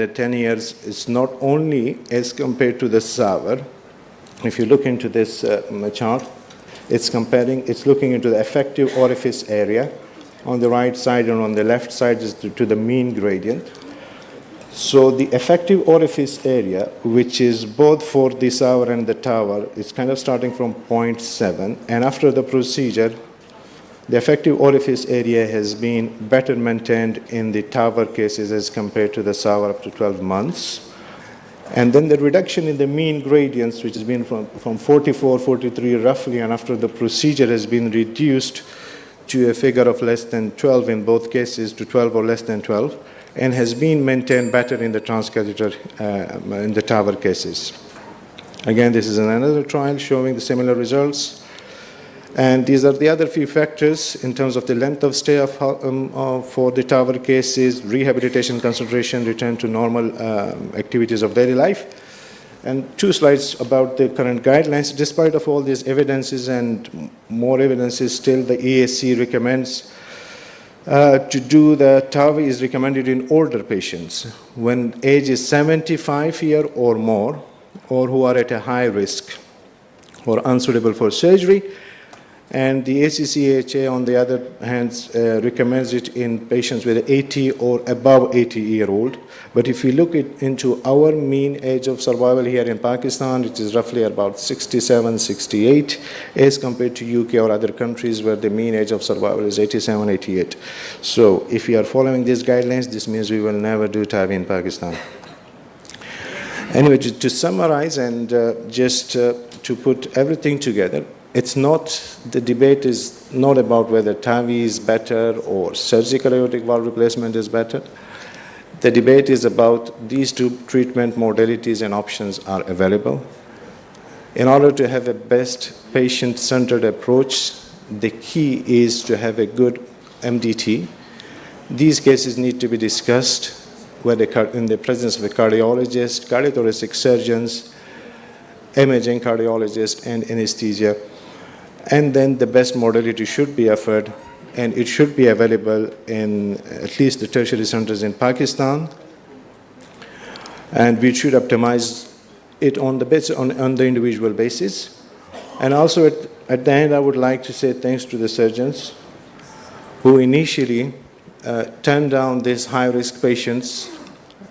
the 10 years is not only as compared to the SAVR. If you look into this chart, it's looking into the effective orifice area. On the right side and on the left side is to the mean gradient. So the effective orifice area, which is both for the SAVR and the TAVR, is kind of starting from 0.7. And after the procedure, the effective orifice area has been better maintained in the TAVR cases as compared to the SAVR up to 12 months. And then the reduction in the mean gradients, which has been from 44, 43 roughly, and after the procedure has been reduced to a figure of less than 12 in both cases, to 12 or less than 12, and has been maintained better in the transcatheter, in the TAVR cases. Again, this is another trial showing the similar results. And these are the other few factors in terms of the length of stay for the TAVR cases, rehabilitation, concentration, return to normal activities of daily life. And 2 slides about the current guidelines. Despite of all these evidences and more evidences, still the EAC recommends to do the TAVI is recommended in older patients when age is 75 years or more, or who are at a high risk or unsuitable for surgery. And the ACCHA, on the other hand, recommends it in patients with 80 or above 80-year-old. But if you look into our mean age of survival here in Pakistan, it is roughly about 67, 68, as compared to UK or other countries where the mean age of survival is 87, 88. So if we are following these guidelines, this means we will never do TAVI in Pakistan. Anyway, to summarize and just to put everything together, the debate is not about whether TAVI is better or surgical aortic valve replacement is better. The debate is about these 2 treatment modalities and options are available. In order to have a best patient-centered approach, the key is to have a good MDT. These cases need to be discussed in the presence of a cardiologist, cardiothoracic surgeons, imaging cardiologist, and anesthesia. And then the best modality should be offered, and it should be available in at least the tertiary centers in Pakistan. And we should optimize it on the individual basis. And also at the end, I would like to say thanks to the surgeons who initially turned down these high-risk patients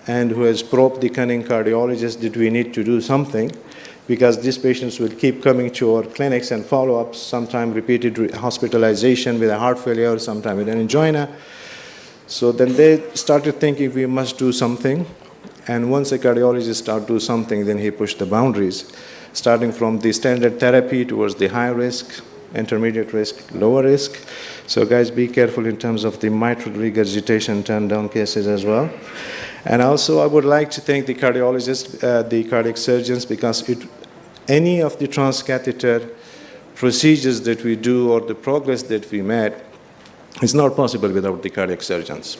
and who has probed the cunning cardiologist that we need to do something, because these patients will keep coming to our clinics and follow-ups, sometimes repeated hospitalization with a heart failure, sometimes with an angina. So then they started thinking we must do something. And once a cardiologist starts to do something, then he pushed the boundaries, starting from the standard therapy towards the high risk, intermediate risk, lower risk. So guys, be careful in terms of the mitral regurgitation turn-down cases as well. And also I would like to thank the cardiologists, the cardiac surgeons, because any of the transcatheter procedures that we do or the progress that we made is not possible without the cardiac surgeons.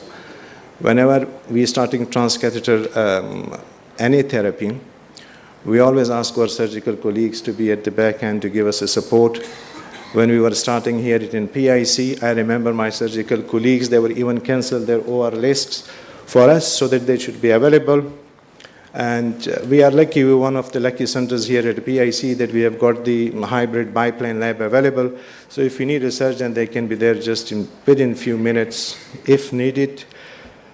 Whenever we are starting transcatheter any therapy, we always ask our surgical colleagues to be at the back end to give us a support. When we were starting here in PIC, I remember my surgical colleagues, they would even cancel their OR lists for us so that they should be available. And we are lucky, we're one of the lucky centers here at PIC that we have got the hybrid biplane lab available. So if you need a surgeon, they can be there just within a few minutes if needed.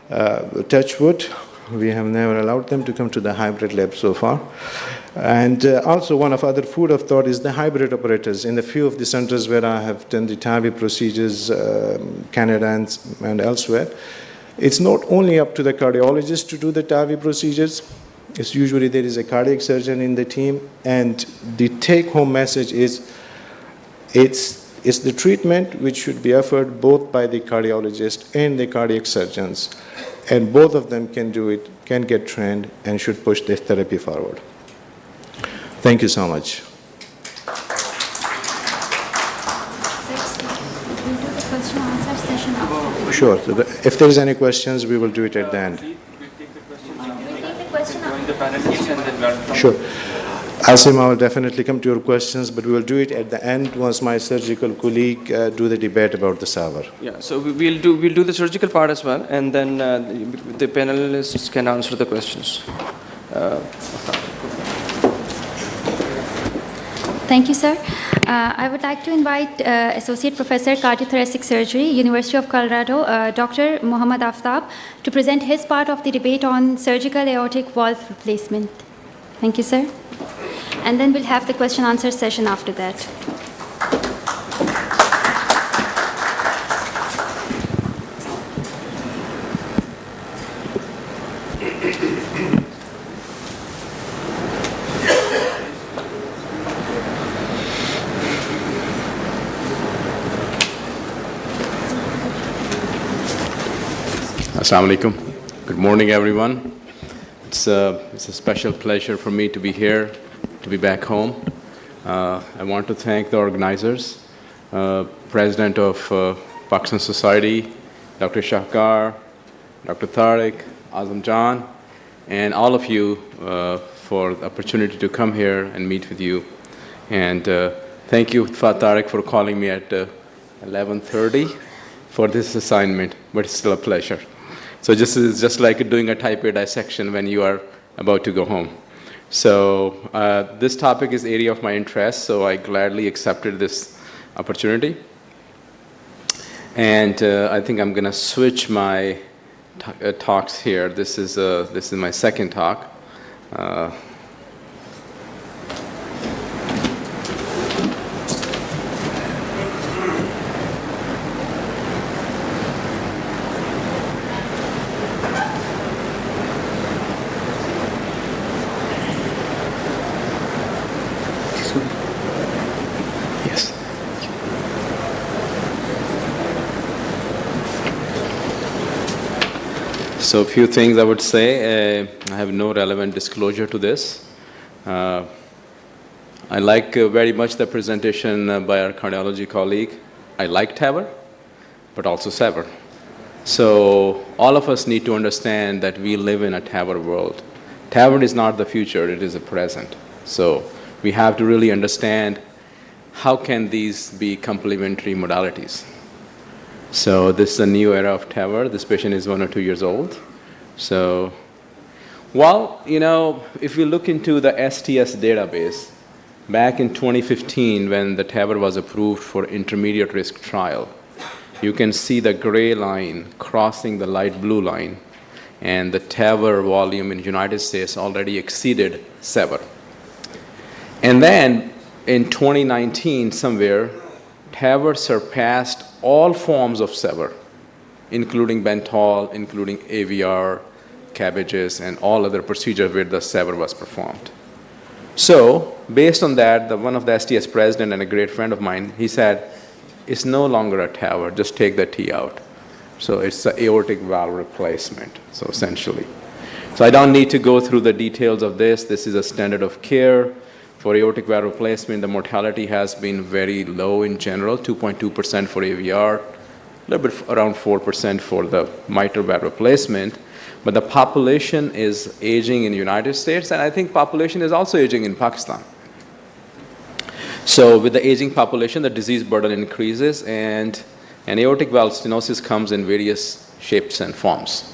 Touch wood, we have never allowed them to come to the hybrid lab so far. And also one of other food of thought is the hybrid operators. In a few of the centers where I have done the TAVI procedures, Canada and elsewhere, it's not only up to the cardiologist to do the TAVI procedures. It's usually there is a cardiac surgeon in the team, and the take-home message is it's the treatment which should be offered both by the cardiologist and the cardiac surgeons, and both of them can do it, can get trained, and should push this therapy forward. Thank you so much. Sure. If there is any questions, we will do it at the end. Sure. Asim, I will definitely come to your questions, but we will do it at the end once my surgical colleague do the debate about the SAVR. Yeah, so we'll do the surgical part as well, and then the panelists can answer the questions. Thank you, sir. I would like to invite Associate Professor Cardiothoracic Surgery, University of Colorado, Dr. Mohammad Aftab, to present his part of the debate on surgical aortic valve replacement. Thank you, sir. And then we'll have the question-answer session after that. Assalamu alaikum. Good morning, everyone. It's a special pleasure for me to be here, to be back home. I want to thank the organizers, President of Pakistan Society, Dr. Shahkar, Dr. Tariq, Azam Jan, and all of you for the opportunity to come here and meet with you. And thank you, Tariq, for calling me at 11:30 for this assignment, but it's still a pleasure. So this is just like doing a type A dissection when you are about to go home. So this topic is area of my interest, so I gladly accepted this opportunity. And I think I'm going to switch my talks here. This is my second talk. So a few things I would say. I have no relevant disclosure to this. I like very much the presentation by our cardiology colleague. I like TAVR, but also SAVR. So all of us need to understand that we live in a TAVR world. TAVR is not the future, it is the present. So we have to really understand how can these be complementary modalities. So this is a new era of TAVR. This patient is 1 or 2 years old. So, well, you know, if you look into the STS database, back in 2015 when the TAVR was approved for intermediate risk trial, you can see the gray line crossing the light blue line, and the TAVR volume in the United States already exceeded SAVR. And then in 2019 somewhere, TAVR surpassed all forms of SAVR, including Bentall, including AVR, cabbages, and all other procedures where the SAVR was performed. So, based on that, one of the STS president and a great friend of mine, he said, it's no longer a TAVR, just take the T out. So it's the aortic valve replacement, so essentially. So I don't need to go through the details of this. This is a standard of care. For aortic valve replacement, the mortality has been very low in general, 2.2% for AVR, a little bit around 4% for the mitral valve replacement. But the population is aging in the United States, and I think population is also aging in Pakistan. So with the aging population, the disease burden increases, and aortic valve stenosis comes in various shapes and forms.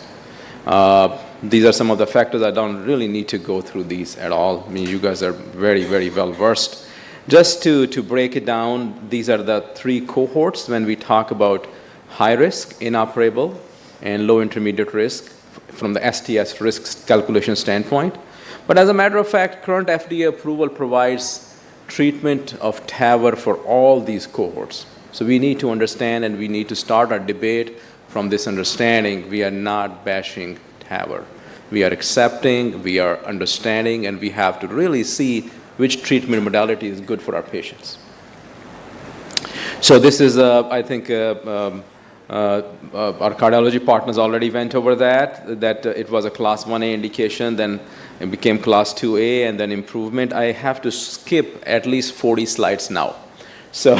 These are some of the factors. I don't really need to go through these at all. I mean, you guys are very, very well versed. Just to break it down, these are the 3 cohorts when we talk about high risk, inoperable, and low intermediate risk from the STS risk calculation standpoint. But as a matter of fact, current FDA approval provides treatment of TAVR for all these cohorts. So we need to understand, and we need to start our debate from this understanding. We are not bashing TAVR. We are accepting, we are understanding, and we have to really see which treatment modality is good for our patients. So this is, I think, our cardiology partners already went over that it was a class 1A indication, then it became class 2A, and then improvement. I have to skip at least 40 slides now. So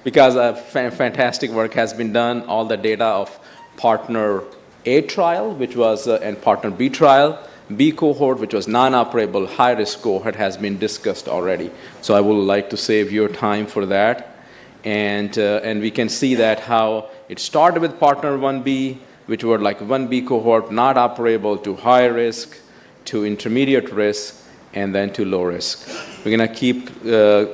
because fantastic work has been done, all the data of partner A trial, which was, and partner B trial, B cohort, which was non-operable, high-risk cohort, has been discussed already. So I would like to save your time for that. And we can see that how it started with partner 1B, which were like 1B cohort, not operable, to high risk, to intermediate risk, and then to low risk. We're going to keep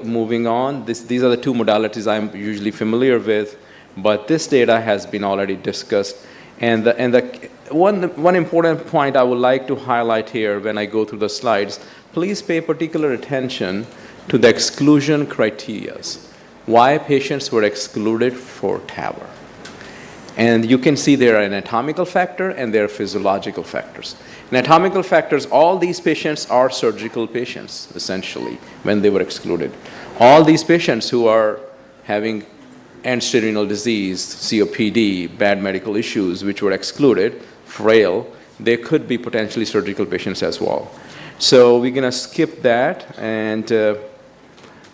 moving on. These are the two modalities I'm usually familiar with, but this data has been already discussed. And one important point I would like to highlight here when I go through the slides, please pay particular attention to the exclusion criteria. Why patients were excluded for TAVR. And you can see there are anatomical factor and there are physiological factors. Anatomical factors, all these patients are surgical patients, essentially, when they were excluded. All these patients who are having end-stage renal disease, COPD, bad medical issues, which were excluded, frail, they could be potentially surgical patients as well. So we're going to skip that, and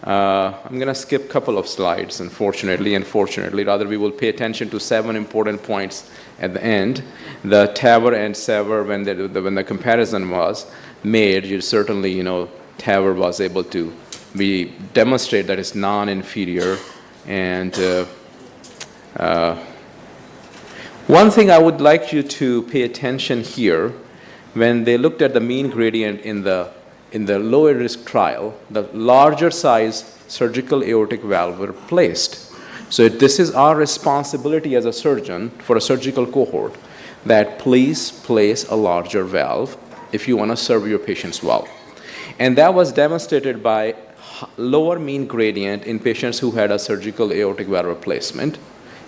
I'm going to skip a couple of slides, unfortunately. Rather, we will pay attention to 7 important points at the end. The TAVR and SAVR, when the comparison was made, you certainly, TAVR was able to demonstrate that it's non-inferior. And one thing I would like you to pay attention here, when they looked at the mean gradient in the lower risk trial, the larger size surgical aortic valve were placed. So this is our responsibility as a surgeon for a surgical cohort, that please place a larger valve if you want to serve your patients well. And that was demonstrated by lower mean gradient in patients who had a surgical aortic valve replacement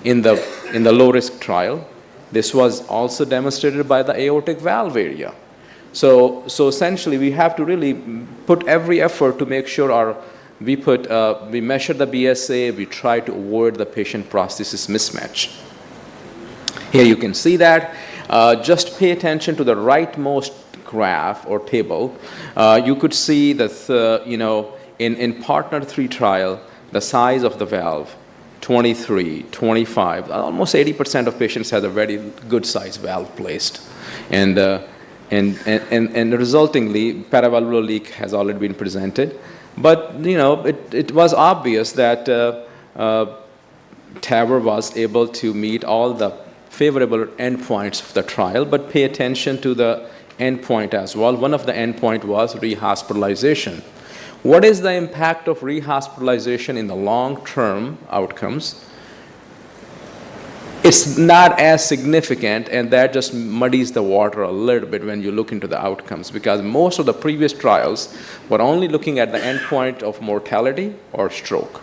in the low risk trial. This was also demonstrated by the aortic valve area. So essentially, we have to really put every effort to make sure we measure the BSA, we try to avoid the patient prosthesis mismatch. Here you can see that. Just pay attention to the rightmost graph or table. You could see that, in partner 3 trial, the size of the valve, 23, 25, almost 80% of patients had a very good size valve placed. And resultingly, paravalvular leak has already been presented. But, it was obvious that TAVR was able to meet all the favorable endpoints of the trial, but pay attention to the endpoint as well. One of the endpoint was rehospitalization. What is the impact of rehospitalization in the long-term outcomes? It's not as significant, and that just muddies the water a little bit when you look into the outcomes, because most of the previous trials were only looking at the endpoint of mortality or stroke.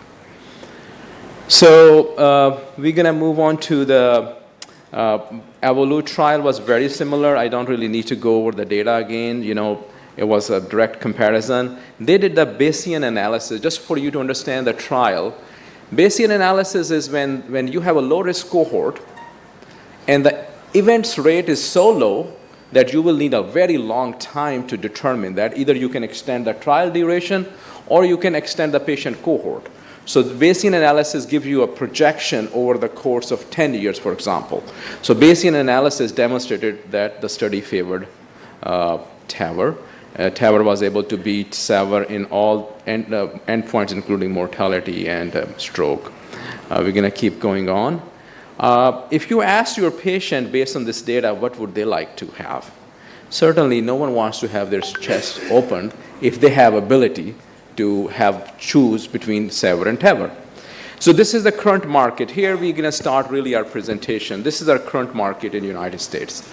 So we're going to move on to the Evolute trial. Was very similar. I don't really need to go over the data again. It was a direct comparison. They did the Bayesian analysis, just for you to understand the trial. Bayesian analysis is when you have a low-risk cohort and the events rate is so low that you will need a very long time to determine that. Either you can extend the trial duration or you can extend the patient cohort. So the Bayesian analysis gives you a projection over the course of 10 years, for example. So Bayesian analysis demonstrated that the study favored TAVR. TAVR was able to beat SAVR in all endpoints, including mortality and stroke. We're going to keep going on. If you ask your patient based on this data, what would they like to have? Certainly, no one wants to have their chest opened if they have ability to choose between SAVR and TAVR. So this is the current market. Here we're going to start really our presentation. This is our current market in the United States.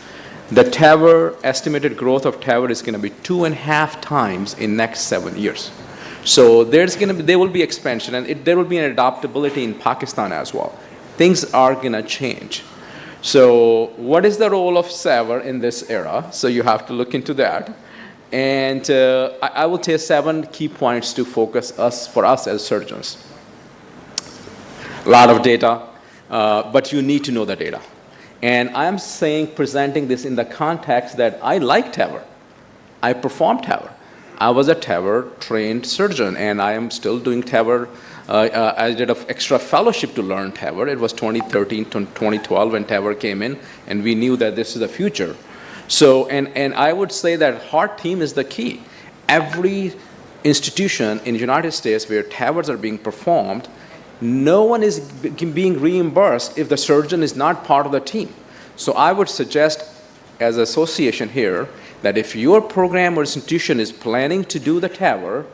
The TAVR, estimated growth of TAVR is going to be 2.5 times in next 7 years. So there will be expansion, and there will be an adoptability in Pakistan as well. Things are going to change. So what is the role of SAVR in this era? So you have to look into that. And I will take 7 key points to focus for us as surgeons. A lot of data, but you need to know the data. And I'm presenting this in the context that I like TAVR. I perform TAVR. I was a TAVR trained surgeon, and I am still doing TAVR. I did an extra fellowship to learn TAVR. It was 2013 to 2012 when TAVR came in, and we knew that this is the future. So, and I would say that heart team is the key. Every institution in the United States where TAVRs are being performed, no one is being reimbursed if the surgeon is not part of the team. So I would suggest as an association here that if your program or institution is planning to do the TAVR,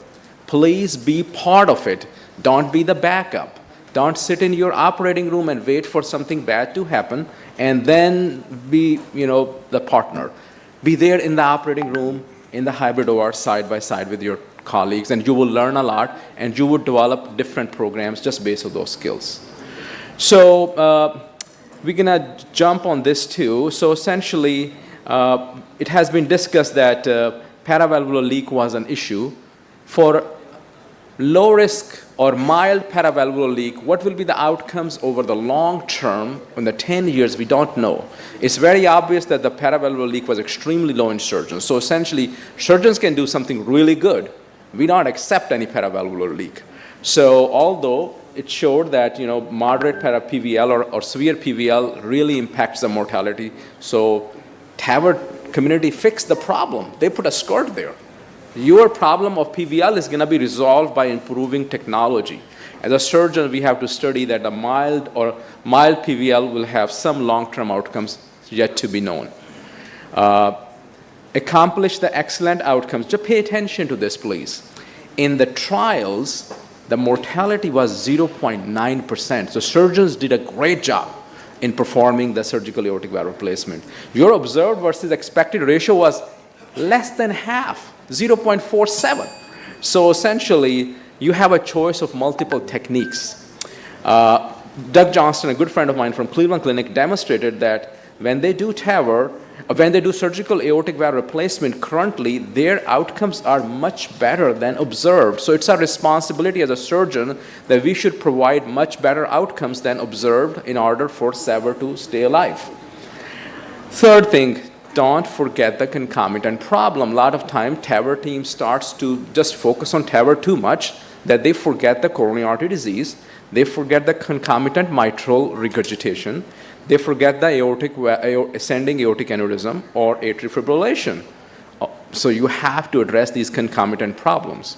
please be part of it. Don't be the backup. Don't sit in your operating room and wait for something bad to happen and then be, the partner. Be there in the operating room, in the hybrid OR, side by side with your colleagues, and you will learn a lot, and you would develop different programs just based on those skills. So we're going to jump on this too. So essentially, it has been discussed that paravalvular leak was an issue. For low risk or mild paravalvular leak, what will be the outcomes over the long term? In the 10 years, we don't know. It's very obvious that the paravalvular leak was extremely low in surgeons. So essentially, surgeons can do something really good. We don't accept any paravalvular leak. So although it showed that moderate PVL or severe PVL really impacts the mortality, so TAVR community fixed the problem. They put a skirt there. Your problem of PVL is going to be resolved by improving technology. As a surgeon, we have to study that the mild PVL will have some long-term outcomes yet to be known. Accomplish the excellent outcomes. Just pay attention to this, please. In the trials, the mortality was 0.9%. So surgeons did a great job in performing the surgical aortic valve replacement. Your observed versus expected ratio was less than half, 0.47. So essentially, you have a choice of multiple techniques. Doug Johnston, a good friend of mine from Cleveland Clinic, demonstrated that when they do TAVR, when they do surgical aortic valve replacement, currently their outcomes are much better than observed. So it's our responsibility as a surgeon that we should provide much better outcomes than observed in order for SAVR to stay alive. Third thing, don't forget the concomitant problem. A lot of time, TAVR team starts to just focus on TAVR too much that they forget the coronary artery disease, they forget the concomitant mitral regurgitation, they forget the ascending aortic aneurysm or atrial fibrillation. So you have to address these concomitant problems.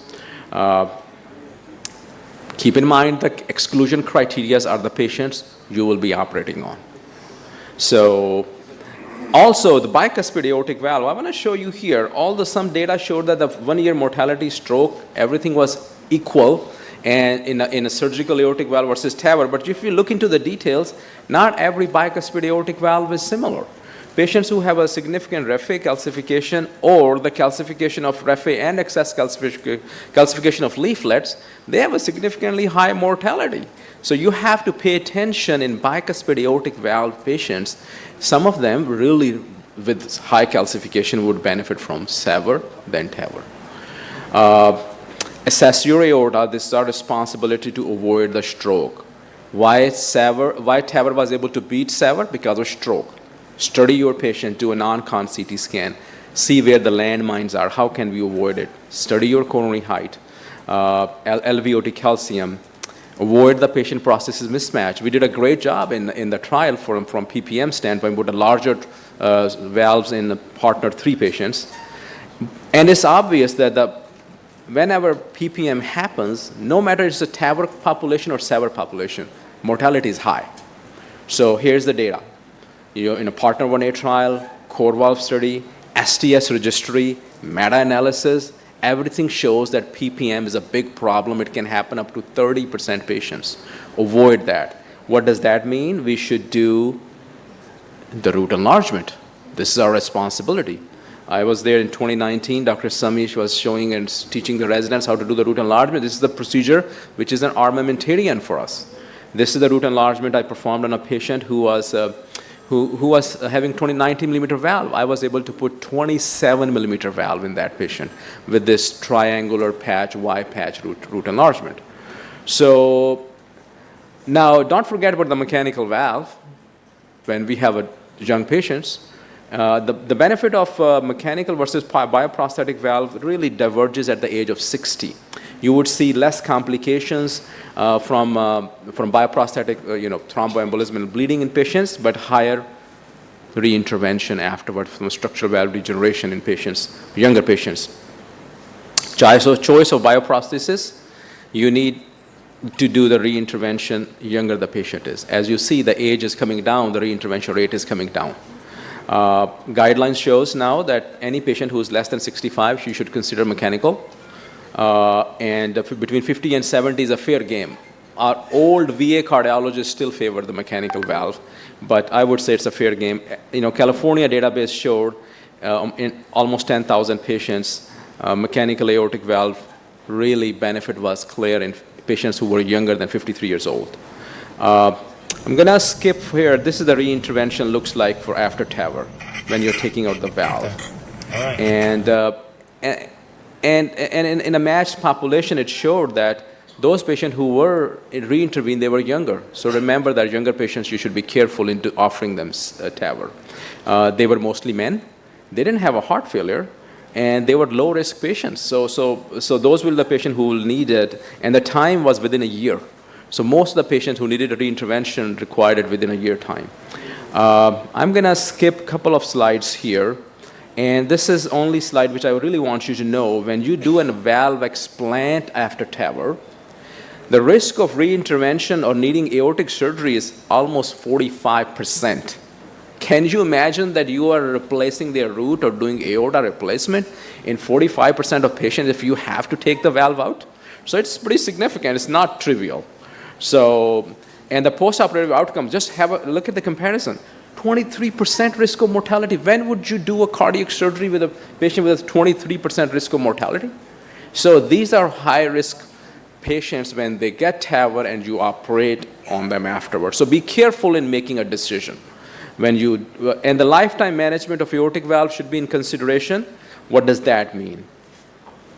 Keep in mind the exclusion criteria are the patients you will be operating on. So also the bicuspid aortic valve, I want to show you here, some data showed that the 1 year mortality, stroke, everything was equal and in a surgical aortic valve versus TAVR. But if you look into the details, not every bicuspid aortic valve is similar. Patients who have a significant raphe calcification or the calcification of raphe and excess calcification of leaflets, they have a significantly high mortality. So you have to pay attention in bicuspid aortic valve patients. Some of them really with high calcification would benefit from SAVR than TAVR. Assess your aorta. This is our responsibility to avoid the stroke. Why TAVR was able to beat SAVR? Because of stroke. Study your patient, do a non-con CT scan, see where the landmines are, how can we avoid it? Study your coronary height, LVOT calcium, avoid the patient processes mismatch. We did a great job in the trial from PPM standpoint with the larger valves in the partner 3 patients. And it's obvious that whenever PPM happens, no matter it's a TAVR population or SAVR population, mortality is high. So here's the data. In a partner 1A trial, core valve study, STS registry, meta-analysis, everything shows that PPM is a big problem. It can happen up to 30% patients. Avoid that. What does that mean? We should do the root enlargement. This is our responsibility. I was there in 2019. Dr. Samish was showing and teaching the residents how to do the root enlargement. This is the procedure which is an armamentarian for us. This is the root enlargement I performed on a patient who was having 19 millimeter valve. I was able to put 27 millimeter valve in that patient with this triangular patch, Y patch root enlargement. So now don't forget about the mechanical valve when we have young patients. The benefit of mechanical versus bioprosthetic valve really diverges at the age of 60. You would see less complications from bioprosthetic, thromboembolism and bleeding in patients, but higher reintervention afterward from structural valve degeneration in patients, younger patients. Choice of bioprosthesis, you need to do the reintervention younger the patient is. As you see, the age is coming down, the reintervention rate is coming down. Guidelines shows now that any patient who is less than 65, you should consider mechanical. And between 50 and 70 is a fair game. Our old VA cardiologists still favor the mechanical valve, but I would say it's a fair game. California database showed in almost 10,000 patients, mechanical aortic valve really benefit was clear in patients who were younger than 53 years old. I'm going to skip here. This is the reintervention looks like for after TAVR when you're taking out the valve. All right. And in a matched population, it showed that those patients who were reintervened, they were younger. So remember that younger patients, you should be careful into offering them TAVR. They were mostly men. They didn't have a heart failure, and they were low-risk patients. So those were the patients who will need it, and the time was within a year. So most of the patients who needed a reintervention required it within a year time. I'm going to skip a couple of slides here. And this is only slide which I really want you to know. When you do a valve explant after TAVR, the risk of reintervention or needing aortic surgery is almost 45%. Can you imagine that you are replacing their root or doing aorta replacement in 45% of patients if you have to take the valve out? So it's pretty significant. It's not trivial. So, and the postoperative outcome, just have a look at the comparison. 23% risk of mortality. When would you do a cardiac surgery with a patient with a 23% risk of mortality? So these are high-risk patients when they get TAVR and you operate on them afterwards. So be careful in making a decision. And the lifetime management of aortic valve should be in consideration. What does that mean?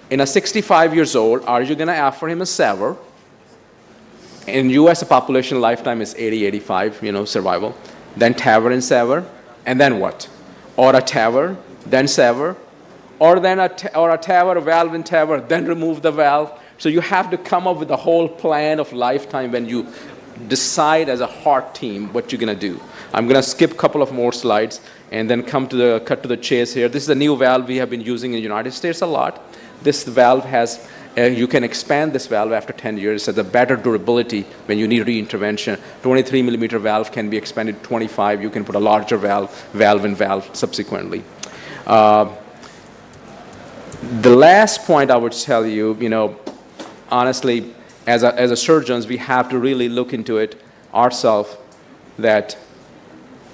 In a 65 years old, are you going to offer him a SAVR? In U.S., the population lifetime is 80, 85, survival. Then TAVR and SAVR, and then what? Or a TAVR, then SAVR, or a TAVR, valve and TAVR, then remove the valve. So you have to come up with a whole plan of lifetime when you decide as a heart team what you're going to do. I'm going to skip a couple of more slides and then cut to the chase here. This is a new valve we have been using in the United States a lot. This valve has, you can expand this valve after 10 years. It has a better durability when you need reintervention. 23 millimeter valve can be expanded to 25. You can put a larger valve and valve subsequently. The last point I would tell you, honestly, as a surgeons, we have to really look into it ourselves that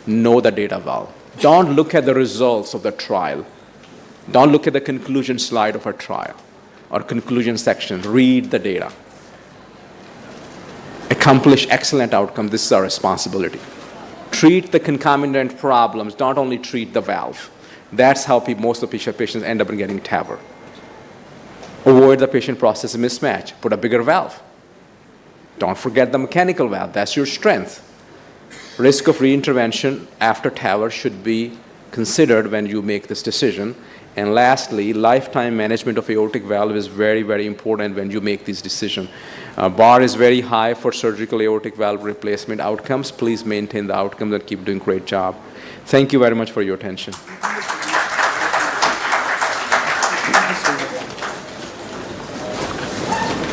know the data well. Don't look at the results of the trial. Don't look at the conclusion slide of a trial or conclusion section. Read the data. Accomplish excellent outcome. This is our responsibility. Treat the concomitant problems. Don't only treat the valve. That's how most of the patients end up getting TAVR. Avoid the patient process mismatch. Put a bigger valve. Don't forget the mechanical valve. That's your strength. Risk of reintervention after TAVR should be considered when you make this decision. And lastly, lifetime management of aortic valve is very, very important when you make these decisions. Bar is very high for surgical aortic valve replacement outcomes. Please maintain the outcomes and keep doing a great job. Thank you very much for your attention.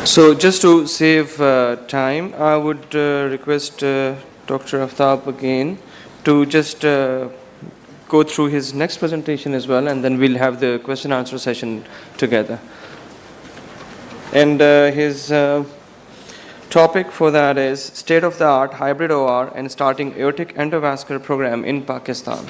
So just to save time, I would request Dr. Aftab again to just go through his next presentation as well, and then we'll have the question answer session together. And his topic for that is state-of-the-art hybrid OR and starting aortic endovascular program in Pakistan.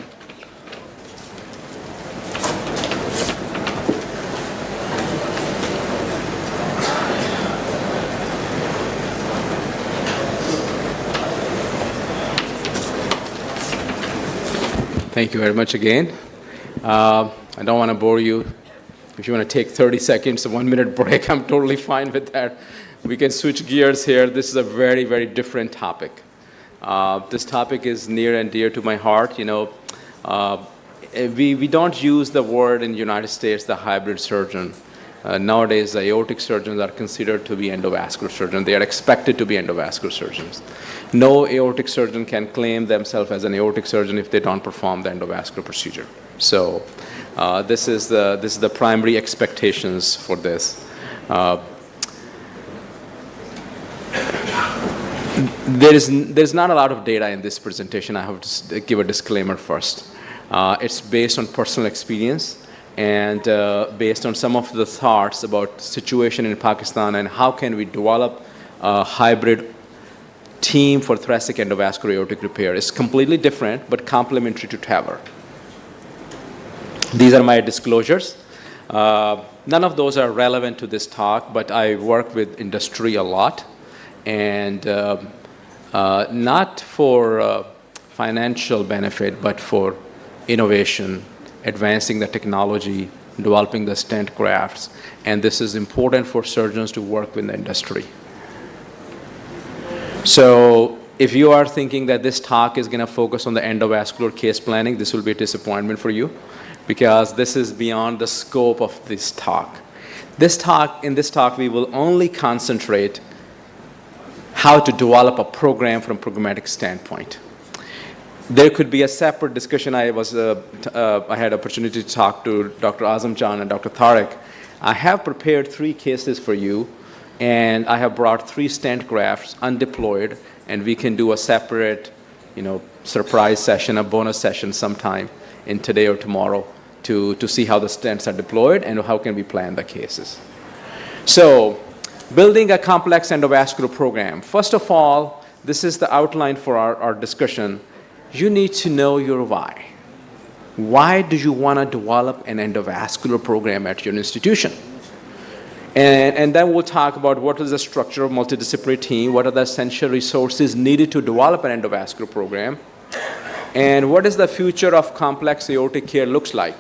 Thank you very much again. I don't want to bore you. If you want to take 30 seconds, a 1 minute break, I'm totally fine with that. We can switch gears here. This is a very, very different topic. This topic is near and dear to my heart. We don't use the word in the United States, the hybrid surgeon. Nowadays, the aortic surgeons are considered to be endovascular surgeons. They are expected to be endovascular surgeons. No aortic surgeon can claim themselves as an aortic surgeon if they don't perform the endovascular procedure. So this is the primary expectations for this. There's not a lot of data in this presentation. I have to give a disclaimer first. It's based on personal experience and based on some of the thoughts about situation in Pakistan and how can we develop a hybrid team for thoracic endovascular aortic repair. It's completely different but complementary to TAVR. These are my disclosures. None of those are relevant to this talk, but I work with industry a lot, and not for financial benefit, but for innovation, advancing the technology, developing the stent grafts, and this is important for surgeons to work with the industry. So if you are thinking that this talk is going to focus on the endovascular case planning, this will be a disappointment for you, because this is beyond the scope of this talk. In this talk, we will only concentrate how to develop a program from a programmatic standpoint. There could be a separate discussion. I had opportunity to talk to Dr. Azam Jan and Dr. Tariq. I have prepared 3 cases for you, and I have brought 3 stent grafts undeployed, and we can do a separate, surprise session, a bonus session sometime in today or tomorrow to see how the stents are deployed and how can we plan the cases. So, building a complex endovascular program. First of all, this is the outline for our discussion. You need to know your why. Why do you want to develop an endovascular program at your institution? And then we'll talk about what is the structure of multidisciplinary team, what are the essential resources needed to develop an endovascular program, and what is the future of complex aortic care looks like.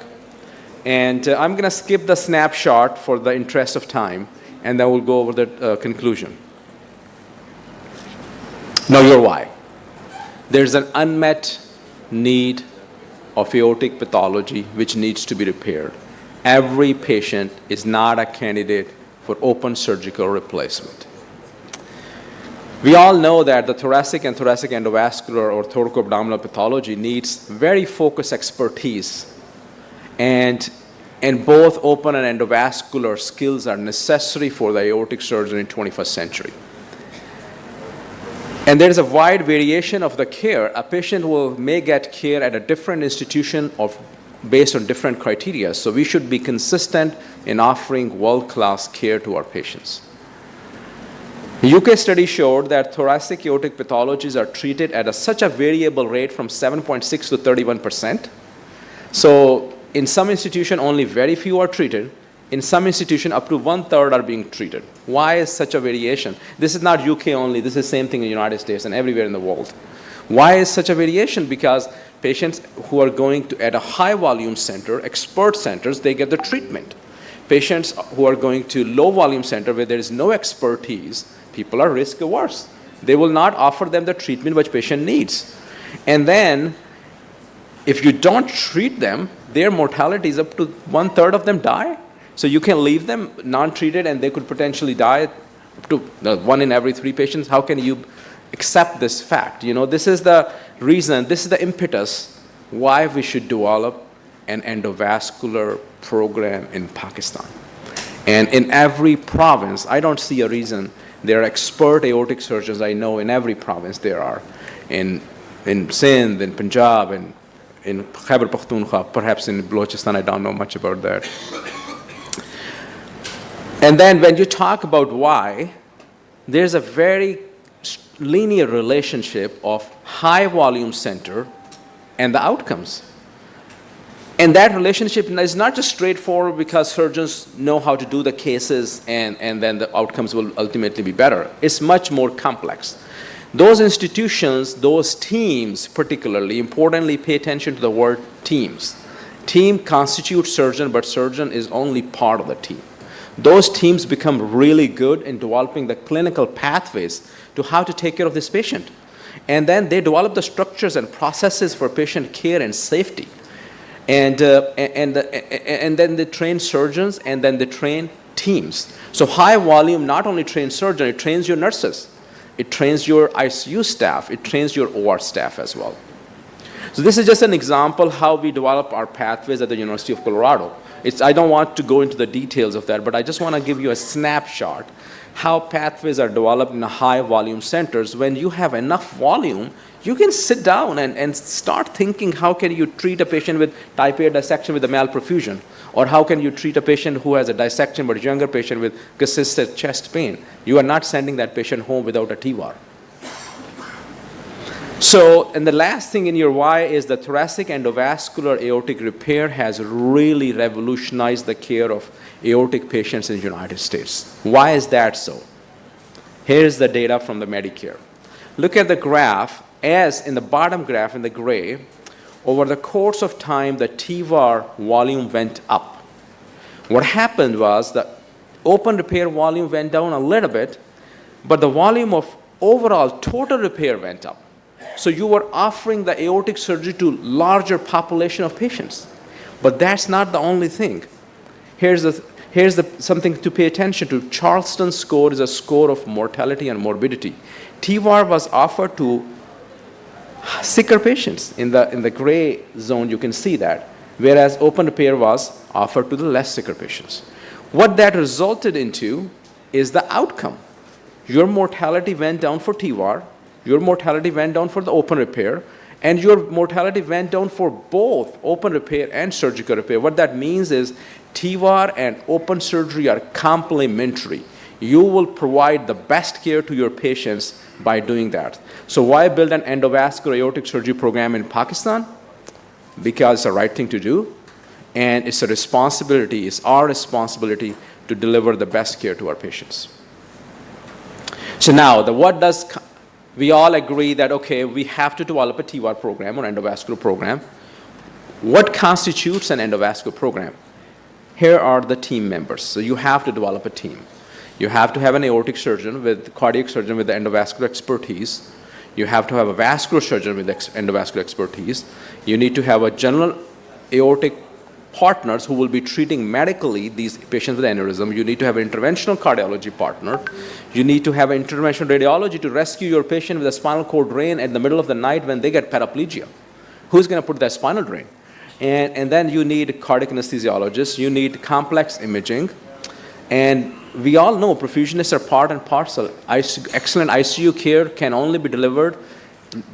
And I'm going to skip the snapshot for the interest of time, and then we'll go over the conclusion. Know your why. There's an unmet need of aortic pathology which needs to be repaired. Every patient is not a candidate for open surgical replacement. We all know that the thoracic and thoracic endovascular or thoracoabdominal pathology needs very focused expertise, and both open and endovascular skills are necessary for the aortic surgeon in 21st century. And there is a wide variation of the care. A patient may get care at a different institution based on different criteria, so we should be consistent in offering world-class care to our patients. The UK study showed that thoracic aortic pathologies are treated at such a variable rate from 7.6 to 31%. So in some institutions, only very few are treated. In some institutions, up to 1/3 are being treated. Why is such a variation? This is not UK only. This is the same thing in the United States and everywhere in the world. Why is such a variation? Because patients who are going to at a high volume center, expert centers, they get the treatment. Patients who are going to low volume center where there is no expertise, people are risk averse. They will not offer them the treatment which patient needs. And then if you don't treat them, their mortality is up to 1/3 of them die. So you can leave them non-treated and they could potentially die, up to 1 in every 3 patients. How can you accept this fact? This is the reason, this is the impetus why we should develop an endovascular program in Pakistan. And in every province, I don't see a reason. There are expert aortic surgeons I know in every province there are. In Sindh, in Punjab, in Khyber Pakhtunkhwa, perhaps in Balochistan, I don't know much about that. And then when you talk about why, there's a very linear relationship of high volume center and the outcomes. And that relationship is not just straightforward because surgeons know how to do the cases and then the outcomes will ultimately be better. It's much more complex. Those institutions, those teams particularly, importantly pay attention to the word teams. Team constitutes surgeon, but surgeon is only part of the team. Those teams become really good in developing the clinical pathways to how to take care of this patient. And then they develop the structures and processes for patient care and safety. And then they train surgeons, and then they train teams. So high volume not only trains surgeon, it trains your nurses, it trains your ICU staff, it trains your OR staff as well. So this is just an example how we develop our pathways at the University of Colorado. I don't want to go into the details of that, but I just want to give you a snapshot how pathways are developed in high volume centers. When you have enough volume, you can sit down and start thinking how can you treat a patient with type A dissection with a malperfusion, or how can you treat a patient who has a dissection but a younger patient with consistent chest pain. You are not sending that patient home without a TVAR. So, and the last thing in your why is the thoracic endovascular aortic repair has really revolutionized the care of aortic patients in the United States. Why is that so? Here's the data from the Medicare. Look at the graph. As in the bottom graph in the gray, over the course of time, the TVAR volume went up. What happened was the open repair volume went down a little bit, but the volume of overall total repair went up. So you were offering the aortic surgery to larger population of patients. But that's not the only thing. Here's something to pay attention to. Charleston score is a score of mortality and morbidity. TVAR was offered to sicker patients. In the gray zone, you can see that. Whereas open repair was offered to the less sicker patients. What that resulted into is the outcome. Your mortality went down for TVAR, your mortality went down for the open repair, and your mortality went down for both open repair and surgical repair. What that means is TVAR and open surgery are complementary. You will provide the best care to your patients by doing that. So why build an endovascular aortic surgery program in Pakistan? Because it's the right thing to do, and it's our responsibility to deliver the best care to our patients. So now, we all agree that, okay, we have to develop a TVAR program or endovascular program. What constitutes an endovascular program? Here are the team members. So you have to develop a team. You have to have an aortic surgeon cardiac surgeon with the endovascular expertise. You have to have a vascular surgeon with endovascular expertise. You need to have a general aortic partners who will be treating medically these patients with aneurysm. You need to have an interventional cardiology partner. You need to have an interventional radiology to rescue your patient with a spinal cord drain at the middle of the night when they get paraplegia. Who's going to put that spinal drain? And then you need cardiac anesthesiologists. You need complex imaging. And we all know perfusionists are part and parcel. Excellent ICU care can only be delivered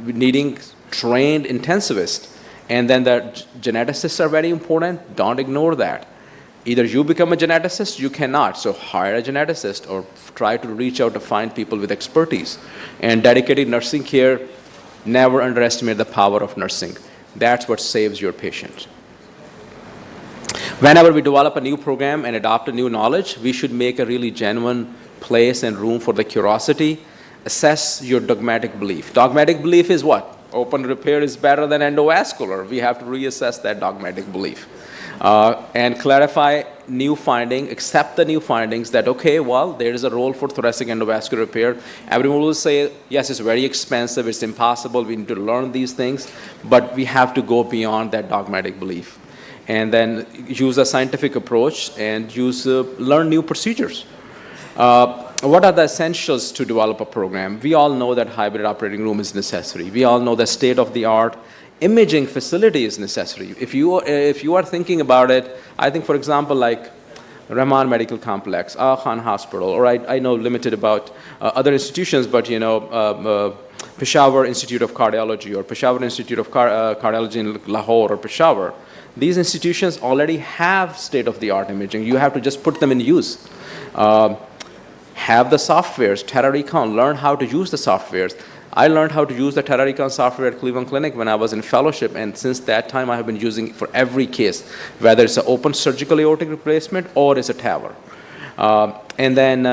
needing trained intensivists. And then the geneticists are very important. Don't ignore that. Either you become a geneticist, you cannot. So hire a geneticist or try to reach out to find people with expertise. And dedicated nursing care, never underestimate the power of nursing. That's what saves your patient. Whenever we develop a new program and adopt a new knowledge, we should make a really genuine place and room for the curiosity. Assess your dogmatic belief. Dogmatic belief is what? Open repair is better than endovascular. We have to reassess that dogmatic belief. And clarify new findings, accept the new findings that, okay, well, there is a role for thoracic endovascular repair. Everyone will say, yes, it's very expensive, it's impossible, we need to learn these things, but we have to go beyond that dogmatic belief. And then use a scientific approach and learn new procedures. What are the essentials to develop a program? We all know that hybrid operating room is necessary. We all know that state-of-the-art imaging facility is necessary. If you are thinking about it, I think, for example, like Rahman Medical Complex, Aga Khan Hospital, or I know limited about other institutions, but Peshawar Institute of Cardiology or Peshawar Institute of Cardiology in Lahore or Peshawar. These institutions already have state-of-the-art imaging. You have to just put them in use. Have the softwares, Terra-Recon, learn how to use the softwares. I learned how to use the Terra-Recon software at Cleveland Clinic when I was in fellowship, and since that time I have been using it for every case, whether it's an open surgical aortic replacement or it's a TAVR. And then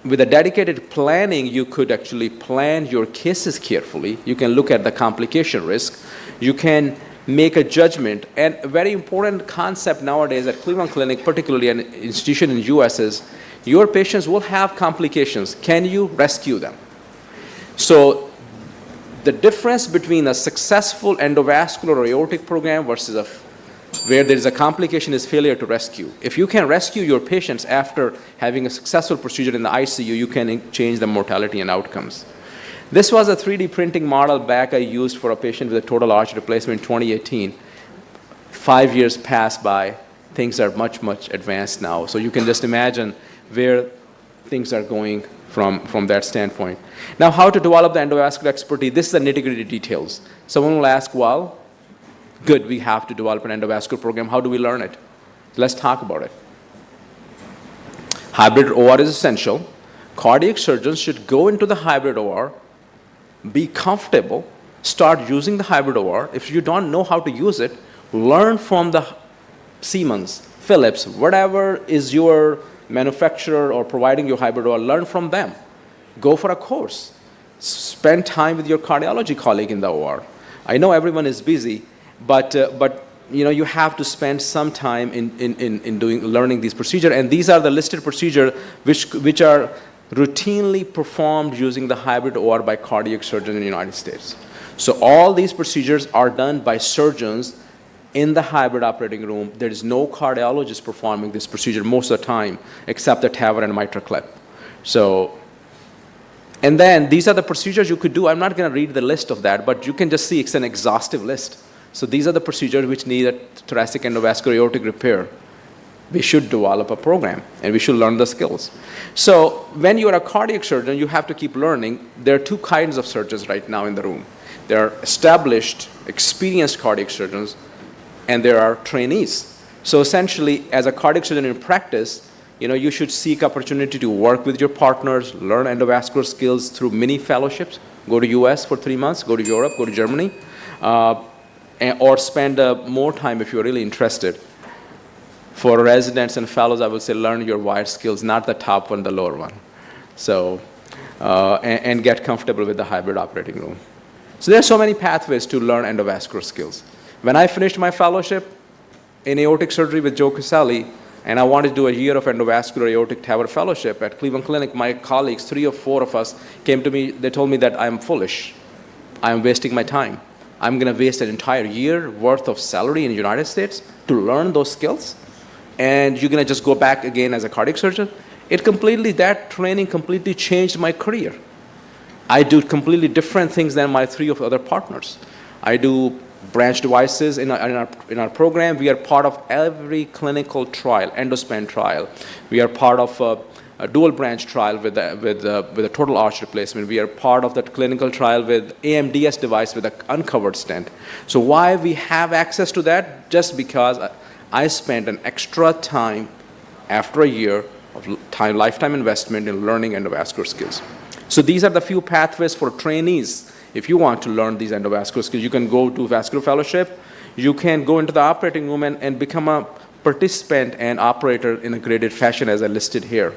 with a dedicated planning, you could actually plan your cases carefully. You can look at the complication risk. You can make a judgment. And a very important concept nowadays at Cleveland Clinic, particularly an institution in the US, is your patients will have complications. Can you rescue them? So the difference between a successful endovascular or aortic program versus a where there is a complication is failure to rescue. If you can rescue your patients after having a successful procedure in the ICU, you can change the mortality and outcomes. This was a 3D printing model back I used for a patient with a total arch replacement in 2018. 5 years passed by, things are much, much advanced now. So you can just imagine where things are going from that standpoint. Now, how to develop the endovascular expertise? This is the nitty-gritty details. Someone will ask, well, good, we have to develop an endovascular program. How do we learn it? Let's talk about it. Hybrid OR is essential. Cardiac surgeons should go into the hybrid OR, be comfortable, start using the hybrid OR. If you don't know how to use it, learn from the Siemens, Philips, whatever is your manufacturer or providing your hybrid OR, learn from them. Go for a course. Spend time with your cardiology colleague in the OR. I know everyone is busy, but you have to spend some time in learning these procedures, and these are the listed procedures which are routinely performed using the hybrid OR by cardiac surgeons in the United States. So all these procedures are done by surgeons in the hybrid operating room. There is no cardiologist performing this procedure most of the time, except the TAVR and mitral clip. So, and then these are the procedures you could do. I'm not going to read the list of that, but you can just see it's an exhaustive list. So these are the procedures which need a thoracic endovascular aortic repair. We should develop a program, and we should learn the skills. So when you're a cardiac surgeon, you have to keep learning. There are two kinds of surgeons right now in the room. There are established, experienced cardiac surgeons, and there are trainees. So essentially, as a cardiac surgeon in practice, you should seek opportunity to work with your partners, learn endovascular skills through mini fellowships. Go to US for 3 months, go to Europe, go to Germany, or spend more time if you're really interested. For residents and fellows, I would say learn your wide skills, not the top one, the lower one. So, and get comfortable with the hybrid operating room. So there are so many pathways to learn endovascular skills. When I finished my fellowship in aortic surgery with Joe Caselli, and I wanted to do a year of endovascular aortic TAVR fellowship at Cleveland Clinic, my colleagues, 3 or 4 of us, came to me. They told me that I'm foolish. I'm wasting my time. I'm going to waste an entire year worth of salary in the United States to learn those skills, and you're going to just go back again as a cardiac surgeon. That training completely changed my career. I do completely different things than my 3 of other partners. I do branch devices in our program. We are part of every clinical trial, endospan trial. We are part of a dual branch trial with a total arch replacement. We are part of that clinical trial with AMDS device with an uncovered stent. So why we have access to that? Just because I spent an extra time after a year of lifetime investment in learning endovascular skills. So these are the few pathways for trainees. If you want to learn these endovascular skills, you can go to vascular fellowship. You can go into the operating room and become a participant and operator in a graded fashion as I listed here.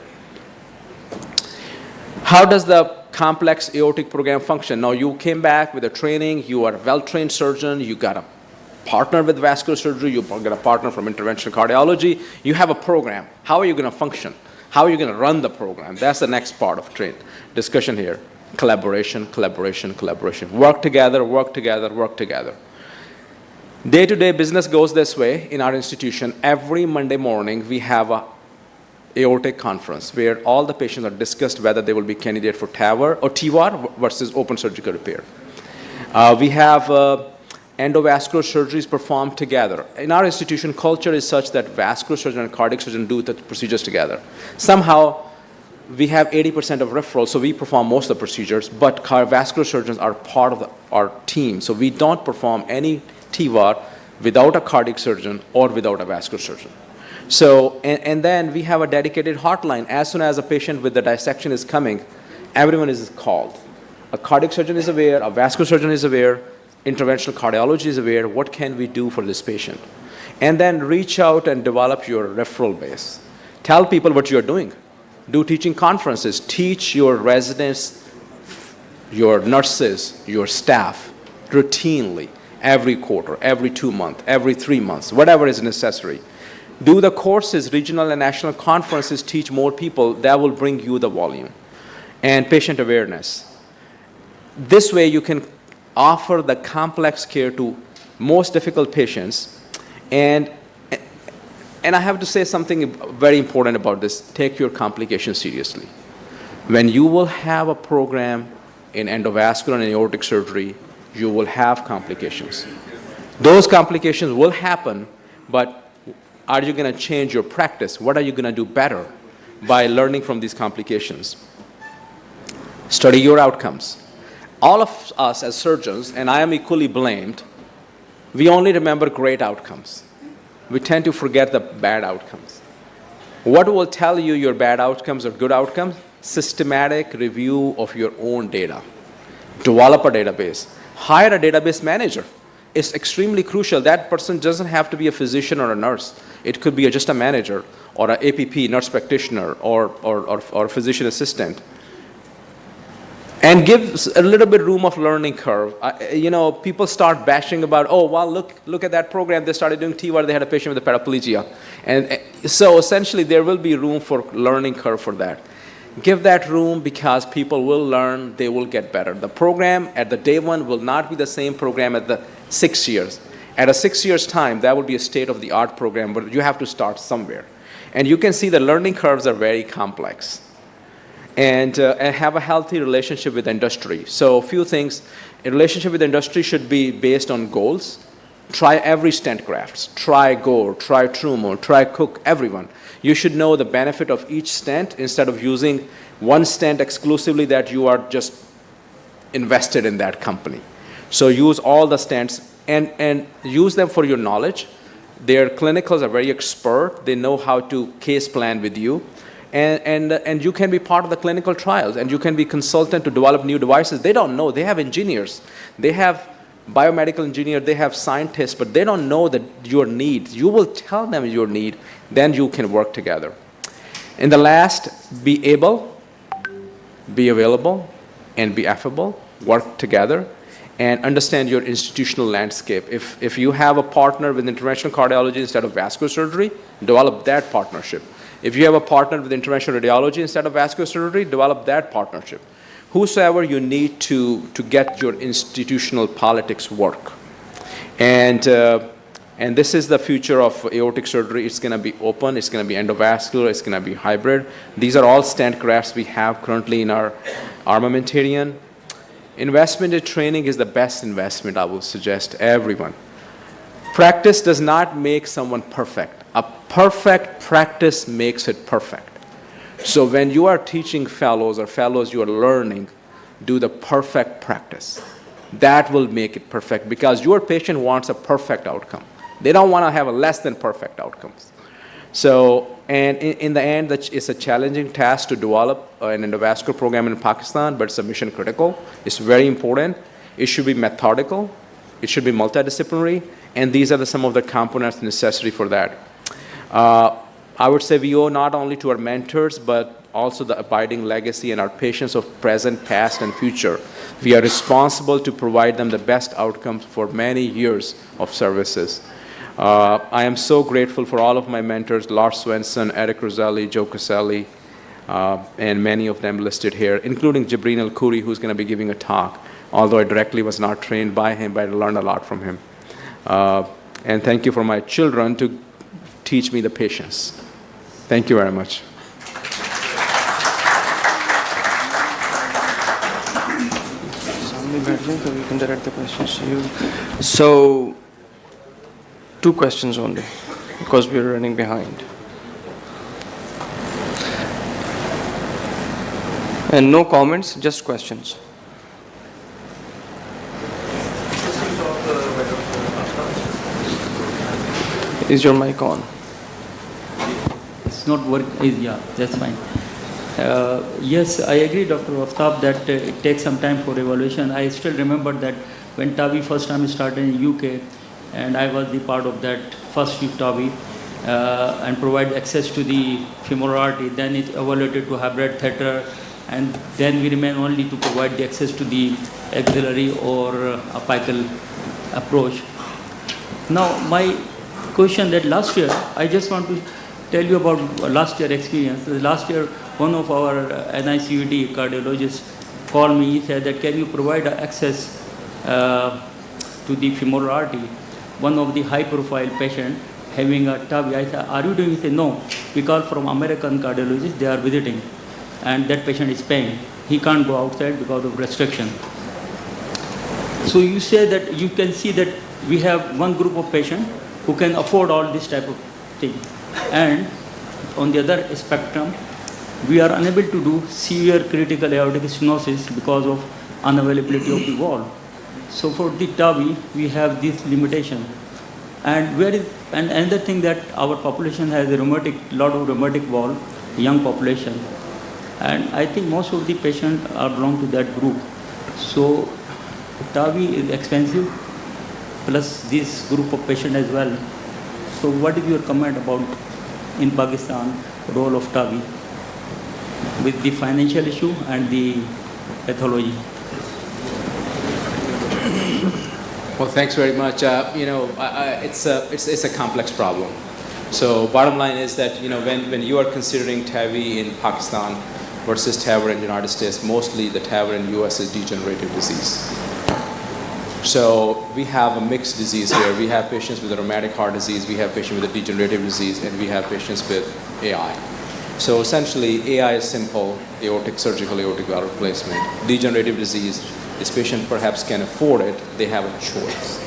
How does the complex aortic program function? Now you came back with a training, you are a well-trained surgeon, you got a partner with vascular surgery, you got a partner from interventional cardiology, you have a program. How are you going to function? How are you going to run the program? That's the next part of discussion here. Collaboration, collaboration, collaboration. Work together, work together, work together. Day-to-day business goes this way in our institution. Every Monday morning, we have a aortic conference where all the patients are discussed whether they will be candidate for TAVR or TEVAR versus open surgical repair. We have endovascular surgeries performed together. In our institution, culture is such that vascular surgeon and cardiac surgeon do the procedures together. Somehow, we have 80% of referrals, so we perform most of the procedures, but vascular surgeons are part of our team. So we don't perform any TEVAR without a cardiac surgeon or without a vascular surgeon. So, and then we have a dedicated hotline. As soon as a patient with the dissection is coming, everyone is called. A cardiac surgeon is aware, a vascular surgeon is aware, interventional cardiology is aware, what can we do for this patient? And then reach out and develop your referral base. Tell people what you're doing. Do teaching conferences. Teach your residents, your nurses, your staff routinely, every quarter, every 2 months, every 3 months, whatever is necessary. Do the courses, regional and national conferences, teach more people. That will bring you the volume. And patient awareness. This way you can offer the complex care to most difficult patients, and And I have to say something very important about this. Take your complications seriously. When you will have a program in endovascular and aortic surgery, you will have complications. Those complications will happen, but are you going to change your practice? What are you going to do better by learning from these complications? Study your outcomes. All of us as surgeons, and I am equally blamed, we only remember great outcomes. We tend to forget the bad outcomes. What will tell you your bad outcomes or good outcomes? Systematic review of your own data. Develop a database. Hire a database manager. It's extremely crucial. That person doesn't have to be a physician or a nurse. It could be just a manager or an APP, nurse practitioner, or physician assistant. And give a little bit room of learning curve. People start bashing about, oh, well, look at that program. They started doing TWAR. They had a patient with a paraplegia. And so essentially, there will be room for learning curve for that. Give that room because people will learn. They will get better. The program at the day one will not be the same program at the 6 years. At a 6 years' time, that will be a state-of-the-art program, but you have to start somewhere. And you can see the learning curves are very complex. And have a healthy relationship with industry. So a few things. A relationship with industry should be based on goals. Try every stent grafts. Try Gore, try Trumo, try Cook, everyone. You should know the benefit of each stent instead of using one stent exclusively that you are just invested in that company. So use all the stents and use them for your knowledge. Their clinicals are very expert. They know how to case plan with you. And you can be part of the clinical trials, and you can be consultant to develop new devices. They don't know. They have engineers. They have biomedical engineers. They have scientists, but they don't know that your needs. You will tell them your need, then you can work together. And the last, be able, be available, and be affable. Work together, and understand your institutional landscape. If you have a partner with interventional cardiology instead of vascular surgery, develop that partnership. If you have a partner with interventional radiology instead of vascular surgery, develop that partnership. Whosoever you need to get your institutional politics work. And this is the future of aortic surgery. It's going to be open. It's going to be endovascular. It's going to be hybrid. These are all stent grafts we have currently in our armamentarium. Investment in training is the best investment, I will suggest everyone. Practice does not make someone perfect. A perfect practice makes it perfect. So when you are teaching fellows or fellows you are learning, do the perfect practice. That will make it perfect because your patient wants a perfect outcome. They don't want to have a less than perfect outcomes. So, and in the end, it's a challenging task to develop an endovascular program in Pakistan, but it's a mission critical. It's very important. It should be methodical. It should be multidisciplinary. And these are some of the components necessary for that. I would say we owe not only to our mentors, but also the abiding legacy and our patients of present, past, and future. We are responsible to provide them the best outcomes for many years of services. I am so grateful for all of my mentors, Lars Svensson, Eric Roselli, Joe Caselli, and many of them listed here, including Jibreen Al-Khoury, who's going to be giving a talk. Although I directly was not trained by him, but I learned a lot from him. And thank you for my children to teach me the patience. Thank you very much. So we can direct the questions to you. So, 2 questions only, because we're running behind. And no comments, just questions. Is your mic on? It's not working. Yeah, that's fine. Yes, I agree, Dr. Aftab, that it takes some time for evaluation. I still remember that when TAVI first time started in UK, and I was the part of that first week TAVI, and provide access to the femoral artery. Then it evaluated to hybrid theatre, and then we remain only to provide the access to the axillary or apical approach. Now, my question that last year, I just want to tell you about last year experience. Last year, one of our NICUD cardiologists called me. He said that, can you provide access to the femoral artery? One of the high-profile patient having a TAVI. I said, are you doing? He said, no. We call from American cardiologists, they are visiting. And that patient is paying. He can't go outside because of restriction. So you say that you can see that we have one group of patients who can afford all this type of thing. And on the other spectrum, we are unable to do severe critical aortic stenosis because of unavailability of the valve. So for the TAVI, we have this limitation. And another thing that our population has a lot of rheumatic valve, young population. And I think most of the patients are belong to that group. So TAVI is expensive, plus this group of patients as well. So what is your comment about in Pakistan, role of TAVI with the financial issue and the pathology? Well, thanks very much. It's a complex problem. So bottom line is that, when you are considering TAVI in Pakistan versus TAVR in the United States, mostly the TAVR in the US is degenerative disease. So we have a mixed disease here. We have patients with a rheumatic heart disease, we have patients with a degenerative disease, and we have patients with AI. So essentially, AI is simple, surgical aortic valve replacement. Degenerative disease, this patient perhaps can afford it, they have a choice.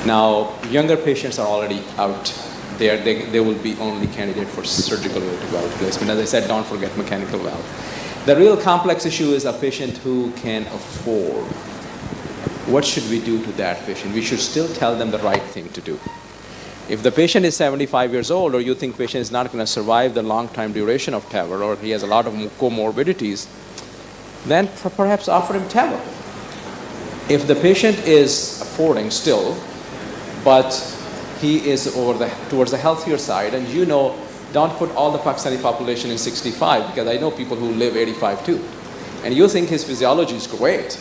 Now, younger patients are already out. They will be only candidate for surgical aortic valve replacement. As I said, don't forget mechanical valve. The real complex issue is a patient who can afford. What should we do to that patient? We should still tell them the right thing to do. If the patient is 75 years old, or you think patient is not going to survive the long time duration of TAVR, or he has a lot of comorbidities, then perhaps offer him TAVR. If the patient is affording still, but he is towards the healthier side, and don't put all the Pakistani population in 65, because I know people who live 85 too, and you think his physiology is great,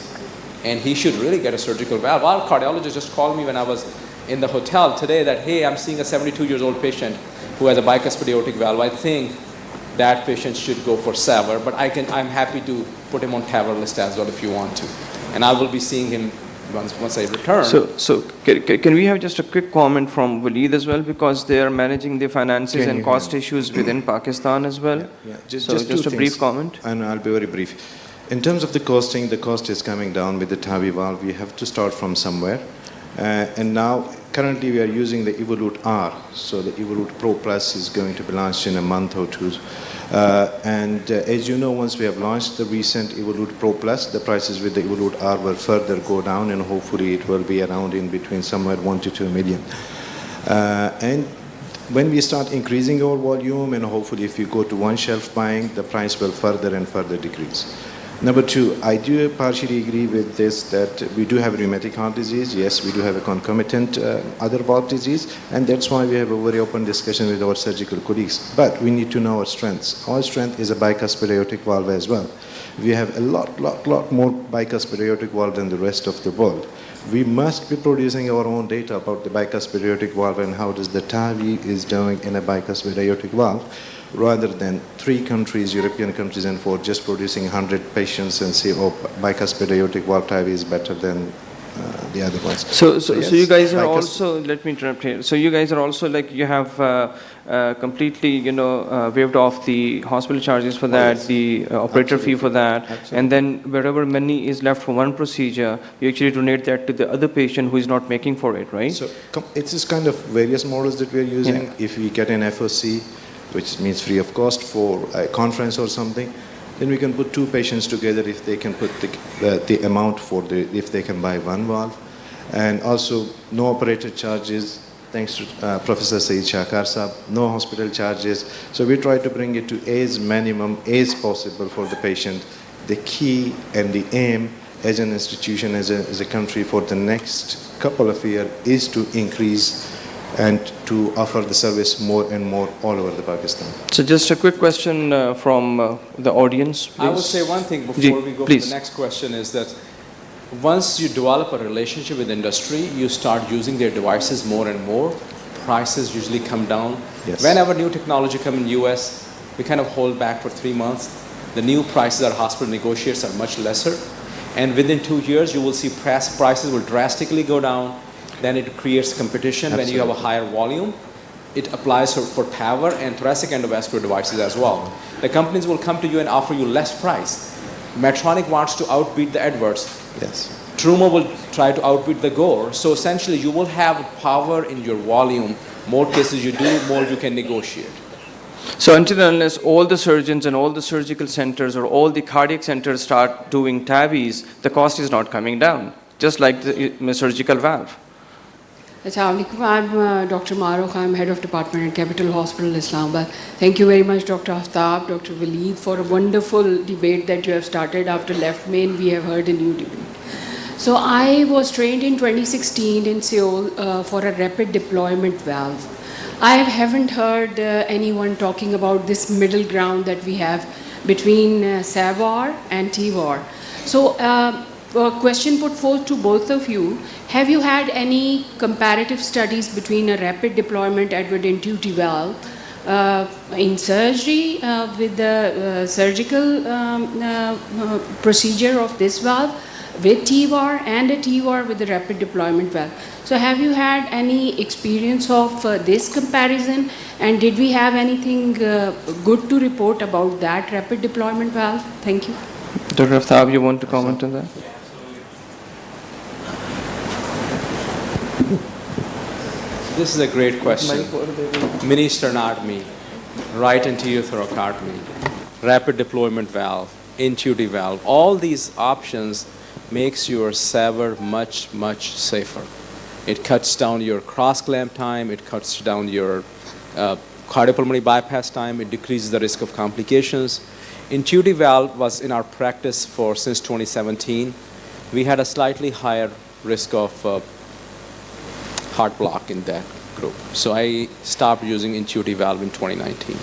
and he should really get a surgical valve. Our cardiologist just called me when I was in the hotel today that, hey, I'm seeing a 72-year-old patient who has a bicuspid aortic valve. I think that patient should go for SAVR, but I'm happy to put him on TAVR list as well if you want to. And I will be seeing him once I return. So can we have just a quick comment from Waleed as well, because they are managing the finances and cost issues within Pakistan as well? Yeah. Just a brief comment. And I'll be very brief. In terms of the costing, the cost is coming down with the TAVI valve. We have to start from somewhere. And now, currently we are using the Evolute R. So the Evolute Pro Plus is going to be launched in a month or two. As you know, once we have launched the recent Evolute Pro Plus, the prices with the Evolute R will further go down, and hopefully it will be around in between somewhere 1 to 2 million. And when we start increasing our volume, and hopefully if you go to one shelf buying, the price will further and further decrease. Number two, I do partially agree with this that we do have rheumatic heart disease. Yes, we do have a concomitant other valve disease, and that's why we have a very open discussion with our surgical colleagues. But we need to know our strengths. Our strength is a bicuspid aortic valve as well. We have a lot more bicuspid aortic valve than the rest of the world. We must be producing our own data about the bicuspid aortic valve and how does the TAVI is doing in a bicuspid aortic valve, rather than 3 countries, European countries, and 4 just producing 100 patients and say, oh, bicuspid aortic valve TAVI is better than the other ones. So you guys are also, let me interrupt here. So you guys are also like, you have completely, waived off the hospital charges for that, the operator fee for that, Absolutely. and then wherever money is left for one procedure, you actually donate that to the other patient who is not making for it, right? So it's just kind of various models that we are using. Yeah. If we get an FOC, which means free of cost for a conference or something, then we can put 2 patients together if they can put the amount if they can buy one valve. And also no operator charges, thanks to Professor Saeed Shakar Saab, no hospital charges. So we try to bring it to as minimum as possible for the patient. The key and the aim as an institution, as a country for the next couple of years is to increase and to offer the service more and more all over the Pakistan. So just a quick question from the audience, please. I would say one thing before we go to please. the next question is that once you develop a relationship with industry, you start using their devices more and more, prices usually come down. Yes. Whenever new technology comes in US, we kind of hold back for 3 months. The new prices our hospital negotiates are much lesser. And within 2 years, you will see prices will drastically go down. Then it creates competition. Absolutely. When you have a higher volume. it applies for TAVR and thoracic endovascular devices as well. The companies will come to you and offer you less price. Medtronic wants to outbeat the Edwards. Yes. Truma will try to outbeat the Gore. So essentially, you will have power in your volume. More cases you do, more you can negotiate. So until and unless all the surgeons and all the surgical centers or all the cardiac centers start doing TAVIs, the cost is not coming down, just like the surgical valve. Assalamualaikum. I'm Dr. Maruk. I'm head of department at Capital Hospital, Islamabad. Thank you very much, Dr. Aftab, Dr. Waleed, for a wonderful debate that you have started. After left main, we have heard a new debate. So I was trained in 2016 in Seoul for a rapid deployment valve. I haven't heard anyone talking about this middle ground that we have between SAVAR and TVAR. So a question put forth to both of you. Have you had any comparative studies between a rapid deployment Edward intuitive valve in surgery with the surgical procedure of this valve with TVAR and a TVAR with the rapid deployment valve? So have you had any experience of this comparison, and did we have anything good to report about that rapid deployment valve? Thank you. Dr. Aftab, you want to comment on that? This is a great question. Mini sternotomy, right anterior thoracotomy, rapid deployment valve, intuitive valve. All these options makes your SAVR much, much safer. It cuts down your cross-clamp time, it cuts down your cardiopulmonary bypass time, it decreases the risk of complications. Intuitive valve was in our practice since 2017. We had a slightly higher risk of heart block in that group. So I stopped using intuitive valve in 2019.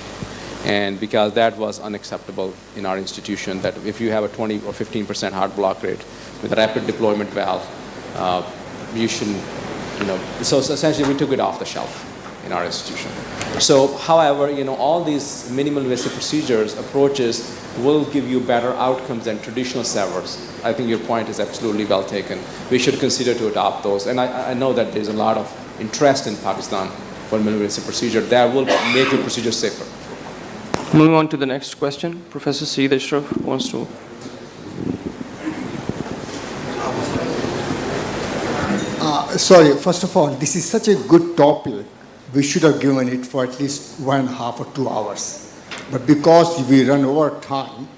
And because that was unacceptable in our institution, that if you have a 20 or 15% heart block rate with a rapid deployment valve, you shouldn't, so essentially we took it off the shelf in our institution. So, however, all these minimal invasive procedures, approaches will give you better outcomes than traditional SAVRs. I think your point is absolutely well taken. We should consider to adopt those. And I know that there's a lot of interest in Pakistan for minimal invasive procedure that will make your procedure safer. Moving on to the next question, Professor Saeed Ashraf wants to. Sorry, first of all, this is such a good topic. We should have given it for at least 1.5 or 2 hours. But because we run over time,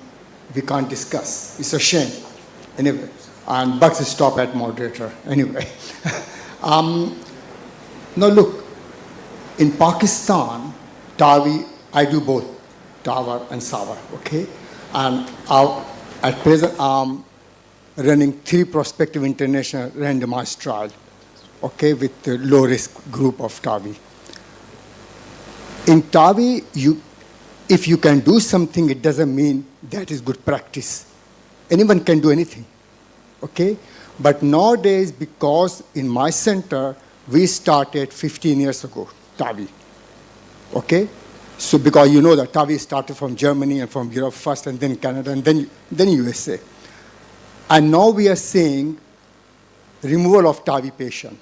we can't discuss. It's a shame. Anyway, and Bugs stop at moderator. Anyway. Now look, in Pakistan, TAVI, I do both, TAVR and SAVR, okay? And at present, I'm running 3 prospective international randomized trials, okay, with the low-risk group of TAVI. In TAVI, if you can do something, it doesn't mean that is good practice. Anyone can do anything, okay? But nowadays, because in my center, we started 15 years ago, TAVI, okay? So because you know that TAVI started from Germany and from Europe first, and then Canada, and then USA. And now we are seeing removal of TAVI patient.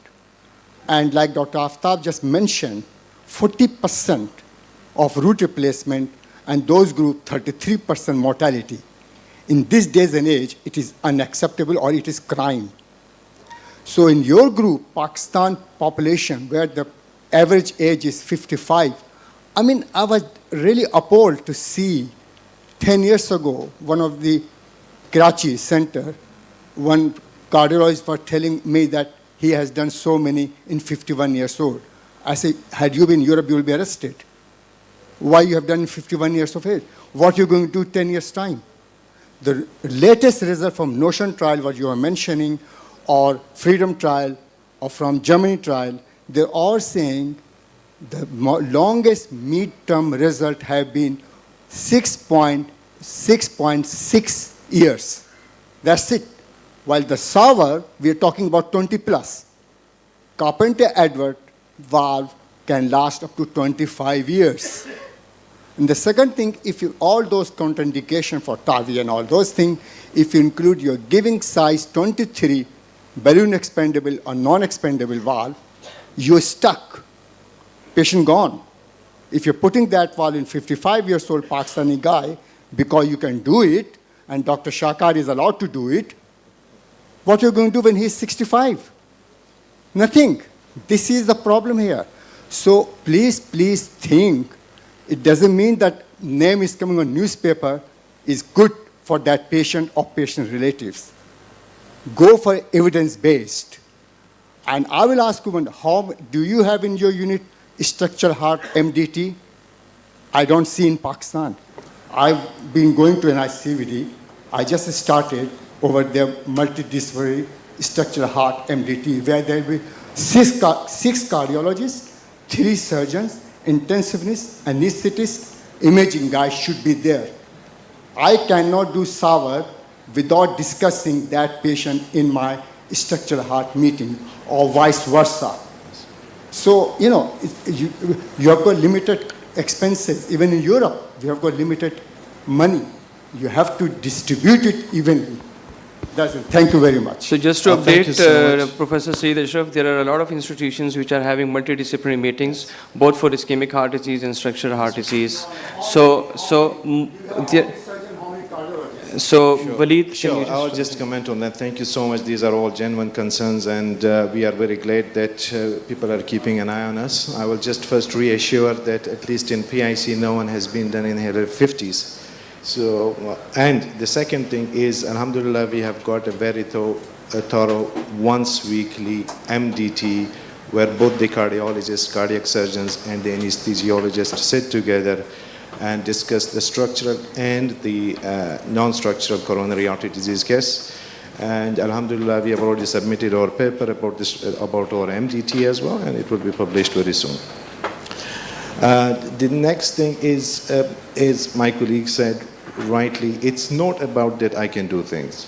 And like Dr. Aftab just mentioned, 40% of root replacement, and those group 33% mortality. In this days and age, it is unacceptable or it is crime. So in your group, Pakistan population, where the average age is 55, I mean, I was really appalled to see 10 years ago, one of the Karachi center, one cardiologist was telling me that he has done so many in 51 years old. I said, had you been in Europe, you will be arrested. Why you have done in 51 years of age? What you're going to do 10 years' time? The latest result from Notion trial, what you are mentioning, or Freedom trial, or from Germany trial, they're all saying the longest mid-term result have been 6.6 years. That's it. While the SAVR, we are talking about 20 plus. Carpenter-Edward valve can last up to 25 years. And the second thing, if you all those contraindications for TAVI and all those things, if you include your giving size 23 balloon expandable or non-expandable valve, you're stuck. patient gone. If you're putting that valve in 55 years old Pakistani guy, because you can do it, and Dr. Shakar is allowed to do it, what are you going to do when he's 65? Nothing. This is the problem here. So please think, it doesn't mean that name is coming on newspaper is good for that patient or patient relatives. Go for evidence-based. And I will ask you, how do you have in your unit structural heart MDT? I don't see in Pakistan. I've been going to NICVD. I just started over there multidisciplinary structural heart MDT, where there will be six cardiologists, 3 surgeons, intensivists, anesthetists, imaging guys should be there. I cannot do SAVR without discussing that patient in my structural heart meeting, or vice versa. So, you have got limited expenses. Even in Europe, we have got limited money. You have to distribute it evenly. That's it. Thank you very much. So just to Thank you update so much. Professor Saeed Ashraf, there are a lot of institutions which are having multidisciplinary meetings, both for ischemic heart disease and structural heart disease. So Waleed, Sure, can you I'll just comment on that. Thank you so much. These are all genuine concerns, and we are very glad that people are keeping an eye on us. I will just first reassure that at least in PIC, no one has been done in their 50s. So, and the second thing is, alhamdulillah, we have got a very thorough once weekly MDT, where both the cardiologists, cardiac surgeons, and the anesthesiologists sit together and discuss the structural and the non-structural coronary artery disease case. And alhamdulillah, we have already submitted our paper about our MDT as well, and it will be published very soon. The next thing is, as my colleague said rightly, it's not about that I can do things.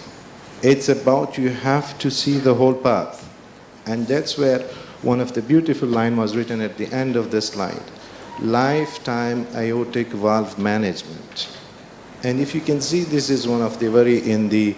It's about you have to see the whole path. And that's where one of the beautiful lines was written at the end of this slide. Lifetime aortic valve management. And if you can see, this is one of the in the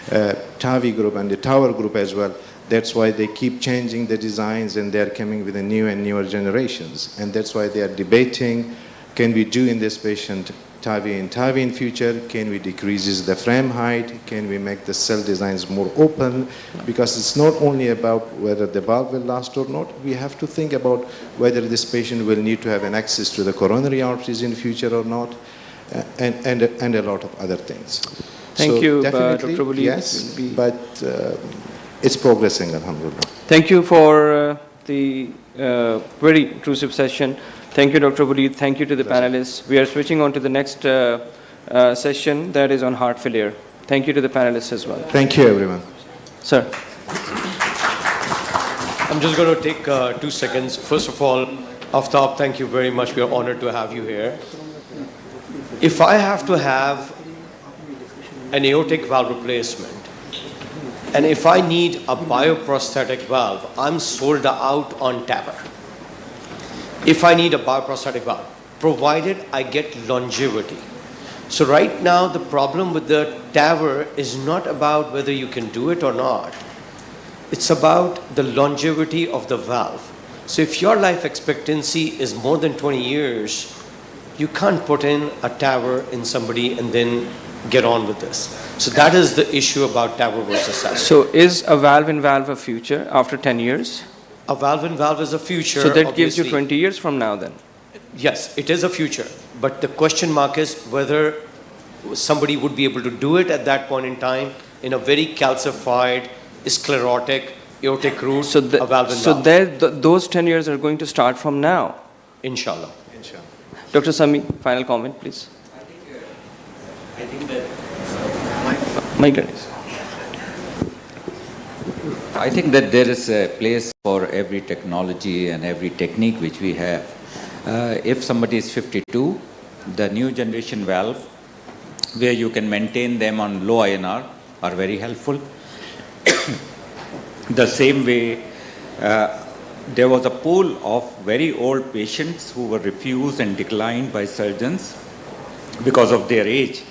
TAVI group and the Tower group as well. That's why they keep changing the designs, and they're coming with the new and newer generations. And that's why they are debating, can we do in this patient TAVI in future? Can we decrease the frame height? Can we make the cell designs more open? Because it's not only about whether the valve will last or not. We have to think about whether this patient will need to have an access to the coronary arteries in future or not, and a lot of other things. Thank you, definitely, Dr. Waleed. yes, but it's progressing, alhamdulillah. Thank you for the very intrusive session. Thank you, Dr. Waleed. Thank you to the panelists. We are switching on to the next session, that is on heart failure. Thank you to the panelists as well. Thank you, everyone. Sir. I'm just going to take 2 seconds. First of all, Aftab, thank you very much. We are honored to have you here. If I have to have an aortic valve replacement, and if I need a bioprosthetic valve, I'm sold out on TAVR. If I need a bioprosthetic valve, provided I get longevity. So right now, the problem with the TAVR is not about whether you can do it or not. It's about the longevity of the valve. So if your life expectancy is more than 20 years, you can't put in a TAVR in somebody and then get on with this. So that is the issue about TAVR versus TAVR. So is a valve-in-valve a future after 10 years? A valve-in-valve is a future. So that gives you obviously. 20 years from now then? Yes, it is a future. But the question mark is whether somebody would be able to do it at that point in time in a very calcified, sclerotic, aortic route, So, a valve-in-valve. those 10 years are going to start from now? Inshallah. Dr. Sami, final comment, please. I think that My goodness. I think that there is a place for every technology and every technique which we have. If somebody is 52, the new generation valve, where you can maintain them on low INR, are very helpful. The same way, there was a pool of very old patients who were refused and declined by surgeons because of their age.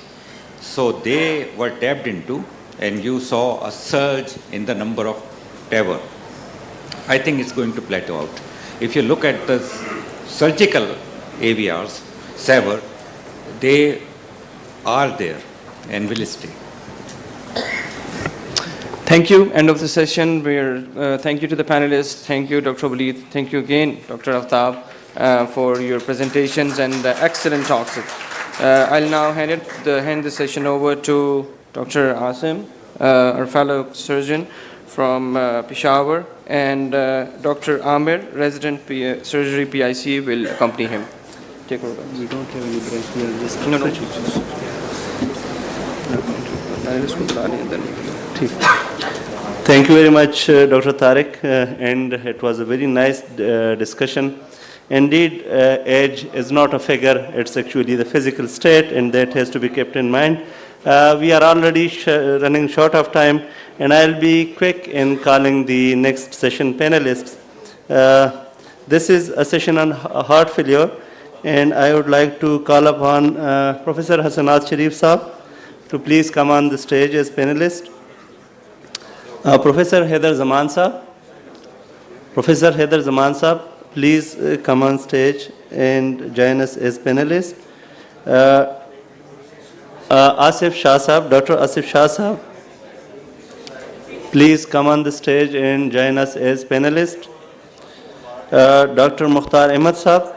So they were tapped into, and you saw a surge in the number of TAVR. I think it's going to plateau out. If you look at the surgical AVRs, SAVR, they are there and will stay. Thank you. End of the session. Thank you to the panelists. Thank you, Dr. Waleed. Thank you again, Dr. Aftab, for your presentations and excellent talks. I'll now hand the session over to Dr. Asim, our fellow surgeon from Peshawar, and Dr. Amir, resident surgery PIC, will accompany him. Take over. We don't have any break. We are just Thank you very much, Dr. Tariq, and it was a very nice discussion. Indeed, age is not a figure, it's actually the physical state, and that has to be kept in mind. We are already running short of time, and I'll be quick in calling the next session panelists. This is a session on heart failure, and I would like to call upon Professor Hassanat Sharif Saab to please come on the stage as panelist. Professor Haider Zaman Saab. Professor Haider Zaman Saab, please come on stage and join us as panelist. Asif Shah Saab, Dr. Asif Shah Saab, please come on the stage and join us as panelist. Dr. Mukhtar Ahmed Saab.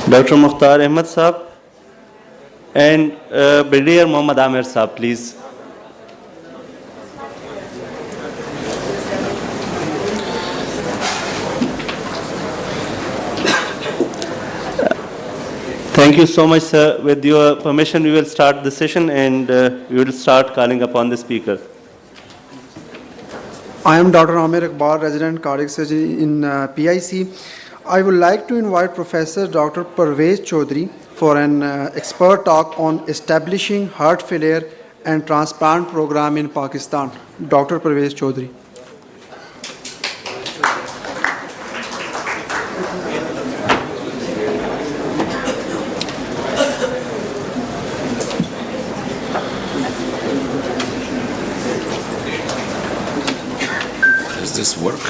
Dr. Mukhtar Ahmed Saab. And Brigadier Muhammad Amir Saab, please. Thank you so much, sir. With your permission, we will start the session, and we will start calling upon the speaker. I am Dr. Amir Iqbal, resident cardiac surgeon in PIC. I would like to invite Professor Dr. Parvez Chaudhary for an expert talk on establishing heart failure and transplant program in Pakistan. Dr. Parvez Chaudhary. Does this work?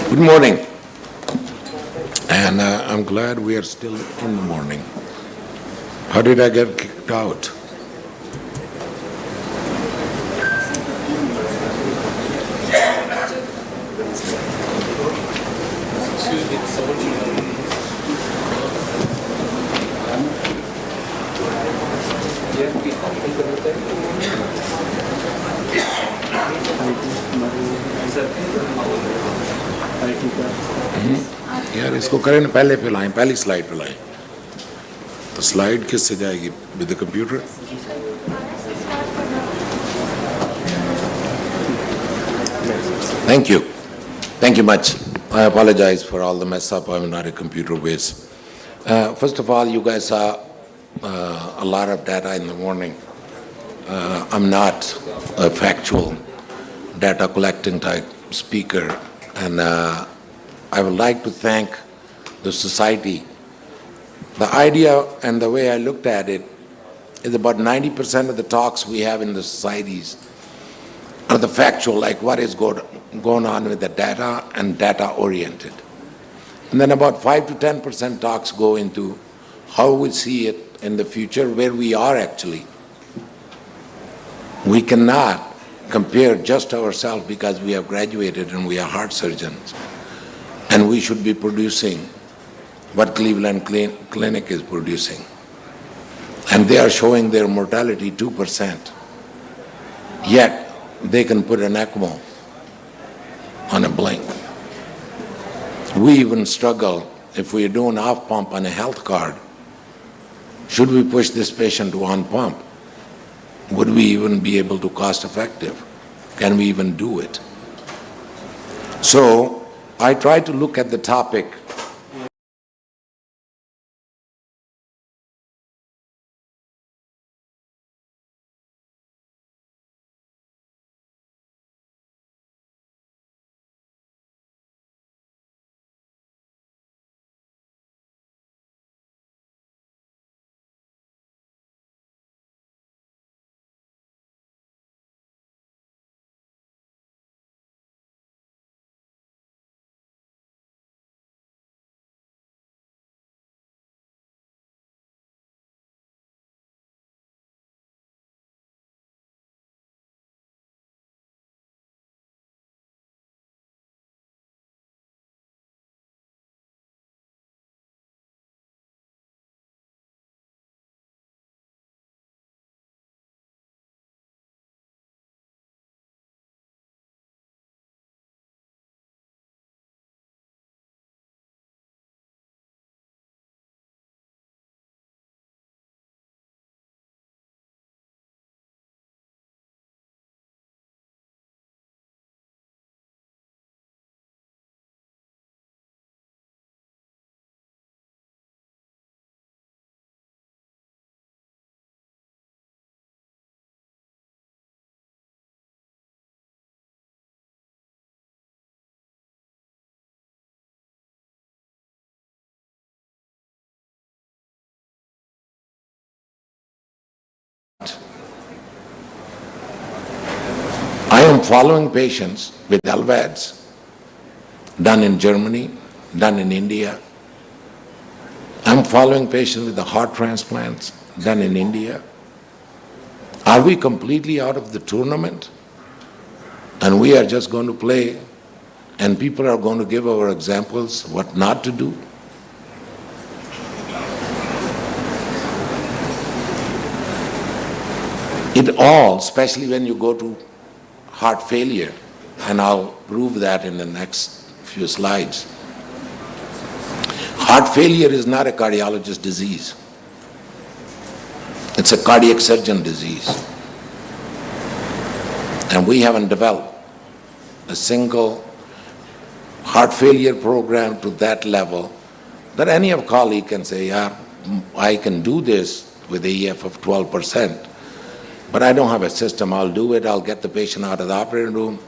Good morning, and I'm glad we are still in the morning. How did I get kicked out? यार इसको करें ना पहले पे लाएं पहली slide पे लाएं तो स्लाइड किससे जाएगी with the computer Thank you much. I apologize for all the mess up. I'm not a computer whiz. First of all, you guys saw a lot of data in the morning. I'm not a factual data collecting type speaker, and I would like to thank the society. The idea and the way I looked at it is about 90% of the talks we have in the societies are the factual, like what is going on with the data and data-oriented. And then about 5 to 10% talks go into how we see it in the future, where we are actually. We cannot compare just ourselves because we have graduated and we are heart surgeons. And we should be producing what Cleveland Clinic is producing. And they are showing their mortality 2%. Yet, they can put an ECMO on a blink. We even struggle if we're doing off pump on a health card. Should we push this patient to on pump? Would we even be able to cost effective? Can we even do it? So I try to look at the topic I am following patients with LVADs, done in Germany, done in India. I'm following patients with the heart transplants, done in India. Are we completely out of the tournament? And we are just going to play, and people are going to give our examples what not to do? It all, especially when you go to heart failure, and I'll prove that in the next few slides. Heart failure is not a cardiologist disease. It's a cardiac surgeon disease. And we haven't developed a single heart failure program to that level that any of colleague can say, yeah, I can do this with AEF of 12%, but I don't have a system. I'll do it. I'll get the patient out of the operating room,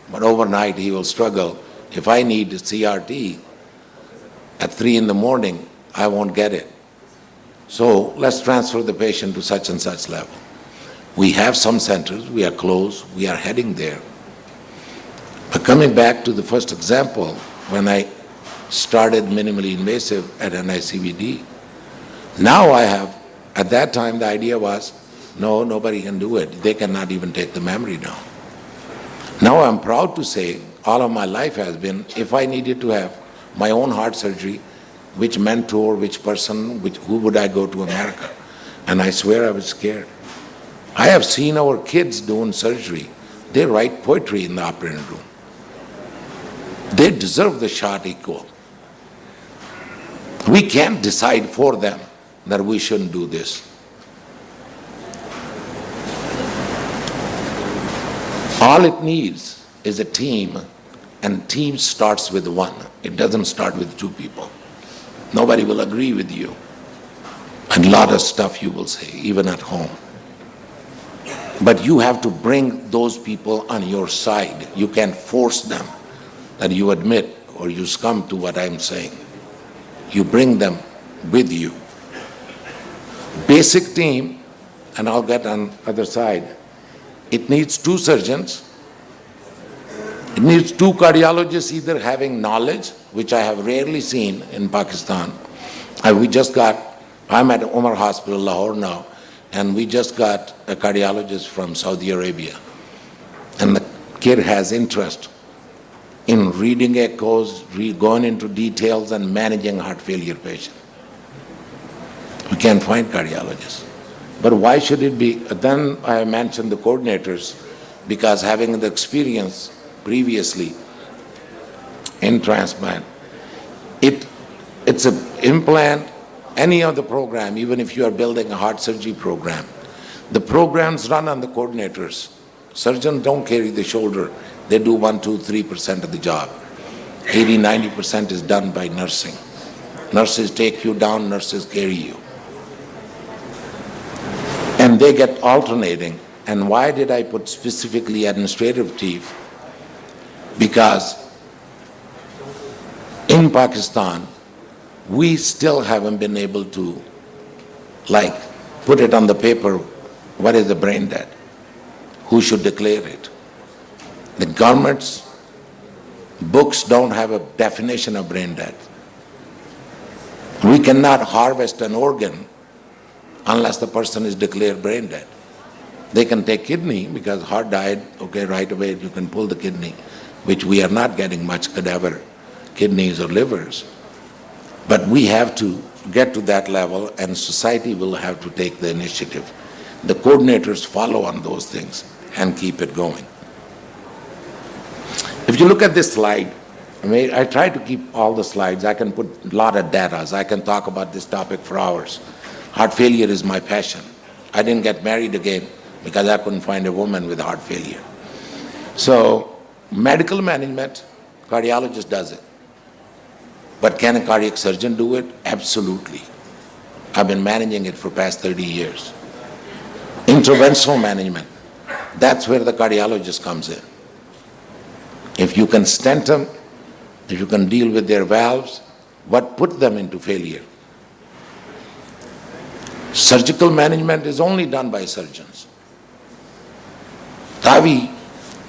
but overnight he will struggle. If I need CRT at 3 in the morning, I won't get it. So let's transfer the patient to such and such level. We have some centers, we are close, we are heading there. But coming back to the first example, when I started minimally invasive at NICVD, now I have, at that time the idea was, no, nobody can do it. They cannot even take the memory down. Now I'm proud to say, all of my life has been, if I needed to have my own heart surgery, which mentor, which person, who would I go to America? And I swear I was scared. I have seen our kids doing surgery. They write poetry in the operating room. They deserve the shot equal. We can't decide for them that we shouldn't do this. All it needs is a team, and team starts with one. It doesn't start with 2 people. Nobody will agree with you. And a lot of stuff you will say, even at home. But you have to bring those people on your side. You can't force them that you admit or you succumb to what I'm saying. You bring them with you. Basic team, and I'll get on other side. It needs 2 surgeons. It needs 2 cardiologists either having knowledge, which I have rarely seen in Pakistan. I'm at Umar Hospital, Lahore now, and we just got a cardiologist from Saudi Arabia. And the kid has interest in reading echoes, going into details and managing heart failure patients. We can't find cardiologists. But why should it be? Then I mentioned the coordinators, because having the experience previously in transplant, it's an implant, any other program, even if you are building a heart surgery program, the programs run on the coordinators. Surgeons don't carry the shoulder. They do 1%, 2%, 3% of the job. 80, 90% is done by nursing. Nurses take you down, nurses carry you. And they get alternating. And why did I put specifically administrative chief? Because in Pakistan, we still haven't been able to, put it on the paper, what is the brain dead? Who should declare it? The government's books don't have a definition of brain dead. We cannot harvest an organ unless the person is declared brain dead. They can take kidney because heart died, okay, right away you can pull the kidney, which we are not getting much cadaver kidneys or livers. But we have to get to that level, and society will have to take the initiative. The coordinators follow on those things and keep it going. If you look at this slide, I try to keep all the slides. I can put a lot of data. I can talk about this topic for hours. Heart failure is my passion. I didn't get married again because I couldn't find a woman with heart failure. So medical management, cardiologist does it. But can a cardiac surgeon do it? Absolutely. I've been managing it for past 30 years. Interventional management, that's where the cardiologist comes in. If you can stent them, if you can deal with their valves, what put them into failure? Surgical management is only done by surgeons. TAVI,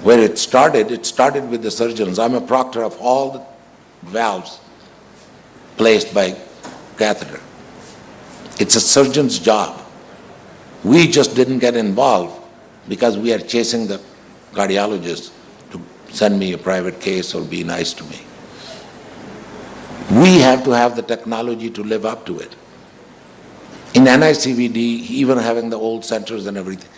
Where it started with the surgeons. I'm a proctor of all the valves placed by catheter. It's a surgeon's job. We just didn't get involved because we are chasing the cardiologist to send me a private case or be nice to me. We have to have the technology to live up to it. In NICVD, even having the old centers and everything,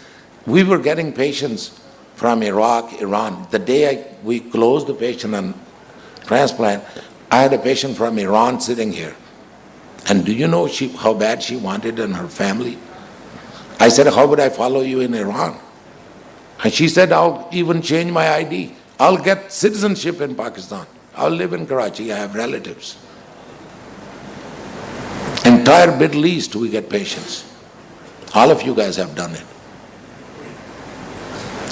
we were getting patients from Iraq, Iran. The day we closed the patient on transplant, I had a patient from Iran sitting here. And do you know how bad she wanted and her family? I said, how would I follow you in Iran? And she said, I'll even change my ID. I'll get citizenship in Pakistan. I'll live in Karachi. I have relatives. Entire Middle East, we get patients. All of you guys have done it.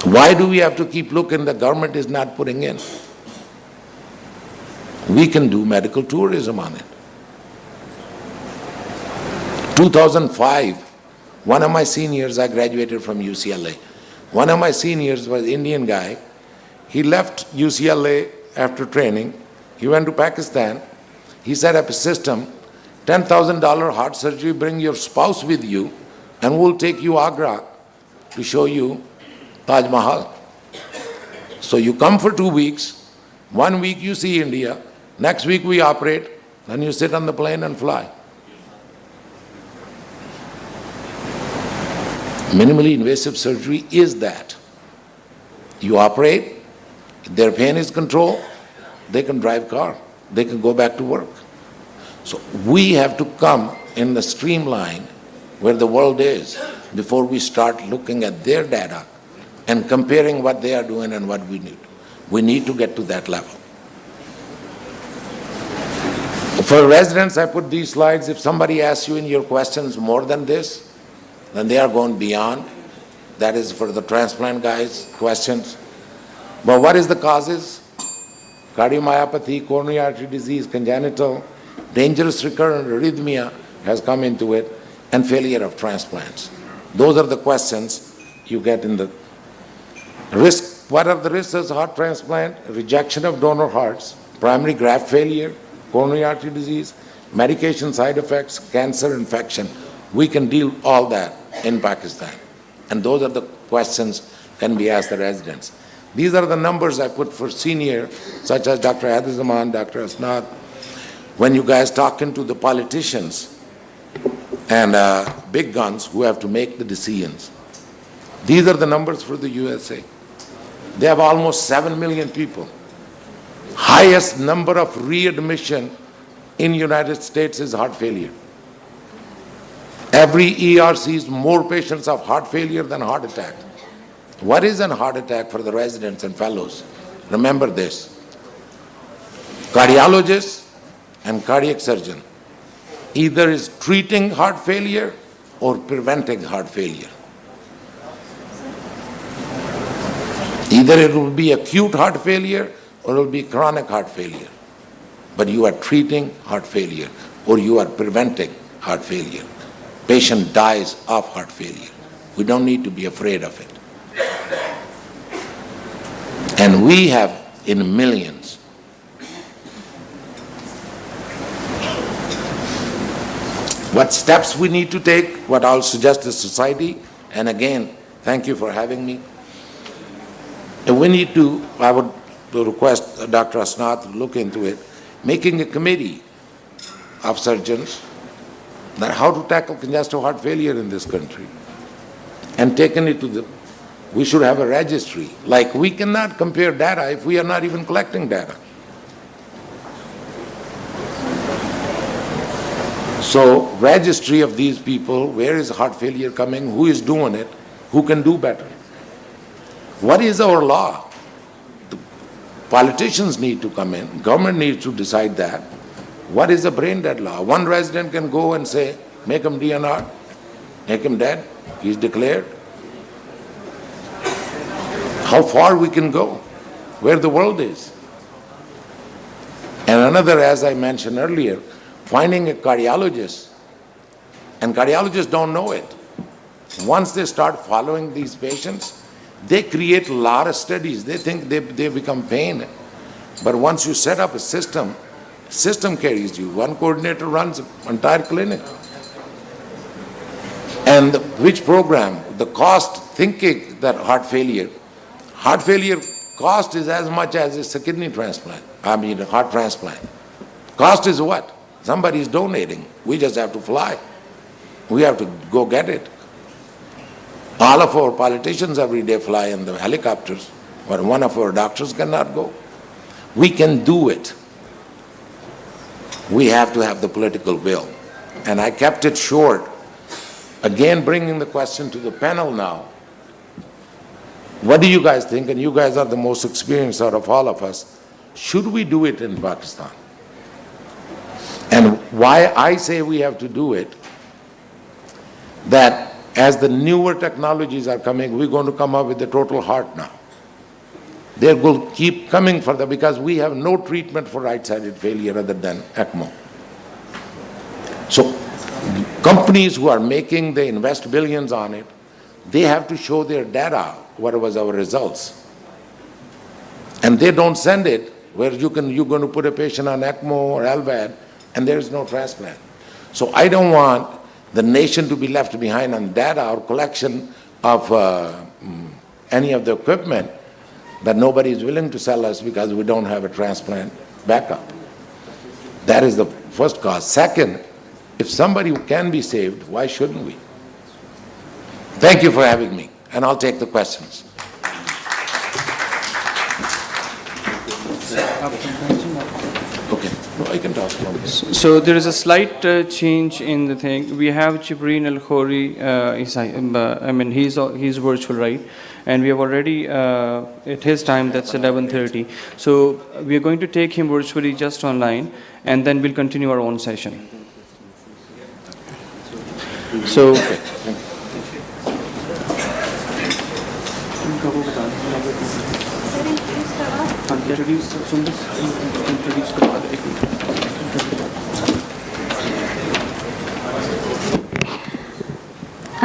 Why do we have to keep looking? The government is not putting in. We can do medical tourism on it. 2005, one of my seniors, I graduated from UCLA. One of my seniors was an Indian guy. He left UCLA after training. He went to Pakistan. He set up a system, $10,000 heart surgery, bring your spouse with you, and we'll take you Agra to show you Taj Mahal. So you come for 2 weeks, 1 week you see India, next week we operate, then you sit on the plane and fly. Minimally invasive surgery is that. You operate, their pain is controlled, they can drive car, they can go back to work. So we have to come in the streamline where the world is before we start looking at their data and comparing what they are doing and what we need. We need to get to that level. For residents, I put these slides. If somebody asks you in your questions more than this, then they are going beyond. That is for the transplant guys' questions. But what is the causes? Cardiomyopathy, coronary artery disease, congenital, dangerous recurrent arrhythmia has come into it, and failure of transplants. Those are the questions you get in the risk. What are the risks of heart transplant? Rejection of donor hearts, primary graft failure, coronary artery disease, medication side effects, cancer, infection. We can deal all that in Pakistan. And those are the questions can be asked the residents. These are the numbers I put for senior, such as Dr. Adizaman, Dr. Asnad. When you guys talking to the politicians and big guns who have to make the decisions, these are the numbers for the USA. They have almost 7 million people. Highest number of readmission in United States is heart failure. Every ER sees more patients of heart failure than heart attack. What is a heart attack for the residents and fellows? Remember this. Cardiologist and cardiac surgeon either is treating heart failure or preventing heart failure. Either it will be acute heart failure or it will be chronic heart failure. But you are treating heart failure or you are preventing heart failure. Patient dies of heart failure. We don't need to be afraid of it. And we have in millions. What steps we need to take, what I'll suggest as society, and again, thank you for having me. And we need to, I would request Dr. Asnath to look into it, making a committee of surgeons that how to tackle congestive heart failure in this country and taking it to the, we should have a registry. Like we cannot compare data if we are not even collecting data. So registry of these people, where is heart failure coming, who is doing it, who can do better. What is our law? The politicians need to come in, government needs to decide that. What is a brain dead law? One resident can go and say, make him DNR, make him dead, he's declared. How far we can go, where the world is. And another, as I mentioned earlier, finding a cardiologist, and cardiologists don't know it. Once they start following these patients, They create a lot of studies. They think they become pain. But once you set up a system carries you. One coordinator runs the entire clinic. And which program, the cost, thinking that heart failure cost is as much as a kidney transplant, a heart transplant. Cost is what? Somebody is donating. We just have to fly. We have to go get it. All of our politicians every day fly in the helicopters, but one of our doctors cannot go. We can do it. We have to have the political will. And I kept it short. Again, bringing the question to the panel now. What do you guys think? And you guys are the most experienced out of all of us. Should we do it in Pakistan? And why I say we have to do it, that as the newer technologies are coming, we're going to come up with the total heart now. They will keep coming further because we have no treatment for right-sided failure other than ECMO. So companies who are making, they invest billions on it, they have to show their data, what was our results. And they don't send it where you're going to put a patient on ECMO or LVAD and there is no transplant. So I don't want the nation to be left behind on data or collection of any of the equipment that nobody is willing to sell us because we don't have a transplant backup. That is the first cause. Second, if somebody can be saved, why shouldn't we? Thank you for having me, and I'll take the questions. Okay, no, I can talk from here. So there is a slight change in the thing. We have Jibreen Al-Khori, he's virtual, right? And we have already, at his time, that's 11:30. So we are going to take him virtually just online, and then we'll continue our own session. So,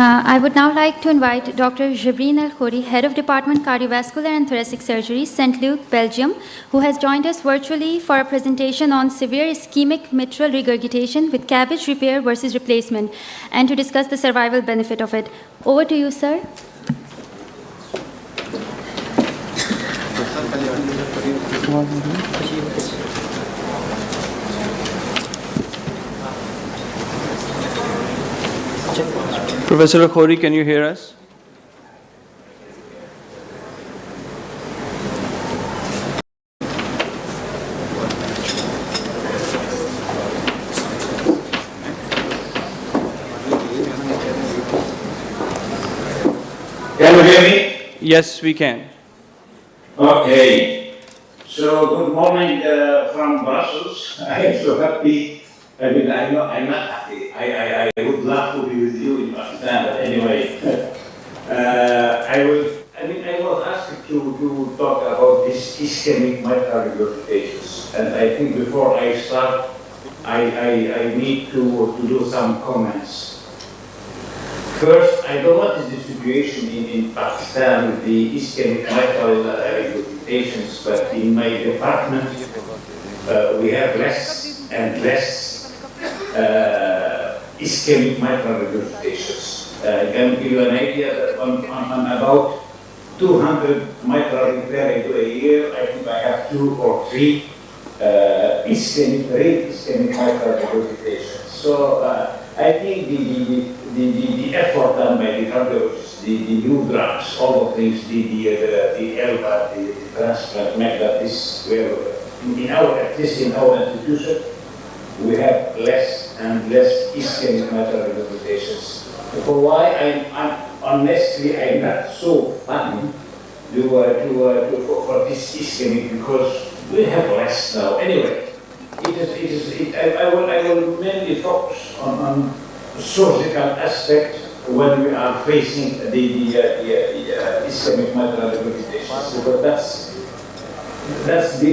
I would now like to invite Dr. Jibreen Al-Khori, Head of Department Cardiovascular and Thoracic Surgery, St. Luke, Belgium, who has joined us virtually for a presentation on severe ischemic mitral regurgitation with CABG repair versus replacement, and to discuss the survival benefit of it. Over to you, sir. Professor Al-Khori, can you hear us? Can you hear me? Yes, we can. Okay. So good morning from Brussels. I am so happy. I mean, I'm not happy. I would love to be with you in Pakistan, but anyway, I was asked to talk about this ischemic mitral regurgitations, and I think before I start, I need to do some comments. First, I don't know what is the situation in Pakistan with the ischemic mitral regurgitations, but in my department, we have less and less ischemic mitral regurgitations. I can give you an idea that on about 200 mitral repair I do a year, I think I have 2 or 3 ischemic mitral regurgitations. So I think the effort done by the cardiologists, the new drugs, all of things, the LVAD, the transplant method is where, at least in our institution, we have less and less ischemic mitral regurgitations. For why honestly, I'm not so fun for this ischemic because we have less now. Anyway, I will mainly focus on surgical aspect when we are facing the ischemic mitral regurgitations, because that's we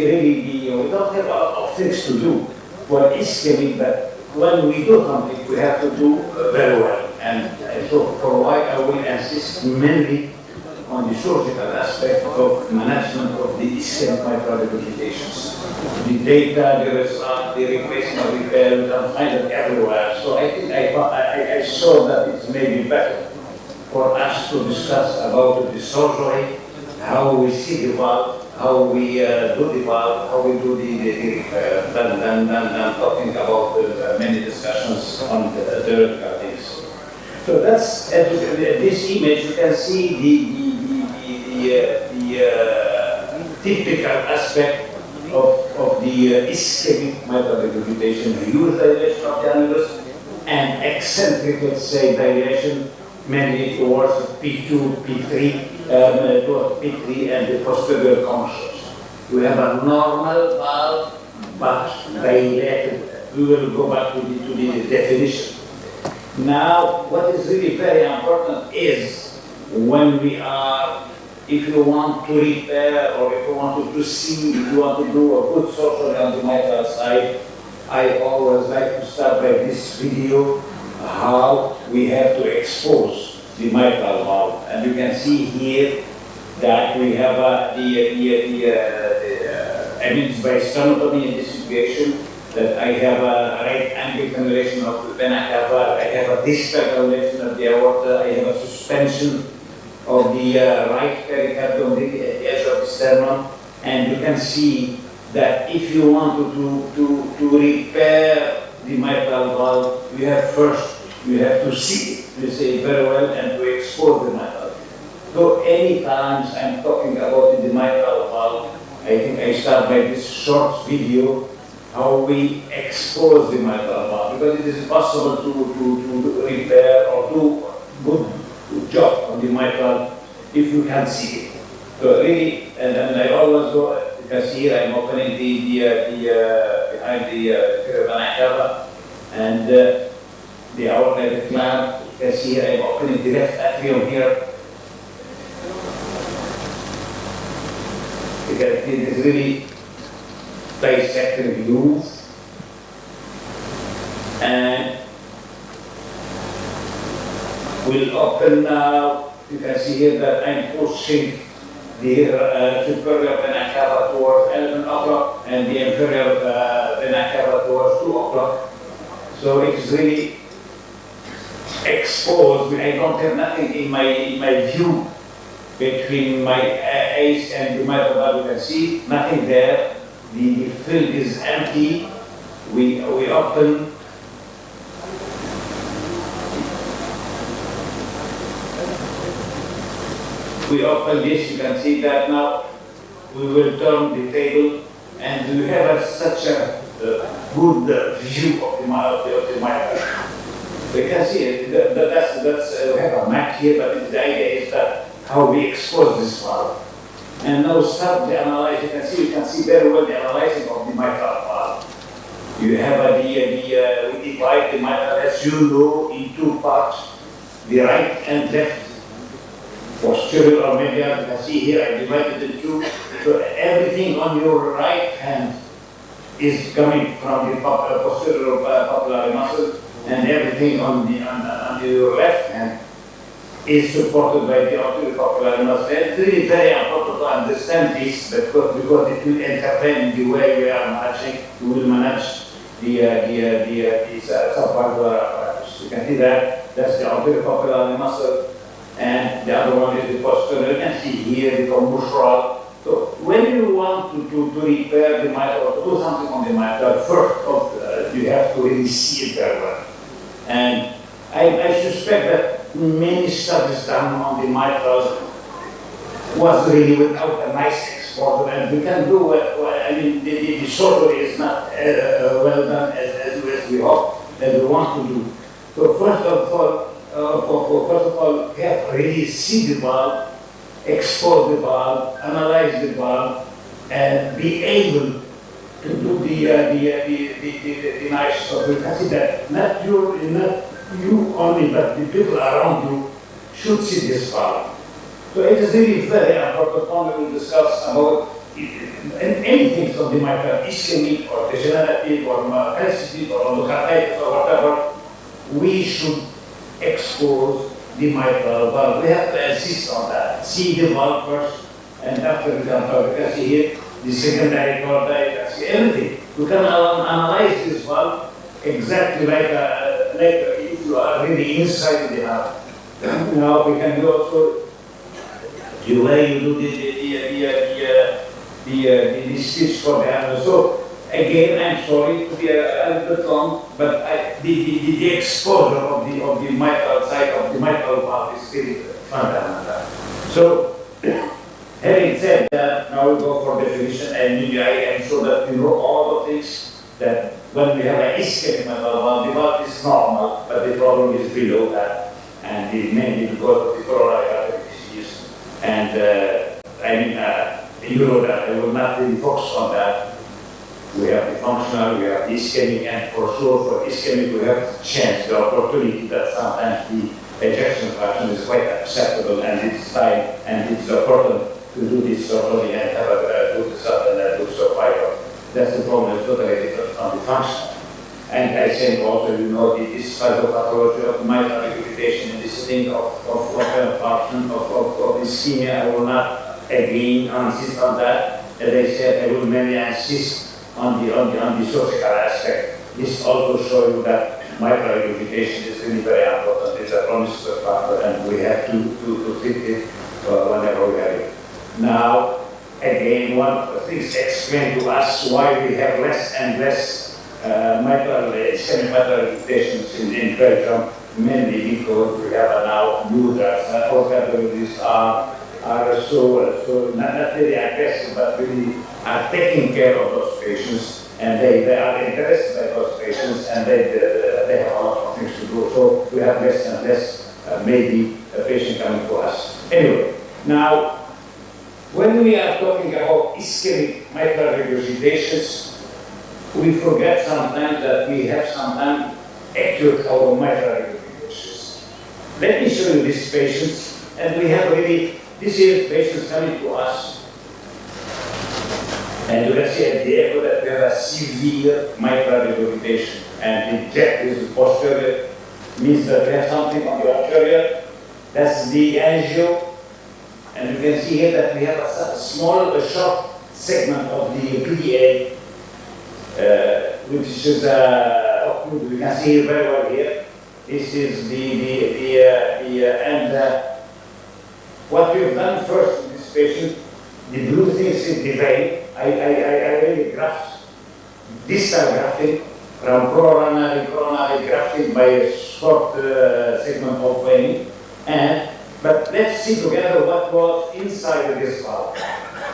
don't have a lot of things to do for ischemic, but when we do something, we have to do very well. And so for why I will insist mainly on the surgical aspect of management of the ischemic mitral regurgitations. The data, the result, the replacement repair, you can find it everywhere. So I think I saw that it may be better for us to discuss about the surgery, how we see the valve, how we do the valve, how we do the repair, than talking about many discussions on the theoretical things. So that's this image. You can see the typical aspect of the ischemic mitral regurgitation, huge dilation of the annulus, and eccentric, let's say, dilation, mainly towards P2, P3, towards P3 and the posterior conscious. We have a normal valve, but dilated. We will go back to the definition. Now, what is really very important is when we are, if you want to repair or if you want to see, if you want to do a good surgery on the mitral side, I always like to start by this video, how we have to expose the mitral valve. And you can see here that we have the image by stenotomy in this situation, that I have a right angle cannulation of the vena cava, I have a distal cannulation of the aorta, I have a suspension of the right pericardium at the edge of the sternum, and you can see that if you want to repair the mitral valve, you have to see it, you see it very well, and to expose the mitral. So any times I'm talking about the mitral valve, I think I start by this short video, how we expose the mitral valve, because it is possible to repair or do good job on the mitral if you can see it. So really, and I always go, you can see here I'm opening behind the vena cava, and the aortic clamp. You can see here I'm opening the left atrium here. You can see this really dissecting views, and we'll open now. You can see here that I'm pushing the superior vena cava towards 11 o'clock and the inferior vena cava towards 2 o'clock. So it's really exposed. I don't have nothing in my view between my ace and the mitral valve. You can see nothing there. The field is empty. We open. We open this. You can see that now. We will turn the table, and we have such a good view of the mitral. We can see it. We have a map here, but the idea is that how we expose this valve. And now start the analysis. You can see very well the analysis of the mitral valve. You have we divide the mitral, as you know, in two parts, the right and left, posterior or medial. You can see here I divided the two. So everything on your right hand is coming from the posterior papillary muscle, and everything on your left hand is supported by the anterior papillary muscle. It's really very important to understand this because it will intervene in the way we are managing. We will manage the subvalvular apparatus. You can see that's the anterior papillary muscle, and the other one is the posterior. You can see here the commissural. So when you want to repair the mitral or to do something on the mitral, first you have to really see it very well. And I suspect that many studies done on the mitral was really without a nice exposure, and we can do the surgery is not well done as we hope, as we want to do. So first of all, we have to really see the valve, expose the valve, analyze the valve, and be able to do the nice stuff. You can see that not you only, but the people around you should see this valve. So it is really very important when we will discuss about anything from the mitral, ischemic or degenerative or calcific or endocarditis or whatever. We should expose the mitral valve. We have to insist on that. See the valve first, and after we can talk. You can see here the secondary chorda, you can see everything. You can analyze this valve exactly like if you are really inside the heart. Now we can do also the way you do the stitch for the animal. So again, I'm sorry to be a little bit long, but the exposure of the mitral side of the mitral valve is still fundamental. So having said that, now we go for definition, and maybe I am sure that you know all the things that when we have an ischemic mitral valve, the valve is normal, but the problem is below that, and it's mainly because of the coronary artery disease. And you know that I will not really focus on that. We have the functional, we have the ischemic, and for sure for ischemic we have the chance, the opportunity that sometimes the ejection fraction is quite acceptable, and it's time, and it's important to do this surgery and have a good result and a good survival. That's the problem, it's totally different from the function. And I think also, you know, this physiopathology of mitral regurgitation and this thing of what kind of function of ischemia, I will not again insist on that. As I said, I will mainly insist on the surgical aspect. This also shows you that mitral regurgitation is really very important. It's a promising factor, and we have to treat it whenever we have it. Now, again, one of the things explain to us why we have less and less ischemic mitral regurgitations in Belgium, mainly because we have now new drugs. All categories are so not really aggressive, but really are taking care of those patients, and they are interested by those patients, and they have a lot of things to do. So we have less and less maybe a patient coming to us. Anyway, now when we are talking about ischemic mitral regurgitations, we forget sometimes that we have sometimes acute mitral regurgitations. Let me show you these patients, and we have really, this is patients coming to us, and you can see at the echo that we have a severe mitral regurgitation, and the jet is posterior, means that we have something on the arterial. That's the angio, and you can see here that we have a small, short segment of the PDA, which is we can see it very well here. This is what we've done first in this patient, the blue things is the vein. I really grafted, distal grafting from coronary grafting by a short segment of vein. But let's see together what was inside of this valve,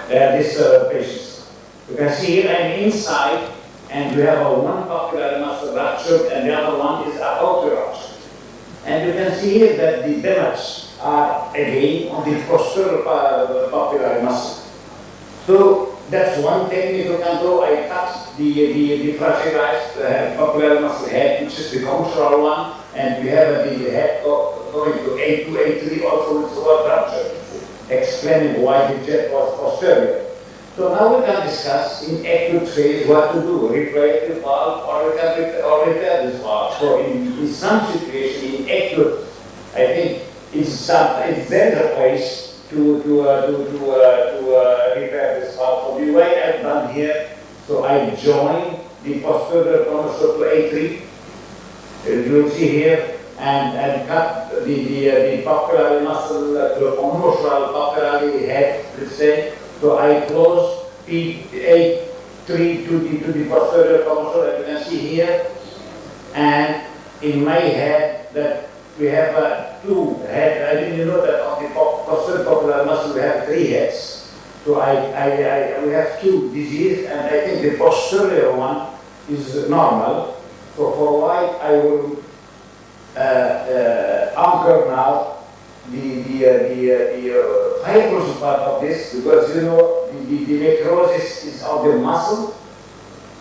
this patient. You can see here I'm inside, and we have one papillary muscle ruptured, and the other one is about to rupture. And you can see here that the damage are again on the posterior papillary muscle. So that's one technique you can do. I cut the fragilized papillary muscle head, which is the conventional one, and we have the head going to A2, A3 also with what rupture, explaining why the jet was posterior. So now we can discuss in acute phase what to do, replace the valve or repair this valve. So in some situation, in acute, I think there is a place to repair this valve. So the way I've done here, so I join the posterior conversion to A3. You will see here, and cut the papillary muscle to almost papillary head, let's say. So I close A3 to the posterior conversion, as you can see here, and in my head that we have two heads. I didn't know that on the posterior papillary muscle we have three heads. So we have two diseases, and I think the posterior one is normal. So for why I will anchor now the fibrous part of this, because you know the necrosis is of the muscle.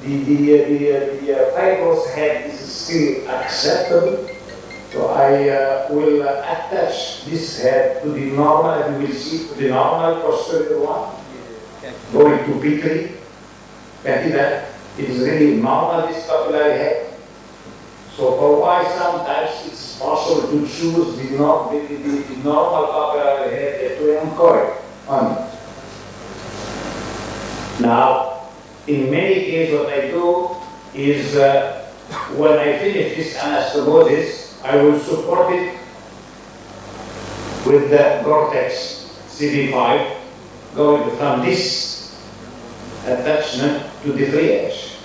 The fibrous head is still acceptable. So I will attach this head to the normal, as you will see, to the normal posterior one, going to P3. Can see that? It is really normal, this papillary head. So for why sometimes it's possible to choose the normal papillary head to anchor on. Now, in many cases, what I do is when I finish this anastomosis, I will support it with the Gore-Tex CD5 going from this attachment to the free edge.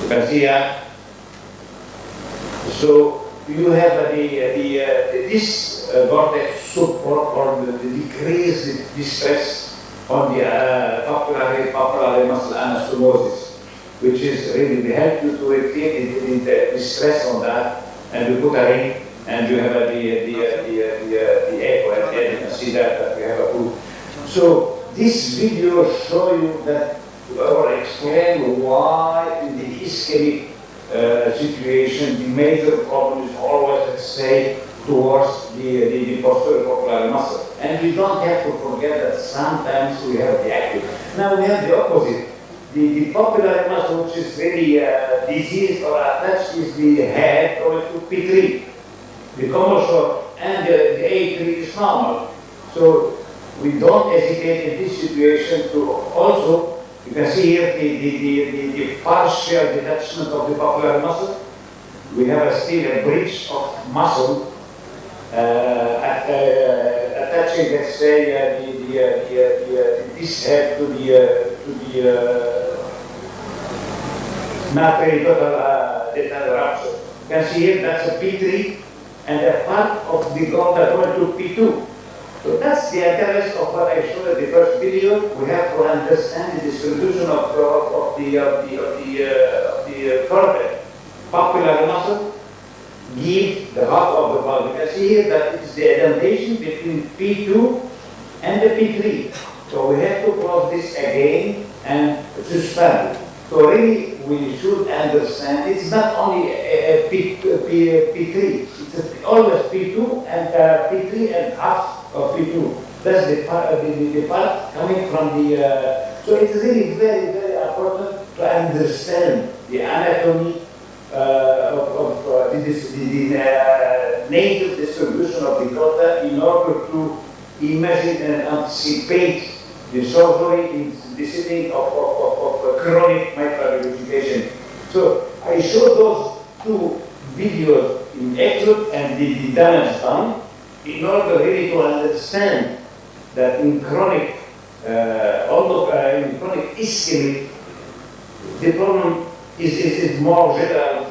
You can see that. So you have this Gore-Tex support or the decrease the stress on the papillary muscle anastomosis, which is really help you to retain the stress on that, and you put a ring, and you have the echo, and you can see that we have a proof. So this video show you that, or explain why in the ischemic situation, the major problem is always, let's say, towards the posterior papillary muscle. And we don't have to forget that sometimes we have the active. Now we have the opposite. The papillary muscle, which is really diseased or attached, is the head going to P3. The commercial and the A3 is normal. So we don't hesitate in this situation to also, you can see here the partial detachment of the papillary muscle. We have still a bridge of muscle attaching, let's say, this head to the peritotal dental rupture. You can see here that's a P3 and a part of the goblet going to P2. So that's the interest of what I showed in the first video. We have to understand the distribution of the carpet. Papillary muscle give the half of the body. You can see here that it's the indentation between P2 and the P3. So we have to cross this again and suspend it. So really we should understand it's not only a P3, it's always P2 and P3 and half of P2. That's the part coming from the, so it's really very, very important to understand the anatomy of the native distribution of the gota in order to imagine and anticipate the surgery in the setting of chronic mitral regurgitation. So I showed those two videos in acute and the damage done in order really to understand that in chronic, although in chronic ischemic, the problem is more general,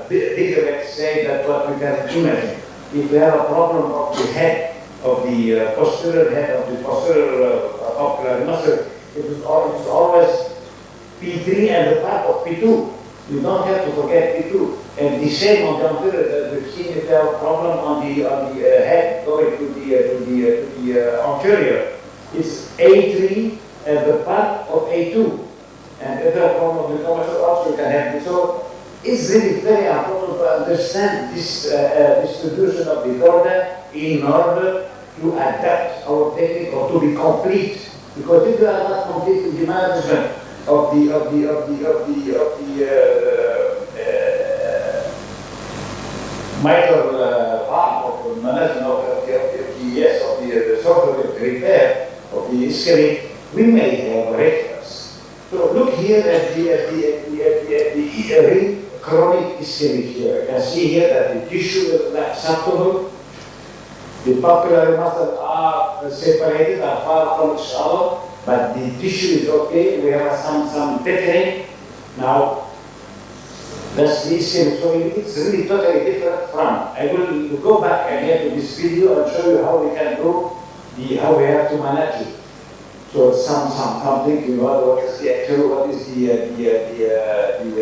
bigger, let's say, than what we can imagine. If we have a problem of the head, of the posterior head, of the posterior papillary muscle, it is always P3 and the part of P2. You don't have to forget P2. And the same on the anterior, we've seen if you have a problem on the head going to the anterior. It's A3 and the part of A2. And if you have a problem with the commercial also you can have it. So it's really very important to understand this distribution of the order in order to adapt our technique or to be complete. Because if you are not complete in the management of the mitral part of the management of the surgery of the repair of the ischemic, we may have recurrence. So look here at the chronic ischemic here. You can see here that the tissue is acceptable. The papillary muscles are separated, are far from each other, but the tissue is okay. We have some thickening. Now, that's the ischemic. So it's really totally different from. I will go back again to this video and show you how we can do how we have to manage it. So something, you know, what is the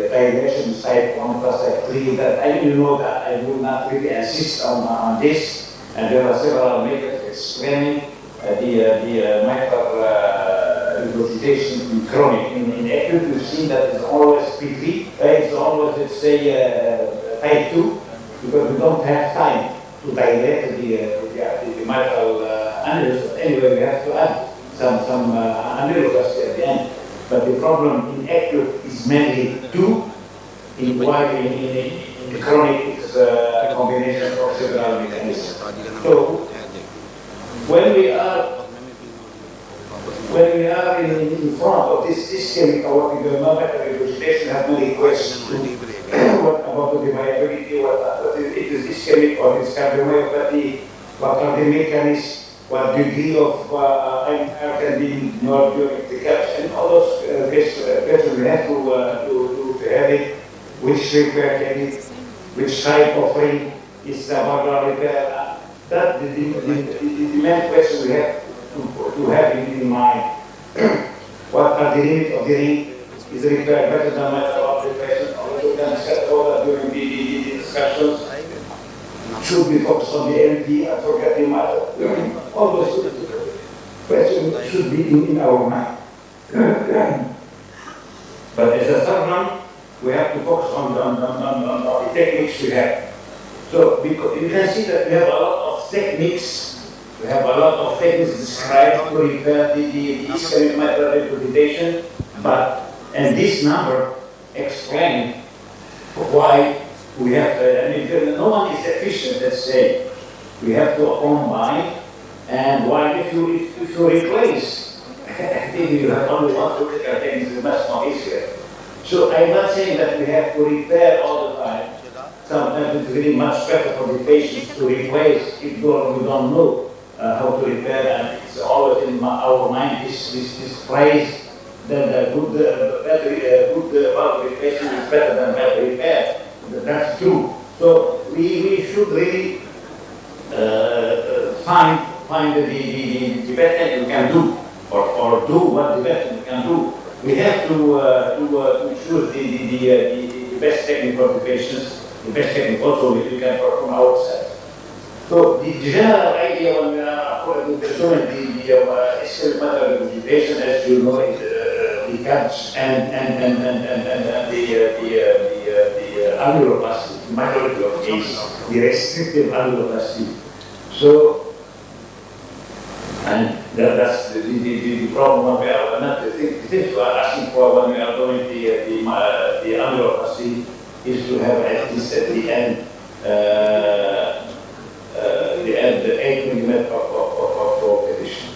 dilation type 1 plus type 3, that I will know that. I will not really insist on this. And there are several methods explaining the mitral regurgitation in chronic. In acute, we've seen that it's always P3, it's always, let's say, type 2, because we don't have time to dilate the mitral aneurysm. Anyway, we have to add some aneurysm at the end. But the problem in acute is mainly 2, in in chronic combination of several mechanisms. So when we are in front of this chemical, what we do not have regurgitation, have many questions. What about the viability? What is this chemical or this cardiomyopathy? What are the mechanisms? What degree of iron can be ignored during the caps? And all those questions we have to have it. Which repair can it? Which type of ring is the valvular repair? That the main question we have to have in mind. What are the limits of the ring? Is the repair better than matter of the patient? Also, we can discuss all that during the discussions. Should we focus on the MD and forget the matter? All those questions should be in our mind. But as a third one, we have to focus on the techniques we have. So because you can see that we have a lot of techniques. We have a lot of techniques described to repair the ischemic mitral regurgitation, and this number explains why we have, no one is efficient, let's say. We have to combine, and why if you replace, maybe you have only one critical technique, it's much more easier. So I'm not saying that we have to repair all the time. Sometimes it's really much better for the patients to replace if we don't know how to repair, and it's always in our mind this phrase that good valve replacement is better than bad repair. That's true. So we should really find the best thing we can do, or do what the best thing we can do. We have to choose the best technique for the patients, the best technique also we can perform ourselves. So the general idea when we are doing the ischemic mitral regurgitation, as you know, is the CAPS and the annuloplasty, the majority of cases, the restrictive annuloplasty. So, and that's the problem when we are not the things we are asking for when we are doing the annuloplasty is to have at least at the end the 8 mm of addition.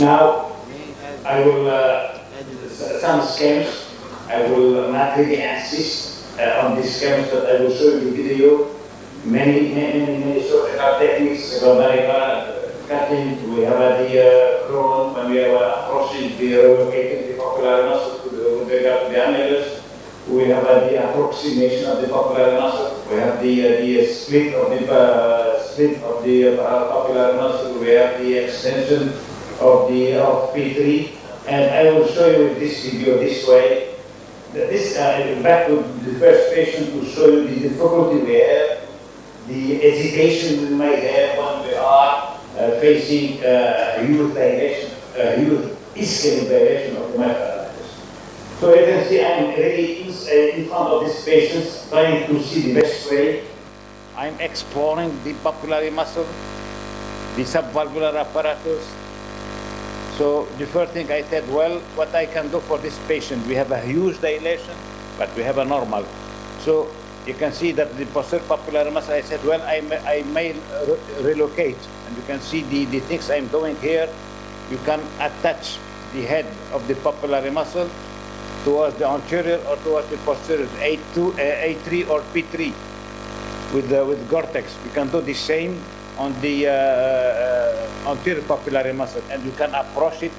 Now, I will some schemes. I will not really insist on these schemes, but I will show you the video. Many surgical techniques, cutting. We have the crown when we are approaching the relocating the poplar muscle with regard to the annulus. We have the approximation of the poplar muscle. We have the split of the popular muscle. We have the extension of P3, and I will show you this video this way. This back to the first patient to show you the difficulty we have, the hesitation we might have when we are facing huge dilation, huge ischemic dilation of the mitral. So you can see I'm really in front of these patients, trying to see the best way. I'm exploring the papillary muscle, the subvalvular apparatus. So the first thing I said, well, what I can do for this patient, we have a huge dilation, but we have a normal. So you can see that the posterior papillary muscle, I said, well, I may relocate. And you can see the things I'm doing here. You can attach the head of the papillary muscle towards the anterior or towards the posterior, A3 or P3 with Gore-Tex. You can do the same on the anterior papillary muscle, and you can approach it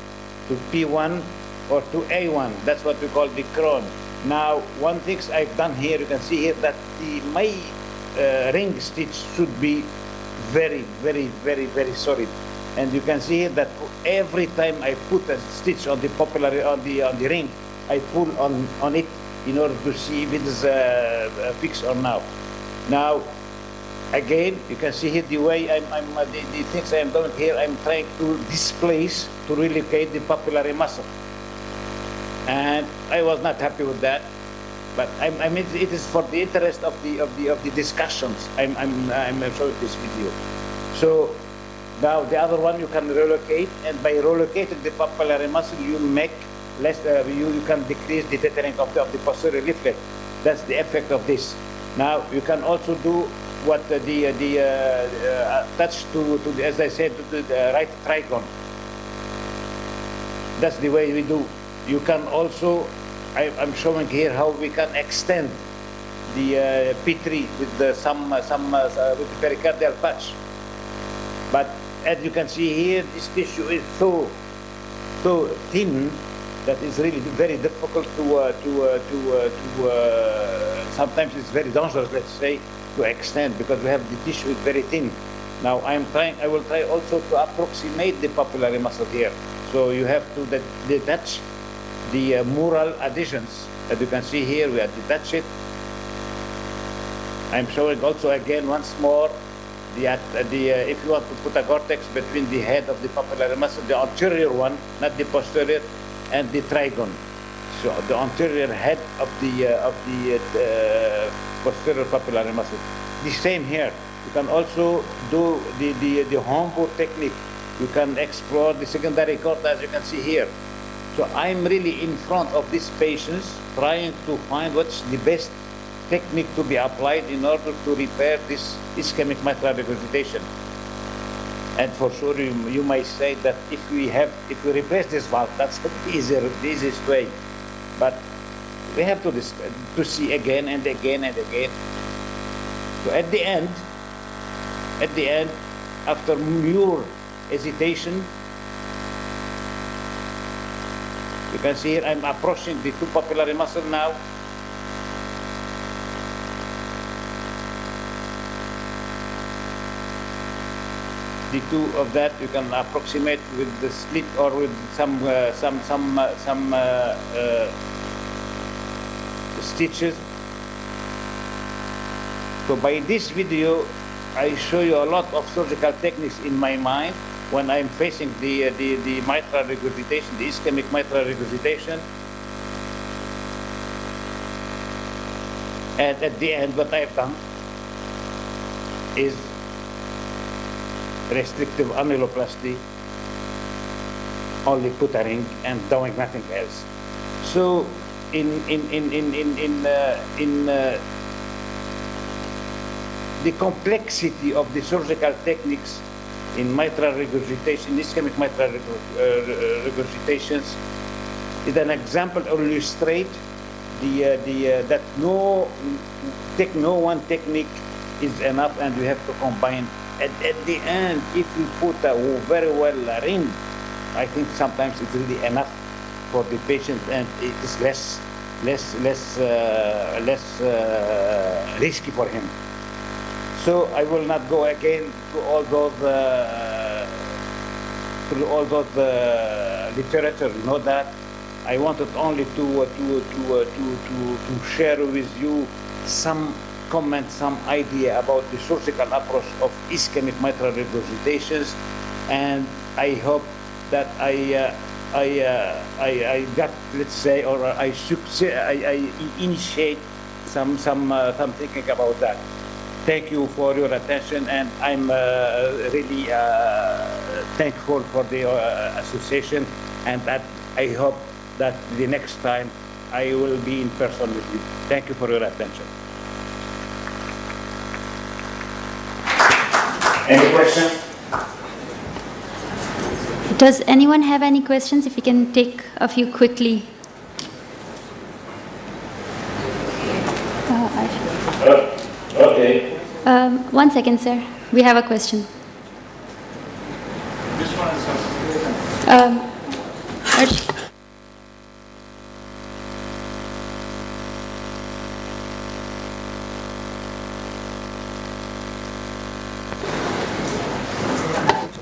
to P1 or to A1. That's what we call the crown. Now, one thing I've done here, you can see here that my ring stitch should be very solid. And you can see here that every time I put a stitch on the papillary on the ring, I pull on it in order to see if it is fixed or not. Now, again, you can see here the way the things I'm doing here. I'm trying to displace, to relocate the papillary muscle, and I was not happy with that. But I mean, it is for the interest of the discussions. I'm showing this video. So now the other one you can relocate, and by relocating the papillary muscle, you make less. You can decrease the tethering of the posterior leaflet. That's the effect of this. Now you can also do what touch to the, as I said, to the right trigon. That's the way we do. You can also, I'm showing here how we can extend the P3 with with the pericardial patch. But as you can see here, this tissue is so thin that is really very difficult sometimes it's very dangerous, let's say, to extend because we have the tissue is very thin. Now I will try also to approximate the papillary muscle here. So you have to detach the mural adhesions. As you can see here, we have detached it. I'm showing also again once more if you want to put a cortex between the head of the papillary muscle, the anterior one, not the posterior, and the trigon. So the anterior head of the posterior papillary muscle. The same here. You can also do the Homburg technique. You can explore the secondary cortex, as you can see here. So I'm really in front of these patients trying to find what's the best technique to be applied in order to repair this ischemic mitral regurgitation. And for sure, you might say that if we replace this valve, that's the easiest way. But we have to see again and again and again. So at the end, after more hesitation, you can see here I'm approaching the two papillary muscle now. The two of that you can approximate with the slit or with some stitches. So by this video, I show you a lot of surgical techniques in my mind when I'm facing the mitral regurgitation, the ischemic mitral regurgitation. And at the end, what I've done is restrictive annuloplasty, only put a ring and doing nothing else. So in the complexity of the surgical techniques in mitral regurgitation, ischemic mitral regurgitations, is an example to illustrate that no one technique is enough, and we have to combine. At the end, if you put a very well ring, I think sometimes it's really enough for the patient, and it is less risky for him. So I will not go again to all those literature. You know that. I wanted only to share with you some comment, some idea about the surgical approach of ischemic mitral regurgitations, and I hope that I got, let's say, or I initiate some thinking about that. Thank you for your attention, and I'm really thankful for the association, and that I hope that the next time I will be in person with you. Thank you for your attention. Any questions? Does anyone have any questions? If you can take a few quickly. Okay. One second, sir. We have a question.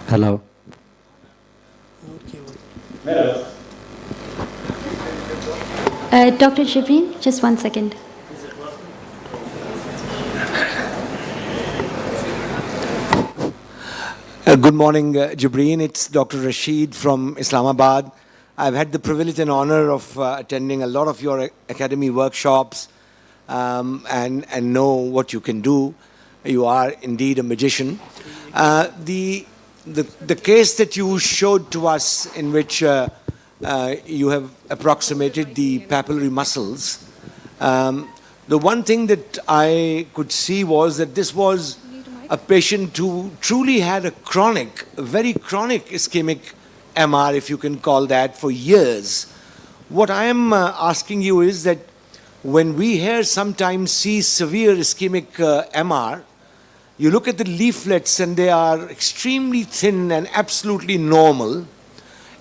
Hello. Hello. Dr. Jibreen, just one second. Good morning, Jibreen. It's Dr. Rashid from Islamabad. I've had the privilege and honor of attending a lot of your academy workshops and know what you can do. You are indeed a magician. The case that you showed to us, in which you have approximated the papillary muscles, The one thing that I could see was that this was a patient who truly had a chronic, a very chronic ischemic MR, if you can call that, for years. What I am asking you is that when we here sometimes see severe ischemic MR, you look at the leaflets and they are extremely thin and absolutely normal,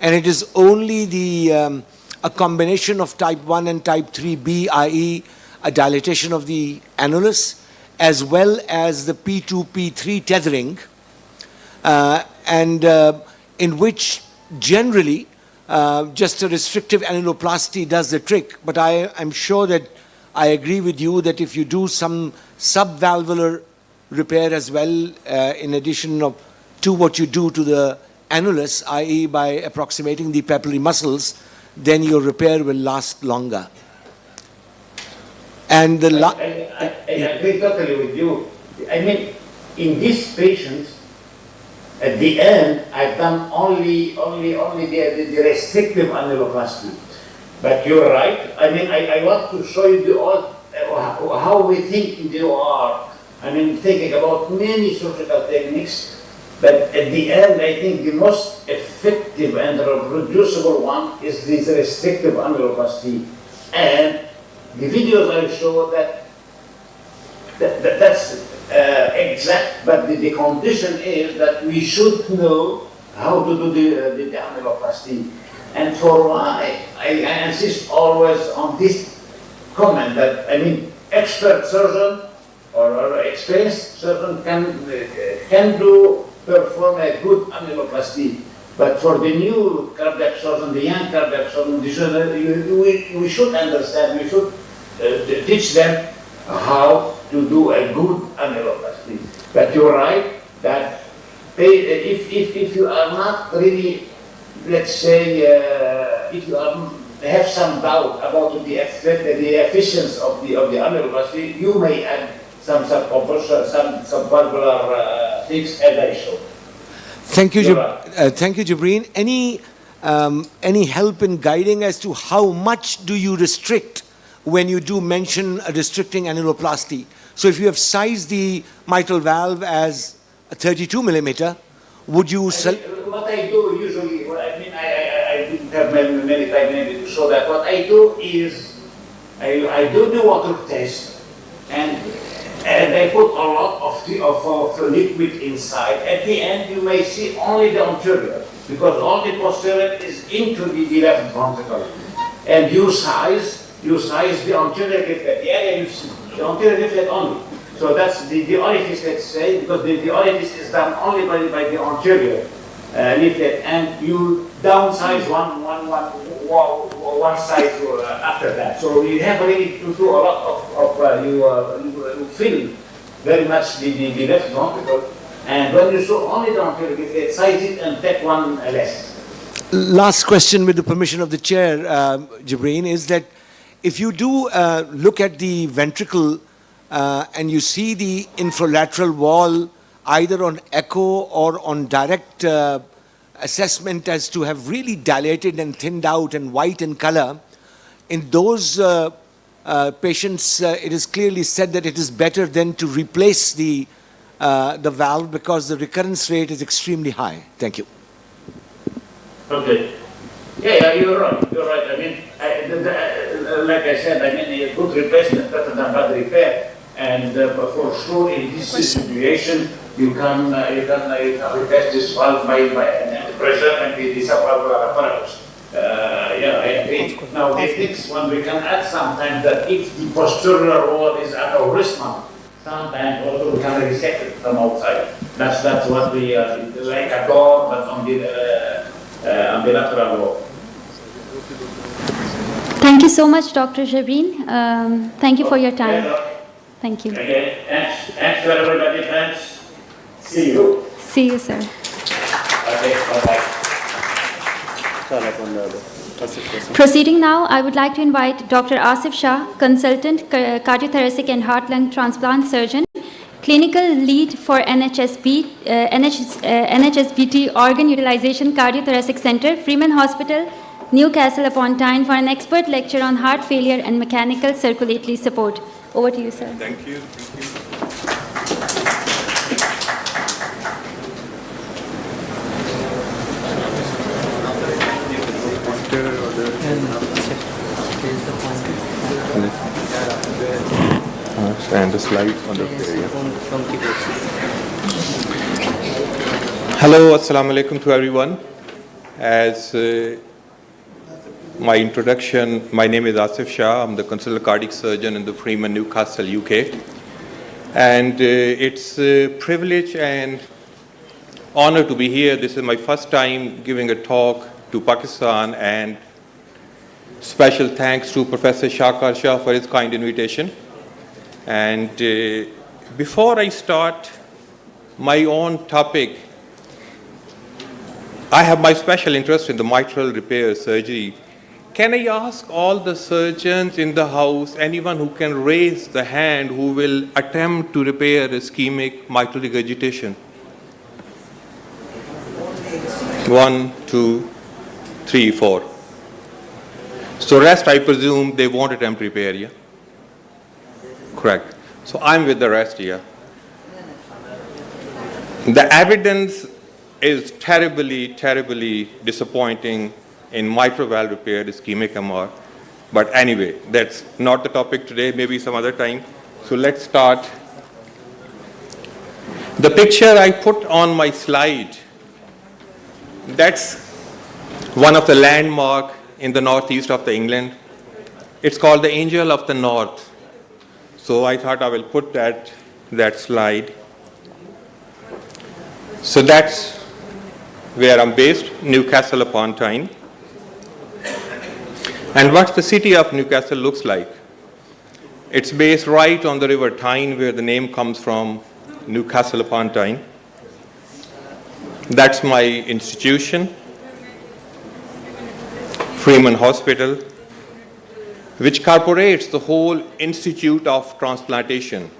and it is only a combination of type 1 and type 3B, i.e. a dilatation of the annulus, as well as the P2, P3 tethering, in which generally just a restrictive annuloplasty does the trick. But I'm sure that I agree with you that if you do some subvalvular repair as well, in addition to what you do to the annulus, i.e. by approximating the papillary muscles, then your repair will last longer. And I agree totally with you. I mean, in these patients, at the end, I've done only the restrictive annuloplasty. But you're right. I mean, I want to show you how we think in the OR. I mean, thinking about many surgical techniques. But at the end, I think the most effective and reproducible one is this restrictive annuloplasty. And the videos I show that's exact, but the condition is that we should know how to do the annuloplasty. And for why I insist always on this comment that, I mean, expert surgeon or experienced surgeon can perform a good annuloplasty. But for the new cardiac surgeon, the young cardiac surgeon, we should understand, we should teach them how to do a good annuloplasty. But you're right that if you are not really, let's say, if you have some doubt about the efficiency of the annuloplasty, you may add some subvalvular things as I showed. Thank you, thank you, Jibreen. Any help in guiding as to how much do you restrict when you do mention a restricting annuloplasty? So if you have sized the mitral valve as a 32 millimeter, would you... What I do usually, I didn't have many time maybe to show that. What I do is, I do the water test, and I put a lot of liquid inside. At the end, you may see only the anterior, because all the posterior is into the left ventricle. And you size the anterior leaflet, the area you see, the anterior leaflet only. So that's the orifice, let's say, because the orifice is done only by the anterior leaflet, and you downsize one side after that. So you have really to do a lot of you fill very much the left ventricle, and when you show only the anterior leaflet, size it and take one less. Last question, with the permission of the chair, Jibreen, is that if you do look at the ventricle and you see the infralateral wall either on echo or on direct assessment as to have really dilated and thinned out and white in color, in those patients it is clearly said that it is better than to replace the valve because the recurrence rate is extremely high. Thank you. Okay. Yeah, you're right. I mean, like I said, I mean, a good replacement better than bad repair. And for sure, in this situation, you can replace this valve by pressure and the subvalvular apparatus. Yeah, I agree. Now, the next one we can add sometimes that if the posterior wall is aneurysmal, sometimes also we can resect it from outside. That's what we like a door, but on the lateral wall. Thank you so much, Dr. Jibreen. Thank you for your time. Thank you. Okay, thanks to everybody, friends. See you. See you, sir. Okay, bye-bye. Proceeding now, I would like to invite Dr. Asif Shah, consultant cardiothoracic and heart-lung transplant surgeon, clinical lead for NHSBT Organ Utilization Cardiothoracic Center, Freeman Hospital, Newcastle upon Tyne, for an expert lecture on heart failure and mechanical circulatory support. Over to you, sir. Thank you. And the slide on the Hello, assalamu alaikum to everyone. As my introduction, my name is Asif Shah. I'm the consultant cardiac surgeon in the Freeman, Newcastle, UK. And it's a privilege and honor to be here. This is my first time giving a talk to Pakistan, and special thanks to Professor Shakar Shah for his kind invitation. And before I start my own topic, I have my special interest in the mitral repair surgery. Can I ask all the surgeons in the house, anyone who can raise the hand who will attempt to repair ischemic mitral regurgitation? 1, 2, 3, 4. So rest, I presume they won't attempt repair, yeah? Correct. So I'm with the rest here. The evidence is terribly, terribly disappointing in mitral valve repair, ischemic MR. But anyway, that's not the topic today, maybe some other time. So let's start. The picture I put on my slide, that's one of the landmark in the northeast of the England. It's called the Angel of the North. So I thought I will put that slide. So that's where I'm based, Newcastle upon Tyne. And what the city of Newcastle looks like. It's based right on the river Tyne, where the name comes from, Newcastle upon Tyne. That's my institution, Freeman Hospital, which corporates the whole Institute of Transplantation.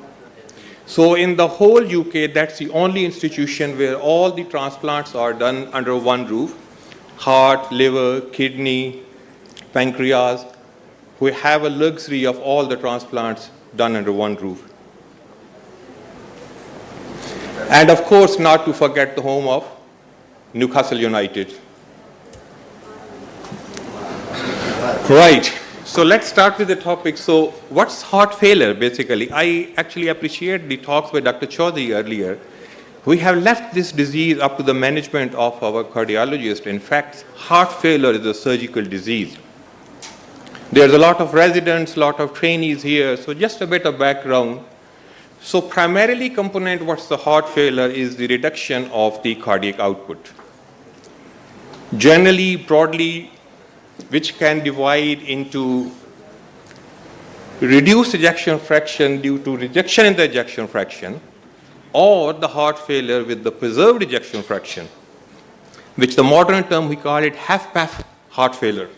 So in the whole UK, that's the only institution where all the transplants are done under one roof. Heart, liver, kidney, pancreas. We have a luxury of all the transplants done under one roof. And of course, not to forget the home of Newcastle United. Right. So let's start with the topic. So what's heart failure, basically? I actually appreciate the talks by Dr. Chaudhary earlier. We have left this disease up to the management of our cardiologist. In fact, heart failure is a surgical disease. There's a lot of residents, a lot of trainees here. So just a bit of background. So primarily component what's the heart failure is the reduction of the cardiac output. Generally, broadly, which can divide into reduced ejection fraction due to rejection in the ejection fraction, or the heart failure with the preserved ejection fraction, which the modern term we call it HFpEF heart failure.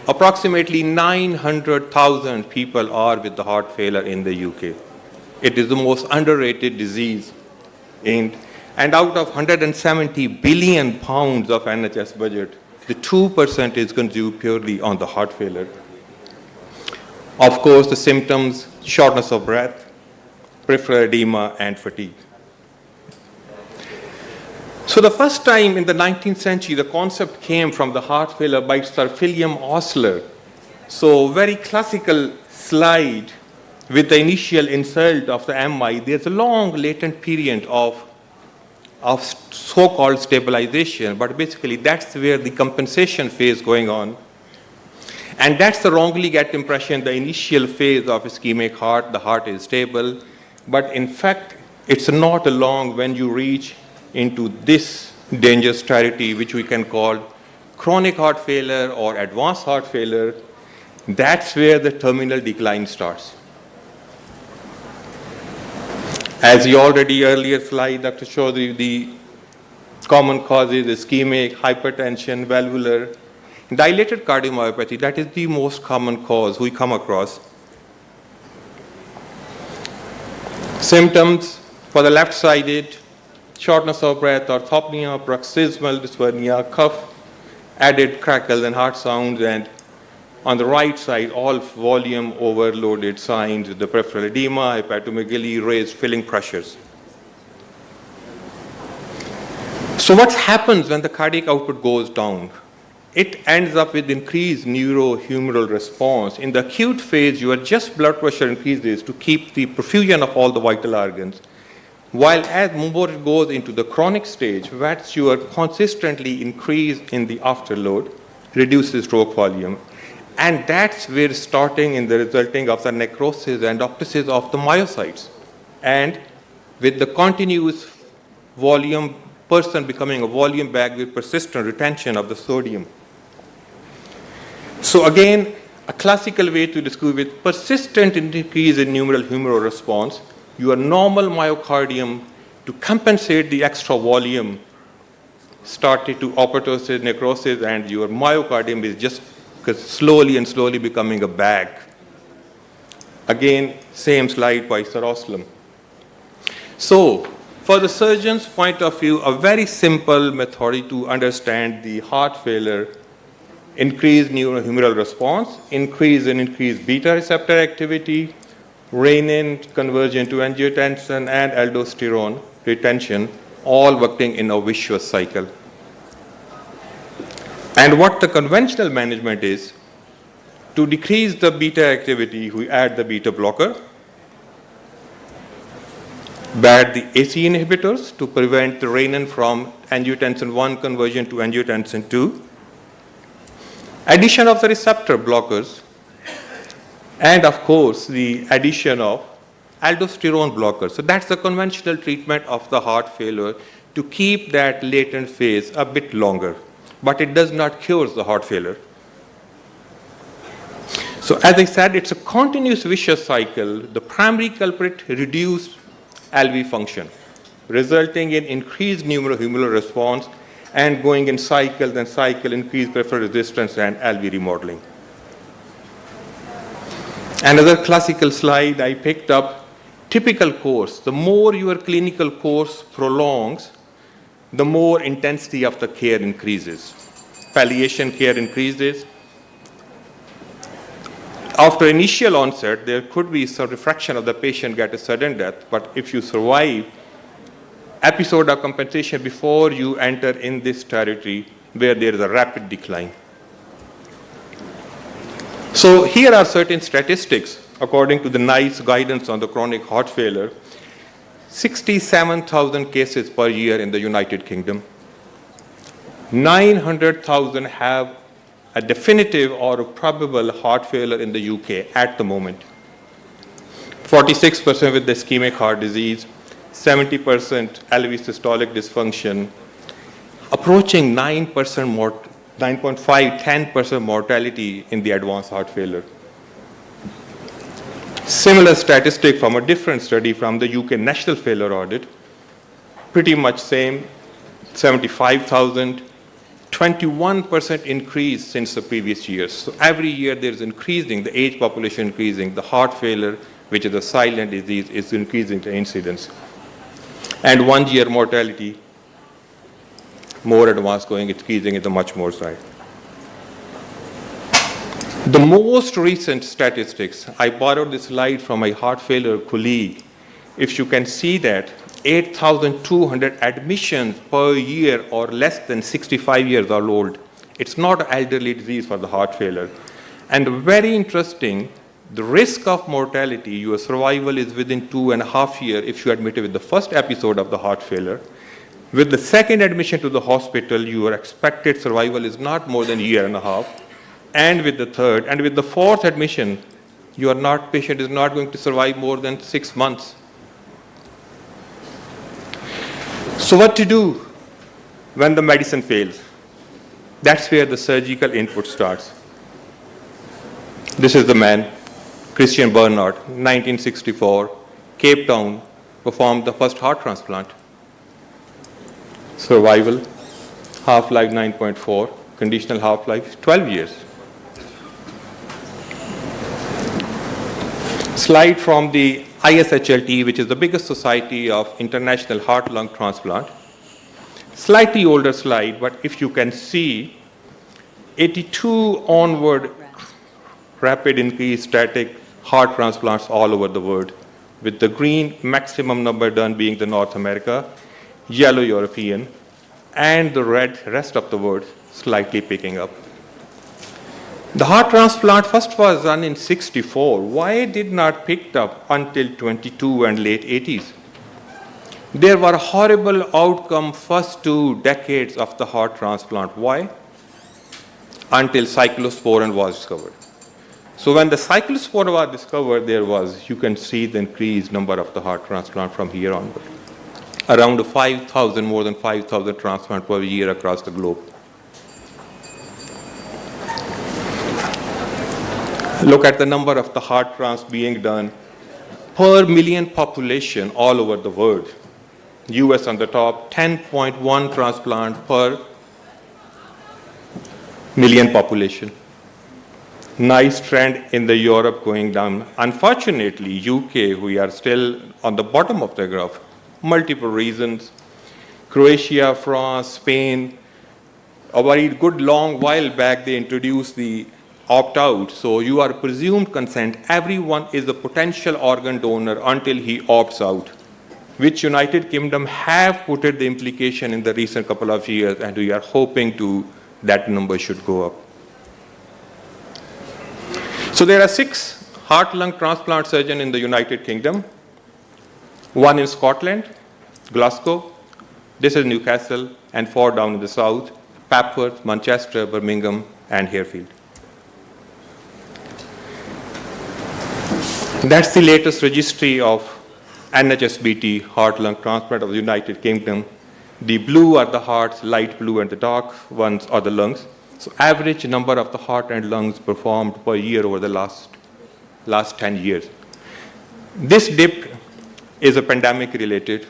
Approximately 900,000 people are with the heart failure in the UK. It is the most underrated disease, and out of 170 billion pounds of NHS budget, the 2% is consumed purely on the heart failure. Of course, the symptoms, shortness of breath, peripheral edema, and fatigue. So the first time in the 19th century, the concept came from the heart failure by Sir William Osler. So very classical slide with the initial insult of the MI. There's a long latent period of so-called stabilization, but basically that's where the compensation phase going on. And that's the wrongly get impression, the initial phase of ischemic heart, the heart is stable, but in fact, it's not long when you reach into this dangerous territory, which we can call chronic heart failure or advanced heart failure. That's where the terminal decline starts. As you already earlier slide, Dr. Chaudhary, the common causes ischemic, hypertension, valvular, dilated cardiomyopathy. That is the most common cause we come across. Symptoms for the left-sided, shortness of breath, orthopnea, paroxysmal dyspnea, cough, added crackles and hard sounds, and on the right side, all volume overloaded signs, the peripheral edema, hepatomegaly, raised filling pressures. So what happens when the cardiac output goes down? It ends up with increased neurohumoral response. In the acute phase, your just blood pressure increases to keep the perfusion of all the vital organs. While as more it goes into the chronic stage, that's your consistently increase in the afterload, reduces stroke volume. And that's where starting in the resulting of the necrosis and octasis of the myocytes. And with the continuous volume, person becoming a volume bag with persistent retention of the sodium. So again, a classical way to describe it, persistent increase in humoral response, your normal myocardium, to compensate the extra volume, started to apoptosis, necrosis, and your myocardium is just slowly and slowly becoming a bag. Again, same slide by Sir Oslam. So, for the surgeon's point of view, a very simple method to understand the heart failure: increased neurohumoral response, increased beta receptor activity, renin conversion to angiotensin, and aldosterone retention, all working in a vicious cycle. And what the conventional management is, to decrease the beta activity, we add the beta blocker, add the AC inhibitors to prevent the renin from angiotensin 1 conversion to angiotensin 2, addition of the receptor blockers, and of course the addition of aldosterone blockers. So that's the conventional treatment of the heart failure, to keep that latent phase a bit longer. But it does not cure the heart failure. So as I said, it's a continuous vicious cycle. The primary culprit, reduced LV function, resulting in increased neurohumoral response, and going in cycle, increased peripheral resistance and LV remodeling. Another classical slide I picked up, typical course. The more your clinical course prolongs, the more intensity of the care increases. Palliation care increases. After initial onset, there could be some fraction of the patient get a sudden death, but if you survive, episode of compensation before you enter in this territory where there is a rapid decline. So here are certain statistics according to the NICE guidance on the chronic heart failure. 67,000 cases per year in the United Kingdom. 900,000 have a definitive or a probable heart failure in the UK at the moment. 46% with the ischemic heart disease, 70% LV systolic dysfunction, approaching 9%, 9.5, 10% mortality in the advanced heart failure. Similar statistic from a different study from the UK National Failure Audit, pretty much same, 75,000, 21% increase since the previous years. So every year there is increasing, the age population increasing, the heart failure, which is a silent disease, is increasing the incidence. And 1 year mortality, more advanced going, it's increasing in the much more side. The most recent statistics, I borrowed this slide from my heart failure colleague. If you can see that, 8,200 admissions per year or less than 65 years old. It's not an elderly disease for the heart failure. And very interesting, the risk of mortality, your survival is within 2.5 years if you are admitted with the first episode of the heart failure. With the second admission to the hospital, your expected survival is not more than 1.5 years. And with the third, and with the fourth admission, patient is not going to survive more than 6 months. So what to do when the medicine fails? That's where the surgical input starts. This is the man, Christian Bernard, 1964, Cape Town, performed the first heart transplant. Survival, half-life 9.4, conditional half-life 12 years. Slide from the ISHLT, which is the biggest society of international heart-lung transplant. Slightly older slide, but if you can see, 82 onward, rapid increase static heart transplants all over the world, with the green maximum number done being the North America, yellow European, and the red rest of the world slightly picking up. The heart transplant first was done in 64. Why did not picked up until 22 and late 80s? There were horrible outcome first 2 decades of the heart transplant. Why? Until cyclosporin was discovered. So when the cyclosporin was discovered, you can see the increased number of the heart transplant from here onward. Around 5,000, more than 5,000 transplants per year across the globe. Look at the number of the heart transplants being done per million population all over the world. US on the top, 10.1 transplant per million population. Nice trend in the Europe going down. Unfortunately, UK, we are still on the bottom of the graph. Multiple reasons. Croatia, France, Spain, a very good long while back they introduced the opt-out. So you are presumed consent. Everyone is a potential organ donor until he opts out, which United Kingdom have put the implication in the recent couple of years, and we are hoping that number should go up. So there are 6 heart-lung transplant surgeons in the United Kingdom, 1 in Scotland, Glasgow, this is Newcastle, and 4 down in the south, Papworth, Manchester, Birmingham, and Harefield. That's the latest registry of NHSBT heart-lung transplant of the United Kingdom. The blue are the hearts, light blue, and the dark ones are the lungs. So average number of the heart and lungs performed per year over the last 10 years. This dip is a pandemic related,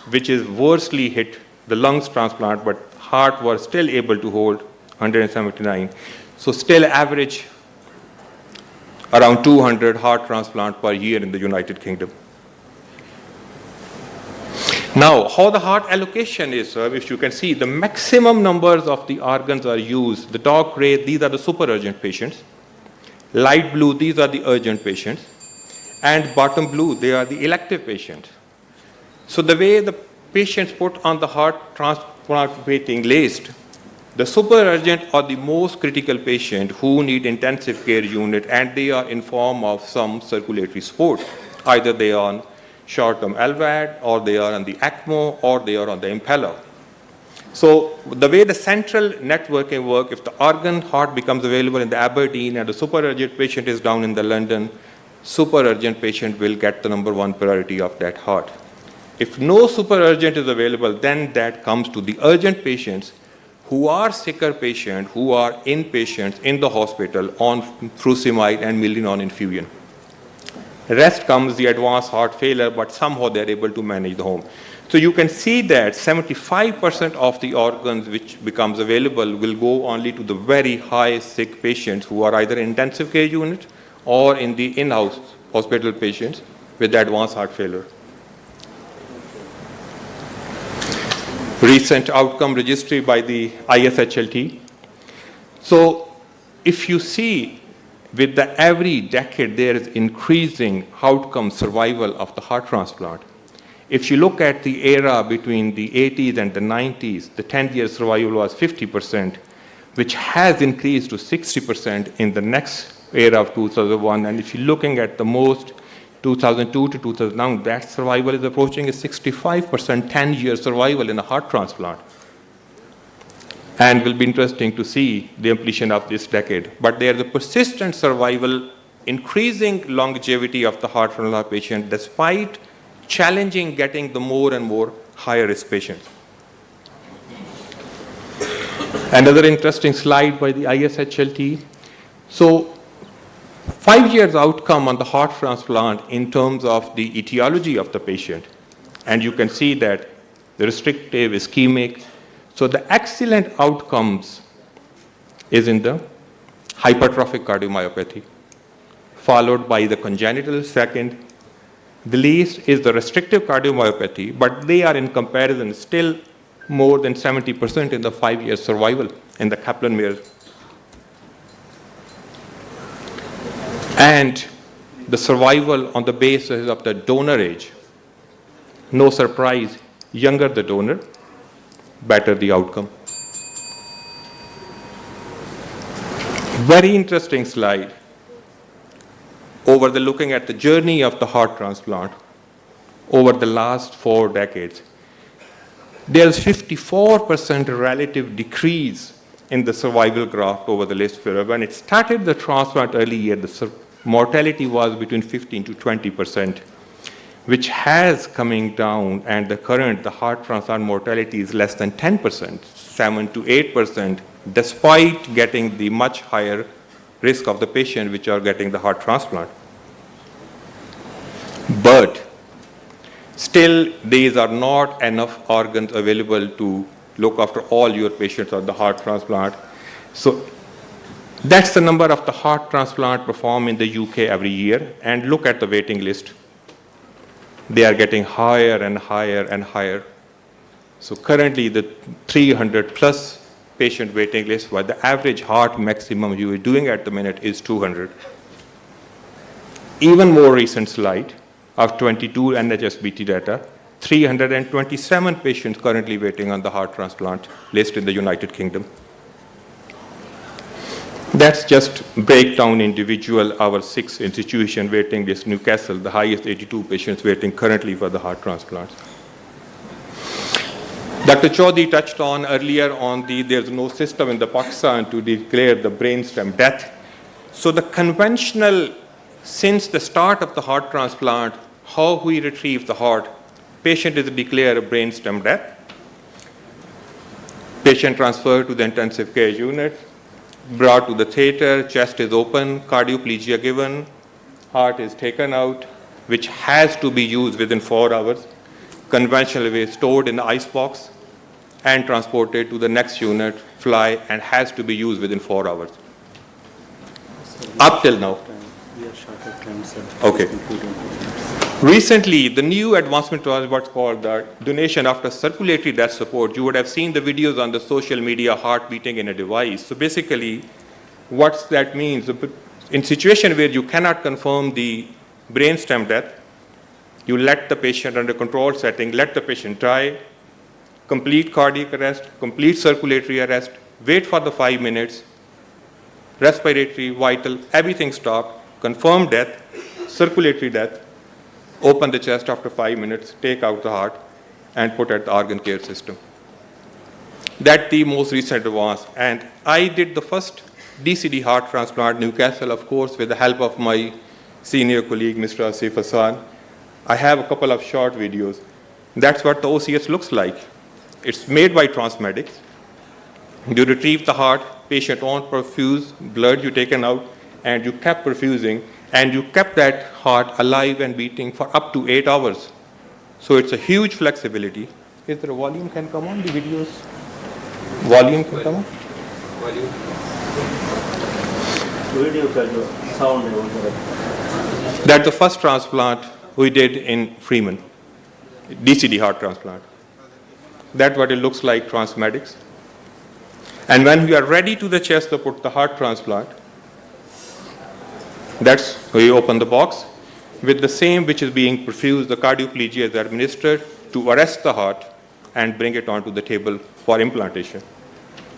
which is worstly hit the lungs transplant, but heart was still able to hold 179. So still average around 200 heart transplant per year in the United Kingdom. Now, how the heart allocation is, if you can see, the maximum numbers of the organs are used. The dark gray, these are the super urgent patients. Light blue, these are the urgent patients. And bottom blue, they are the elective patients. So the way the patients put on the heart transplant waiting list, the super urgent are the most critical patient who need intensive care unit, and they are in form of some circulatory support. Either they are on short-term LVAD, or they are on the ECMO, or they are on the impeller. So the way the central networking work, if the organ heart becomes available in the Aberdeen and the super urgent patient is down in the London, super urgent patient will get the number 1 priority of that heart. If no super urgent is available, then that comes to the urgent patients who are sicker patients, who are inpatients in the hospital on furosemide and Milinon infusion. Rest comes the advanced heart failure, but somehow they're able to manage the home. So you can see that 75% of the organs which becomes available will go only to the very high sick patients who are either in intensive care unit or in the in-house hospital patients with advanced heart failure. Recent outcome registry by the ISHLT. So if you see, with every decade, there is increasing outcome survival of the heart transplant. If you look at the era between the 80s and the 90s, the 10-year survival was 50%, which has increased to 60% in the next era of 2001. And if you're looking at the most 2002 to 2009, that survival is approaching a 65% 10-year survival in a heart transplant. And will be interesting to see the implication of this decade. But there is a persistent survival, increasing longevity of the heart transplant patient despite challenging getting the more and more higher risk patients. Another interesting slide by the ISHLT. So 5 years outcome on the heart transplant in terms of the etiology of the patient. And you can see that the restrictive, ischemic. So the excellent outcomes is in the hypertrophic cardiomyopathy, followed by the congenital second. The least is the restrictive cardiomyopathy, but they are in comparison still more than 70% in the 5-year survival in the Kaplan-Meier and the survival on the basis of the donor age. No surprise, younger the donor, better the outcome. Very interesting slide over the looking at the journey of the heart transplant over the last 4 decades. There's 54% relative decrease in the survival graph over the last period. When it started the transplant early year, the mortality was between 15 to 20%, which has coming down, and the heart transplant mortality is less than 10%, 7 to 8%, despite getting the much higher risk of the patient which are getting the heart transplant. But still, these are not enough organs available to look after all your patients on the heart transplant. So that's the number of the heart transplant performed in the UK every year, and look at the waiting list. They are getting higher and higher and higher. So currently the 300 plus patient waiting list, while the average heart maximum you are doing at the minute is 200. Even more recent slide of 22 NHSBT data, 327 patients currently waiting on the heart transplant list in the United Kingdom. That's just break down individual, our 6 institution waiting list. Newcastle, the highest 82 patients waiting currently for the heart transplants. Dr. Chaudhary touched on earlier on there's no system in the Pakistan to declare the brainstem death. So the conventional, since the start of the heart transplant, how we retrieve the heart, patient is declared a brainstem death. Patient transferred to the intensive care unit, brought to the theater, chest is open, cardioplegia given, heart is taken out, which has to be used within 4 hours, conventional way stored in the ice box and transported to the next unit, fly, and has to be used within 4 hours. Up till now. Okay. Recently, the new advancement was what's called the donation after circulatory death support. You would have seen the videos on the social media, heart beating in a device. So basically, what that means, in situation where you cannot confirm the brainstem death, you let the patient under controlled setting, let the patient try, complete cardiac arrest, complete circulatory arrest, wait for the 5 minutes, respiratory, vital, everything stopped, confirmed death, circulatory death, open the chest after 5 minutes, take out the heart, and put at the organ care system. That's the most recent advance. And I did the first DCD heart transplant, Newcastle, of course, with the help of my senior colleague, Mr. Asif Hassan. I have a couple of short videos. That's what the OCS looks like. It's made by Transmedics. You retrieve the heart, patient on perfuse, blood you taken out, and you kept perfusing, and you kept that heart alive and beating for up to 8 hours. So it's a huge flexibility. Is there a volume can come on the videos? Volume can come on? Volume. That's the first transplant we did in Freeman, DCD heart transplant. That's what it looks like, Transmedics. And when we are ready to the chest to put the heart transplant, that's we open the box with the same which is being perfused, the cardioplegia is administered to arrest the heart and bring it onto the table for implantation.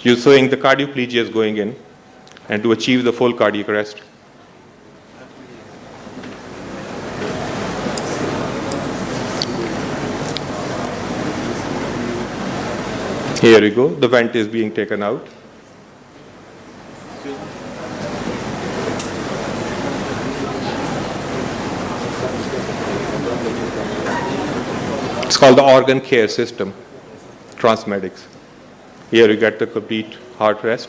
You're showing the cardioplegia is going in and to achieve the full cardiac arrest. Here we go, the vent is being taken out. It's called the organ care system, Transmedics. Here you get the complete heart rest.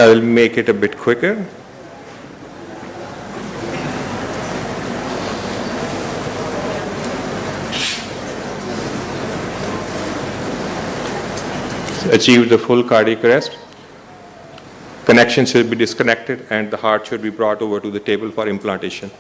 I will make it a bit quicker. achieve the full cardiac arrest. Connection should be disconnected and the heart should be brought over to the table for implantation.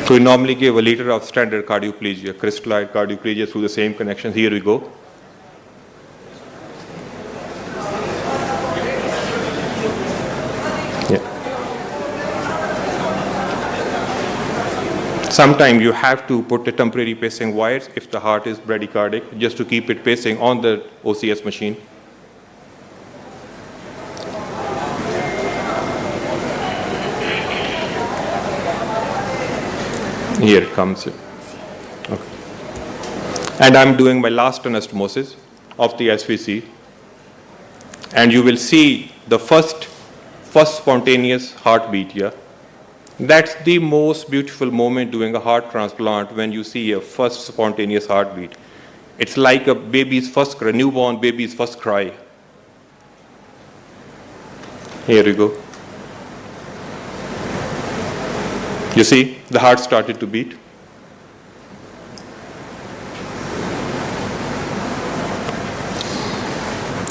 So we normally give a liter of standard cardioplegia, crystallized cardioplegia through the same connection. Here we go. Yeah. Sometimes you have to put the temporary pacing wires if the heart is bradycardic, just to keep it pacing on the OCS machine. Here it comes. Okay. And I'm doing my last anastomosis of the SVC. And you will see the first spontaneous heartbeat here. That's the most beautiful moment doing a heart transplant, when you see a first spontaneous heartbeat. It's like a baby's first cry, newborn baby's first cry. Here we go. You see, the heart started to beat.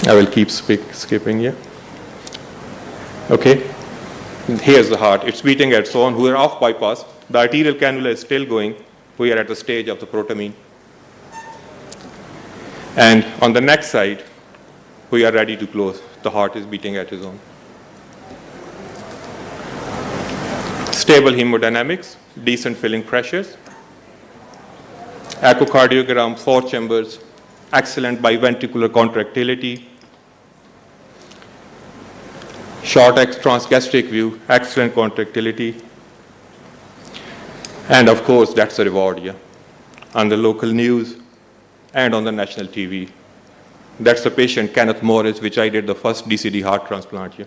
I will keep skipping here. Okay, here's the heart. It's beating at so on. We are off bypass. The arterial cannula is still going. We are at the stage of the protamine. And on the next side, we are ready to close. The heart is beating at its own. Stable hemodynamics, decent filling pressures, echocardiogram, 4 chambers, excellent biventricular contractility, short transgastric view, excellent contractility, and of course that's a reward here on the local news and on the national TV. That's the patient Kenneth Morris, which I did the first DCD heart transplant here.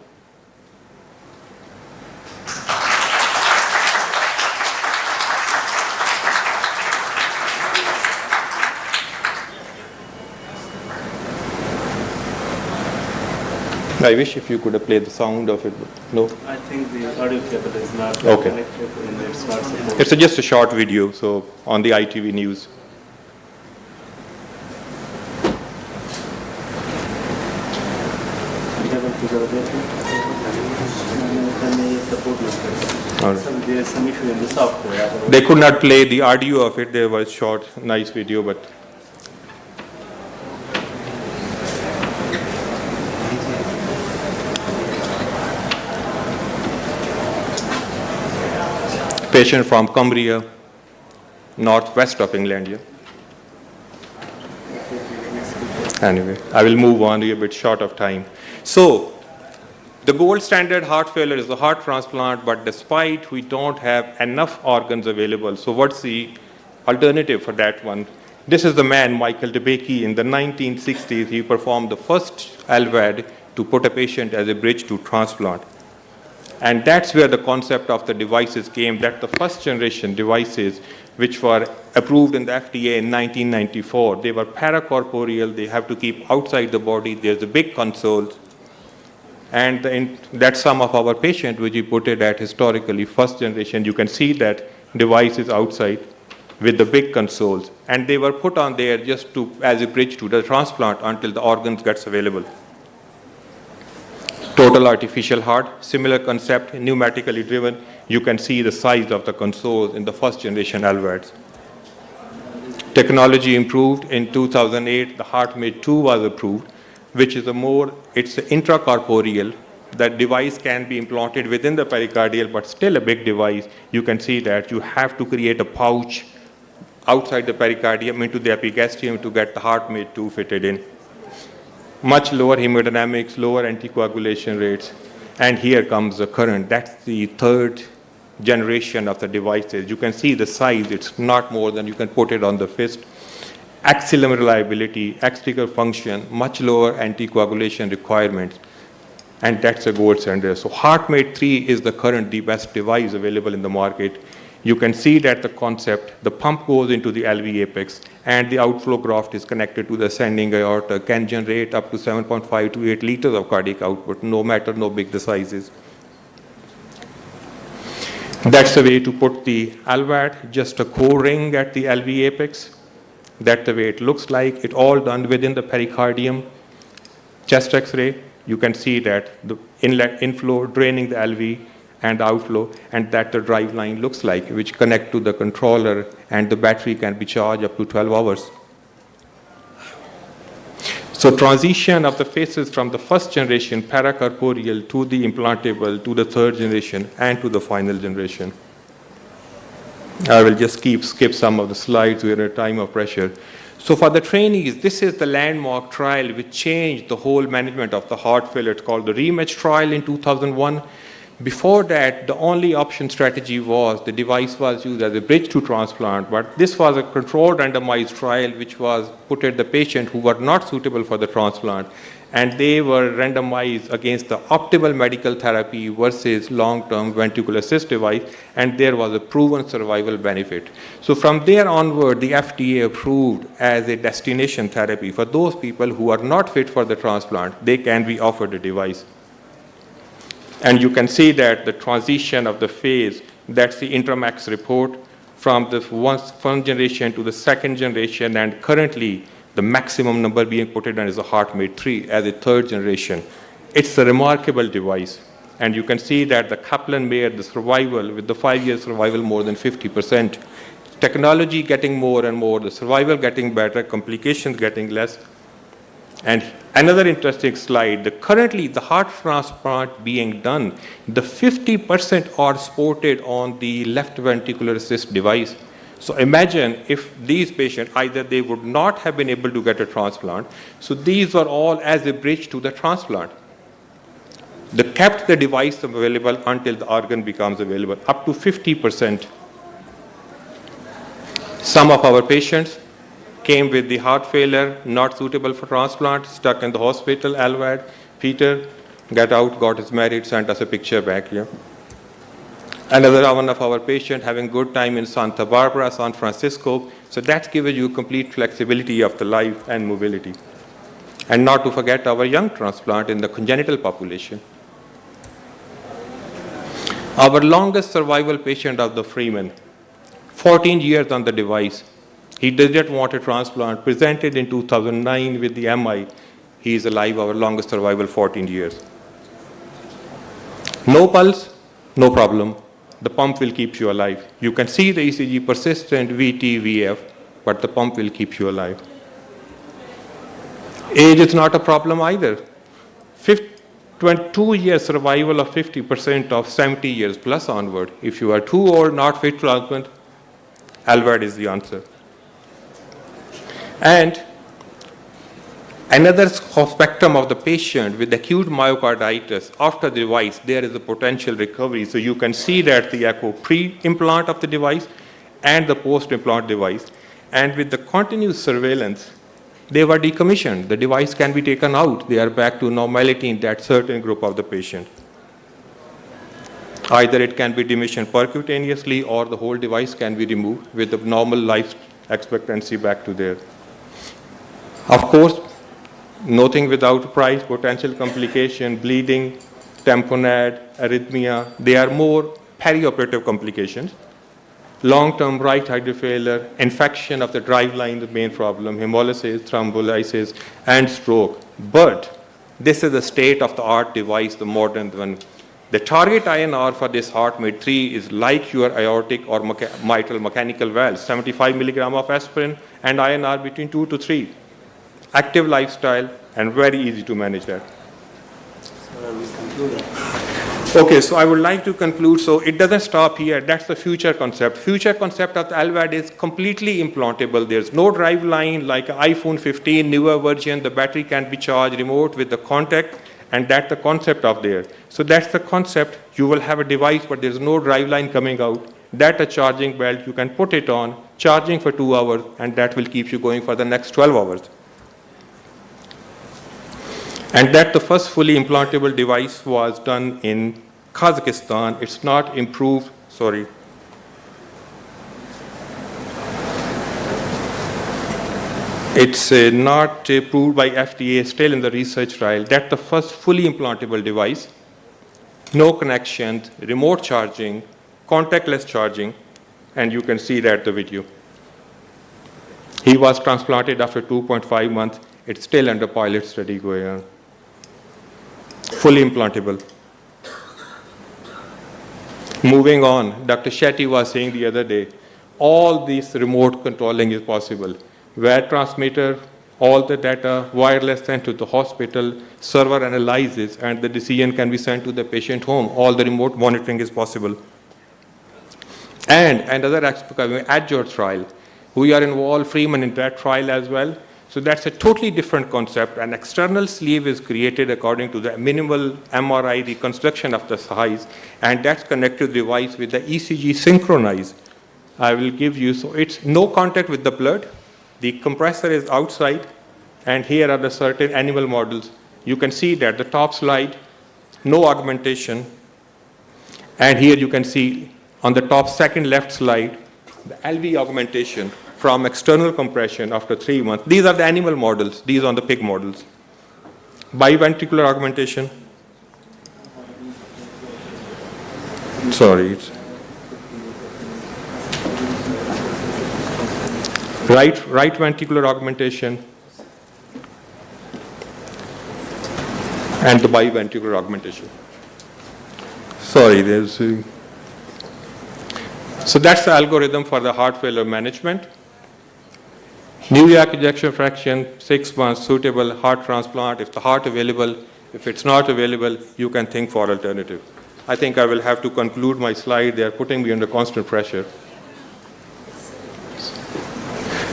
I wish if you could have played the sound of it, but no. I think the audio cable is not okay. connected and it's not supported. It's just a short video, so on the ITV news. All right. There is some issue in the software. They could not play the audio of it. There was short, nice video, but patient from Cumbria, northwest of England here. Anyway, I will move on. We're a bit short of time. So, the gold standard heart failure is the heart transplant, but despite we don't have enough organs available, so what's the alternative for that one? This is the man, Michael DeBakey, in the 1960s. He performed the first LVAD to put a patient as a bridge to transplant. And that's where the concept of the devices came, that the first generation devices which were approved in the FDA in 1994, they were paracorporeal, they have to keep outside the body, there's a big console. And that's some of our patients which we put it at historically first generation. You can see that device is outside with the big consoles. And they were put on there just as a bridge to the transplant until the organs gets available. Total artificial heart, similar concept, pneumatically driven. You can see the size of the console in the first generation LVADs. Technology improved. In 2008, the HeartMate 2 was approved, which is it's intracorporeal. That device can be implanted within the pericardial, but still a big device. You can see that you have to create a pouch outside the pericardium into the epigastrium to get the HeartMate 2 fitted in. Much lower hemodynamics, lower anticoagulation rates. And here comes the current. That's the third generation of the devices. You can see the size. It's not more than you can put it on the fist. Excellent reliability, extrical function, much lower anticoagulation requirements. And that's a gold standard. So HeartMate 3 is the current, the best device available in the market. You can see that the concept, the pump goes into the LV apex, and the outflow graft is connected to the ascending aorta, can generate up to 7.5 to 8 liters of cardiac output, no matter how big the size is. That's the way to put the LVAD, just a core ring at the LV apex. That's the way it looks like. It all done within the pericardium. Chest X-ray, you can see that the inlet inflow draining the LV and the outflow, and that the drive line looks like, which connect to the controller, and the battery can be charged up to 12 hours. So transition of the faces from the first generation paracorporeal to the implantable to the third generation and to the final generation. I will just skip some of the slides. We're at a time of pressure. So for the trainees, this is the landmark trial which changed the whole management of the heart failure. It's called the rematch trial in 2001. Before that, the only option strategy was the device was used as a bridge to transplant, but this was a controlled randomized trial which was put at the patient who were not suitable for the transplant, and they were randomized against the optimal medical therapy versus long-term ventricular assist device, and there was a proven survival benefit. So from there onward, the FDA approved as a destination therapy for those people who are not fit for the transplant, they can be offered a device. And you can see that the transition of the phase, that's the Intermax report from the first generation to the second generation, and currently the maximum number being put in is a HeartMate 3 as a third generation. It's a remarkable device. And you can see that the Kaplan-Meier, the survival, with the 5-year survival more than 50%. Technology getting more and more, the survival getting better, complications getting less. And another interesting slide, currently the heart transplant being done, the 50% are sported on the left ventricular assist device. So imagine if these patients, either they would not have been able to get a transplant, so these were all as a bridge to the transplant. They kept the device available until the organ becomes available, up to 50%. Some of our patients came with the heart failure, not suitable for transplant, stuck in the hospital, LVAD. Peter got out, got his married, sent us a picture back here. Another one of our patients having good time in Santa Barbara, San Francisco. So that gives you complete flexibility of the life and mobility. And not to forget our young transplant in the congenital population. Our longest survival patient of the Freeman, 14 years on the device. He didn't want a transplant, presented in 2009 with the MI. He is alive, our longest survival, 14 years. No pulse, no problem. The pump will keep you alive. You can see the ECG persistent VT, VF, but the pump will keep you alive. Age is not a problem either. 22-year survival of 50% of 70 years plus onward. If you are too old, not fit for transplant, LVAD is the answer. And another spectrum of the patient with acute myocarditis after the device, there is a potential recovery. So you can see that the echo pre-implant of the device and the post-implant device. And with the continuous surveillance, they were decommissioned. The device can be taken out. They are back to normality in that certain group of the patient. Either it can be demissioned percutaneously or the whole device can be removed with the normal life expectancy back to there. Of course, nothing without price, potential complication, bleeding, tamponade, arrhythmia. They are more perioperative complications. Long-term right heart failure, infection of the drive line, the main problem, hemolysis, thrombolysis, and stroke. But this is the state-of-the-art device, the modern one. The target INR for this HeartMate 3 is like your aortic or mitral mechanical valve, 75 milligram of aspirin and INR between 2 to 3. Active lifestyle and very easy to manage that. Okay, so I would like to conclude. So it doesn't stop here. That's the future concept. Future concept of the LVAD is completely implantable. There's no drive line like an iPhone 15, newer version. The battery can be charged remote with the contact, and that's the concept of there. So that's the concept. You will have a device, but there's no drive line coming out. That a charging belt, you can put it on, charging for 2 hours, and that will keep you going for the next 12 hours. And that the first fully implantable device was done in Kazakhstan. It's not improved, sorry. It's not approved by FDA, still in the research trial. That's the first fully implantable device. No connections, remote charging, contactless charging, and you can see that the video. He was transplanted after 2.5 months. It's still under pilot study going on. Fully implantable. Moving on, Dr. Shetty was saying the other day, all this remote controlling is possible. Wire transmitter, all the data, wireless sent to the hospital, server analyzes, and the decision can be sent to the patient home. All the remote monitoring is possible. And another aspect of the Azure trial, we are involved, Freeman, in that trial as well. So that's a totally different concept. An external sleeve is created according to the minimal MRI reconstruction of the size, and that's connected to the device with the ECG synchronized. I will give you, so it's no contact with the blood. The compressor is outside, and here are the certain animal models. You can see that the top slide, no augmentation. And here you can see on the top second left slide, the LV augmentation from external compression after 3 months. These are the animal models. These are the pig models. Biventricular augmentation. Sorry. Right ventricular augmentation and the biventricular augmentation. Sorry, there's... So that's the algorithm for the heart failure management. New yak ejection fraction, 6 months, suitable heart transplant. If the heart available, if it's not available, you can think for alternative. I think I will have to conclude my slide. They are putting me under constant pressure.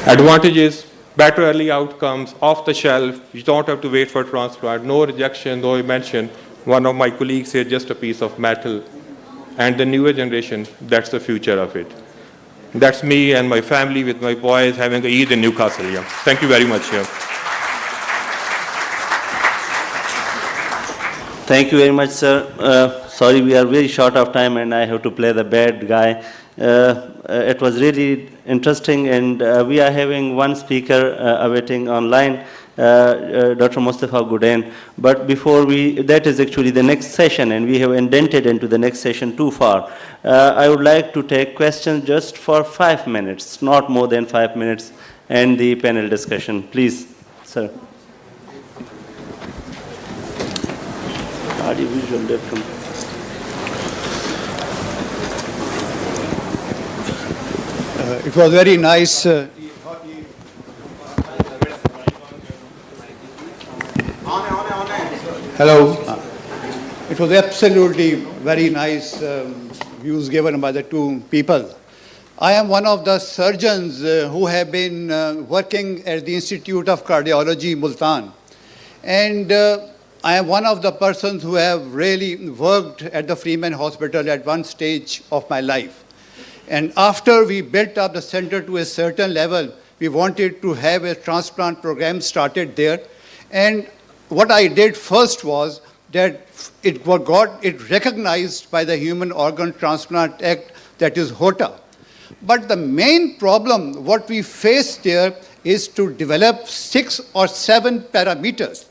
Advantages, better early outcomes, off the shelf. You don't have to wait for transplant. No rejection, no mention. One of my colleagues said just a piece of metal. And the newer generation, that's the future of it. That's me and my family with my boys having a Eid in Newcastle. Yeah. Thank you very much. Yeah. Thank you very much, sir. Sorry, we are very short of time and I have to play the bad guy. It was really interesting, and we are having one speaker awaiting online, Dr. Mustafa Guden. But before that is actually the next session, and we have indented into the next session too far. I would like to take questions just for 5 minutes, not more than 5 minutes, and the panel discussion. Please, sir. Audiovisual different. It was very nice. Hello. It was absolutely very nice views given by the two people. I am one of the surgeons who have been working at the Institute of Cardiology, Multan. And I am one of the persons who have really worked at the Freeman Hospital at one stage of my life. And after we built up the center to a certain level, we wanted to have a transplant program started there. And what I did first was that it got recognized by the Human Organ Transplant Act, that is HOTA. But the main problem, what we faced there, is to develop 6 or 7 parameters.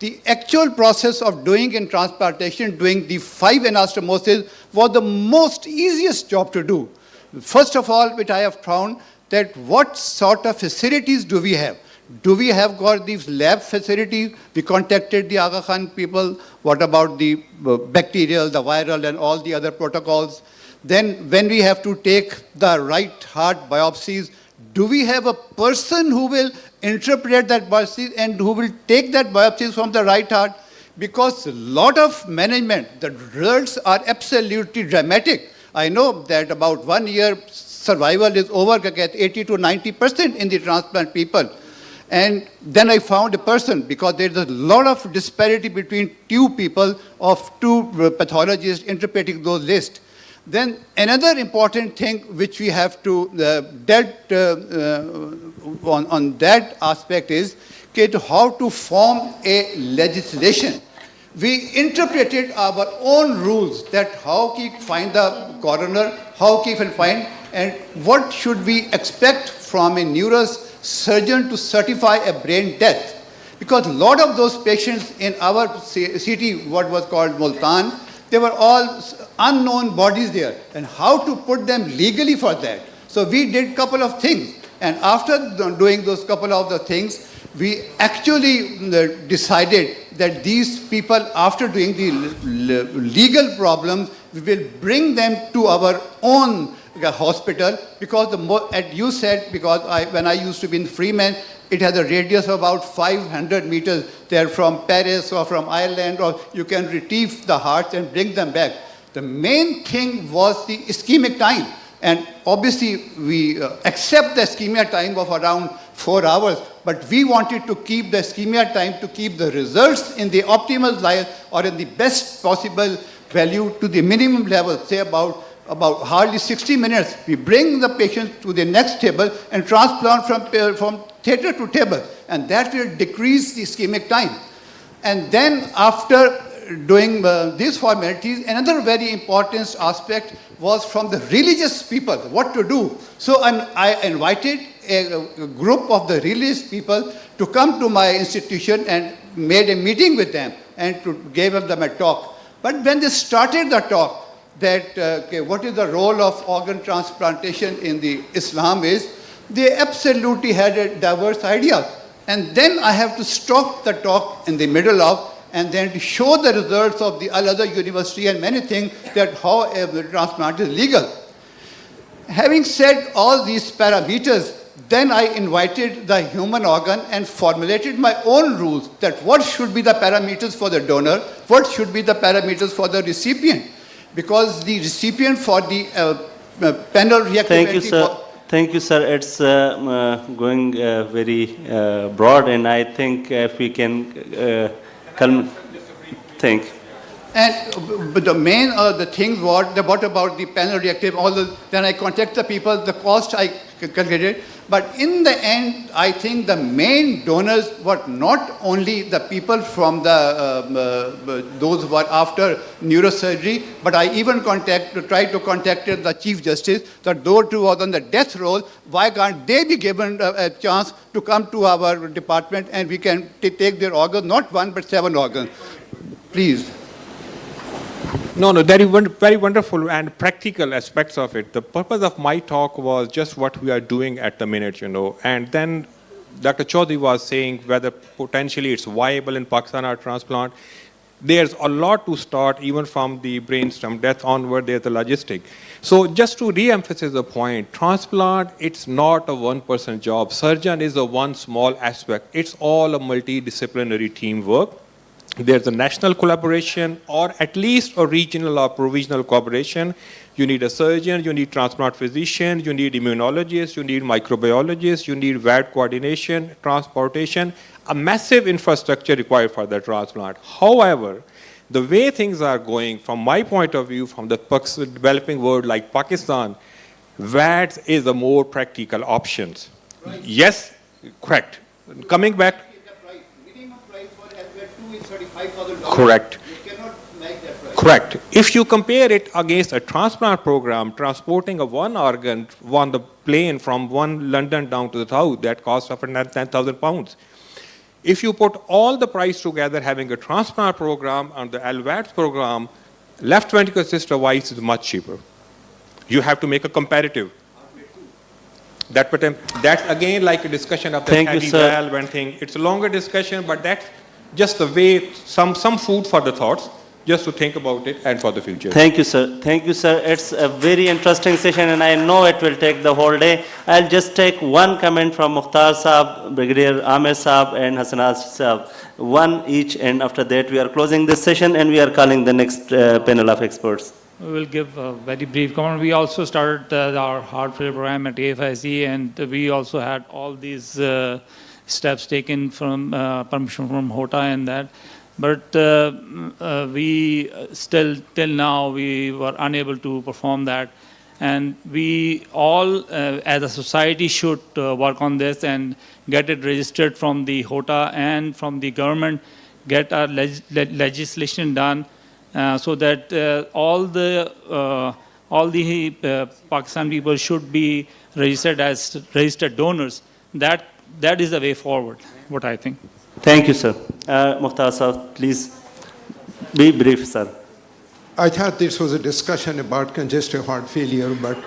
The actual process of doing in transplantation, doing the 5 anastomosis, was the most easiest job to do. First of all, which I have found, that what sort of facilities do we have? Do we have got these lab facilities? We contacted the Aga Khan people. What about the bacterial, the viral, and all the other protocols? Then when we have to take the right heart biopsies, do we have a person who will interpret that biopsy and who will take that biopsies from the right heart? Because a lot of management, the results are absolutely dramatic. I know that about 1 year survival is over at 80 to 90% in the transplant people. And then I found a person, because there's a lot of disparity between 2 people of 2 pathologists interpreting those lists. Then another important thing which we have to on that aspect is how to form a legislation. We interpreted our own rules, that how we find the coroner, how we can find, and what should we expect from a surgeon to certify a brain death. Because a lot of those patients in our city, what was called Multan, they were all unknown bodies there. And how to put them legally for that? So we did a couple of things. And after doing those couple of the things, we actually decided that these people, after doing the legal problems, we will bring them to our own hospital, because as you said, because when I used to be in Freeman, it has a radius of about 500 meters. They're from Paris or from Ireland, or you can retrieve the hearts and bring them back. The main thing was the ischemic time. And obviously, we accept the ischemia time of around 4 hours, but we wanted to keep the ischemia time to keep the results in the optimal level or in the best possible value to the minimum level, say about hardly 60 minutes. We bring the patient to the next table and transplant from theater to table, and that will decrease the ischemic time. And then after doing these formalities, another very important aspect was from the religious people, what to do. So I invited a group of the religious people to come to my institution and made a meeting with them and gave them a talk. But when they started the talk, that what is the role of organ transplantation in the Islam is, they absolutely had a diverse idea. And then I have to stop the talk in the middle of, and then to show the results of the Al-Azhar University and many things that how the transplant is legal. Having said all these parameters, then I invited the human organ and formulated my own rules that what should be the parameters for the donor, what should be the parameters for the recipient. Because the recipient for the panel reactive... Thank you, sir. Thank you, sir. It's going very broad, and I think if we can think. And but the main the things what about the panel reactive, all those, then I contact the people, the cost I calculated. But in the end, I think the main donors were not only the people from the those who were after neurosurgery, but I even tried to contact the Chief Justice, that those who were on the death row, why can't they be given a chance to come to our department and we can take their organs, not 1 but 7 organs. Please. No, there is very wonderful and practical aspects of it. The purpose of my talk was just what we are doing at the minute, And then Dr. Chaudhary was saying whether potentially it's viable in Pakistan or transplant. There's a lot to start, even from the brainstem death onward, there's the logistic. So just to re-emphasize the point, transplant, it's not a one-person job. Surgeon is a one small aspect. It's all a multidisciplinary teamwork. There's a national collaboration or at least a regional or provisional cooperation. You need a surgeon, you need transplant physician, you need immunologists, you need microbiologists, you need VAD coordination, transportation, a massive infrastructure required for the transplant. However, the way things are going, from my point of view, from the developing world like Pakistan, VADs is a more practical options. Right. Yes, correct. Coming back, correct. You cannot make that price. Correct. If you compare it against a transplant program, transporting a one organ on the plane from one London down to the south, that costs over 10,000 pounds. If you put all the price together, having a transplant program and the LVADs program, left ventricular assist-wise is much cheaper. You have to make a comparative. That's again like a discussion of the heavy valve and thing. It's a longer discussion, but that's just the way, some food for the thoughts, just to think about it and for the future. Thank you, sir. Thank you, sir. It's a very interesting session, and I know it will take the whole day. I'll just take one comment from Mukhtar Saab, Brigadier Amir Saab, and Hassanaz Saab. One each, and after that we are closing this session and we are calling the next panel of experts. We will give a very brief comment. We also started our heart failure program at PIC, and we also had all these steps taken from permission from HOTA and that. But we still, till now, we were unable to perform that. And we all, as a society, should work on this and get it registered from the HOTA and from the government, get our legislation done so that all the Pakistan people should be registered as registered donors. That that is the way forward, what I think. Thank you, sir. Mukhtar Saab, please be brief, sir. I thought this was a discussion about congestive heart failure, but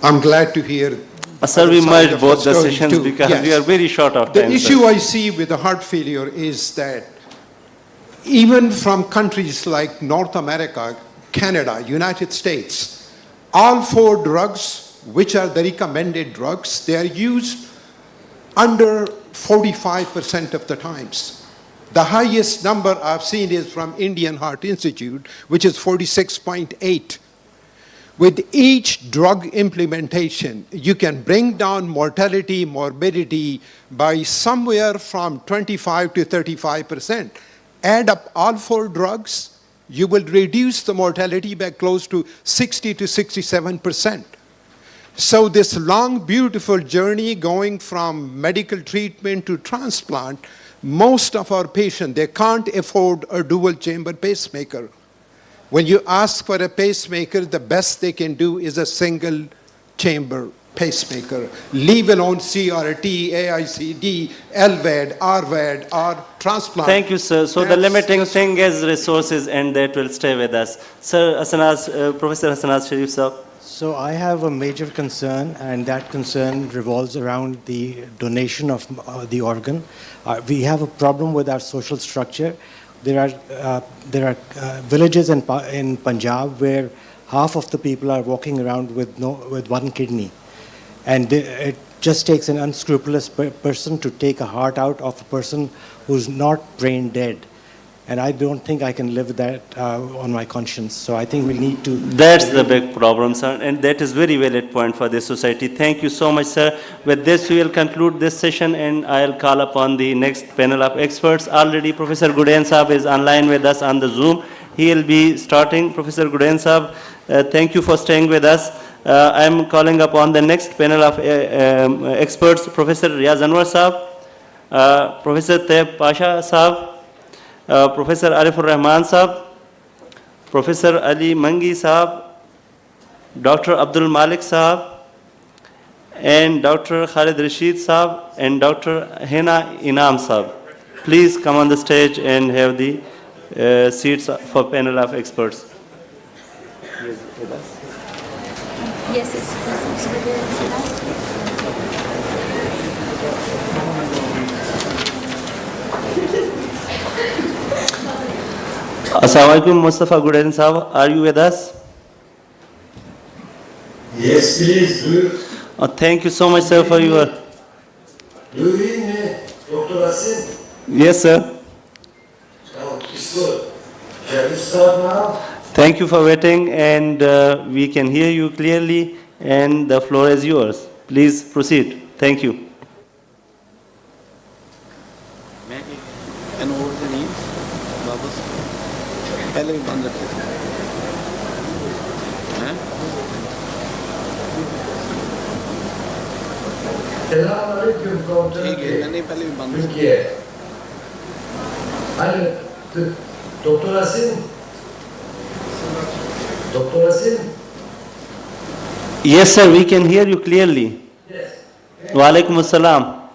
I'm glad to hear. Sir, we merged both the sessions because we are very short of time. The issue I see with the heart failure is that even from countries like North America, Canada, United States, all 4 drugs, which are the recommended drugs, they are used under 45% of the times. The highest number I've seen is from Indian Heart Institute, which is 46.8. With each drug implementation, you can bring down mortality, morbidity by somewhere from 25 to 35%. Add up all 4 drugs, you will reduce the mortality by close to 60 to 67%. So this long, beautiful journey going from medical treatment to transplant, most of our patients, they can't afford a dual chamber pacemaker. When you ask for a pacemaker, the best they can do is a single chamber pacemaker, leave alone CRT, AICD, LVAD, RVAD, or transplant. Thank you, sir. So the limiting thing is resources, and that will stay with us. Sir, Professor Hasanaz Sharif, sir. So I have a major concern, and that concern revolves around the donation of the organ. We have a problem with our social structure. There are villages in Punjab where half of the people are walking around with 1 kidney, and it just takes an unscrupulous person to take a heart out of a person who's not brain dead. And I don't think I can live with that on my conscience. So I think we need to... That's the big problem, sir. And that is very valid point for this society. Thank you so much, sir. With this, we will conclude this session, and I'll call upon the next panel of experts. Already, Professor Gudain Saab is online with us on the Zoom. He will be starting. Professor Gudain Saab, thank you for staying with us. I'm calling upon the next panel of experts, Professor Riaz Anwar Saab, Professor Taib Pasha Saab, Professor Arifur Rahman Saab, Professor Ali Mangi Saab, Dr. Abdul Malik Saab, and Dr. Khalid Rashid Saab, and Dr. Hena Inam Saab. Please come on the stage and have the seats for panel of experts. Yes, yes. Assalamualaikum, Mustafa Gudain Saab, are you with us? Yes, please. Thank you so much, sir, for your... Do you hear me, Dr. Asim? Yes, sir. It's good. Shall we start now? Thank you for waiting, and we can hear you clearly, and the floor is yours. Please proceed. Thank you. And what was the name? Babas? पहले भी बंद रखे थे हैं? ठीक है मैंने पहले भी बंद किया अरे doctor Asim Yes, sir, we can hear you clearly. Yes. Wa alaikum assalam.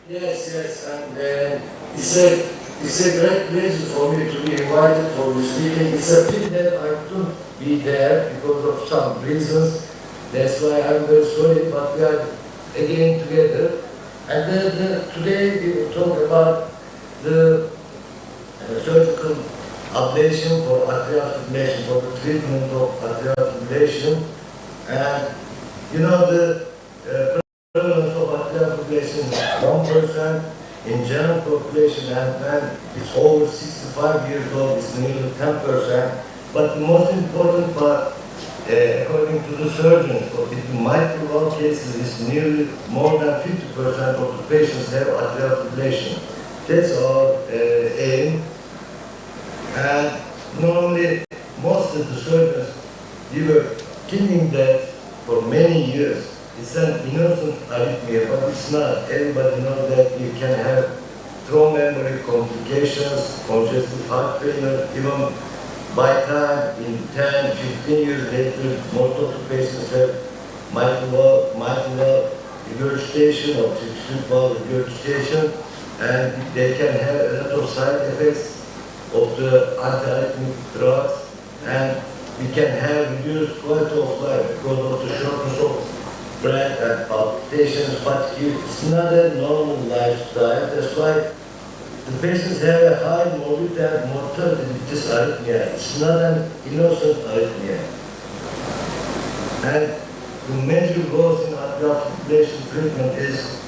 Yes, and it's a great pleasure for me to be invited for this meeting. It's a pity that I couldn't be there because of some reasons. That's why I'm very sorry, but we are again together. And today we will talk about the surgical ablation for atrial fibrillation, for the treatment of atrial fibrillation. And you know the prevalence of atrial fibrillation is 1%. In general population, and when it's over 65 years old, it's nearly 10%. But the most important part, according to the surgeons, for the mitral valve cases, is nearly more than 50% of the patients have atrial fibrillation. That's our aim. And normally, most of the surgeons, they were killing that for many years. It's an innocent arrhythmia, but it's not. Everybody knows that you can have thrombembolism complications, congestive heart failure, even by time in 10, 15 years later, most of the patients have mitral valve regurgitation or tissue valve regurgitation, and they can have a lot of side effects of the antiarrhythmic drugs, and we can have reduced quality of life because of the shortness of breath and palpitations, fatigue. It's not a normal lifestyle. That's why the patients have a high morbidity and mortality with this arrhythmia. It's not an innocent arrhythmia. And the major goals in atrial fibrillation treatment is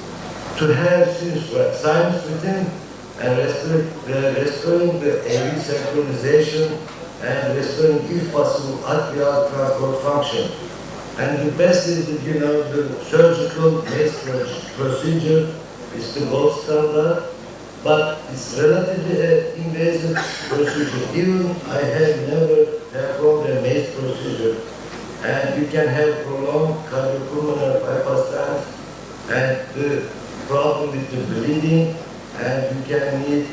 to have sinus rhythm and restoring the AV synchronization and restoring, if possible, atrial transport function. And the best is that, the surgical MACE procedure is the gold standard, but it's relatively invasive procedure. Even I have never performed a MACE procedure. And you can have prolonged cardiopulmonary bypass time, and the problem with the bleeding, and you can need,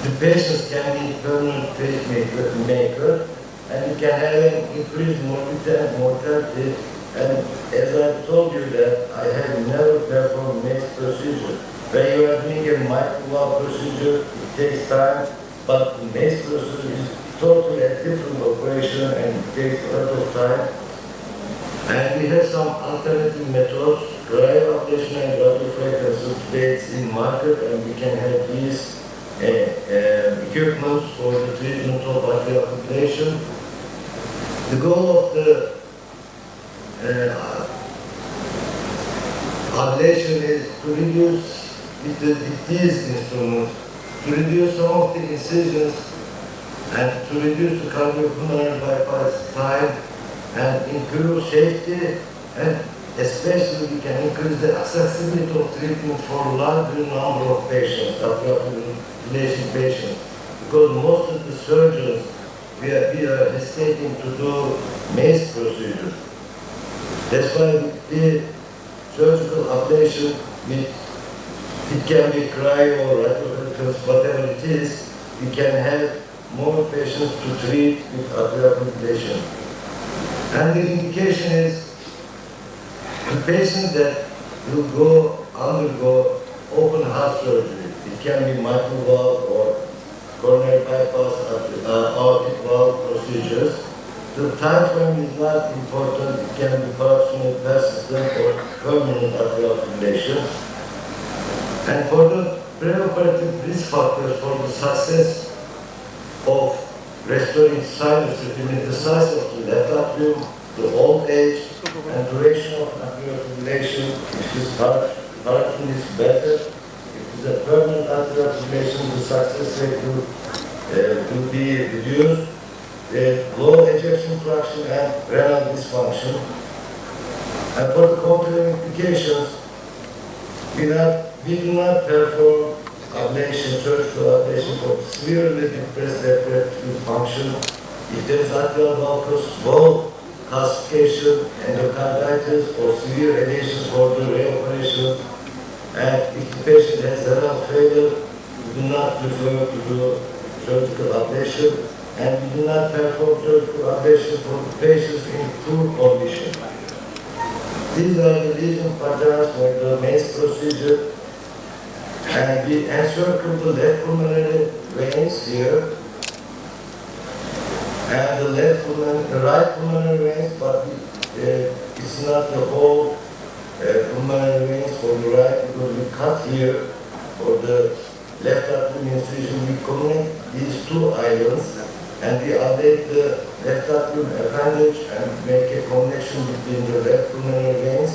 the patients can need permanent pacemaker, and you can have an increased morbidity and mortality. And as I told you that I have never performed MACE procedure. When you are doing a mitral valve procedure, it takes time, but the MACE procedure is totally a different operation and it takes a lot of time. And we have some alternative methods, cryoablation and radiofrequency plates in market, and we can have these equipment for the treatment of atrial fibrillation. The goal of the ablation is to reduce, with these instruments, to reduce some of the incisions and to reduce the cardiopulmonary bypass time and improve safety, and especially we can increase the accessibility of treatment for larger number of patients, atrial fibrillation patients, because most of the surgeons, we are hesitating to do MACE procedure. That's why the surgical ablation, it can be cryo or radiofrequency, whatever it is, we can have more patients to treat with atrial fibrillation. And the indication is the patient that will undergo open heart surgery. It can be mitral valve or coronary bypass, aortic valve procedures. The time frame is not important. It can be proximal, persistent, or permanent atrial fibrillation. And for the preoperative risk factors for the success of restoring sinus rhythm, the size of the left atrium, the old age, and duration of atrial fibrillation. If this function is better, if it's a permanent atrial fibrillation, the success rate will be reduced. Low ejection fraction and renal dysfunction. And for the complementary implications, we do not perform ablation, surgical ablation for severely depressed reproductive function. If there is atrial valve calcification, endocarditis, or severe lesions for the reoperation, and if the patient has renal failure, we do not prefer to do surgical ablation, and we do not perform surgical ablation for the patients in poor condition. These are the lesion patterns for the MACE procedure. And we encircle the left pulmonary veins here, and the right pulmonary veins, but it's not the whole pulmonary veins for the right, because we cut here for the left atrium incision. We connect these two islands, and we ablate the left atrium appendage and make a connection between the left pulmonary veins,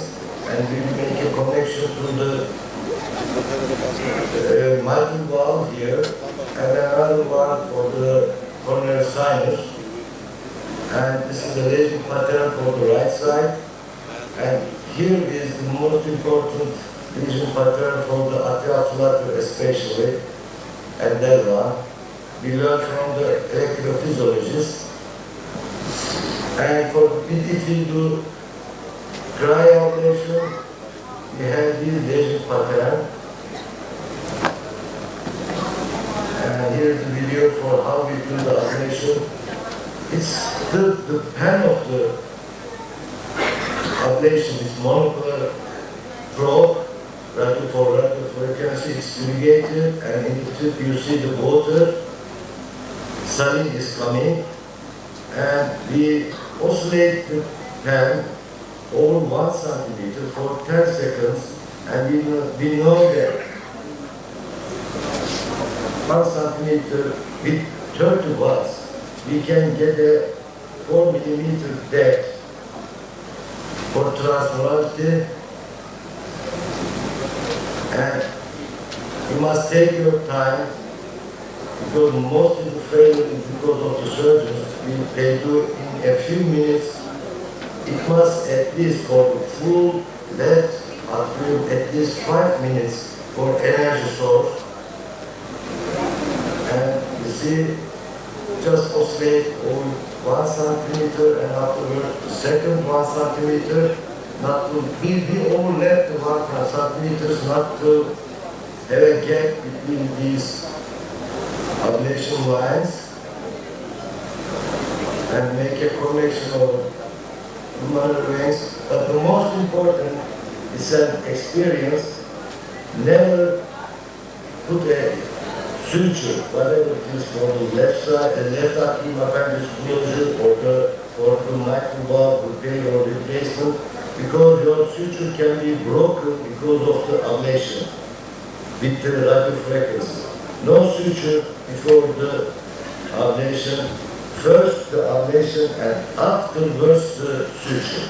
and we make a connection to the mitral valve here, and another valve for the coronary sinus. And this is the lesion pattern for the right side. And here is the most important lesion pattern for the atrial flutter especially, and that one. We learned from the electrophysiologist. And for if we do cryoablation, we have this lesion pattern. And here's the video for how we do the ablation. It's the pen of the ablation is monopolar probe, for radiofrequency, it's irrigated, and in the tube you see the water, saline is coming, and we oscillate the pen over 1 centimeter for 10 seconds, and we know that 1 centimeter with 30 watts, we can get a 4 millimeter depth for transmorality, and you must take your time because most of the failure is because of the surgeons. They do it in a few minutes. It must at least for the full left atrium at least 5 minutes for energy source. And you see, just oscillate over 1 centimeter and afterwards the second 1 centimeter, not to we overlap the 1 centimeters, not to have a gap between these ablation lines and make a connection of pulmonary veins. But the most important is an experience. Never put a suture, whatever it is, for the left side, the left atrium appendage closure, or the mitral valve repair or replacement, because your suture can be broken because of the ablation with the radiofrequency. No suture before the ablation. First the ablation and afterwards the suture.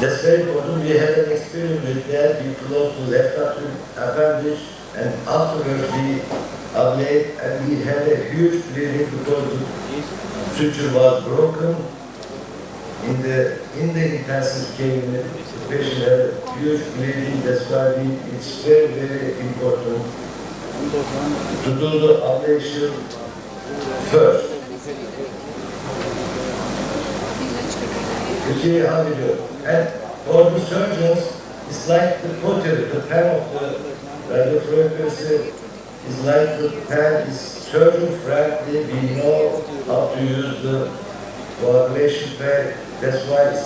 That's very important. We had an experience with that. We closed the left atrium appendage and afterwards we ablate, and we had a huge bleeding because the suture was broken. In the intensive care unit, the patient had a huge bleeding. That's why it's very, very important to do the ablation first. You see how we do it. And for the surgeons, it's like the pottery, the pen of the radiofrequency is like the pen is surgeon friendly. We know how to use the coagulation pen. That's why it's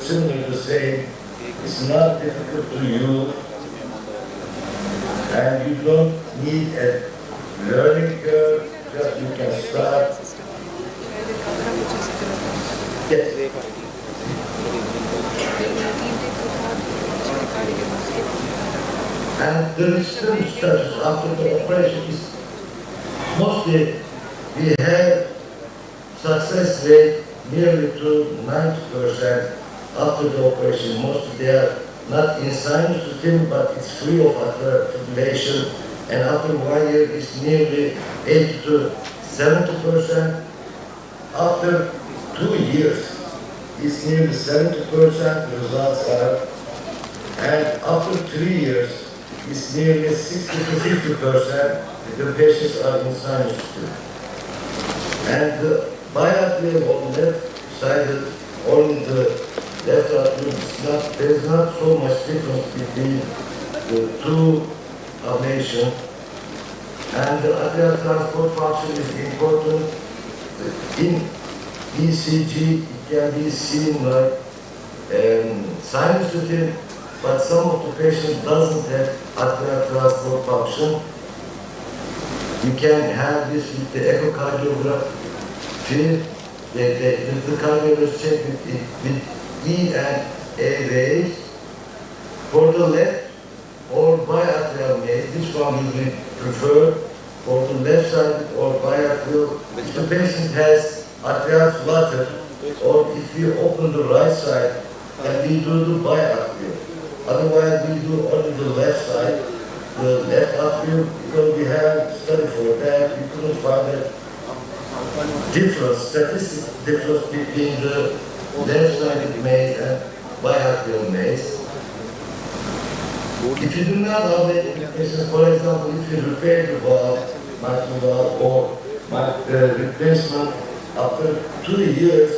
similar to say it's not difficult to use, and you don't need a learning curve, just you can start. Yes. And the resistance studies after the operation is mostly we have success rate nearly to 90% after the operation. Most they are not in sinus routine, but it's free of arterial fibrillation, and after 1 year it's nearly 80 to 70%. After 2 years it's nearly 70% the results are, and after 3 years it's nearly 60 to 50% the patients are in sinus routine. And the biatrial on the left side, only the left atrium, there is not so much difference between the two ablation. And the atrial transport function is important. In ECG, it can be seen like sinus routine, but some of the patients doesn't have atrial transport function. You can have this with the echocardiograph. The cardiologist check with E and A waves. For the left or biatrial maze, which one will be preferred? For the left side or biatrial, if the patient has atrial flutter, or if you open the right side, then we do the biatrial. Otherwise, we do only the left side, the left atrium, because we have study for that. We couldn't find that statistic difference between the left-sided maze and biatrial maze. If you do not ablate the patient, for example, if you repair the valve, mitral valve, or replacement after 2 years,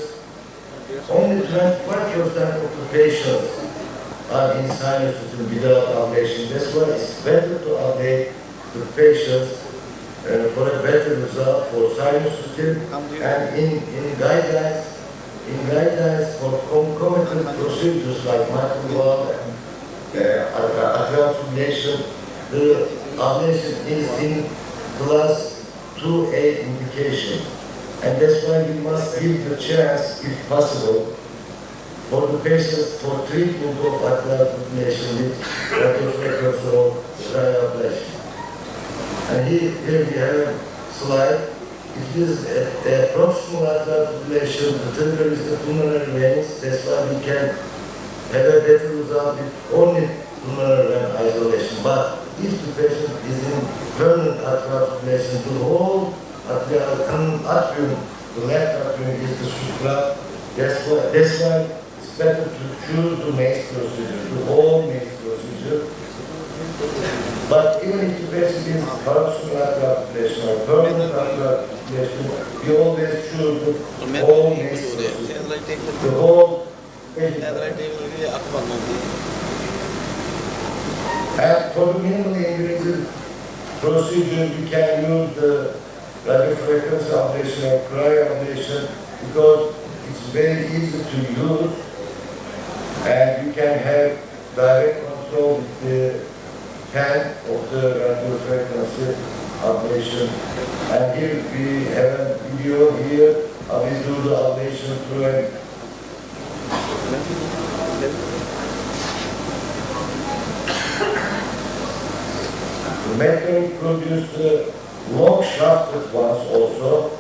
only 25% of the patients are in sinus routine without ablation. That's why it's better to ablate the patients for a better result for sinus routine. And in guidelines, in guidelines for concomitant procedures like mitral valve and atrial fibrillation, the ablation is in class 2A indication. And that's why we must give the chance, if possible, for the patients for treatment of atrial fibrillation with radiofrequency or cryoablation. And here we have a slide. If this is a proximal atrial fibrillation, the trigger is the pulmonary veins. That's why we can have a better result with only pulmonary vein isolation. But if the patient is in permanent atrial fibrillation, the whole atrium, the left atrium is the supra. That's why it's better to choose the MACE procedure, the whole MACE procedure. But even if the patient is proximal atrial fibrillation or permanent atrial fibrillation, we always choose the whole MACE procedure, the whole patient. And for the minimally invasive procedure, we can use the radiofrequency ablation or cryoablation because it's very easy to use and you can have direct control with the pen of the radiofrequency ablation. And here we have a video here how we do the ablation through a the method produced the long shafted ones also,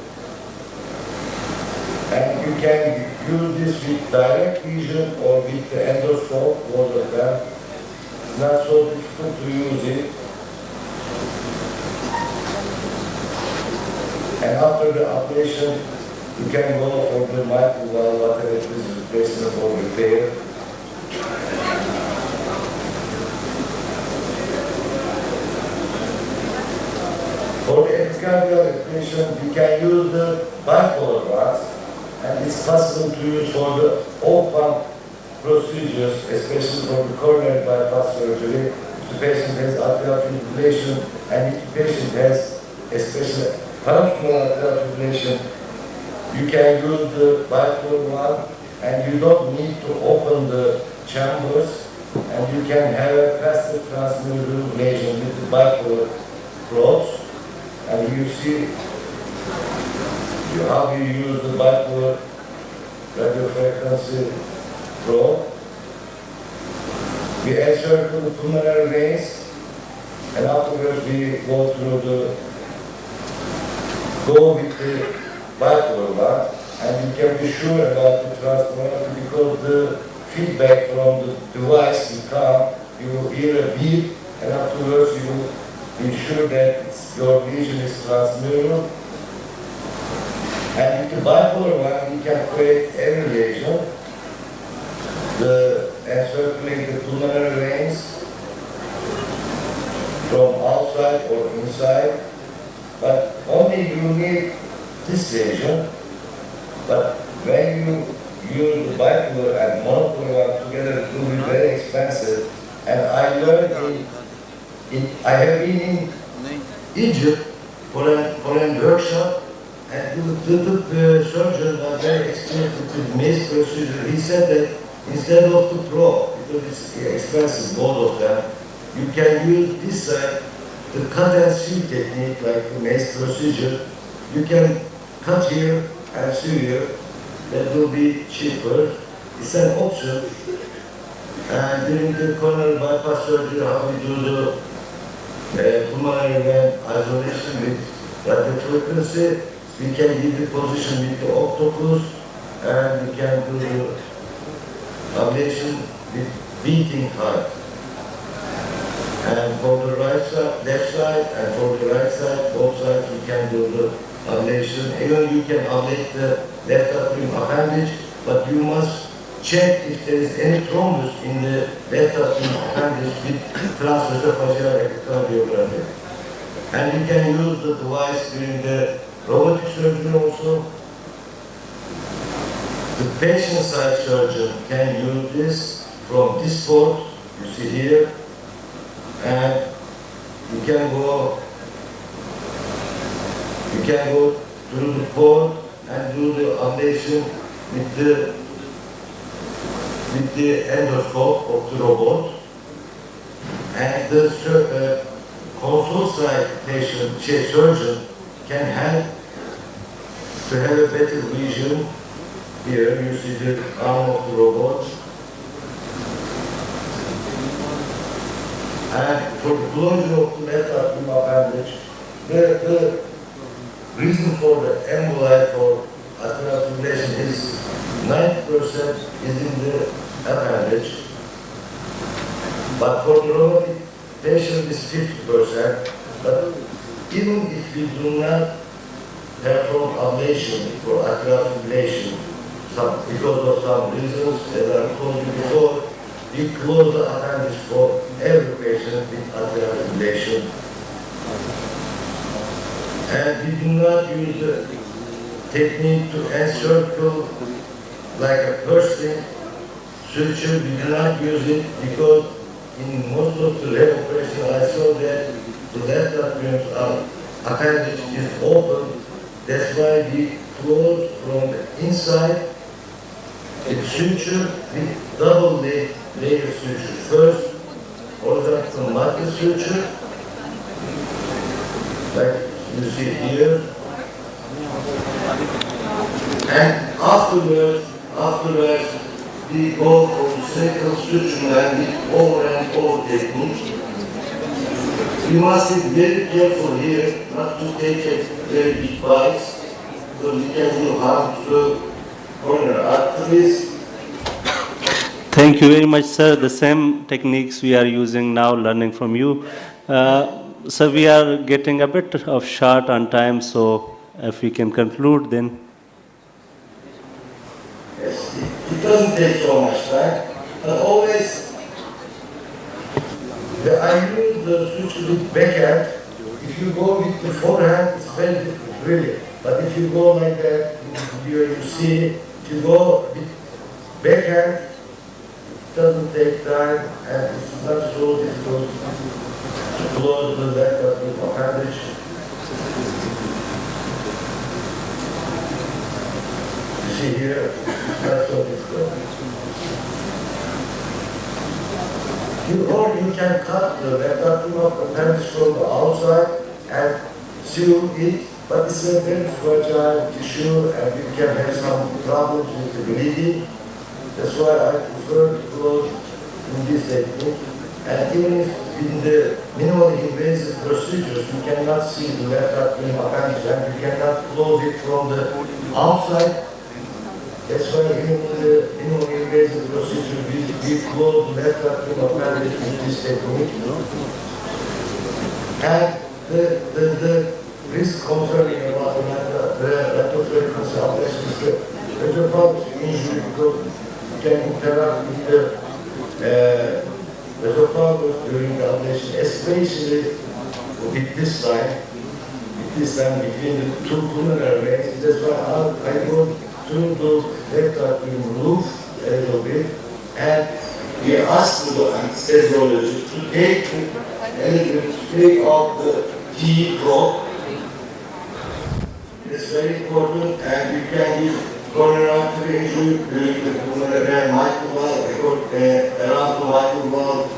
and you can use this with direct vision or with the endoscope, both of them. It's not so difficult to use it. And after the operation, you can go for the mitral valve, whatever it is, replacement or repair. For the epicardial ablation, we can use the bipolar ones, and it's possible to use for the open procedures, especially for the coronary bypass surgery. If the patient has atrial fibrillation, and if the patient has especially paroxysmal atrial fibrillation, you can use the bipolar one, and you don't need to open the chambers, and you can have a faster transmural lesion with the bipolar probes. And you see how you use the bipolar radiofrequency probe. We encircle the pulmonary veins, and afterwards we go with the bipolar one, and you can be sure about the transmural because the feedback from the device will come. You will hear a beep, and afterwards you will be sure that your lesion is transmural. And with the bipolar one, you can create every lesion, encircling the pulmonary veins from outside or inside. But only you need this lesion. But when you use the bipolar and monopolar one together, it will be very expensive. And I learned I have been in Egypt for a workshop, and the surgeon was very experienced with MACE procedure. He said that instead of the probe, because it's expensive, both of them, you can use this side, the cut and sew technique, like the MACE procedure. You can cut here and sew here. That will be cheaper. It's an option. And during the coronary bypass surgery, how we do the pulmonary vein isolation with radiofrequency, we can give the position with the octopus, and we can do the ablation with beating heart. And for the right side, left side, and for the right side, both sides, we can do the ablation. Even you can ablate the left atrium appendage, but you must check if there is any thrombus in the left atrium appendage with transesophageal echocardiography. And you can use the device during the robotic surgery also. The patient side surgeon can use this from this port, you see here, and you can go through the port and do the ablation with the endoscope of the robot, and the console side patient, surgeon can help to have a better vision. Here you see the arm of the robot. And for the closure of the left atrium appendage, the reason for the emboli for atrial fibrillation is 90% is in the appendage, but for the rheumatic patient is 50%. But even if we do not perform ablation for atrial fibrillation, because of some reasons, as I told you before, we close the appendage for every patient with atrial fibrillation. And we do not use the technique to encircle like a pursing suture. We do not use it because in most of the leg operation I saw that the left atrium appendage is open. That's why we close from the inside the suture with double layer suture. First, horizontal marker suture, like you see here, and afterwards we go for sacral suture and with over and over technique. You must be very careful here not to take a very big bites, so you can do harm to the coronary arteries. Thank you very much, sir. The same techniques we are using now, learning from you. So we are getting a bit of short on time, so if we can conclude then. Yes, it doesn't take so much time, but always I use the suture with backhand. If you go with the forehand, it's very difficult, really. But if you go like that, you see, if you go with backhand, it doesn't take time and it's not so difficult to close the left atrial appendage. You see here, it's not so difficult. You can cut the left atrial appendage from the outside and sew it, but it's a very fragile tissue and you can have some problems with the bleeding. That's why I prefer to close in this technique. And even if in the minimally invasive procedures, you cannot see the left atrial appendage and you cannot close it from the outside. That's why even in the minimally invasive procedure, we close the left atrial appendage with this technique. And the risk concerning about the radiofrequency ablation is the esophagus injury because you can interact with the esophagus during the ablation, especially with this line between the two pulmonary veins. That's why I go through the left atrium roof a little bit, and we ask the anesthesiologist to take out the T probe. It's very important, and you can use coronary artery injury during the pulmonary mitral valve, around the mitral valve.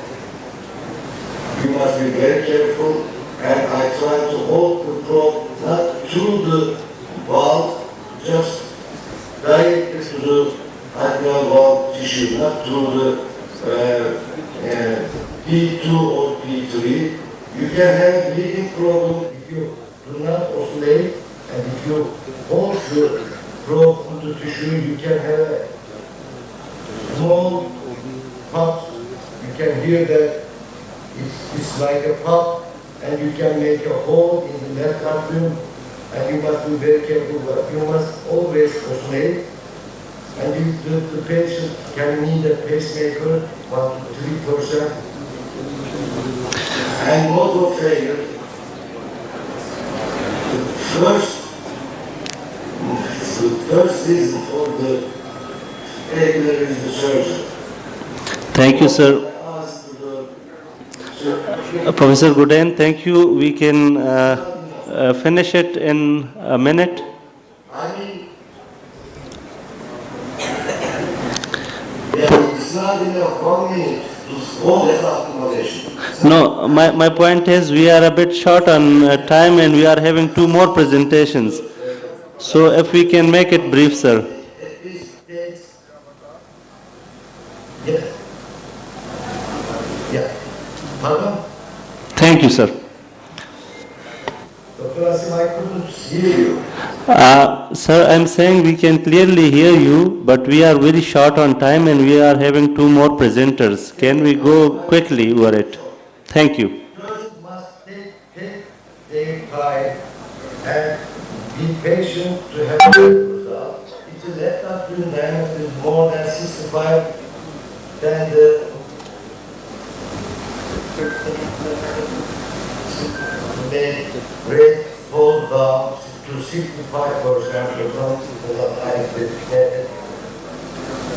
You must be very careful, and I try to hold the probe not through the valve, just directly to the atrial valve tissue, not through the P2 or P3. You can have a bleeding problem if you do not oscillate, and if you hold the probe on the tissue, you can have small puffs. You can hear that it's like a puff, and you can make a hole in the left atrium, and you must be very careful, but you must always oscillate. And the patient can need a pacemaker, 1 to 3%. And mode of failure, the first reason for the failure is the surgeon. Thank you, sir. Professor Gooden, thank you. We can finish it in a minute. not enough 1 minute to hold that optimization. No, my point is we are a bit short on time and we are having 2 more presentations. So if we can make it brief, sir. Yeah. Yeah. Pardon? Thank you, sir. Dr. Asim, I couldn't hear you. Sir, I'm saying we can clearly hear you, but we are very short on time and we are having 2 more presenters. Can we go quickly over it? Thank you. Surgeons must take their time and be patient to have a good result. If the left atrial diameter is more than 65, then the rate falls down to 65% from the high.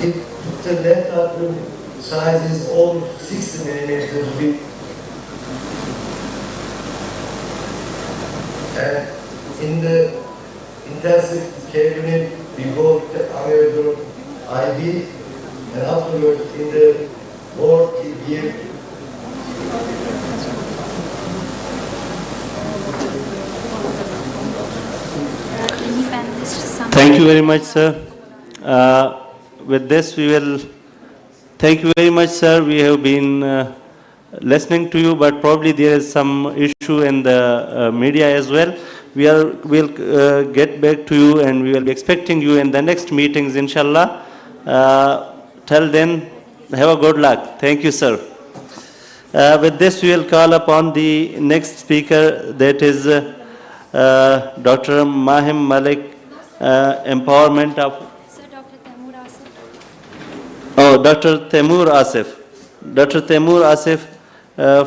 If the left atrial size is over 60 millimeters, and in the intensive care unit, we go to our IV, and afterwards in the ward, we give Thank you very much, sir. With this, we will. Thank you very much, sir. We have been listening to you, but probably there is some issue in the media as well. We'll get back to you, and we will be expecting you in the next meetings, inshallah. Till then, have a good luck. Thank you, sir. With this, we will call upon the next speaker, that is Dr. Mahim Malik, empowerment of. Oh, Dr. Taimur Asif. Dr. Taimur Asif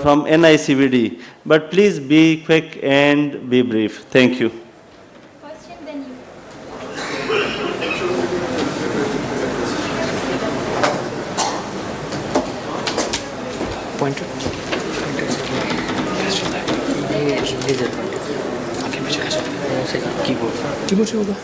from NICVD. But please be quick and be brief. Thank you. Pointer. Keyboard से होगा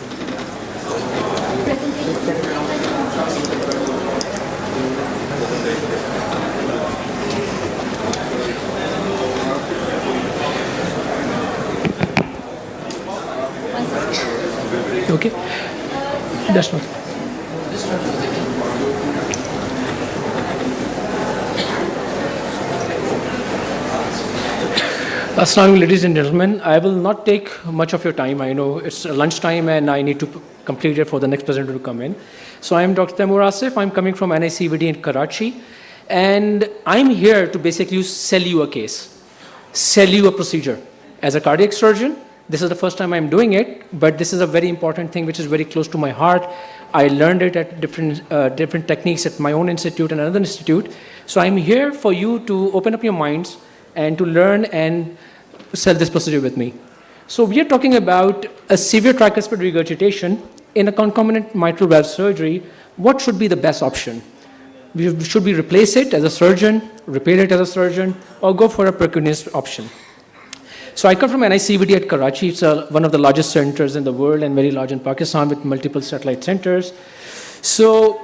okay that's not Assalamu ladies and gentlemen, I will not take much of your time. I know it's lunchtime and I need to complete it for the next presenter to come in. So I am Dr. Taimur Asif. I'm coming from NICVD in Karachi. And I'm here to basically sell you a case, sell you a procedure. As a cardiac surgeon, this is the first time I'm doing it, but this is a very important thing which is very close to my heart. I learned it at different techniques at my own institute and another institute. So I'm here for you to open up your minds and to learn and sell this procedure with me. So we are talking about a severe tricuspid regurgitation in a concomitant mitral valve surgery. What should be the best option? Should we replace it as a surgeon, repair it as a surgeon, or go for a percutaneous option? So I come from NICVD at Karachi. It's one of the largest centers in the world and very large in Pakistan with multiple satellite centers. So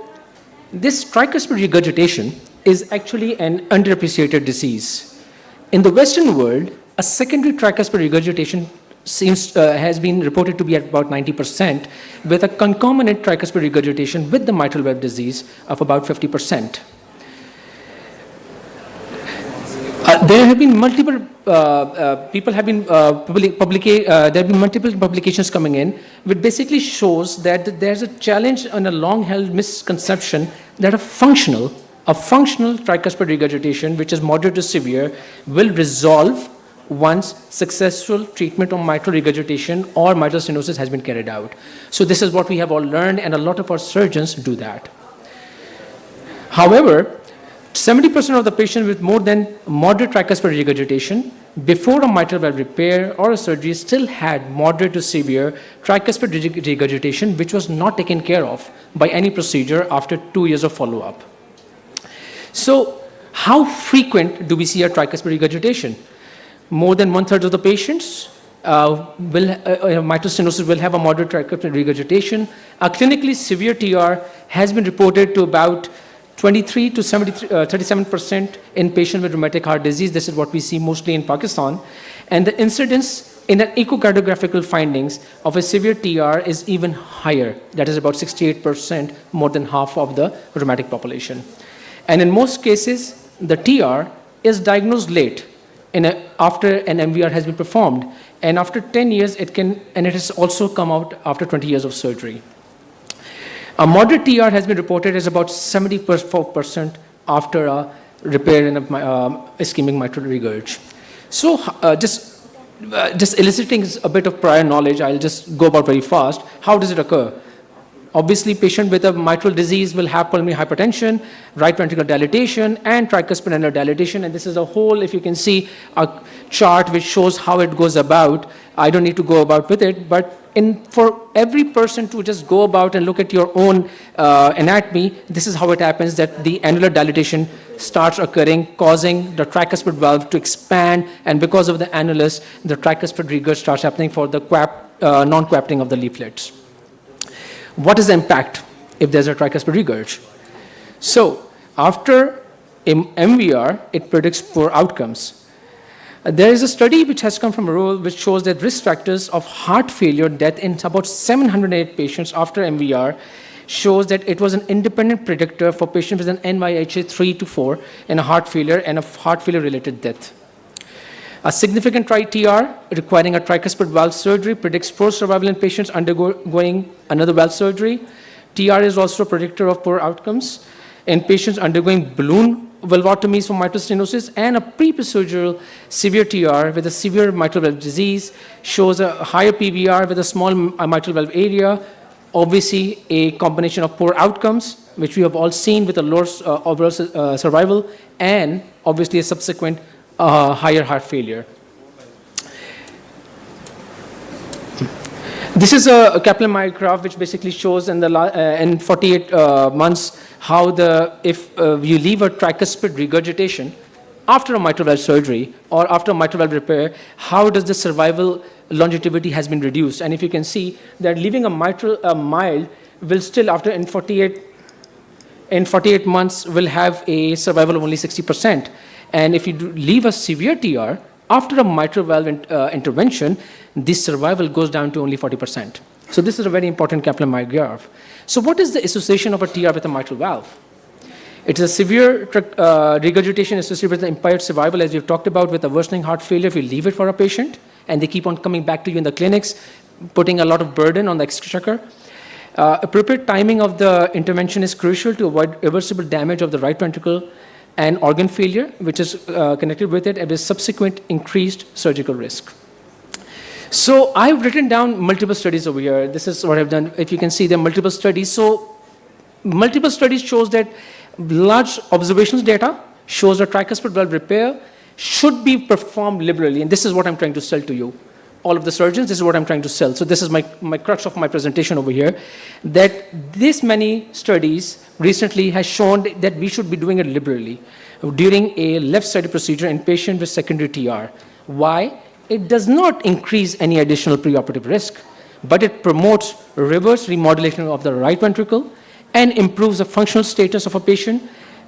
this tricuspid regurgitation is actually an underappreciated disease. In the Western world, a secondary tricuspid regurgitation has been reported to be at about 90%, with a concomitant tricuspid regurgitation with the mitral valve disease of about 50%. There have been multiple multiple publications coming in, which basically shows that there's a challenge and a long-held misconception that a functional tricuspid regurgitation, which is moderate to severe, will resolve once successful treatment of mitral regurgitation or mitral stenosis has been carried out. So this is what we have all learned, and a lot of our surgeons do that. However, 70% of the patients with more than moderate tricuspid regurgitation before a mitral valve repair or a surgery still had moderate to severe tricuspid regurgitation, which was not taken care of by any procedure after 2 years of follow-up. So how frequent do we see a tricuspid regurgitation? More than 1/3 of the patients mitral stenosis will have a moderate tricuspid regurgitation. A clinically severe TR has been reported to about 23 to 37% in patients with rheumatic heart disease. This is what we see mostly in Pakistan. And the incidence in an echocardiographical findings of a severe TR is even higher. That is about 68%, more than half of the rheumatic population. And in most cases, the TR is diagnosed late after an MVR has been performed. And after 10 years, it has also come out after 20 years of surgery. A moderate TR has been reported as about 74% after a repair in a ischemic mitral regurg. So just eliciting a bit of prior knowledge, I'll just go about very fast. How does it occur? Obviously, patient with a mitral disease will have pulmonary hypertension, right ventricular dilatation, and tricuspid annular dilatation. And this is a whole, if you can see, a chart which shows how it goes about. I don't need to go about with it, but for every person to just go about and look at your own anatomy, this is how it happens, that the annular dilatation starts occurring, causing the tricuspid valve to expand, and because of the annulus, the tricuspid regurg starts happening for the non-coapting of the leaflets. What is the impact if there's a tricuspid regurg? So after MVR, it predicts poor outcomes. There is a study which has come from Royal which shows that risk factors of heart failure death in about 708 patients after MVR shows that it was an independent predictor for patients with an NYHA 3 to 4 in a heart failure and a heart failure related death. A significant TR requiring a tricuspid valve surgery predicts poor survival in patients undergoing another valve surgery. TR is also a predictor of poor outcomes in patients undergoing balloon valvotomies for mitral stenosis, and a pre-procedural severe TR with a severe mitral valve disease shows a higher PVR with a small mitral valve area, obviously a combination of poor outcomes, which we have all seen with a lower overall survival, and obviously a subsequent higher heart failure. This is a Kaplan-Meier graph which basically shows in 48 months how if you leave a tricuspid regurgitation after a mitral valve surgery or after a mitral valve repair, how does the survival longevity has been reduced. And if you can see that leaving a mild will still in 48 months will have a survival of only 60%. And if you leave a severe TR after a mitral valve intervention, this survival goes down to only 40%. So this is a very important Kaplan-Meier graph. So what is the association of a TR with a mitral valve? It is a severe regurgitation associated with the impaired survival, as we've talked about, with a worsening heart failure if you leave it for a patient, and they keep on coming back to you in the clinics, putting a lot of burden on the exchequer. Appropriate timing of the intervention is crucial to avoid irreversible damage of the right ventricle and organ failure, which is connected with it, and with subsequent increased surgical risk. So I've written down multiple studies over here. This is what I've done. If you can see, there are multiple studies. So multiple studies shows that large observations data shows that tricuspid valve repair should be performed liberally, and this is what I'm trying to sell to you. All of the surgeons, this is what I'm trying to sell. So this is my crux of my presentation over here, that this many studies recently has shown that we should be doing it liberally during a left-sided procedure in patients with secondary TR. Why? It does not increase any additional preoperative risk, but it promotes reverse remodulation of the right ventricle and improves the functional status of a patient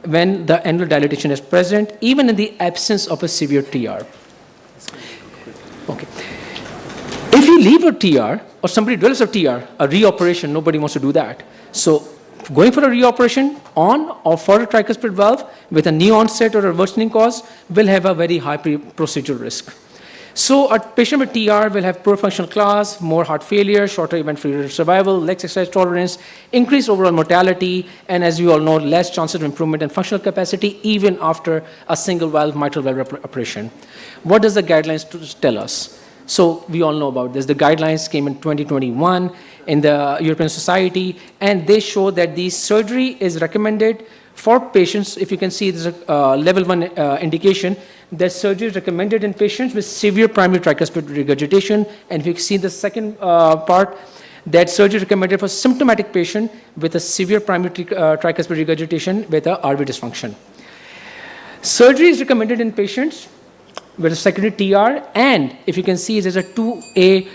when the annular dilatation is present, even in the absence of a severe TR. Okay. If you leave a TR or somebody develops a TR, a reoperation, nobody wants to do that. So going for a reoperation on or for a tricuspid valve with a new onset or a worsening cause will have a very high procedural risk. So a patient with TR will have poor functional class, more heart failure, shorter event-free survival, less exercise tolerance, increased overall mortality, and as we all know, less chances of improvement in functional capacity even after a single valve mitral valve operation. What does the guidelines tell us? So we all know about this. The guidelines came in 2021 in the European Society, and they show that the surgery is recommended for patients. If you can see, there's a level 1 indication that surgery is recommended in patients with severe primary tricuspid regurgitation. And if you see the second part, that surgery recommended for symptomatic patient with a severe primary tricuspid regurgitation with a RV dysfunction. Surgery is recommended in patients with a secondary TR, and if you can see, there's a 2A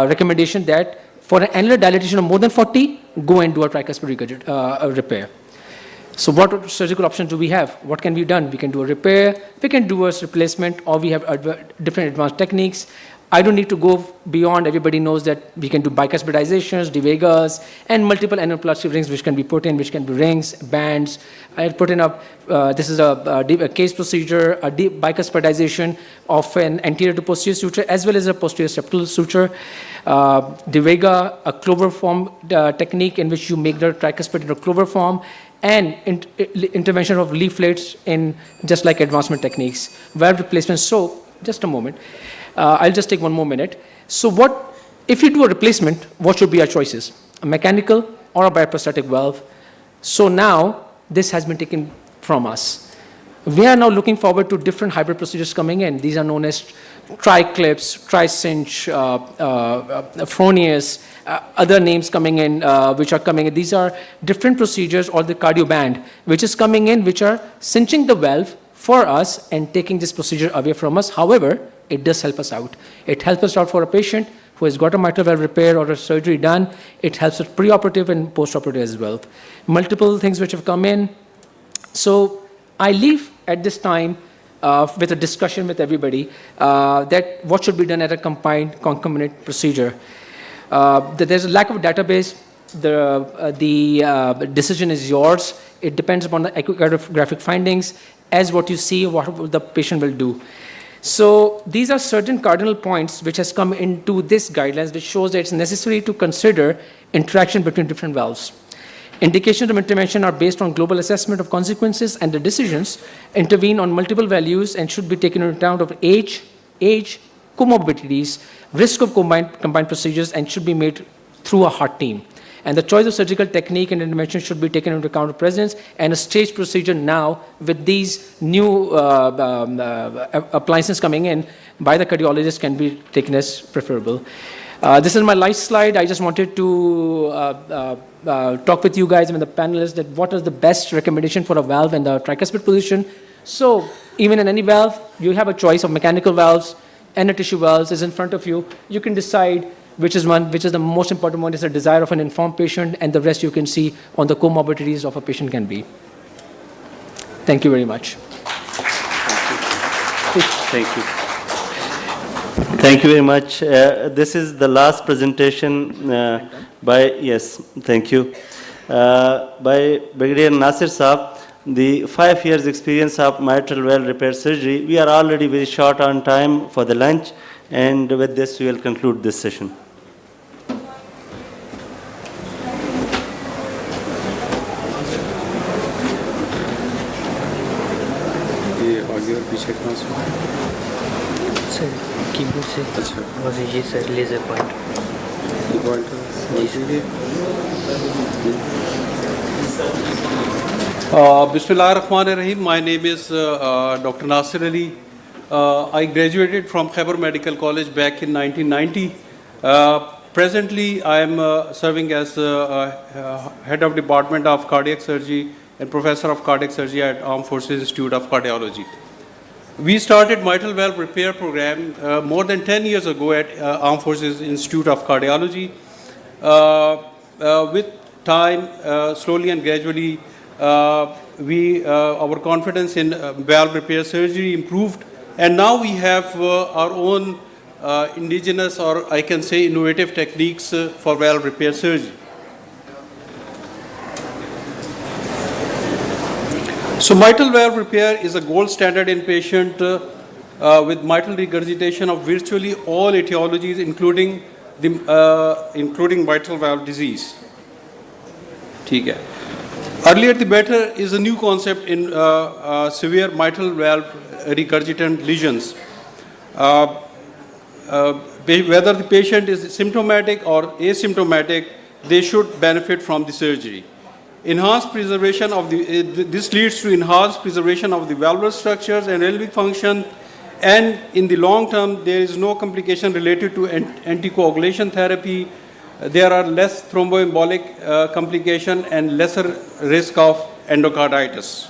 recommendation that for an annular dilatation of more than 40, go and do a tricuspid repair. So what surgical options do we have? What can be done? We can do a repair, we can do a replacement, or we have different advanced techniques. I don't need to go beyond. Everybody knows that we can do bicuspidization, devagas, and multiple annuloplasty rings which can be put in, which can be rings, bands. I had put in this is a case procedure, a bicuspidization of an anterior to posterior suture as well as a posterior septal suture. Devega, a clover form technique in which you make the tricuspid in a clover form, and intervention of leaflets in just like advancement techniques. Valve replacement. So, just a moment. I'll just take one more minute. So if you do a replacement, what should be our choices? A mechanical or a bioprosthetic valve? So now, this has been taken from us. We are now looking forward to different hybrid procedures coming in. These are known as tri-clips, tri-cinch, Fronius, other names coming in, which are coming in. These are different procedures, or the cardio band, which is coming in, which are cinching the valve for us and taking this procedure away from us. However, it does help us out. It helps us out for a patient who has got a mitral valve repair or a surgery done. It helps us preoperative and postoperative as well. Multiple things which have come in. So I leave at this time with a discussion with everybody that what should be done at a combined concomitant procedure. That there's a lack of database. The decision is yours. It depends upon the echographic findings as what you see, what the patient will do. So these are certain cardinal points which has come into this guidelines, which shows that it's necessary to consider interaction between different valves. Indications of intervention are based on global assessment of consequences, and the decisions intervene on multiple values and should be taken into account of age, comorbidities, risk of combined procedures, and should be made through a heart team. And the choice of surgical technique and intervention should be taken into account of presence, and a staged procedure now with these new appliances coming in by the cardiologist can be taken as preferable. This is my last slide. I just wanted to talk with you guys and the panelists that what is the best recommendation for a valve in the tricuspid position. So even in any valve, you have a choice of mechanical valves and a tissue valves is in front of you. You can decide which is the most important one is the desire of an informed patient, and the rest you can see on the comorbidities of a patient can be. Thank you very much. Thank you. Thank you very much. This is the last presentation thank you, by Brigadier Nasir Saab. The 5 years experience of mitral valve repair surgery. We are already very short on time for the lunch, and with this we will conclude this session. Sir keyboard से अच्छा और ये sir laser pointer Bismillahirrahmanirrahim. My name is Dr. Nasir Ali. I graduated from Khyber Medical College back in 1990. Presently, I am serving as head of department of cardiac surgery and professor of cardiac surgery at Armed Forces Institute of Cardiology. We started mitral valve repair program more than 10 years ago at Armed Forces Institute of Cardiology. With time, slowly and gradually, our confidence in valve repair surgery improved, and now we have our own indigenous, or I can say innovative techniques for valve repair surgery. So mitral valve repair is a gold standard in patient with mitral regurgitation of virtually all etiologies, including mitral valve disease. Earlier the better is a new concept in severe mitral valve regurgitant lesions. Whether the patient is symptomatic or asymptomatic, they should benefit from the surgery. Enhanced preservation of this leads to enhanced preservation of the valvular structures and LV function, and in the long term there is no complication related to anticoagulation therapy. There are less thromboembolic complication and lesser risk of endocarditis.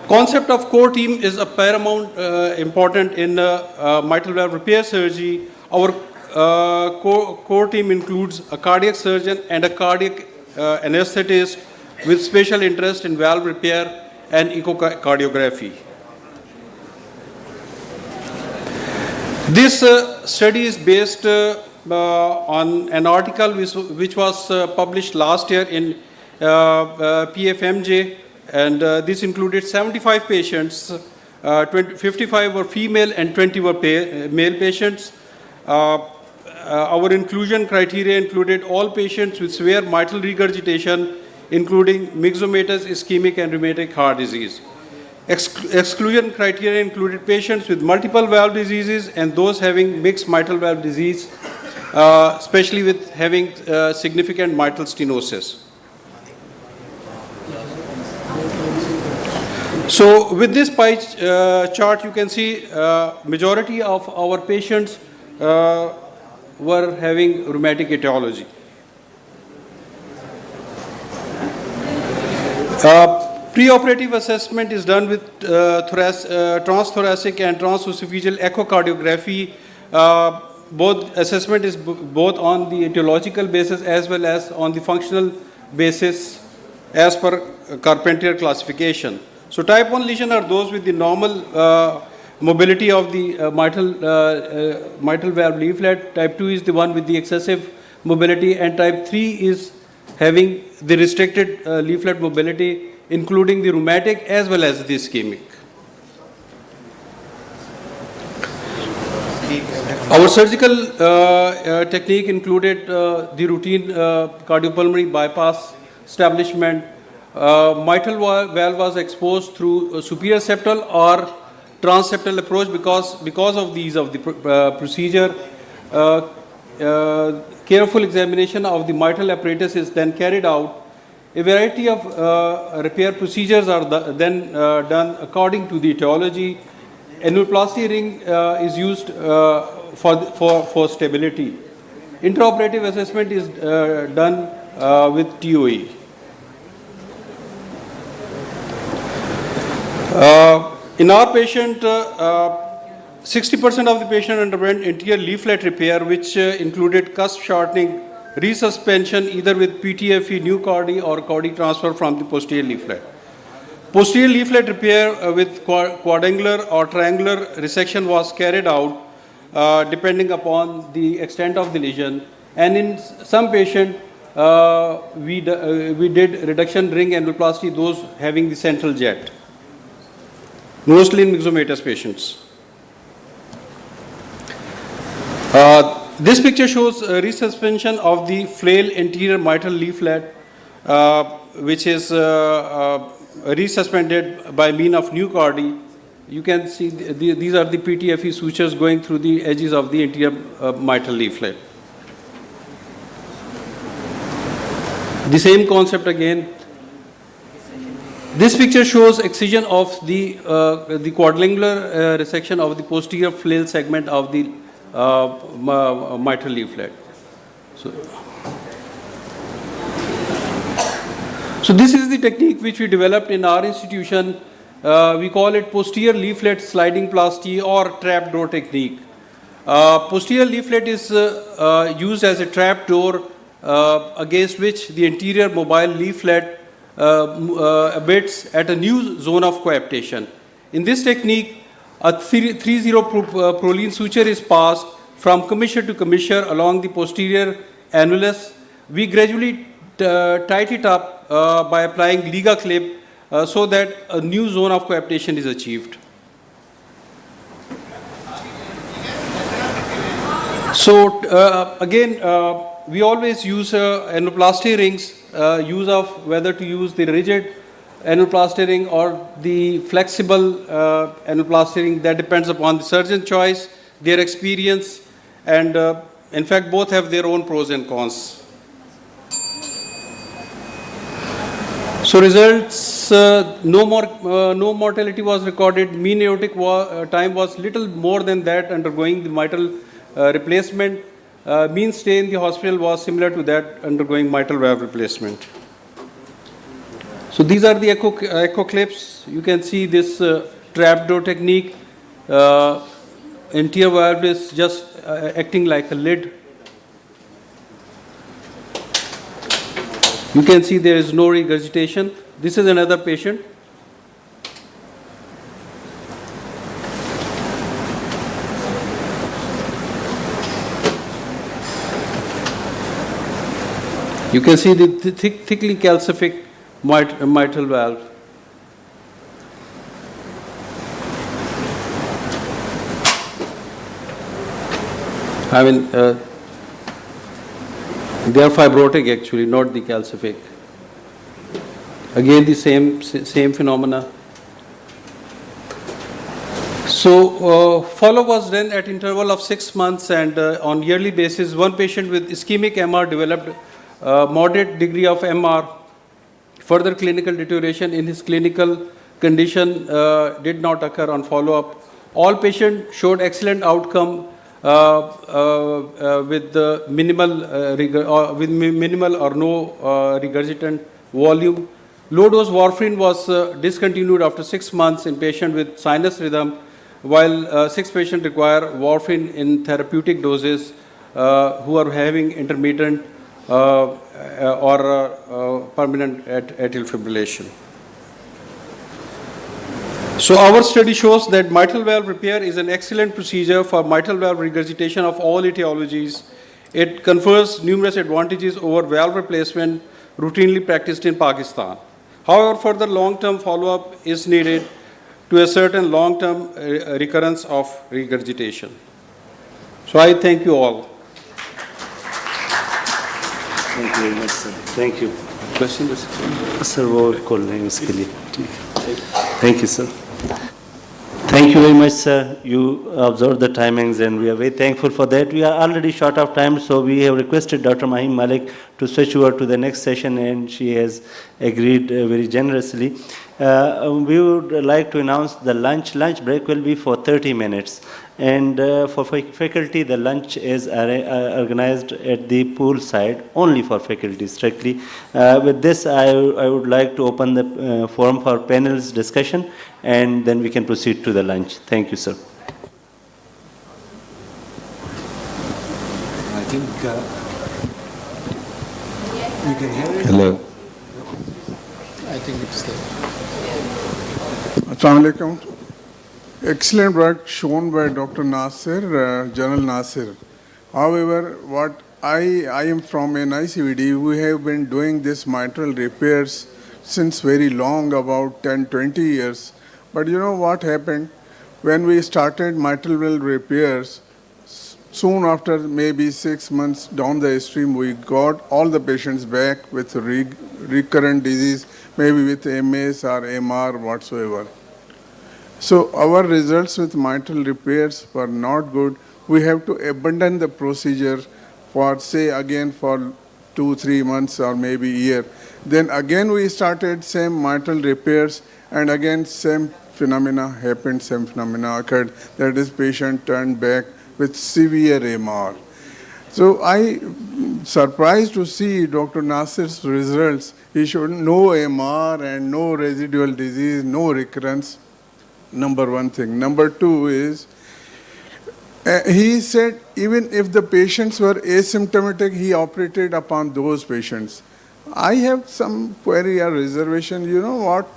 Concept of core team is a paramount important in mitral valve repair surgery. Our core team includes a cardiac surgeon and a cardiac anesthetist with special interest in valve repair and echocardiography. This study is based on an article which was published last year in PFMJ, and this included 75 patients, 55 were female and 20 were male patients. Our inclusion criteria included all patients with severe mitral regurgitation, including myxomatous ischemic and rheumatic heart disease. Exclusion criteria included patients with multiple valve diseases and those having mixed mitral valve disease, especially with having significant mitral stenosis. So with this pie chart, you can see majority of our patients were having rheumatic etiology. Preoperative assessment is done with transthoracic and transesophageal echocardiography. Both assessment is both on the etiological basis as well as on the functional basis as per Carpentier classification. So type 1 lesion are those with the normal mobility of the mitral valve leaflet. Type 2 is the one with the excessive mobility, and type 3 is having the restricted leaflet mobility, including the rheumatic as well as the ischemic. Our surgical technique included the routine cardiopulmonary bypass establishment. Mitral valve was exposed through superior septal or transseptal approach because of these of the procedure. Careful examination of the mitral apparatus is then carried out. A variety of repair procedures are then done according to the etiology. Annuloplasty ring is used for stability. Intraoperative assessment is done with TOE. In our patient, 60% of the patient underwent anterior leaflet repair, which included cusp shortening, resuspension either with PTFE, new Cordy or Cordy transfer from the posterior leaflet. Posterior leaflet repair with quadrangular or triangular resection was carried out depending upon the extent of the lesion, and in some patient we did reduction ring annuloplasty, those having the central jet, mostly in myxomatous patients. This picture shows resuspension of the flail anterior mitral leaflet, which is resuspended by mean of new Cordy. You can see these are the PTFE sutures going through the edges of the anterior mitral leaflet. The same concept again. This picture shows excision of the quadrangular resection of the posterior flail segment of the mitral leaflet. So this is the technique which we developed in our institution. We call it posterior leaflet sliding plasty or trap door technique. Posterior leaflet is used as a trap door against which the anterior mobile leaflet abits at a new zone of coaptation. In this technique, a 30 proline suture is passed from commissure to commissure along the posterior annulus. We gradually tight it up by applying Liga clip so that a new zone of coaptation is achieved. So again, we always use annuloplasty rings, use of whether to use the rigid annuloplasty ring or the flexible annuloplasty ring. That depends upon the surgeon choice, their experience, and in fact both have their own pros and cons. So results, no mortality was recorded. Mean aortic time was little more than that undergoing the mitral replacement. Mean stay in the hospital was similar to that undergoing mitral valve replacement. So these are the echo clips. You can see this trapdoor technique. Anterior valve is just acting like a lid. You can see there is no regurgitation. This is another patient. You can see the thickly calcific mitral valve. I mean, they are fibrotic actually, not the calcific. Again, the same phenomena. So, follow-up was done at interval of 6 months, and on yearly basis, one patient with ischemic MR developed moderate degree of MR. Further clinical deterioration in his clinical condition did not occur on follow-up. All patients showed excellent outcome with minimal or no regurgitant volume. Low-dose warfarin was discontinued after 6 months in patient with sinus rhythm, while 6 patients require warfarin in therapeutic doses who are having intermittent or permanent atrial fibrillation. So our study shows that mitral valve repair is an excellent procedure for mitral valve regurgitation of all etiologies. It confers numerous advantages over valve replacement routinely practiced in Pakistan. However, further long-term follow-up is needed to a certain long-term recurrence of regurgitation. So I thank you all. Thank you very much, sir. Thank you. Question? Sir, वो call लेंगे उसके लिए. Thank you, sir. Thank you very much, sir. You observed the timings, and we are very thankful for that. We are already short of time, so we have requested Dr. Mahim Malik to switch over to the next session, and she has agreed very generously. We would like to announce the lunch. Lunch break will be for 30 minutes. And for faculty, the lunch is organized at the pool side, only for faculty, strictly. With this, I would like to open the forum for panels discussion, and then we can proceed to the lunch. Thank you, sir. I think you can hear it. Hello. I think it's there. Assalamu alaikum. Excellent work shown by Dr. Nasir, General Nasir. However, what I am from NICVD, we have been doing this mitral repairs since very long, about 10-20 years. But you know what happened? When we started mitral valve repairs, soon after maybe 6 months down the stream, we got all the patients back with recurrent disease, maybe with MS or MR whatsoever. So our results with mitral repairs were not good. We have to abandon the procedure for, say, again for 2-3 months or maybe a year. Then again we started same mitral repairs, and again same phenomena happened, same phenomena occurred. That is, patient turned back with severe MR. So I surprised to see Dr. Nasir's results. He showed no MR and no residual disease, no recurrence. Number one thing. Number two is, he said even if the patients were asymptomatic, he operated upon those patients. I have some query or reservation. You know what?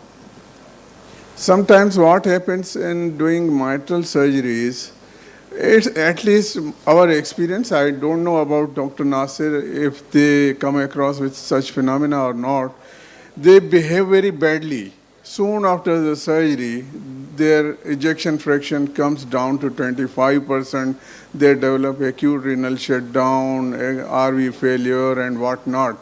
Sometimes what happens in doing mitral surgeries, it's at least our experience. I don't know about Dr. Nasir if they come across with such phenomena or not. They behave very badly. Soon after the surgery, their ejection fraction comes down to 25%. They develop acute renal shutdown, RV failure, and whatnot.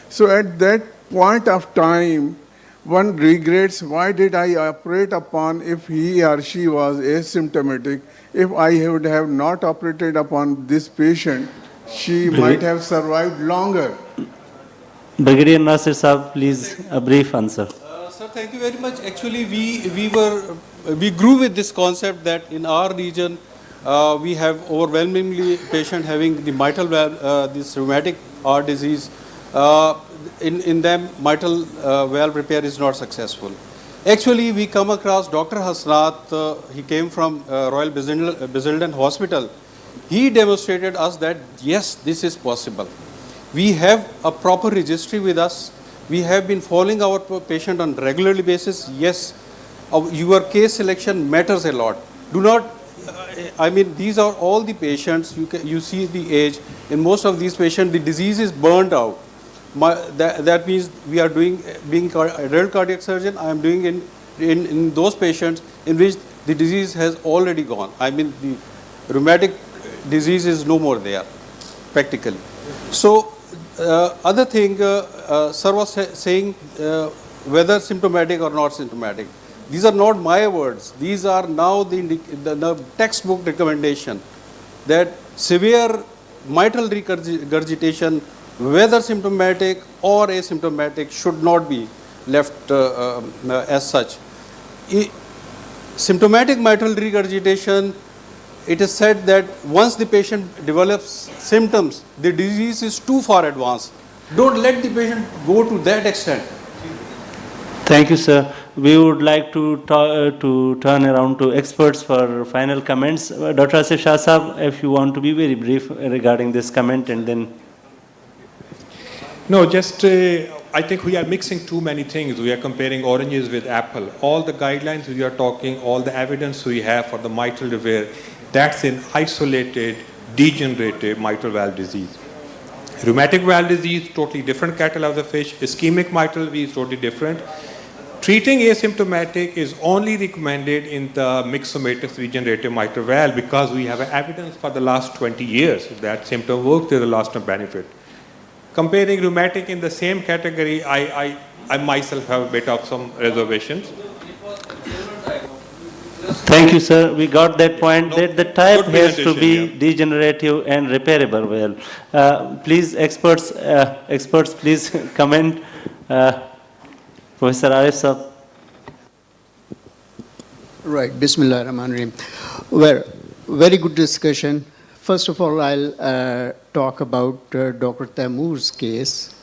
So at that point of time, one regrets, why did I operate upon if he or she was asymptomatic? If I would have not operated upon this patient, she might have survived longer. Brigadier Nasir Saab, please, a brief answer. Sir, thank you very much. Actually, we grew with this concept that in our region, we have overwhelmingly patient having the mitral valve, this rheumatic heart disease. In them, mitral valve repair is not successful. Actually, we come across Dr. Hasnat. He came from Royal Basildon Hospital. he demonstrated us that yes, this is possible. We have a proper registry with us. We have been following our patient on regularly basis. Yes, your case selection matters a lot. Do not, these are all the patients, you see the age. In most of these patients, the disease is burned out. That means we are doing, being adult cardiac surgeon, I am doing in those patients in which the disease has already gone. The rheumatic disease is no more there, practically. So, other thing, sir was saying whether symptomatic or not symptomatic. These are not my words. These are now the textbook recommendation that severe mitral regurgitation, whether symptomatic or asymptomatic, should not be left as such. Symptomatic mitral regurgitation, it is said that once the patient develops symptoms, the disease is too far advanced. Don't let the patient go to that extent. Thank you, sir. We would like to turn around to experts for final comments. Dr. Asif Shah Sahab, if you want to be very brief regarding this comment, and then. No, just I think we are mixing too many things. We are comparing oranges with apple. All the guidelines we are talking, all the evidence we have for the mitral repair, that's in isolated, degenerative mitral valve disease. Rheumatic valve disease, totally different kettle of the fish. Ischemic mitral disease, totally different. Treating asymptomatic is only recommended in the myxomatous regenerative mitral valve because we have evidence for the last 20 years that symptom works, there's a long-term benefit. Comparing rheumatic in the same category, I myself have a bit of some reservations. Thank you, sir. We got that point, that the type has to be degenerative and repairable well. Please, experts, please comment. Professor Arif sir. Right, Bismillah Rahman Rahim. Well, very good discussion. First of all, I'll talk about Dr. Taimur's case.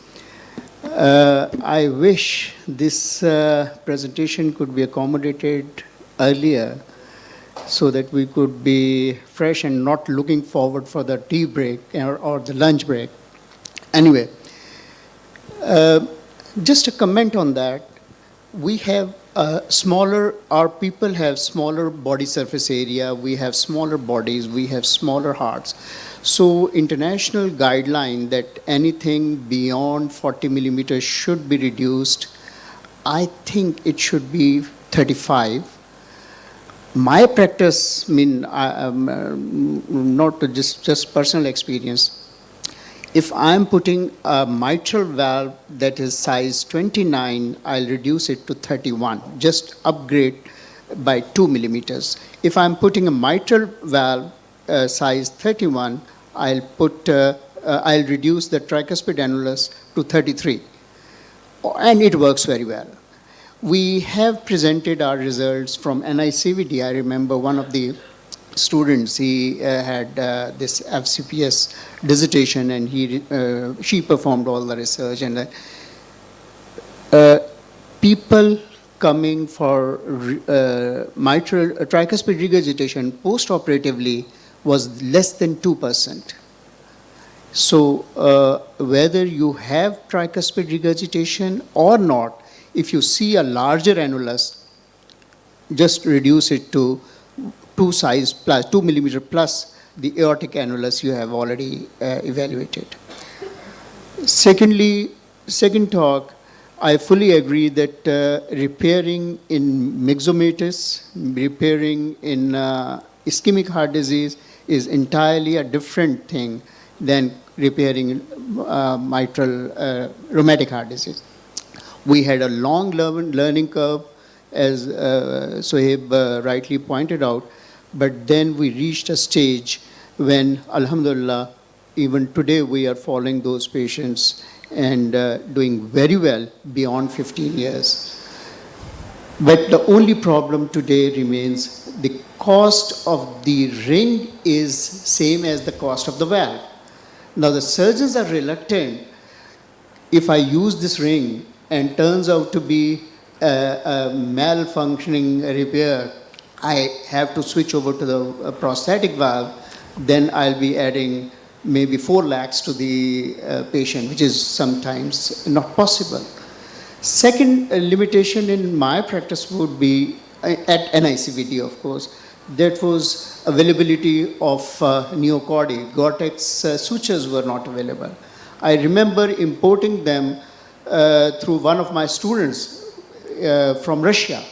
I wish this presentation could be accommodated earlier so that we could be fresh and not looking forward for the tea break or the lunch break. Anyway, just a comment on that. We have our people have smaller body surface area, we have smaller bodies, we have smaller hearts. So international guideline that anything beyond 40 millimeters should be reduced, I think it should be 35. My practice, not to just personal experience, if I'm putting a mitral valve that is size 29, I'll reduce it to 31, just upgrade by 2 millimeters. If I'm putting a mitral valve size 31, I'll reduce the tricuspid annulus to 33, and it works very well. We have presented our results from NICVD. I remember one of the students, he had this FCPS dissertation, and she performed all the research, and people coming for mitral tricuspid regurgitation post-operatively was less than 2%. So whether you have tricuspid regurgitation or not, if you see a larger annulus, just reduce it to 2 millimeter plus the aortic annulus you have already evaluated. Second talk, I fully agree that repairing in myxomatous, repairing in ischemic heart disease is entirely a different thing than repairing mitral rheumatic heart disease. We had a long learning curve, as Sohaib rightly pointed out, but then we reached a stage when, alhamdulillah, even today we are following those patients and doing very well beyond 15 years. But the only problem today remains the cost of the ring is same as the cost of the valve. Now the surgeons are reluctant. If I use this ring and turns out to be a malfunctioning repair, I have to switch over to the prosthetic valve, then I'll be adding maybe 4 lakhs to the patient, which is sometimes not possible. Second limitation in my practice would be at NICVD, of course. That was availability of neocordi. Gore-Tex sutures were not available. I remember importing them through one of my students from Russia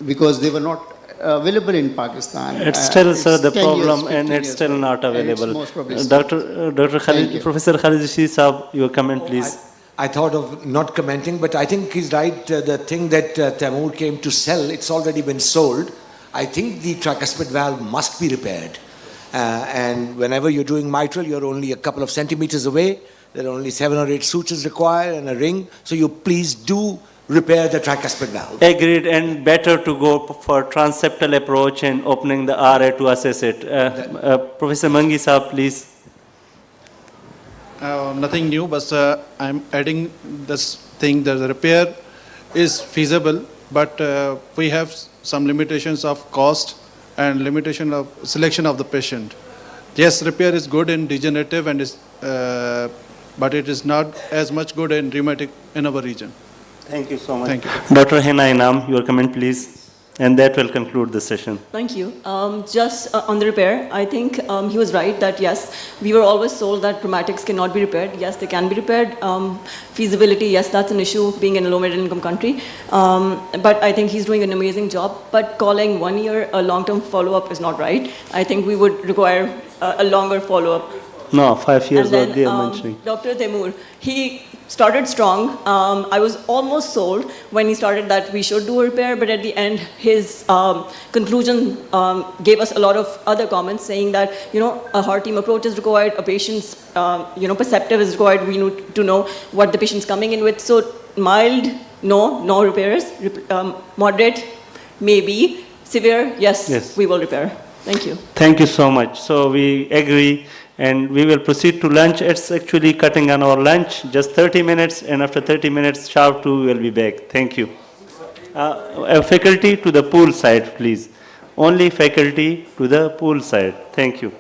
because they were not available in Pakistan. It's still, sir, the 10 years, problem, and 15 it's years still back. not And it's available. most probably still. Dr. Khalid, Professor Khalid Rashid Saab, your comment, please. I thought of not commenting, but I think he's right. The thing that Taimur came to sell, it's already been sold. I think the tricuspid valve must be repaired. And whenever you're doing mitral, you're only a couple of centimeters away. There are only 7 or 8 sutures required and a ring. So you please do repair the tricuspid valve. Agreed, and better to go for transeptal approach and opening the RA to assess it. Professor Mangi Saab, please. Nothing new, but I'm adding this thing that the repair is feasible, but we have some limitations of cost and limitation of selection of the patient. Yes, repair is good in degenerative and is, but it is not as much good in rheumatic in our region. Thank you so much. Thank you. Dr. Hena Inam, your comment, please. And that will conclude the session. Thank you. Just on the repair, I think he was right that yes, we were always told that rheumatics cannot be repaired. Yes, they can be repaired. Feasibility, yes, that's an issue being in a low middle income country. But I think he's doing an amazing job. But calling 1 year a long-term follow-up is not right. I think we would require a longer follow-up. No, 5 years And then, what they are mentioning. Dr. Taimur, he started strong. I was almost sold when he started that we should do a repair, but at the end, his conclusion gave us a lot of other comments saying that, a heart team approach is required, a patient's, perceptive is required. We need to know what the patient's coming in with. So mild, no repairs. Moderate, maybe. Severe, yes, we will repair. Thank you. Thank you so much. So we agree, and we will proceed to lunch. It's actually cutting on our lunch, just 30 minutes, and after 30 minutes, sharp 2 we will be back. Thank you. Faculty to the pool side, please. Only faculty to the pool side. Thank you.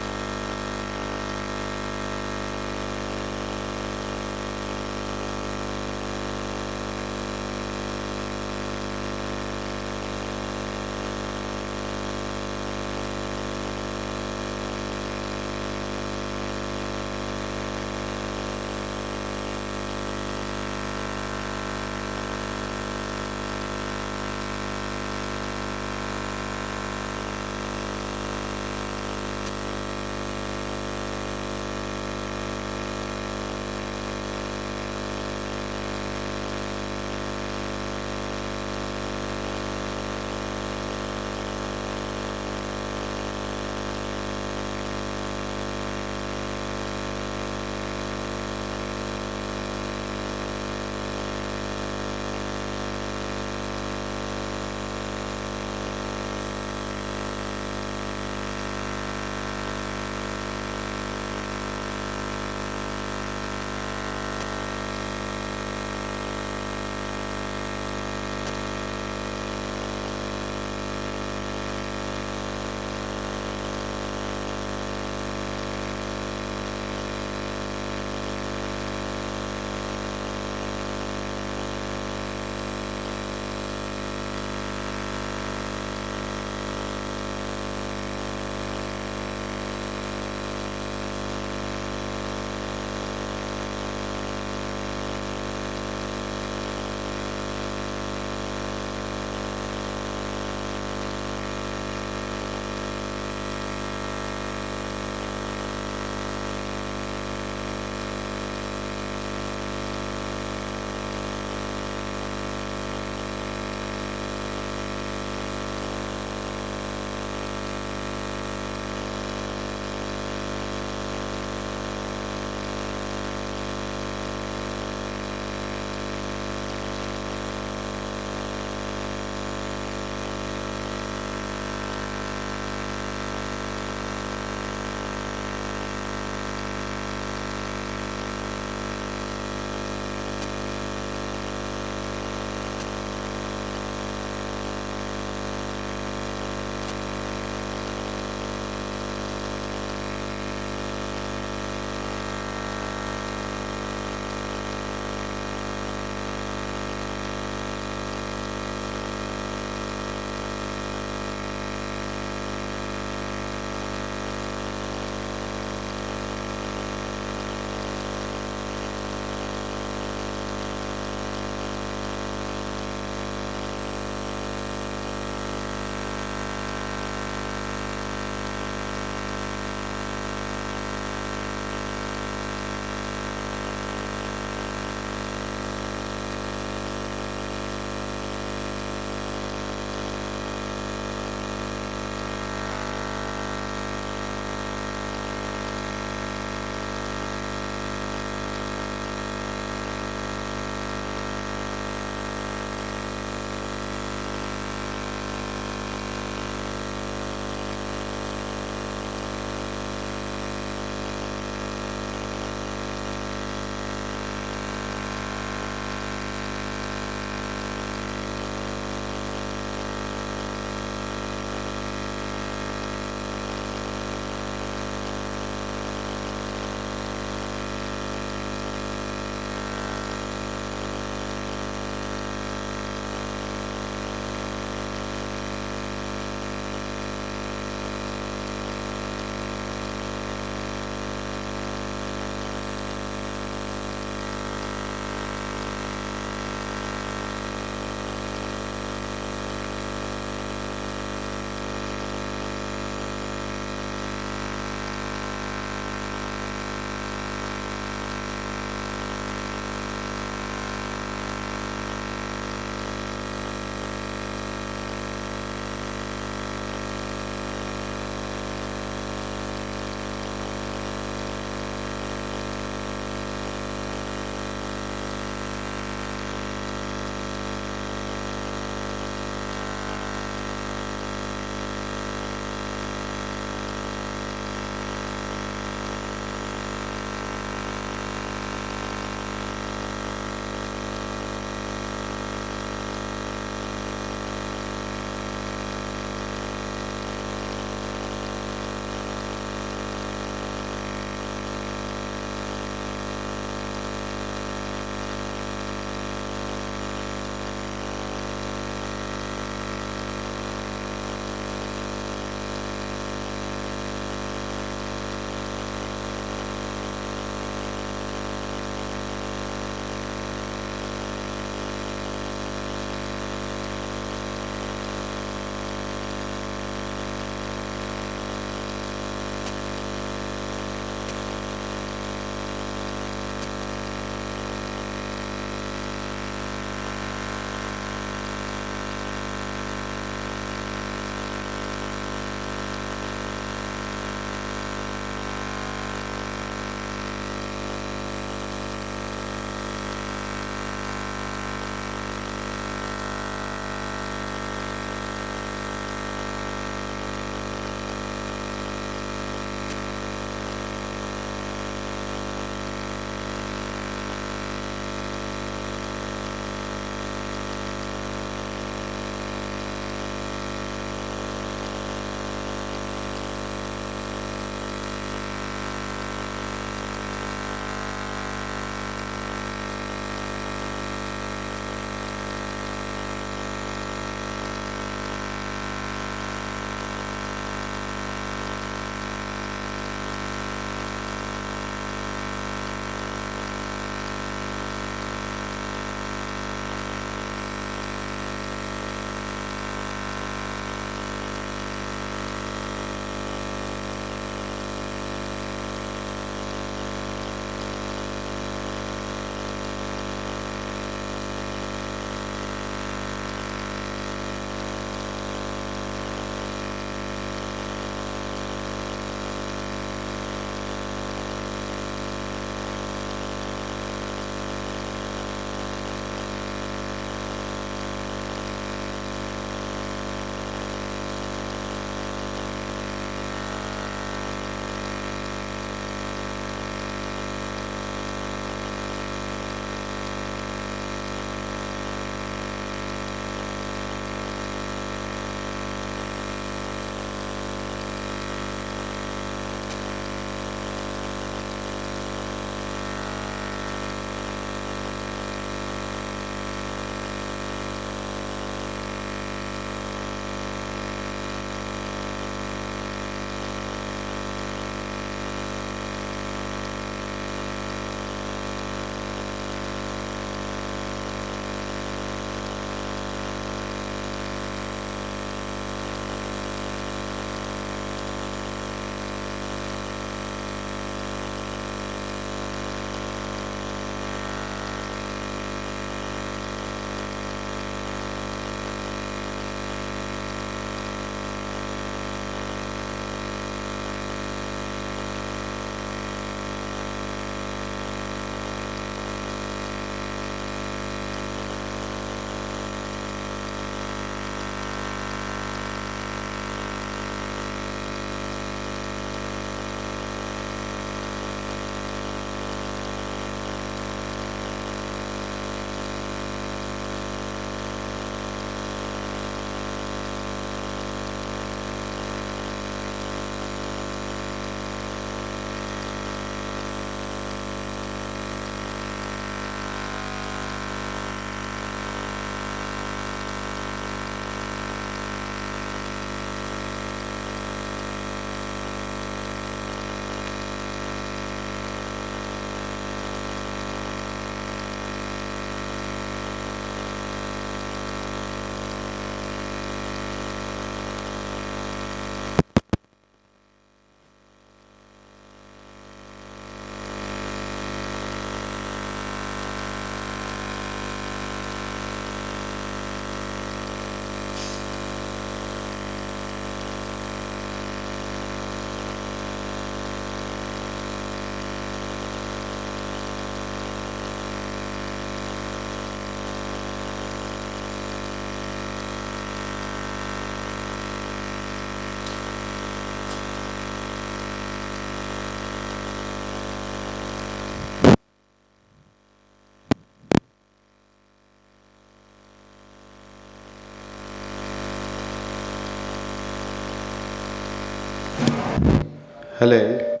Hello.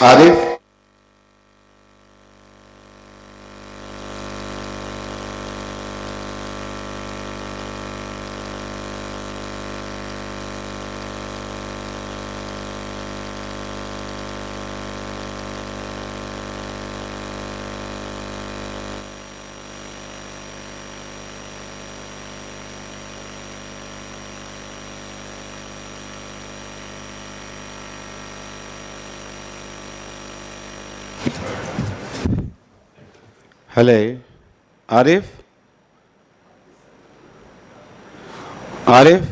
Arif. Hello. Arif. Arif.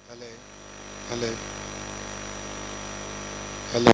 Hello. Hello. Hello.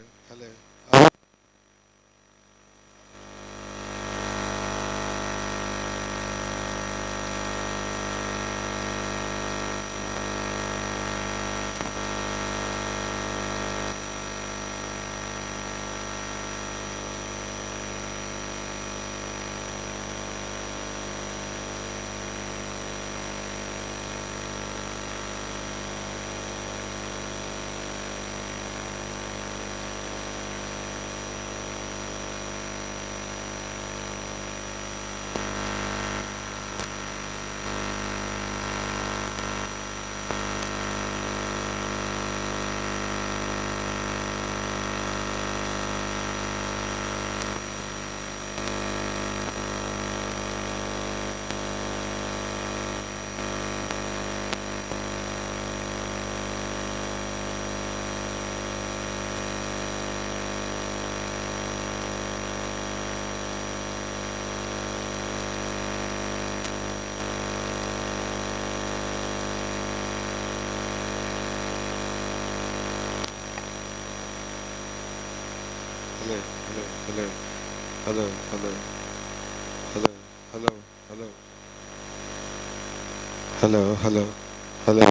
Hello. Hello. Hello. Hello. Hello. Hello. Hello. Hello. Hello.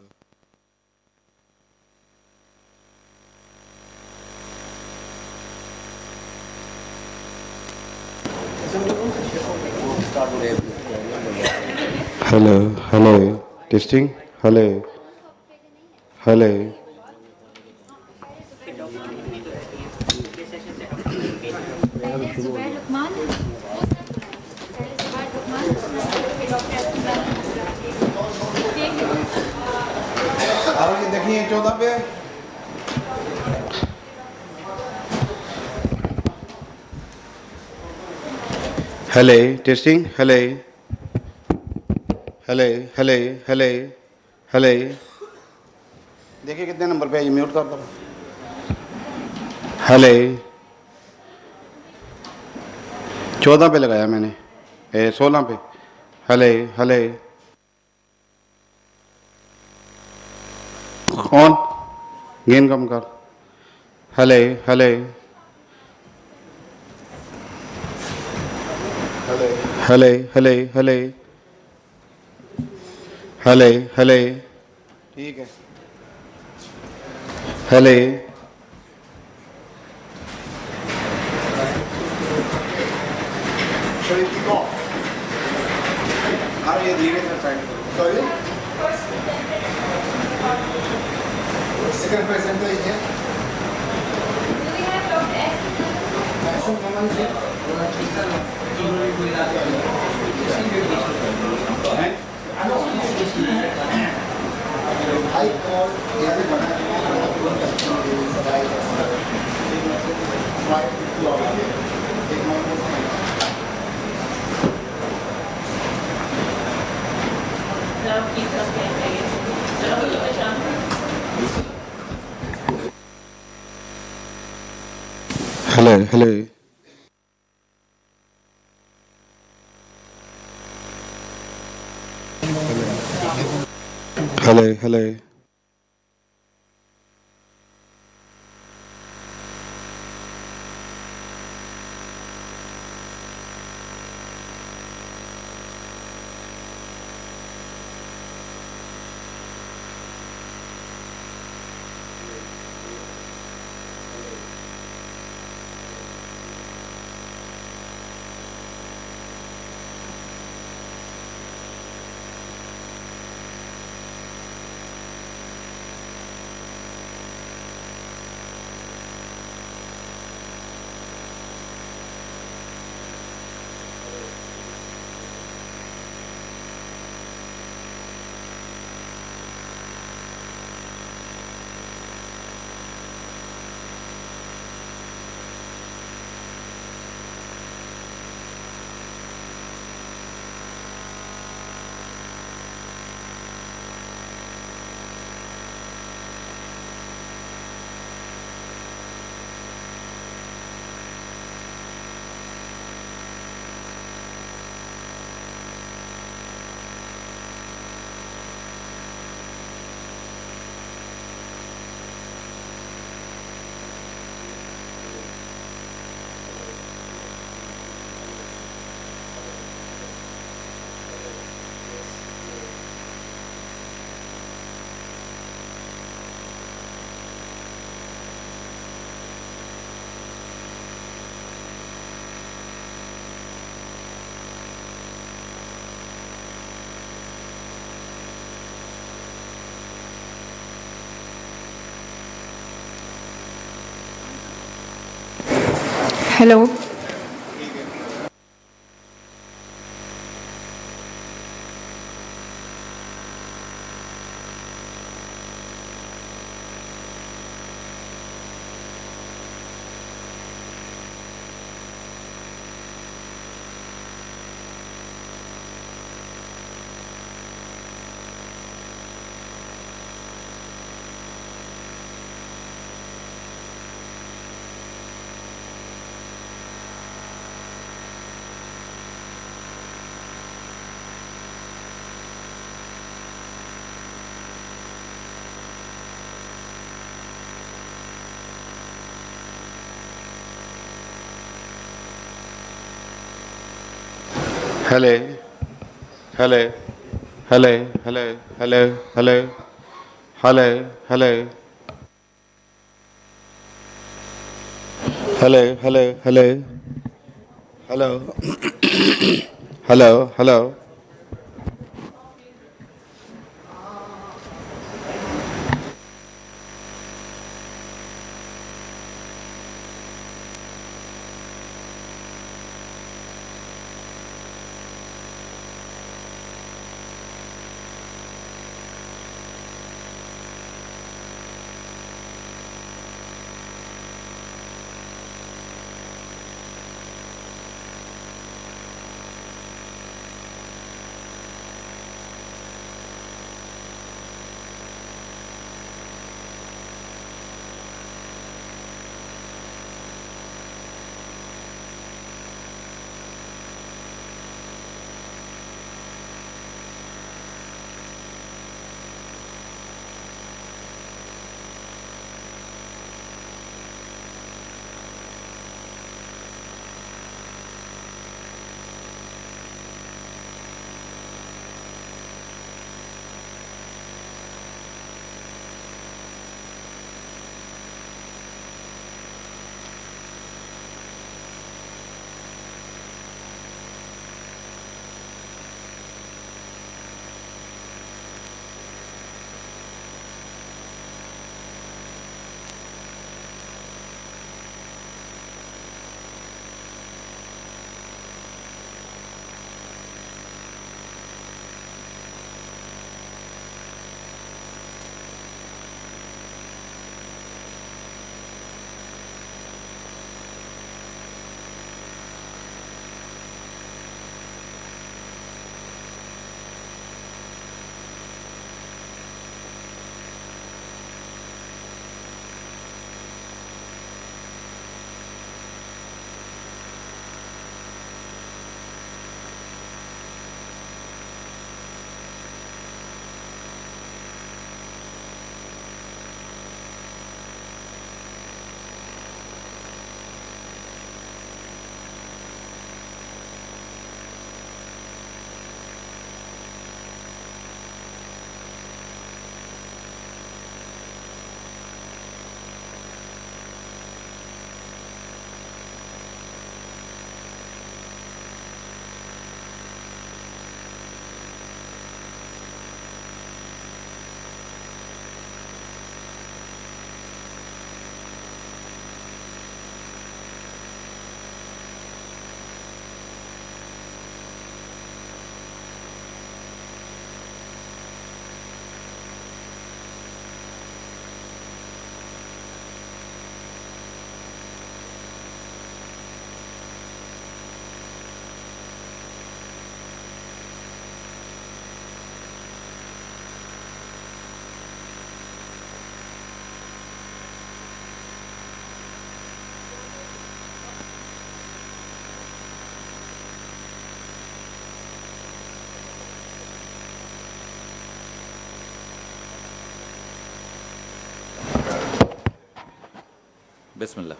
Hello. Hello. Testing. Hello. Hello. देखिए 14 पे Hello. Testing. Hello. Hello. Hello. Hello. Hello. देखिए कितने number पे है ये mute कर दो हले 14 पे लगाया मैंने 16 पे हले हले कौन गेन कम कर हले हले हले हले हले हले हले ठीक है हले Second presenter is here. Do we have Dr. S? I call hello hello hello hello Hello. hello hello hello hello hello hello hello hello hello hello hello hello hello hello Bismillah.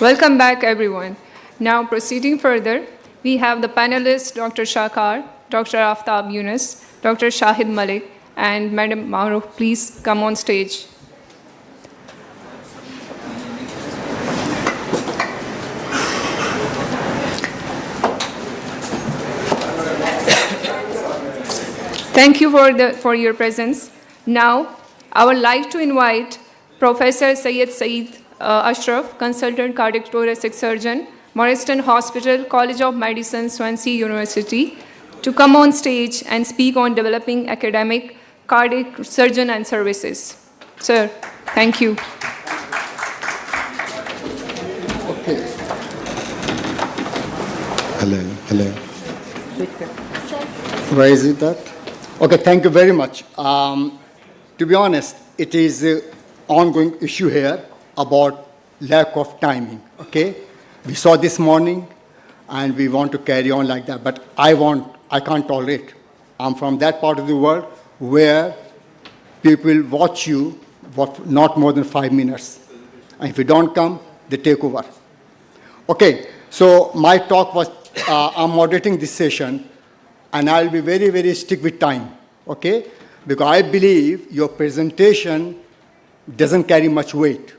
Welcome back, everyone. Now, proceeding further, we have the panelists Dr. Shakar, Dr. Aftab Yunus, Dr. Shahid Malik, and Madam Maruf. Please come on stage. Thank you for your presence. Now, I would like to invite Professor Syed Saeed Ashraf, Consultant Cardiac Thoracic Surgeon, Morriston Hospital, College of Medicine, Swansea University, to come on stage and speak on developing academic cardiac surgeon and services. Sir, thank you. Hello. Where is it that? Okay, thank you very much. To be honest, it is an ongoing issue here about lack of timing, okay? We saw this morning, and we want to carry on like that, but I can't tolerate. I'm from that part of the world where people watch you for not more than 5 minutes. And if you don't come, they take over. Okay, so my talk was, I'm moderating this session, and I'll be very, very strict with time, okay? Because I believe your presentation doesn't carry much weight.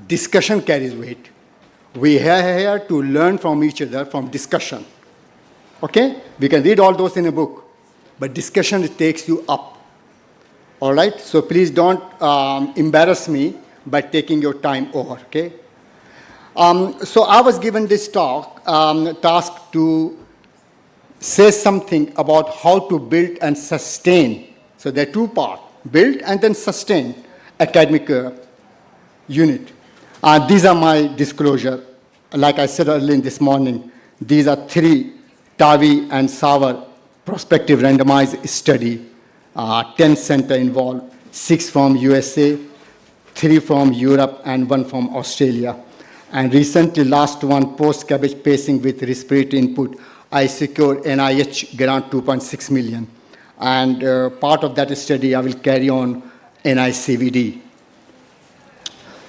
Discussion carries weight. We are here to learn from each other from discussion, okay? We can read all those in a book, but discussion, it takes you up, all right? So please don't embarrass me by taking your time over, okay? So I was given this task to say something about how to build and sustain. So there are two parts, build and then sustain academic unit. These are my disclosure. Like I said earlier this morning, these are 3 TAVI and SAVR prospective randomized study, 10 center involved, 6 from USA, 3 from Europe, and 1 from Australia. And recently, last one, post-cabbage pacing with respiratory input, I secured NIH grant 2.6 million. And part of that study, I will carry on NICVD.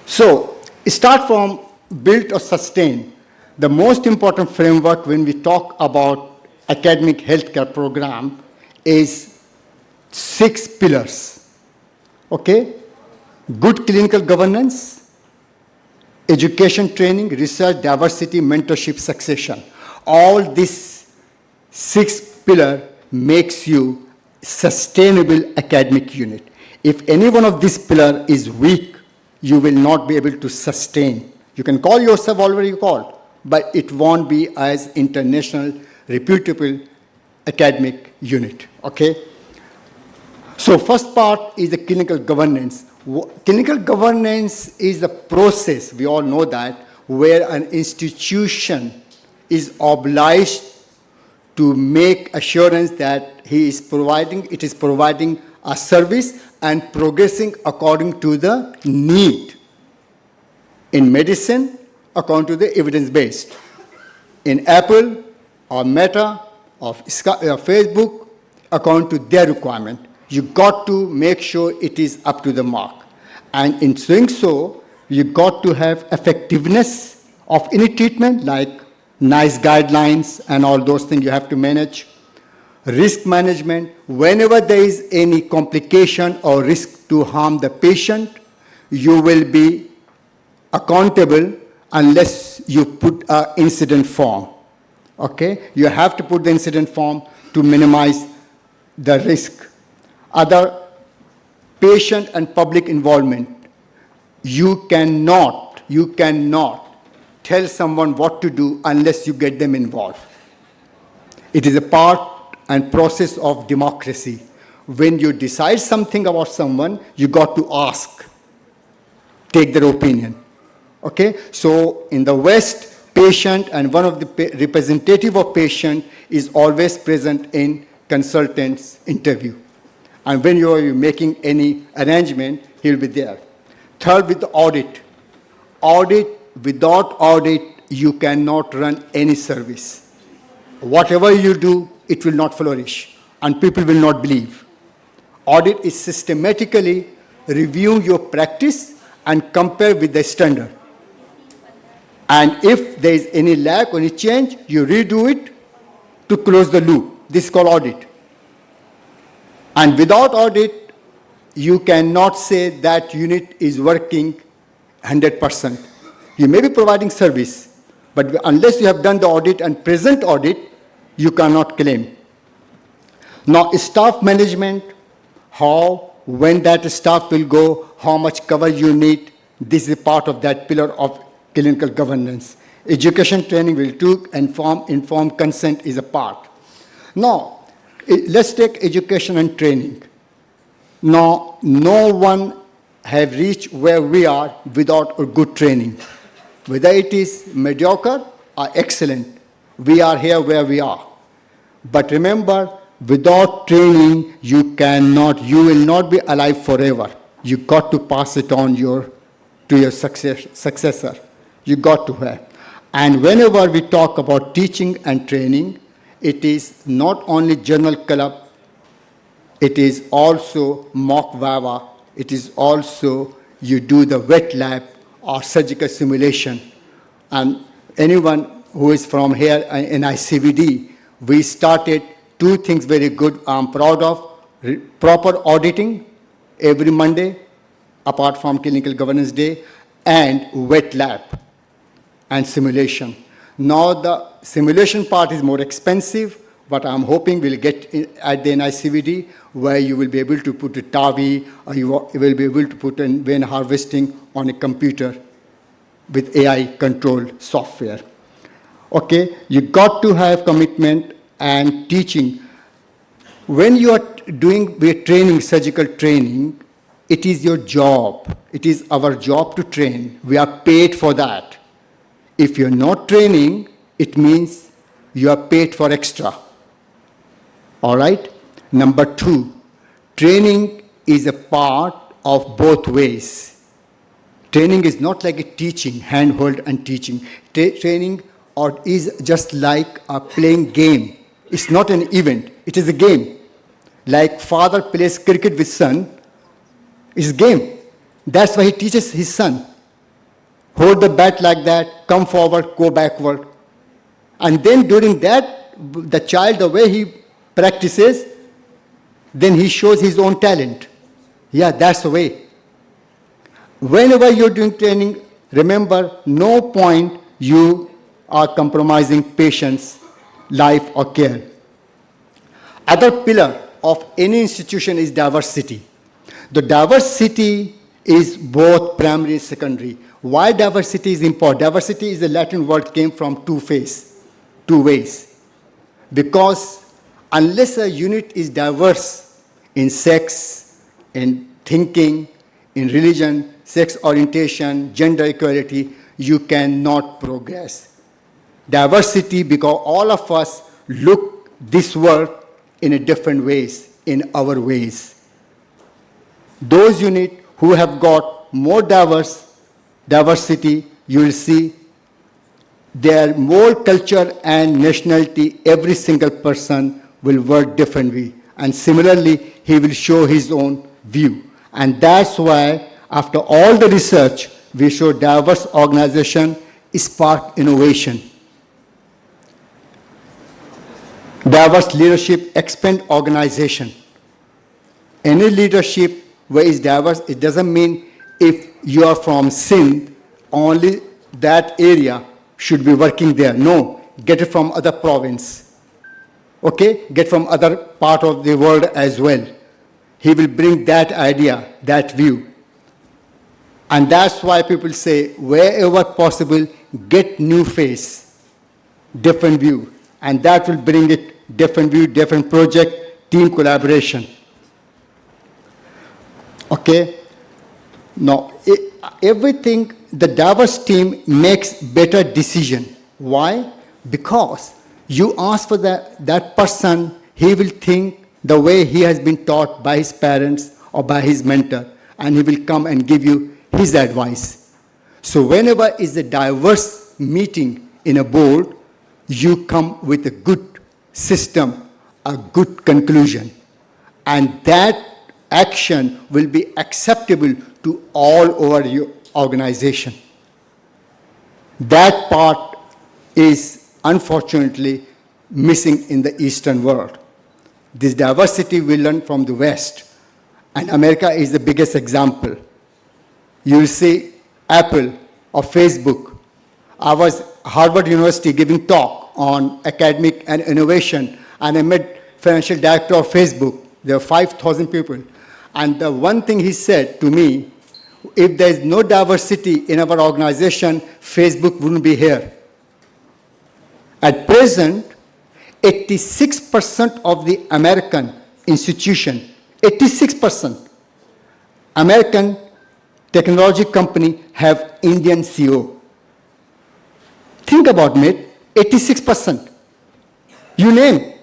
So, start from build or sustain. The most important framework when we talk about academic healthcare program is 6 pillars, okay? Good clinical governance, education training, research, diversity, mentorship, succession. All these 6 pillars makes you sustainable academic unit. If any one of these pillars is weak, you will not be able to sustain. You can call yourself already called, but it won't be as international, reputable academic unit, okay? So first part is the clinical governance. Clinical governance is a process, we all know that, where an institution is obliged to make assurance that it is providing a service and progressing according to the need. In medicine, according to the evidence-based. In Apple or Meta or Facebook, according to their requirement. You got to make sure it is up to the mark. And in doing so, you got to have effectiveness of any treatment, like nice guidelines and all those things you have to manage. Risk management, whenever there is any complication or risk to harm the patient, you will be accountable unless you put an incident form, okay? You have to put the incident form to minimize the risk. Other patient and public involvement. You cannot tell someone what to do unless you get them involved. It is a part and process of democracy. When you decide something about someone, you got to ask, take their opinion. Okay? So in the West, patient and one of the representative of patient is always present in consultant's interview. And when you are making any arrangement, he will be there. Third, with the audit. Without audit, you cannot run any service. whatever you do, it will not flourish and people will not believe. Audit is systematically reviewing your practice and compare with the standard. And if there is any lack or any change, you redo it to close the loop. This is called audit. And without audit, you cannot say that unit is working 100%. You may be providing service, but unless you have done the audit and present audit, you cannot claim. Now, staff management, how, when that staff will go, how much cover you need, this is part of that pillar of clinical governance. Education training will too, informed consent is a part. Now, let's take education and training. Now, no one have reached where we are without a good training. Whether it is mediocre or excellent, we are here where we are. But remember, without training, you will not be alive forever. You got to pass it on to your successor. You got to have. And whenever we talk about teaching and training, it is not only journal club, it is also mock VAVA, it is also you do the wet lab or surgical simulation. And anyone who is from here in ICVD, we started 2 things very good I'm proud of. Proper auditing every Monday, apart from Clinical Governance Day, and wet lab and simulation. Now the simulation part is more expensive, but I'm hoping we'll get at the NICVD where you will be able to put a TAVI or you will be able to put in vein harvesting on a computer with AI controlled software. Okay, you got to have commitment and teaching. When you are doing training, surgical training, it is your job. It is our job to train. We are paid for that. If you're not training, it means you are paid for extra. All right? Number 2, training is a part of both ways. Training is not like a teaching, handhold and teaching. Training is just like a playing game. It's not an event, it is a game. Like father plays cricket with son, it's a game. That's why he teaches his son. Hold the bat like that, come forward, go backward. And then during that, the child, the way he practices, then he shows his own talent. Yeah, that's the way. Whenever you're doing training, remember, no point you are compromising patient's life or care. Other pillar of any institution is diversity. The diversity is both primary and secondary. Why diversity is important? Diversity is a Latin word, came from two ways. Because unless a unit is diverse in sex, in thinking, in religion, sex orientation, gender equality, you cannot progress. Diversity, because all of us look this world in a different ways, in our ways. Those units who have got more diversity, you will see their more culture and nationality, every single person will work differently. And similarly, he will show his own view. And that's why, after all the research, we show diverse organization spark innovation. Diverse leadership expand organization. Any leadership where it's diverse, it doesn't mean if you are from Sindh, only that area should be working there. No, get it from other province. Okay, get from other part of the world as well. He will bring that idea, that view. And that's why people say, wherever possible, get new face, different view. And that will bring it different view, different project, team collaboration. Okay? Now, everything, the diverse team makes better decision. Why? Because you ask for that person, he will think the way he has been taught by his parents or by his mentor, and he will come and give you his advice. So whenever is a diverse meeting in a board, you come with a good system, a good conclusion. And that action will be acceptable to all over your organization. That part is unfortunately missing in the Eastern world. This diversity we learn from the West, and America is the biggest example. You'll see Apple or Facebook. I was Harvard University giving talk on academic and innovation, and I met financial director of Facebook. There were 5,000 people. And the one thing he said to me, if there is no diversity in our organization, Facebook wouldn't be here. At present, 86% of the American institution, 86% American technology company have Indian CEO. Think about it, 86%. You name.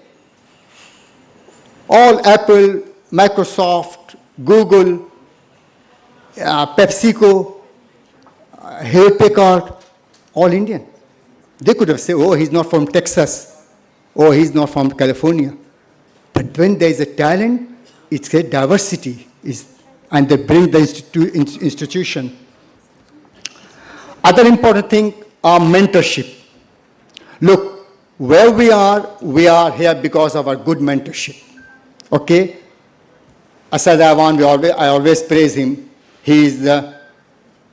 All Apple, Microsoft, Google, PepsiCo, Hewlett Packard, all Indian. They could have said, oh, he's not from Texas, or he's not from California. But when there is a talent, it's a diversity, and they bring the institution. Other important thing are mentorship. Look, where we are here because of our good mentorship. Okay? Asad Awan, I always praise him. He is the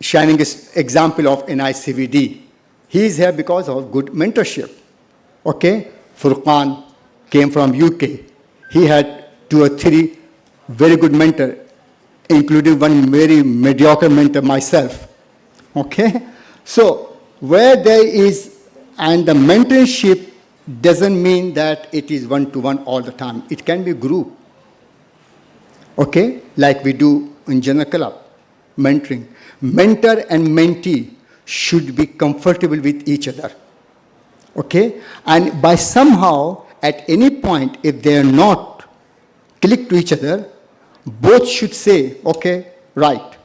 shining example of NICVD. He is here because of good mentorship. Okay? Furqan came from UK. He had 2 or 3 very good mentors, including one very mediocre mentor, myself. Okay? So, where there is, and the mentorship doesn't mean that it is one-to-one all the time. It can be group. Okay? Like we do in General Club, mentoring. Mentor and mentee should be comfortable with each other. Okay? And by somehow, at any point, if they are not click to each other, both should say, okay, right.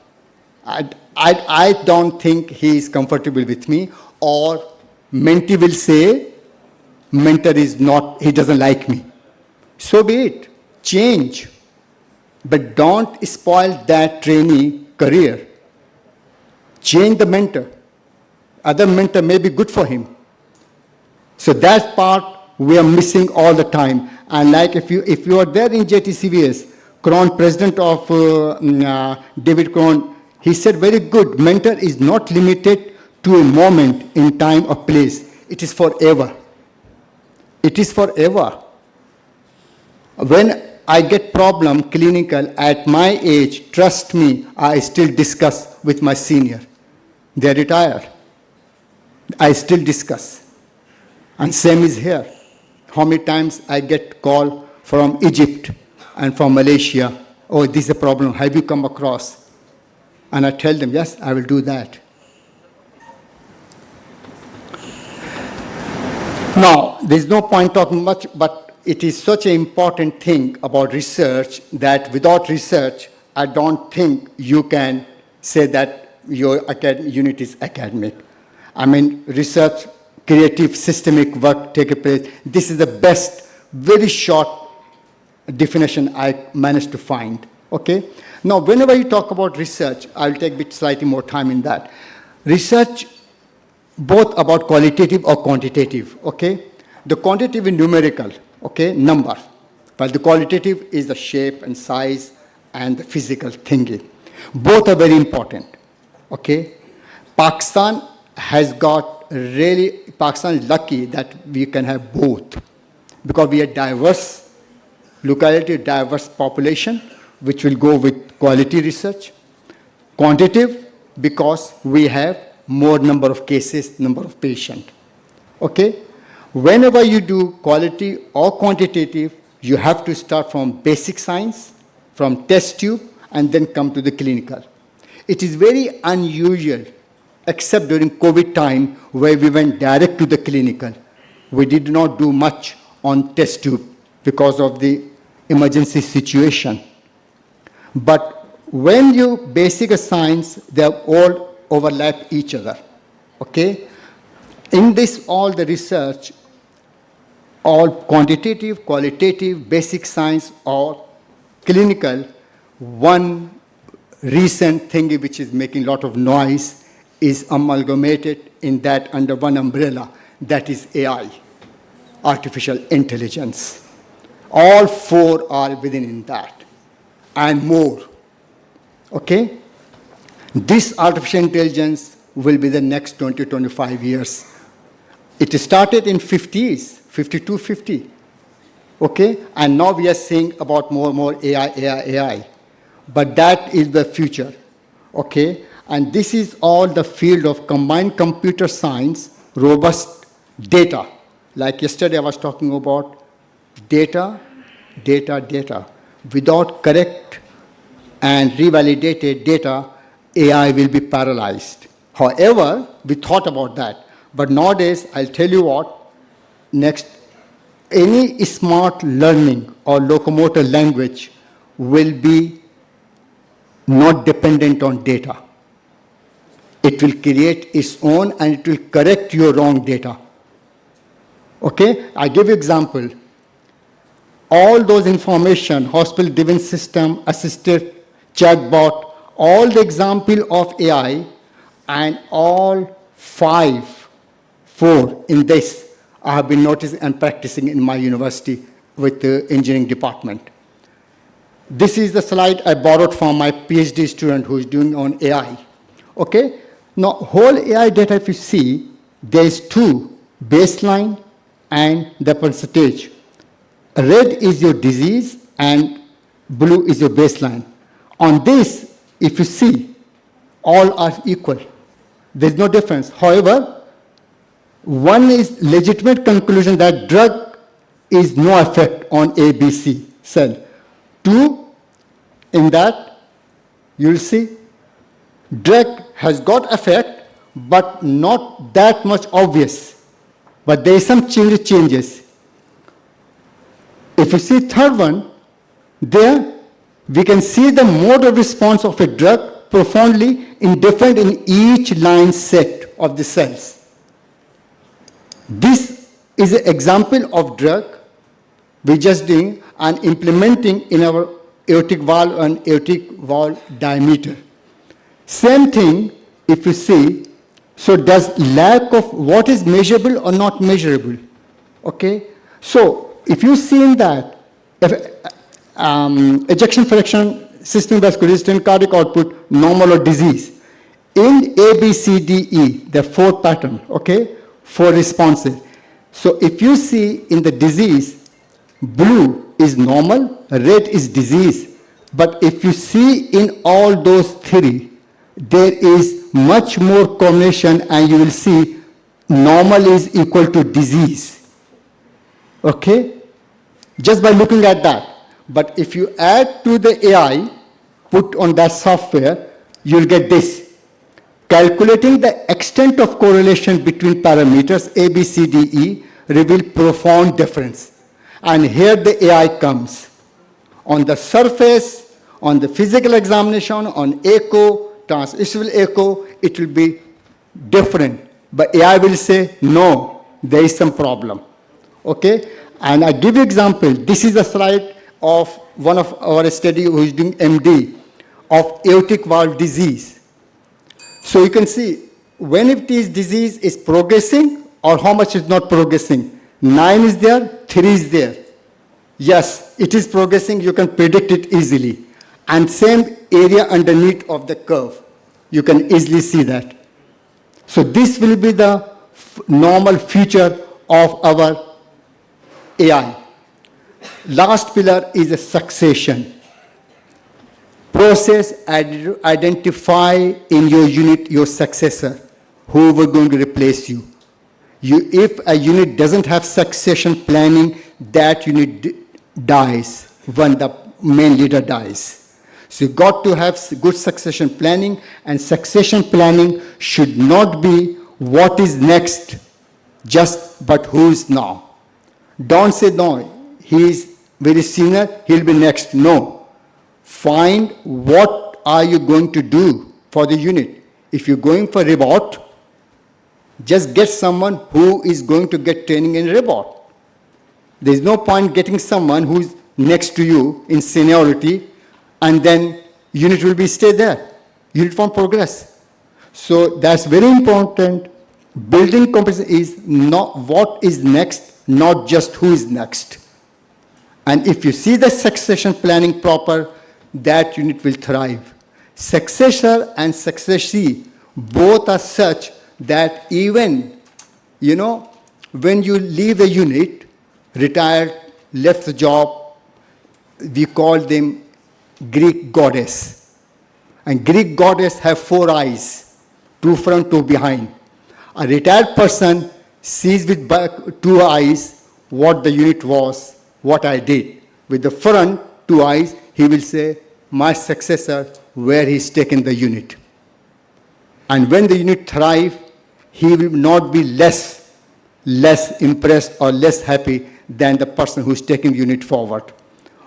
I don't think he is comfortable with me, or mentee will say, mentor is not, he doesn't like me. So be it. Change. But don't spoil that trainee career. Change the mentor. Other mentor may be good for him. So that part we are missing all the time. And like if you are there in JTCVS, Krohn, president of David Krohn, he said very good, mentor is not limited to a moment in time or place. It is forever. It is forever. When I get problem clinical at my age, trust me, I still discuss with my senior. They are retired. I still discuss. And same is here. How many times I get call from Egypt and from Malaysia, oh, this is a problem, have you come across? And I tell them, yes, I will do that. Now, there's no point talking much, but it is such an important thing about research that without research, I don't think you can say that your unit is academic. I mean, research, creative, systemic work take place. This is the best, very short definition I managed to find. Okay? Now, whenever you talk about research, I'll take a bit slightly more time in that. Research, both about qualitative or quantitative, okay? The quantitative is numerical, okay, number. While the qualitative is the shape and size and the physical thinking. Both are very important, okay? Pakistan is lucky that we can have both, because we are diverse locality, diverse population, which will go with quality research. Quantitative, because we have more number of cases, number of patients. Okay? Whenever you do quality or quantitative, you have to start from basic science, from test tube, and then come to the clinical. It is very unusual, except during COVID time, where we went direct to the clinical. We did not do much on test tube because of the emergency situation. But when you basic science, they all overlap each other, okay? In this, all the research, all quantitative, qualitative, basic science, or clinical. One recent thing which is making a lot of noise is amalgamated in that under one umbrella, that is AI, artificial intelligence. All four are within in that, and more. Okay? This artificial intelligence will be the next 20, 25 years. It started in 50s, 52, 50. Okay? And now we are seeing about more and more AI. But that is the future. Okay? And this is all the field of combined computer science, robust data. Like yesterday I was talking about data. Without correct and revalidated data, AI will be paralyzed. However, we thought about that. But nowadays, I'll tell you what, next, any smart learning or locomotor language will be not dependent on data. It will create its own and it will correct your wrong data. Okay? I give you example. All those information, hospital driven system, assisted chatbot, all the example of AI, and all four in this, I have been noticing and practicing in my university with the engineering department. This is the slide I borrowed from my PhD student who is doing on AI. Okay? Now, whole AI data, if you see, there is two, baseline and the percentage. Red is your disease and blue is your baseline. On this, if you see, all are equal. There's no difference. However, one is legitimate conclusion that drug is no effect on ABC cell. Two, in that, you'll see, drug has got effect, but not that much obvious. But there is some changes. If you see third one, there we can see the mode of response of a drug profoundly indifferent in each line set of the cells. This is an example of drug we just doing and implementing in our aortic valve and aortic valve diameter. Same thing if you see, so does lack of what is measurable or not measurable? Okay? So if you see in that, if ejection fraction, system vascular resistant, cardiac output, normal or disease. In A, B, C, D, E, the fourth pattern, okay, four responses. So if you see in the disease, blue is normal, red is disease. But if you see in all those three, there is much more combination and you will see normal is equal to disease. Okay? Just by looking at that. But if you add to the AI, put on that software, you'll get this. Calculating the extent of correlation between parameters A, B, C, D, E reveal profound difference. And here the AI comes. On the surface, on the physical examination, on echo, transvisual echo, it will be different. But AI will say, no, there is some problem. Okay? And I give you example. This is a slide of one of our study who is doing MD of aortic valve disease. So you can see when if this disease is progressing or how much is not progressing. 9 is there, 3 is there. Yes, it is progressing, you can predict it easily. And same area underneath of the curve. You can easily see that. So this will be the normal feature of our AI. Last pillar is a succession. Process, identify in your unit your successor, who will going to replace you. If a unit doesn't have succession planning, that unit dies when the main leader dies. So you got to have good succession planning, and succession planning should not be what is next, but who is now. Don't say, no, he is very senior, he'll be next. No. Find what are you going to do for the unit. If you're going for robot, just get someone who is going to get training in robot. There's no point getting someone who's next to you in seniority, and then unit will be stay there. Unit won't progress. So that's very important. Building competence is not what is next, not just who is next. And if you see the succession planning proper, that unit will thrive. Successor and successee both are such that even, when you leave a unit, retired, left the job, we call them Greek goddess. And Greek goddess have 4 eyes, 2 front, 2 behind. A retired person sees with 2 eyes what the unit was, what I did. With the front 2 eyes, he will say, my successor, where he's taken the unit. And when the unit thrive, he will not be less impressed or less happy than the person who's taking the unit forward.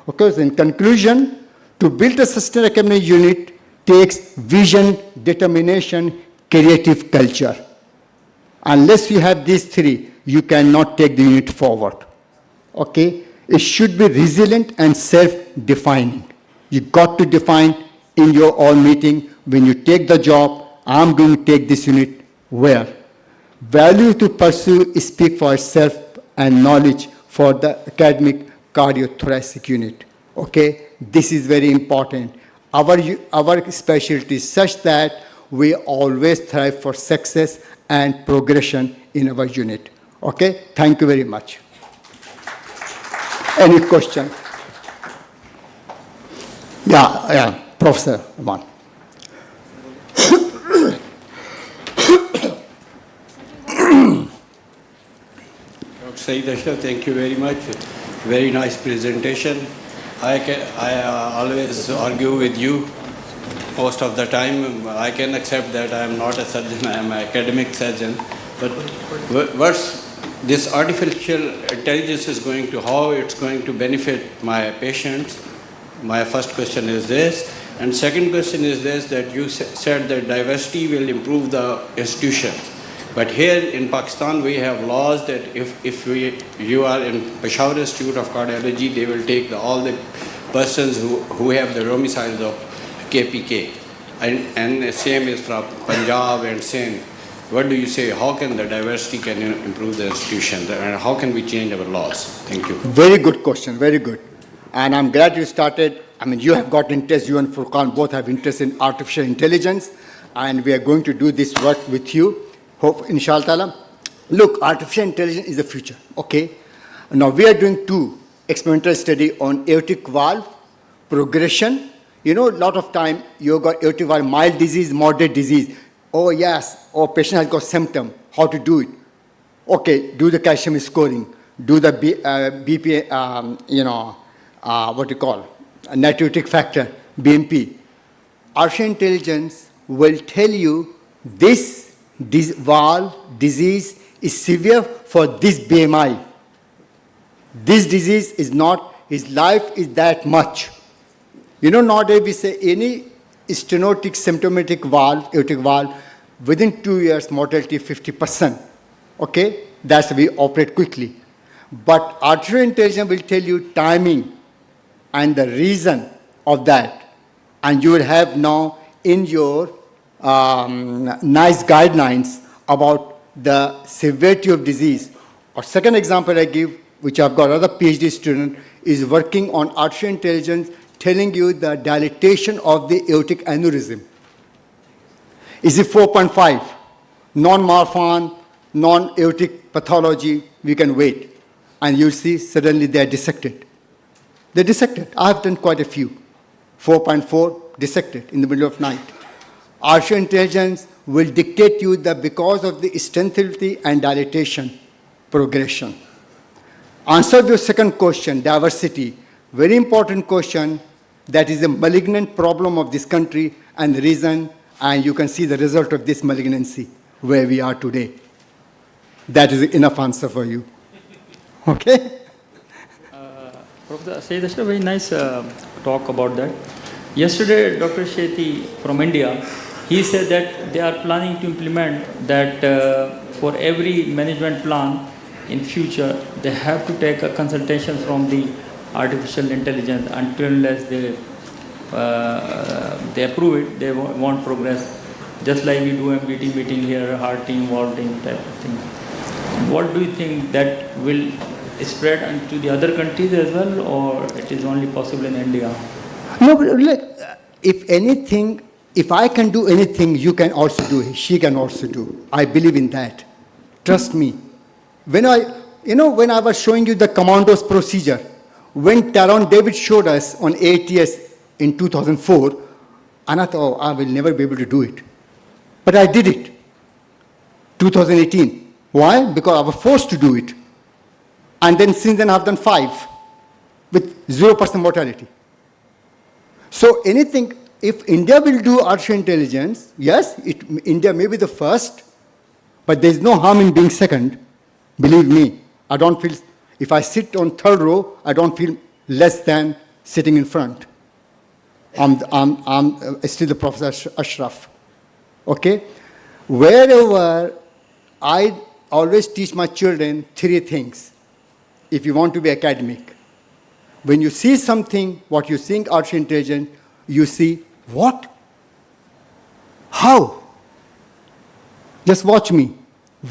Okay, so in conclusion, to build a sustainable academic unit takes vision, determination, creative culture. Unless you have these 3, you cannot take the unit forward. Okay? It should be resilient and self-defining. You got to define in your all meeting, when you take the job, I'm going to take this unit where? Value to pursue speak for itself, and knowledge for the academic cardiothoracic unit. Okay? This is very important. Our specialty is such that we always thrive for success and progression in our unit. Okay? Thank you very much. Any question? Yeah, Professor Aman. Dr. Saeed Ashraf, thank you very much. Very nice presentation. I always argue with you most of the time. I can accept that I am not a surgeon, I am an academic surgeon. But what's this artificial intelligence is going to, how it's going to benefit my patients? My first question is this. And second question is this, that you said that diversity will improve the institutions. But here in Pakistan, we have laws that if you are in Peshawar Institute of Cardiology, they will take all the persons who have the domiciles of KPK. And the same is from Punjab and Sindh. What do you say? How can the diversity can improve the institutions? And how can we change our laws? Thank you. Very good question, very good. And I'm glad you started. I mean, you have got interest, you and Furqan both have interest in artificial intelligence, and we are going to do this work with you. Hope, inshallah. Look, artificial intelligence is the future, okay? Now, we are doing 2 experimental study on aortic valve progression. A lot of time you got aortic valve, mild disease, moderate disease. Oh, yes, or patient has got symptom. How to do it? Okay, do the calcium scoring, do the BP, what you call, natriuretic factor, BMP. Artificial intelligence will tell you this valve disease is severe for this BMI. This disease is not, his life is that much. Nowadays we say any stenotic symptomatic valve, aortic valve, within 2 years mortality 50%. Okay? That's we operate quickly. But artificial intelligence will tell you timing and the reason of that. And you will have now in your nice guidelines about the severity of disease. Or second example I give, which I've got another PhD student, is working on artificial intelligence telling you the dilatation of the aortic aneurysm. Is it 4.5? Non-Marfan, non-aortic pathology, we can wait. And you'll see suddenly they're dissected. They're dissected. I've done quite a few. 4.4 dissected in the middle of night. Artificial intelligence will dictate you the because of the stentility and dilatation progression. Answer your second question, diversity. Very important question. That is a malignant problem of this country and the reason, and you can see the result of this malignancy where we are today. That is enough answer for you. Okay? Professor Saeed Ashraf, very nice talk about that. Yesterday, Dr. Shetty from India, he said that they are planning to implement that for every management plan, in future they have to take a consultation from the artificial intelligence until unless they approve it, they won't progress. Just like we do MBT meeting here, heart team, wall team type of thing. What do you think, that will spread into the other countries as well, or it is only possible in India? No, but look, if anything, if I can do anything, you can also do it. She can also do. I believe in that. Trust me. When I was showing you the commandos procedure, when Taron David showed us on ATS in 2004, and I thought, I will never be able to do it. But I did it. 2018. Why? Because I was forced to do it. And then since then I've done 5 with 0% mortality. So anything, if India will do artificial intelligence, yes, India may be the first, but there's no harm in being second. Believe me, I don't feel, if I sit on third row, I don't feel less than sitting in front. I'm still the Professor Ashraf. Okay? Wherever I always teach my children 3 things. If you want to be academic, when you see something, what you think artificial intelligence, you see what? How? Just watch me.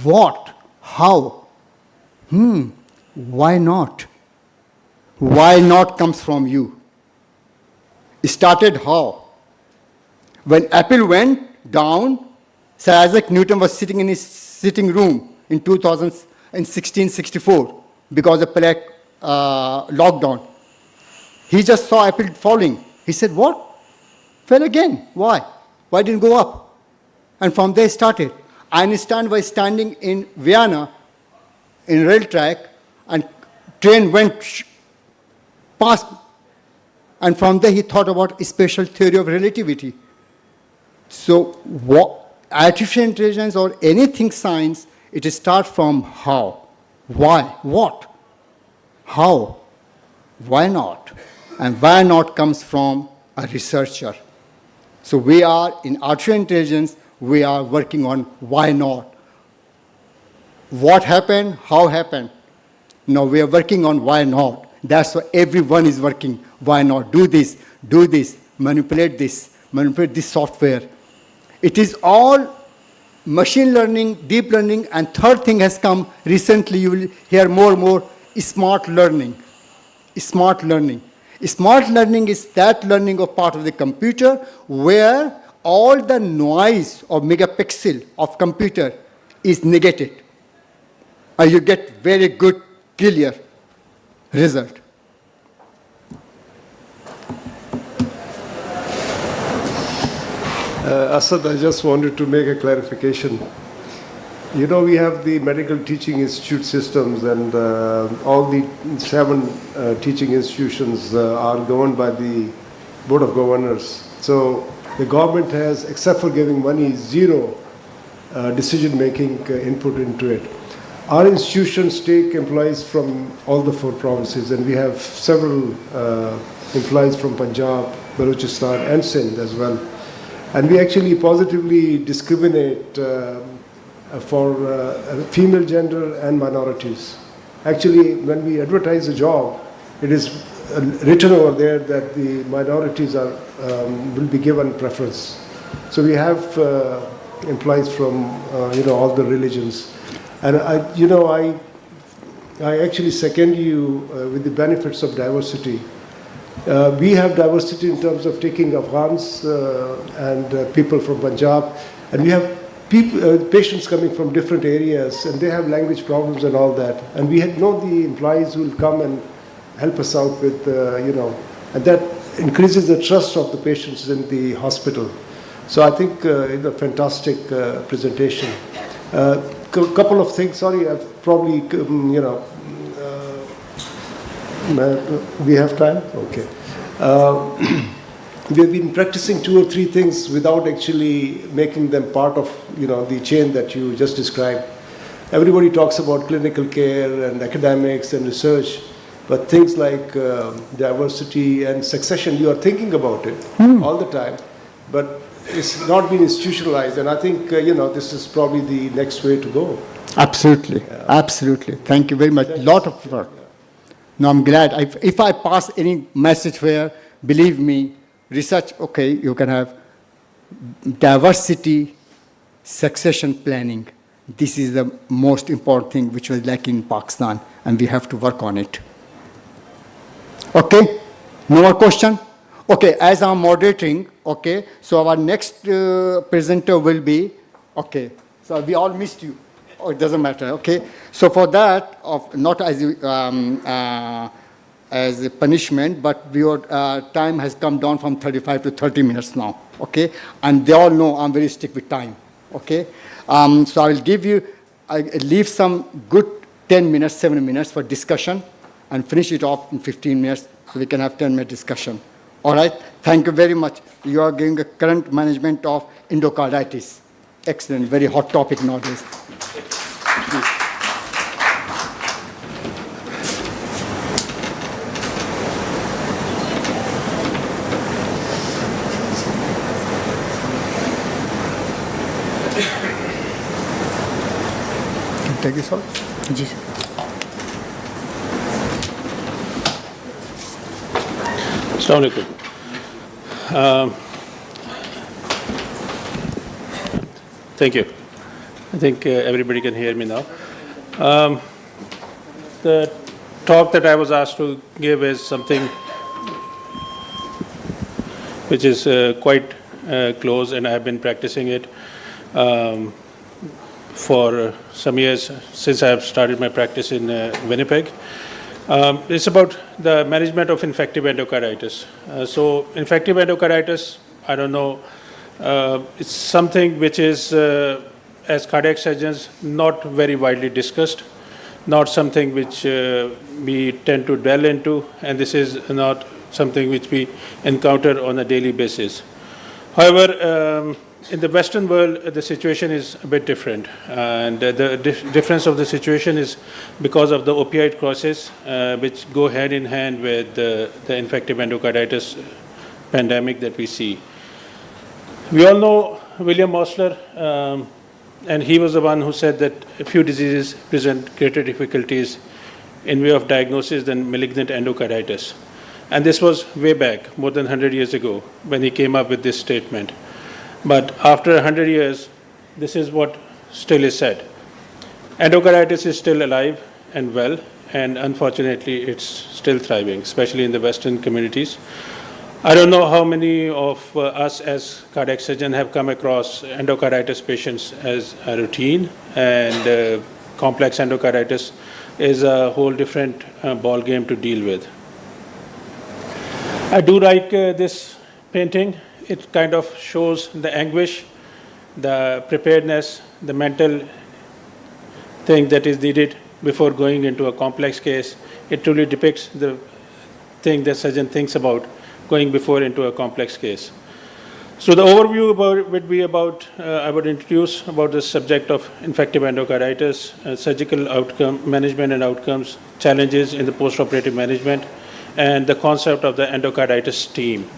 What? How? Why not? Why not comes from you. It started how? When Apple went down, Sir Isaac Newton was sitting in his sitting room in 1664 because of plague lockdown. He just saw Apple falling. He said, what? Fell again. Why? Why didn't it go up? And from there it started. Einstein was standing in Vienna in rail track, and train went past. And from there he thought about special theory of relativity. So artificial intelligence or anything science, it starts from how, why, what, how, why not? And why not comes from a researcher. So we are, in artificial intelligence, we are working on why not. What happened, how happened? No, we are working on why not. That's why everyone is working. Why not? Do this, manipulate this software. It is all machine learning, deep learning, and third thing has come recently, you will hear more and more, smart learning. Smart learning. Smart learning is that learning of part of the computer where all the noise of megapixel of computer is negated. And you get very good, clear result. Asad, I just wanted to make a clarification. You know, we have the medical teaching institute systems, and all the 7 teaching institutions are governed by the Board of Governors. So the government has, except for giving money, 0 decision-making input into it. Our institutions take employees from all the 4 provinces, and we have several employees from Punjab, Balochistan, and Sindh as well. And we actually positively discriminate for female gender and minorities. Actually, when we advertise a job, it is written over there that the minorities will be given preference. So we have employees from all the religions. And I actually second you with the benefits of diversity. We have diversity in terms of taking Afghans and people from Punjab, and we have patients coming from different areas, and they have language problems and all that. And we know the employees who will come and help us out with, and that increases the trust of the patients in the hospital. So I think it's a fantastic presentation. Couple of things. Sorry, I've probably, we have time? Okay. We have been practicing 2 or 3 things without actually making them part of, the chain that you just described. Everybody talks about clinical care and academics and research, but things like diversity and succession, you are thinking about it all the time, but it's not been institutionalized, and I think, this is probably the next way to go. Absolutely, absolutely. Thank you very much. Lot of work. No, I'm glad. If I pass any message where, believe me, research, okay, you can have diversity, succession planning. This is the most important thing which was lacking in Pakistan, and we have to work on it. Okay? No more question? Okay, as I'm moderating, okay, so our next presenter will be, okay, so we all missed you. Oh, it doesn't matter, okay? So for that, not as a punishment, but your time has come down from 35 to 30 minutes now, okay? And they all know I'm very strict with time, okay? So I will give you, I leave some good 10 minutes, 7 minutes for discussion and finish it off in 15 minutes so we can have 10-minute discussion. All right? Thank you very much. You are giving a current management of endocarditis. Excellent, very hot topic nowadays. Take this out? जी sir. Assalamu alaikum. Thank you. I think everybody can hear me now. The talk that I was asked to give is something which is quite close, and I have been practicing it for some years since I have started my practice in Winnipeg. It's about the management of infective endocarditis. So infective endocarditis, I don't know, it's something which is, as cardiac surgeons, not very widely discussed, not something which we tend to dwell into, and this is not something which we encounter on a daily basis. However, in the Western world, the situation is a bit different, and the difference of the situation is because of the opioid crisis, which go hand in hand with the infective endocarditis pandemic that we see. We all know William Osler, and he was the one who said that a few diseases present greater difficulties in way of diagnosis than malignant endocarditis. And this was way back, more than 100 years ago, when he came up with this statement. But after 100 years, this is what still is said. Endocarditis is still alive and well, and unfortunately, it's still thriving, especially in the Western communities. I don't know how many of us as cardiac surgeons have come across endocarditis patients as a routine, and complex endocarditis is a whole different ball game to deal with. I do like this painting. It kind of shows the anguish, the preparedness, the mental thing that is needed before going into a complex case. It truly depicts the thing that surgeon thinks about going before into a complex case. So the overview would be about, I would introduce about the subject of infective endocarditis, surgical outcome management and outcomes, challenges in the postoperative management, and the concept of the endocarditis team.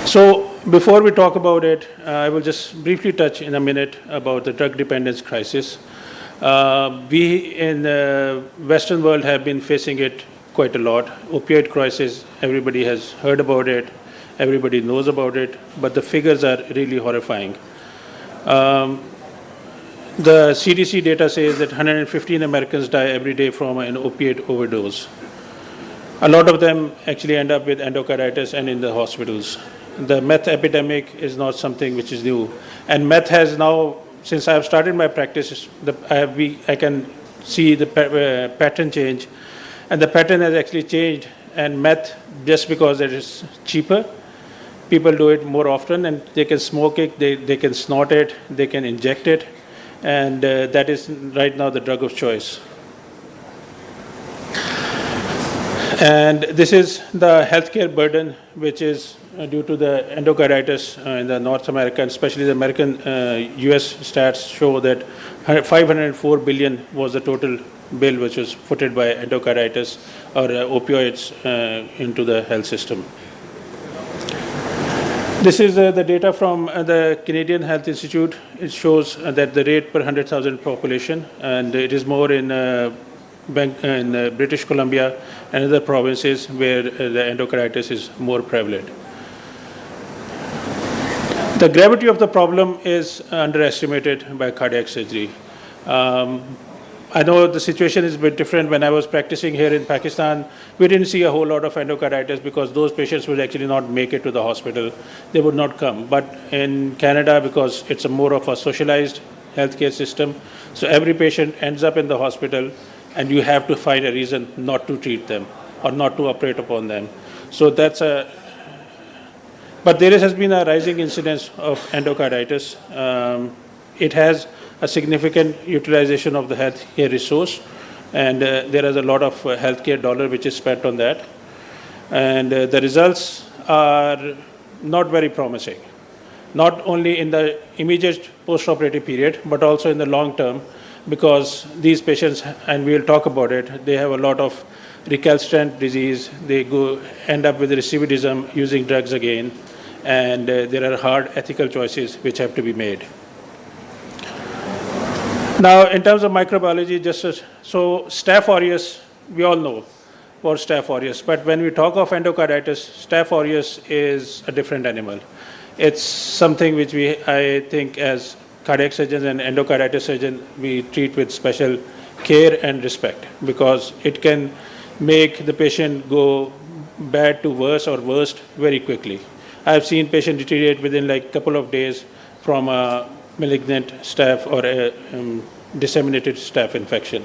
So before we talk about it, I will just briefly touch in a minute about the drug dependence crisis. We in the Western world have been facing it quite a lot. Opioid crisis, everybody has heard about it, everybody knows about it, but the figures are really horrifying. The CDC data says that 115 Americans die every day from an opiate overdose. A lot of them actually end up with endocarditis and in the hospitals. The meth epidemic is not something which is new. And meth has now, since I have started my practice, I can see the pattern change. And the pattern has actually changed. And meth, just because it is cheaper, people do it more often, and they can smoke it, they can snort it, they can inject it. And that is right now the drug of choice. And this is the healthcare burden, which is due to the endocarditis in the North America, and especially the American US stats show that 504 billion was the total bill which was footed by endocarditis or opioids into the health system. This is the data from the Canadian Health Institute. It shows that the rate per 100,000 population, and it is more in British Columbia and other provinces where the endocarditis is more prevalent. The gravity of the problem is underestimated by cardiac surgery. I know the situation is a bit different. When I was practicing here in Pakistan, we didn't see a whole lot of endocarditis because those patients would actually not make it to the hospital. They would not come. But in Canada, because it's a more of a socialized healthcare system, so every patient ends up in the hospital and you have to find a reason not to treat them or not to operate upon them. So that's a... But there has been a rising incidence of endocarditis. It has a significant utilization of the healthcare resource, and there is a lot of healthcare dollar which is spent on that. And the results are not very promising, not only in the immediate post-operative period, but also in the long term, because these patients, and we'll talk about it, they have a lot of recalcitrant disease. They end up with recidivism, using drugs again, and there are hard ethical choices which have to be made. Now, in terms of microbiology, so Staph aureus, we all know about Staph aureus, but when we talk of endocarditis, Staph aureus is a different animal. It's something which I think as cardiac surgeons and endocarditis surgeons, we treat with special care and respect, because it can make the patient go bad to worse or worst very quickly. I've seen patients deteriorate within like a couple of days from a malignant staph or a disseminated staph infection.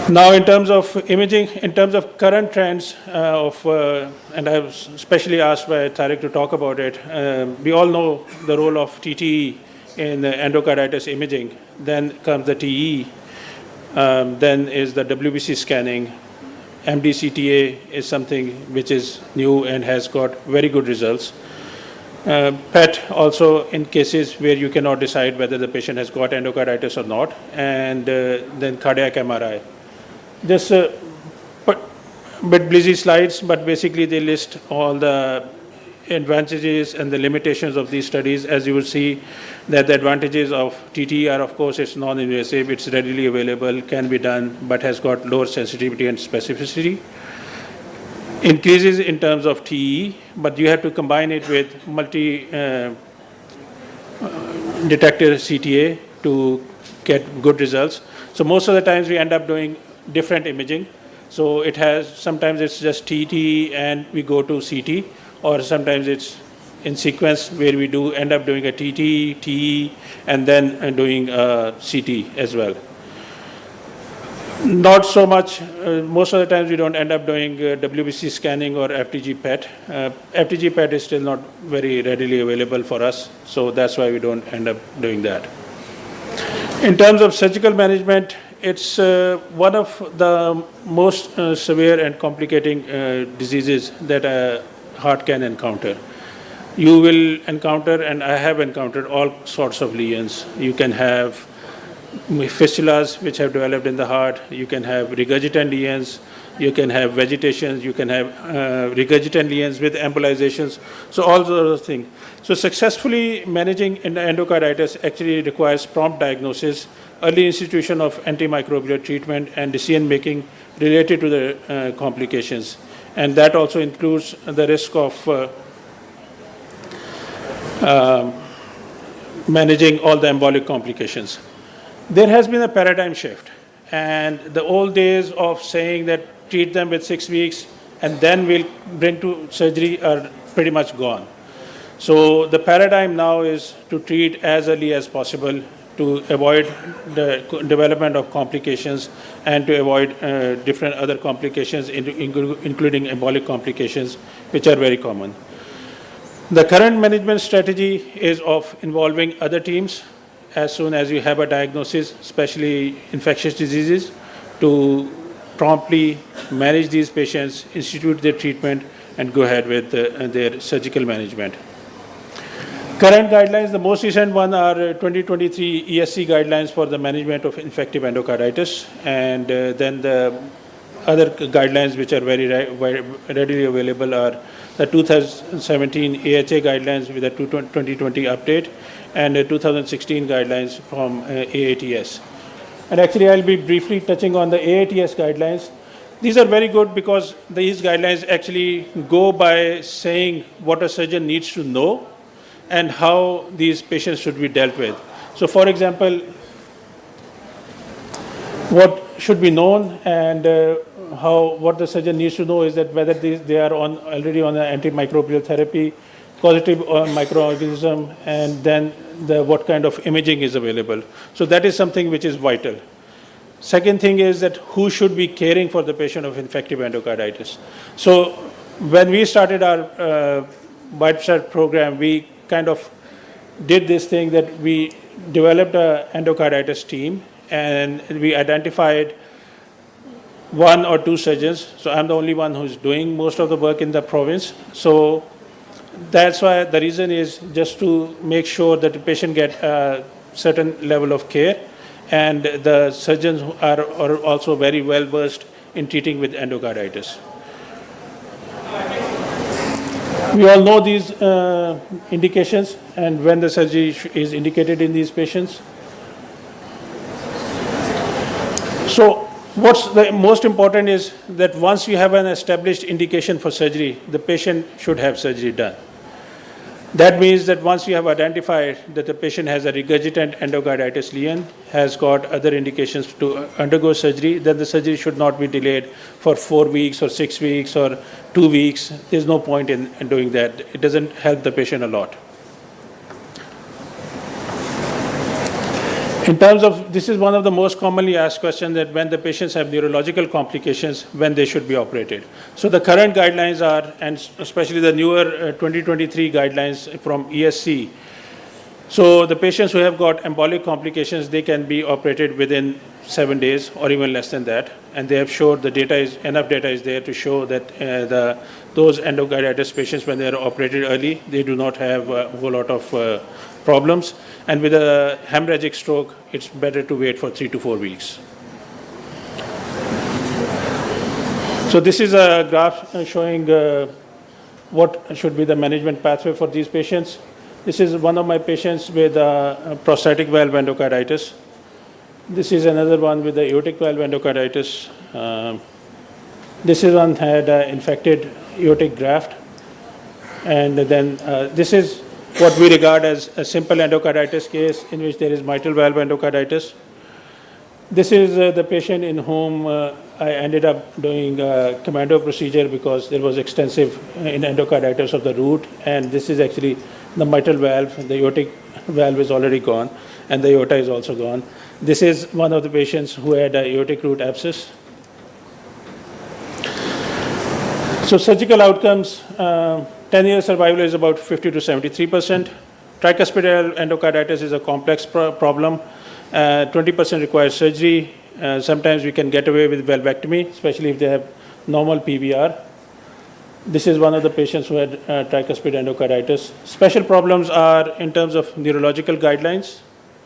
Now, in terms of imaging, in terms of current trends and I was especially asked by Tariq to talk about it, we all know the role of TTE in endocarditis imaging. Then comes the TE, then is the WBC scanning. MDCTA is something which is new and has got very good results. PET also in cases where you cannot decide whether the patient has got endocarditis or not, and then cardiac MRI. Just a bit busy slides, but basically they list all the advantages and the limitations of these studies. As you will see, that the advantages of TTE are, of course, it's non-invasive, it's readily available, can be done, but has got lower sensitivity and specificity. Increases in terms of TE, but you have to combine it with multi-detector CTA to get good results. So most of the times we end up doing different imaging. So it has, sometimes it's just TT and we go to CT, or sometimes it's in sequence where we end up doing a TT, TE, and then doing CT as well. Not so much, most of the times we don't end up doing WBC scanning or FTG PET. FTG PET is still not very readily available for us, so that's why we don't end up doing that. In terms of surgical management, it's one of the most severe and complicating diseases that a heart can encounter. You will encounter, and I have encountered, all sorts of lesions. You can have fistulas which have developed in the heart, you can have regurgitant lesions, you can have vegetations, you can have regurgitant lesions with embolizations, so all those things. So successfully managing endocarditis actually requires prompt diagnosis, early institution of antimicrobial treatment, and decision making related to the complications. And that also includes the risk of managing all the embolic complications. There has been a paradigm shift, and the old days of saying that treat them with 6 weeks and then we'll bring to surgery are pretty much gone. So the paradigm now is to treat as early as possible to avoid the development of complications and to avoid different other complications, including embolic complications, which are very common. The current management strategy is of involving other teams as soon as you have a diagnosis, especially infectious diseases, to promptly manage these patients, institute their treatment, and go ahead with their surgical management. Current guidelines, the most recent one are 2023 ESC guidelines for the management of infective endocarditis, and then the other guidelines which are very readily available are the 2017 AHA guidelines with the 2020 update and the 2016 guidelines from AATS. And actually, I'll be briefly touching on the AATS guidelines. These are very good because these guidelines actually go by saying what a surgeon needs to know and how these patients should be dealt with. So, for example, what should be known and what the surgeon needs to know is that whether they are already on an antimicrobial therapy, causative microorganism, and then what kind of imaging is available. So that is something which is vital. Second thing is that who should be caring for the patient of infective endocarditis. So when we started our BICOfficial program, we kind of did this thing that we developed an endocarditis team and we identified 1 or 2 surgeons. So I'm the only one who's doing most of the work in the province. So that's why the reason is just to make sure that the patient get a certain level of care, and the surgeons are also very well versed in treating with endocarditis. We all know these indications and when the surgery is indicated in these patients. So what's the most important is that once you have an established indication for surgery, the patient should have surgery done. That means that once you have identified that the patient has a regurgitant endocarditis lesion, has got other indications to undergo surgery, then the surgery should not be delayed for 4 weeks or 6 weeks or 2 weeks. There's no point in doing that. It doesn't help the patient a lot. In terms of, this is one of the most commonly asked questions, that when the patients have neurological complications, when they should be operated. So the current guidelines are, and especially the newer 2023 guidelines from ESC, so the patients who have got embolic complications, they can be operated within 7 days or even less than that. And they have showed enough data is there to show that those endocarditis patients, when they are operated early, they do not have a whole lot of problems. And with a hemorrhagic stroke, it's better to wait for 3 to 4 weeks. So this is a graph showing what should be the management pathway for these patients. This is one of my patients with prostatic valve endocarditis. This is another one with the aortic valve endocarditis. This is one had infected aortic graft. And then this is what we regard as a simple endocarditis case in which there is mitral valve endocarditis. This is the patient in whom I ended up doing a commando procedure because there was extensive endocarditis of the root, and this is actually the mitral valve. The aortic valve is already gone, and the aorta is also gone. This is one of the patients who had an aortic root abscess. So surgical outcomes, 10-year survival is about 50 to 73%. Tricuspidal endocarditis is a complex problem. 20% requires surgery. Sometimes we can get away with valvectomy, especially if they have normal PVR. This is one of the patients who had tricuspid endocarditis. Special problems are in terms of neurological guidelines,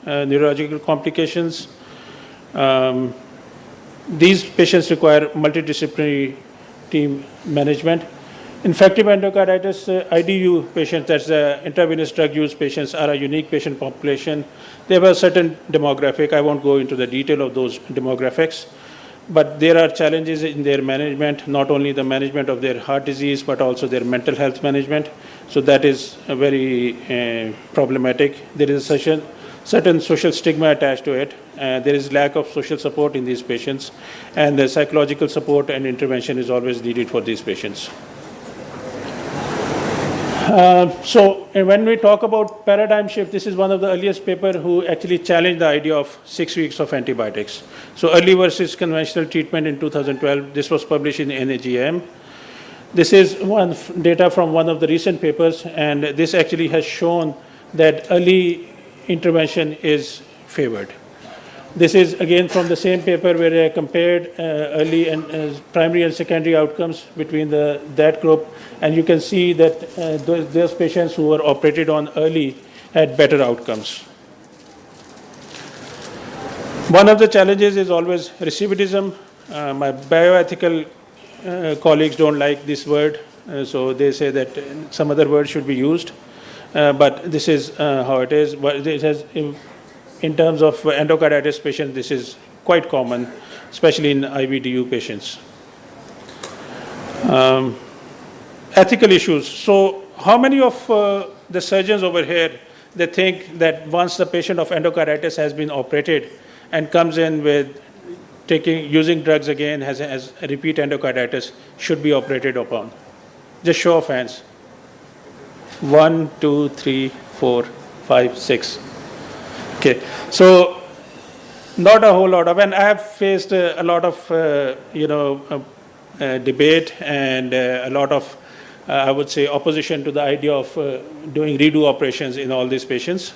neurological complications. These patients require multidisciplinary team management. Infective endocarditis IDU patients, that's intravenous drug use patients, are a unique patient population. They have a certain demographic. I won't go into the detail of those demographics, but there are challenges in their management, not only the management of their heart disease, but also their mental health management. So that is very problematic. There is a certain social stigma attached to it. There is lack of social support in these patients, and the psychological support and intervention is always needed for these patients. So when we talk about paradigm shift, this is one of the earliest paper who actually challenged the idea of 6 weeks of antibiotics. So early versus conventional treatment in 2012, this was published in NAGM. This is one data from one of the recent papers, and this actually has shown that early intervention is favored. This is again from the same paper where I compared early and primary and secondary outcomes between that group, and you can see that those patients who were operated on early had better outcomes. One of the challenges is always recidivism. My bioethical colleagues don't like this word, so they say that some other word should be used. But this is how it is. But it has, in terms of endocarditis patients, this is quite common, especially in IVDU patients. Ethical issues. So how many of the surgeons over here, they think that once the patient of endocarditis has been operated and comes in with using drugs again, has a repeat endocarditis, should be operated upon? Just show of hands. 1, 2, 3, 4, 5, 6. Okay, so not a whole lot of, and I have faced a lot of, debate and a lot of, I would say, opposition to the idea of doing redo operations in all these patients.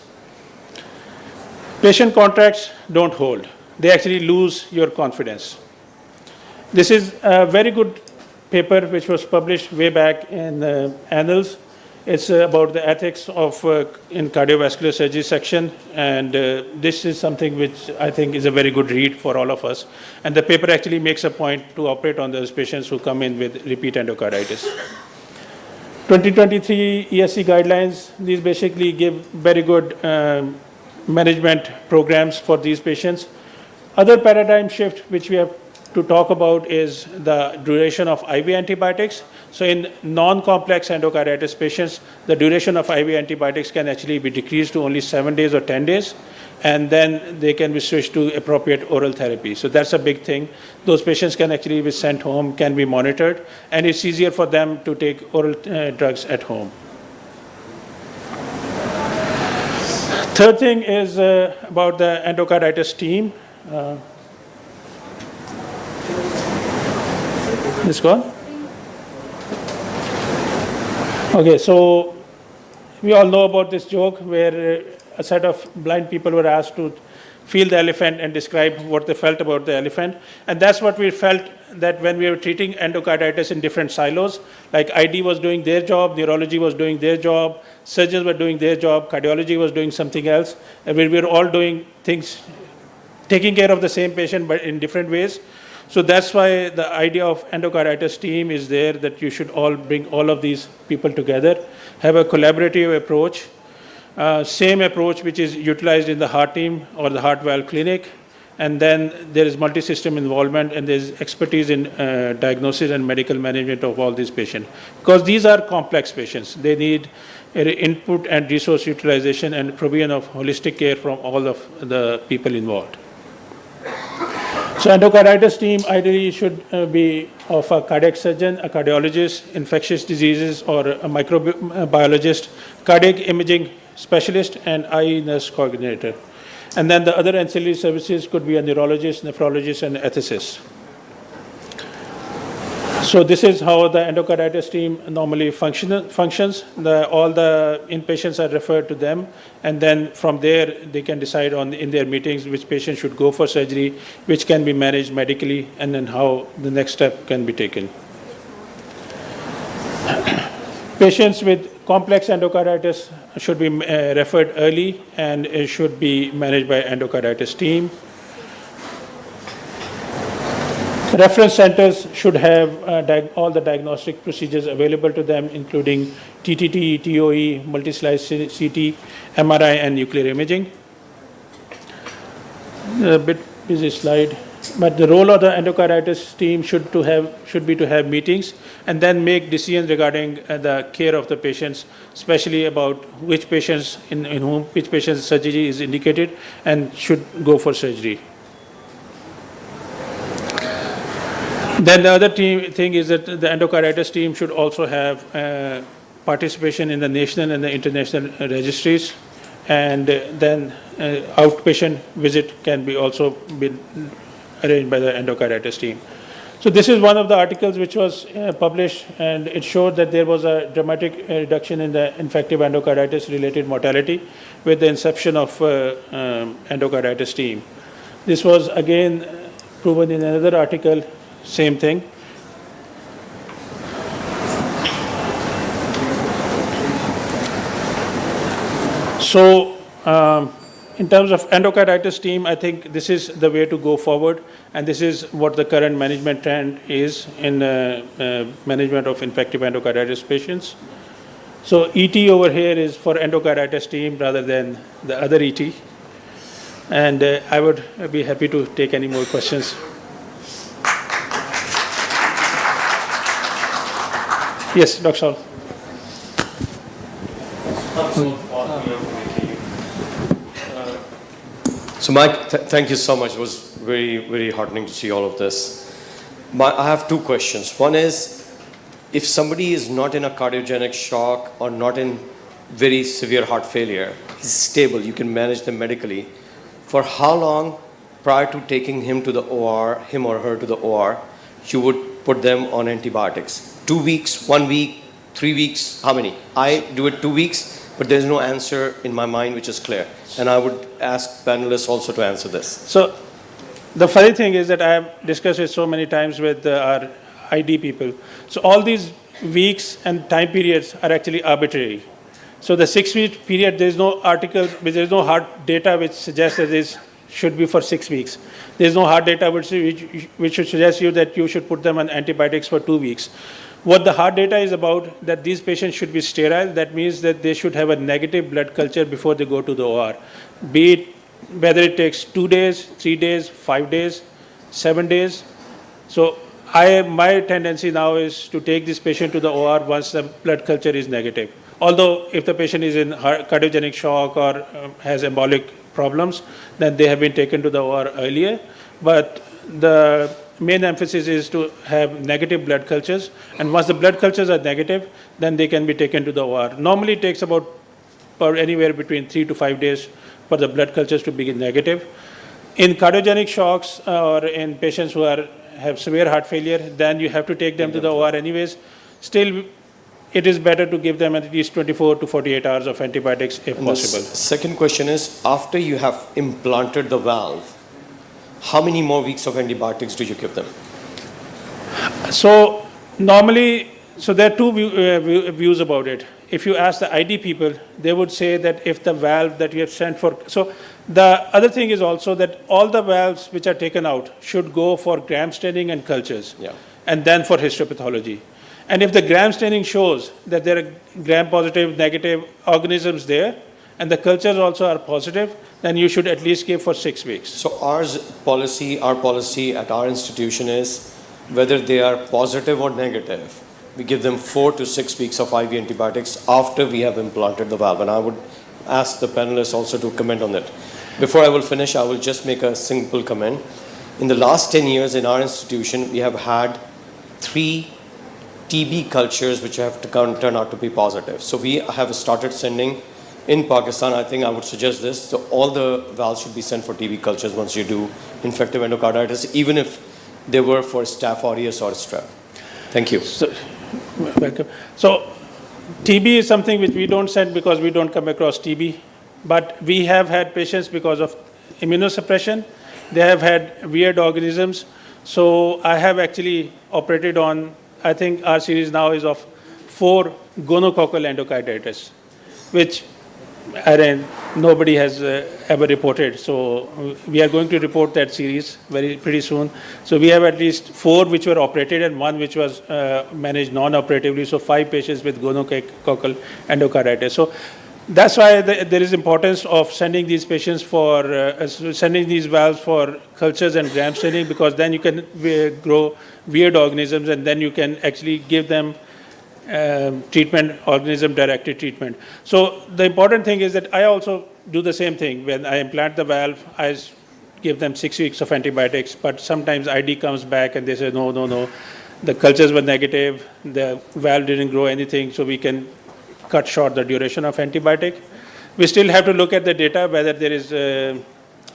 Patient contracts don't hold. They actually lose your confidence. This is a very good paper which was published way back in Annals. It's about the ethics of in cardiovascular surgery section, and this is something which I think is a very good read for all of us. And the paper actually makes a point to operate on those patients who come in with repeat endocarditis. 2023 ESC guidelines, these basically give very good management programs for these patients. Other paradigm shift which we have to talk about is the duration of IV antibiotics. So in non-complex endocarditis patients, the duration of IV antibiotics can actually be decreased to only 7 days or 10 days, and then they can be switched to appropriate oral therapy. So that's a big thing. Those patients can actually be sent home, can be monitored, and it's easier for them to take oral drugs at home. Third thing is about the endocarditis team. This gone? Okay, so we all know about this joke where a set of blind people were asked to feel the elephant and describe what they felt about the elephant. And that's what we felt that when we were treating endocarditis in different silos, like ID was doing their job, neurology was doing their job, surgeons were doing their job, cardiology was doing something else, and we were all doing things, taking care of the same patient but in different ways. So that's why the idea of endocarditis team is there, that you should all bring all of these people together, have a collaborative approach, same approach which is utilized in the heart team or the heart valve clinic, and then there is multi-system involvement and there is expertise in diagnosis and medical management of all these patients. Because these are complex patients. They need input and resource utilization and provision of holistic care from all of the people involved. So endocarditis team ideally should be of a cardiac surgeon, a cardiologist, infectious diseases, or a microbiologist, cardiac imaging specialist, and eye nurse coordinator. And then the other ancillary services could be a neurologist, nephrologist, and ethicist. So this is how the endocarditis team normally functions. All the inpatients are referred to them, and then from there they can decide in their meetings which patient should go for surgery, which can be managed medically, and then how the next step can be taken. Patients with complex endocarditis should be referred early and should be managed by endocarditis team. Reference centers should have all the diagnostic procedures available to them, including TTT, TOE, multi-slice CT, MRI, and nuclear imaging. A bit busy slide, but the role of the endocarditis team should be to have meetings and then make decisions regarding the care of the patients, especially about which patients which patients surgery is indicated and should go for surgery. Then the other thing is that the endocarditis team should also have participation in the national and the international registries, and then outpatient visit can be also be arranged by the endocarditis team. So this is one of the articles which was published, and it showed that there was a dramatic reduction in the infective endocarditis related mortality with the inception of endocarditis team. This was again proven in another article. Same thing. So in terms of endocarditis team, I think this is the way to go forward, and this is what the current management trend is in management of infective endocarditis patients. So ET over here is for endocarditis team rather than the other ET. And I would be happy to take any more questions. Yes, Dr. Saul. So Mike, thank you so much. It was very, very heartening to see all of this. I have two questions. One is, if somebody is not in a cardiogenic shock or not in very severe heart failure, he's stable, you can manage them medically, for how long prior to taking him to the OR, him or her to the OR, you would put them on antibiotics? 2 weeks, 1 week, 3 weeks, how many? I do it 2 weeks, but there's no answer in my mind which is clear. And I would ask panelists also to answer this. So the funny thing is that I have discussed it so many times with our ID people. So all these weeks and time periods are actually arbitrary. So the 6-week period, there is no article, there is no hard data which suggests that this should be for 6 weeks. There is no hard data which should suggest you that you should put them on antibiotics for 2 weeks. What the hard data is about, that these patients should be sterile. That means that they should have a negative blood culture before they go to the OR. Be it whether it takes 2 days, 3 days, 5 days, 7 days. So my tendency now is to take this patient to the OR once the blood culture is negative. Although if the patient is in cardiogenic shock or has embolic problems, then they have been taken to the OR earlier. But the main emphasis is to have negative blood cultures. And once the blood cultures are negative, then they can be taken to the OR. Normally it takes about anywhere between 3 to 5 days for the blood cultures to be negative. In cardiogenic shocks or in patients who have severe heart failure, then you have to take them to the OR anyways. Still, it is better to give them at least 24 to 48 hours of antibiotics if possible. The second question is, after you have implanted the valve, how many more weeks of antibiotics do you give them? So normally, there are two views about it. If you ask the ID people, they would say that if the valve that you have sent for, so the other thing is also that all the valves which are taken out should go for gram staining and cultures, and then for histopathology. And if the gram staining shows that there are gram-positive, negative organisms there, and the cultures also are positive, then you should at least give for 6 weeks. So our policy at our institution is, whether they are positive or negative, we give them 4 to 6 weeks of IV antibiotics after we have implanted the valve. And I would ask the panelists also to comment on that. Before I will finish, I will just make a simple comment. In the last 10 years in our institution, we have had 3 TB cultures which have turn out to be positive. So we have started sending, in Pakistan, I think I would suggest this, so all the valves should be sent for TB cultures once you do infective endocarditis, even if they were for Staph aureus or strep. Thank you. Welcome. So TB is something which we don't send because we don't come across TB, but we have had patients because of immunosuppression. They have had weird organisms. So I have actually operated on, I think our series now is of 4 gonococcal endocarditis, which nobody has ever reported. So we are going to report that series pretty soon. So we have at least 4 which were operated and 1 which was managed non-operatively. So 5 patients with gonococcal endocarditis. So that's why there is importance of sending these patients for, sending these valves for cultures and gram staining, because then you can grow weird organisms and then you can actually give them treatment, organism-directed treatment. So the important thing is that I also do the same thing. When I implant the valve, I give them 6 weeks of antibiotics, but sometimes ID comes back and they say, no, the cultures were negative, the valve didn't grow anything, so we can cut short the duration of antibiotic. We still have to look at the data, whether there is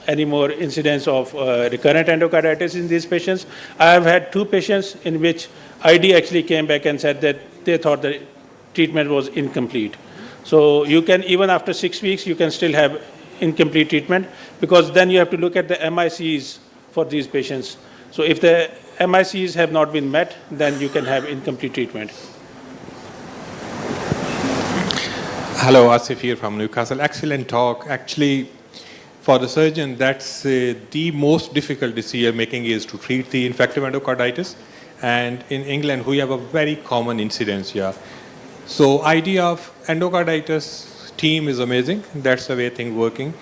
any more incidence of recurrent endocarditis in these patients. I have had 2 patients in which ID actually came back and said that they thought the treatment was incomplete. So you can, even after 6 weeks, you can still have incomplete treatment, because then you have to look at the MICs for these patients. So if the MICs have not been met, then you can have incomplete treatment. Hello, Asif here from Newcastle. Excellent talk. Actually, for the surgeon, that's the most difficult decision making is to treat the infective endocarditis. And in England, we have a very common incidence here. So idea of endocarditis team is amazing. That's the way things working.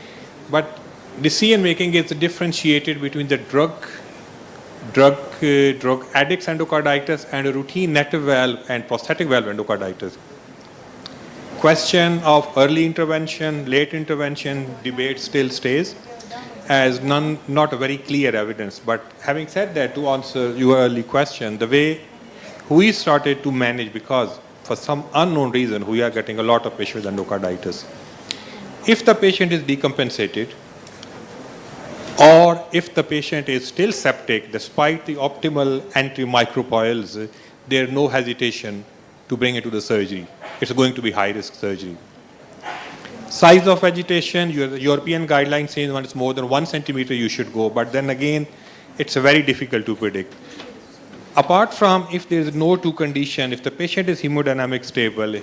But decision making is differentiated between the drug addicts endocarditis and a routine native valve and prosthetic valve endocarditis. Question of early intervention, late intervention debate still stays as not a very clear evidence. But having said that, to answer your early question, the way we started to manage, because for some unknown reason we are getting a lot of patients with endocarditis. If the patient is decompensated, or if the patient is still septic despite the optimal antimicrobials, there is no hesitation to bring it to the surgery. It's going to be high-risk surgery. Size of vegetation, the European guidelines say when it's more than 1 centimeter you should go, but then again, it's very difficult to predict. Apart from if there is no two condition, if the patient is hemodynamic stable,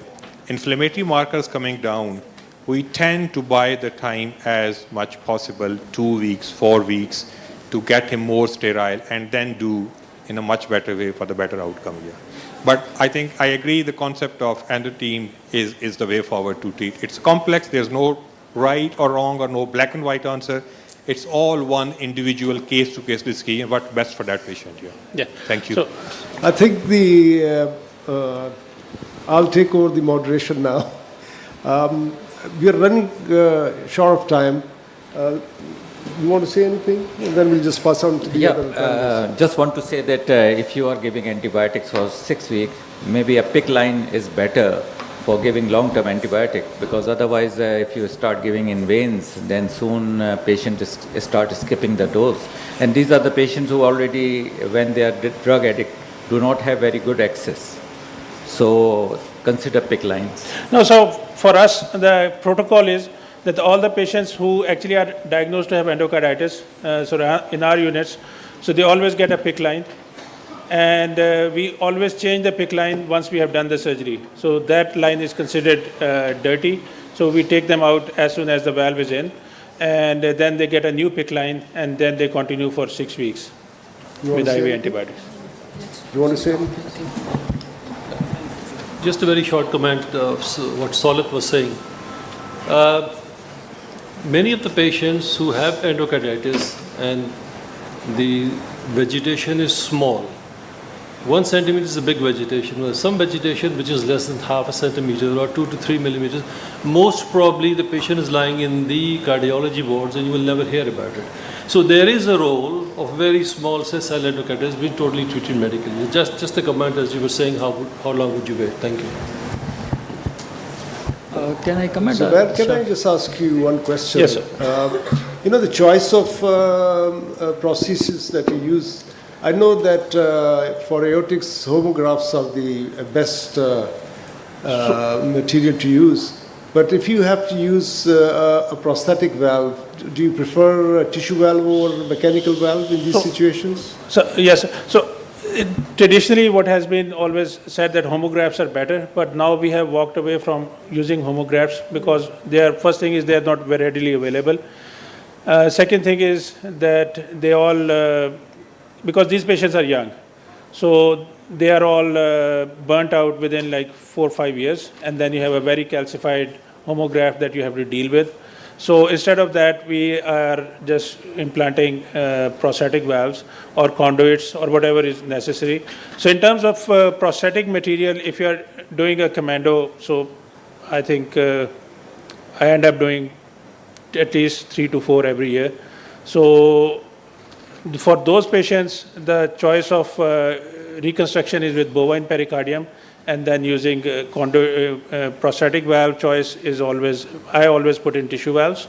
inflammatory markers coming down, we tend to buy the time as much possible, 2 weeks, 4 weeks, to get him more sterile and then do in a much better way for the better outcome here. But I think I agree the concept of endo team is the way forward to treat. It's complex, there's no right or wrong or no black and white answer. It's all one individual case-to-case decision and what's best for that patient here. Yeah. Thank you. So, I think I'll take over the moderation now. We are running short of time. You want to say anything? And then we'll just pass on to the other panelists. Just want to say that if you are giving antibiotics for 6 weeks, maybe a PIC line is better for giving long-term antibiotic, because otherwise if you start giving in veins, then soon patient start skipping the dose. And these are the patients who already, when they are drug addict, do not have very good access. So consider PIC lines. No, so for us, the protocol is that all the patients who actually are diagnosed to have endocarditis, so in our units, so they always get a PIC line. And we always change the PIC line once we have done the surgery. So that line is considered dirty. So we take them out as soon as the valve is in. And then they get a new PIC line, and then they continue for 6 weeks with IV antibiotics. You want to say anything? Just a very short comment of what Solip was saying. Many of the patients who have endocarditis and the vegetation is small. 1 centimeter is a big vegetation. Some vegetation which is less than half a centimeter or 2 to 3 millimeters, most probably the patient is lying in the cardiology wards and you will never hear about it. So there is a role of very small sessile endocarditis being totally treated medically. Just a comment as you were saying, how long would you wait? Thank you. Can I comment? So can I just ask you one question? Yes, sir. You know, the choice of prosthesis that you use, I know that for aortics, homographs are the best material to use. But if you have to use a prosthetic valve, do you prefer a tissue valve or mechanical valve in these situations? So yes, so traditionally what has been always said that homographs are better, but now we have walked away from using homographs because first thing is they are not very readily available. Second thing is that they all, because these patients are young, so they are all burnt out within like 4 or 5 years, and then you have a very calcified homograph that you have to deal with. So instead of that, we are just implanting prosthetic valves or conduits or whatever is necessary. So in terms of prosthetic material, if you are doing a commando, so I think I end up doing at least 3 to 4 every year. So for those patients, the choice of reconstruction is with bovine pericardium, and then using prosthetic valve choice is I always put in tissue valves,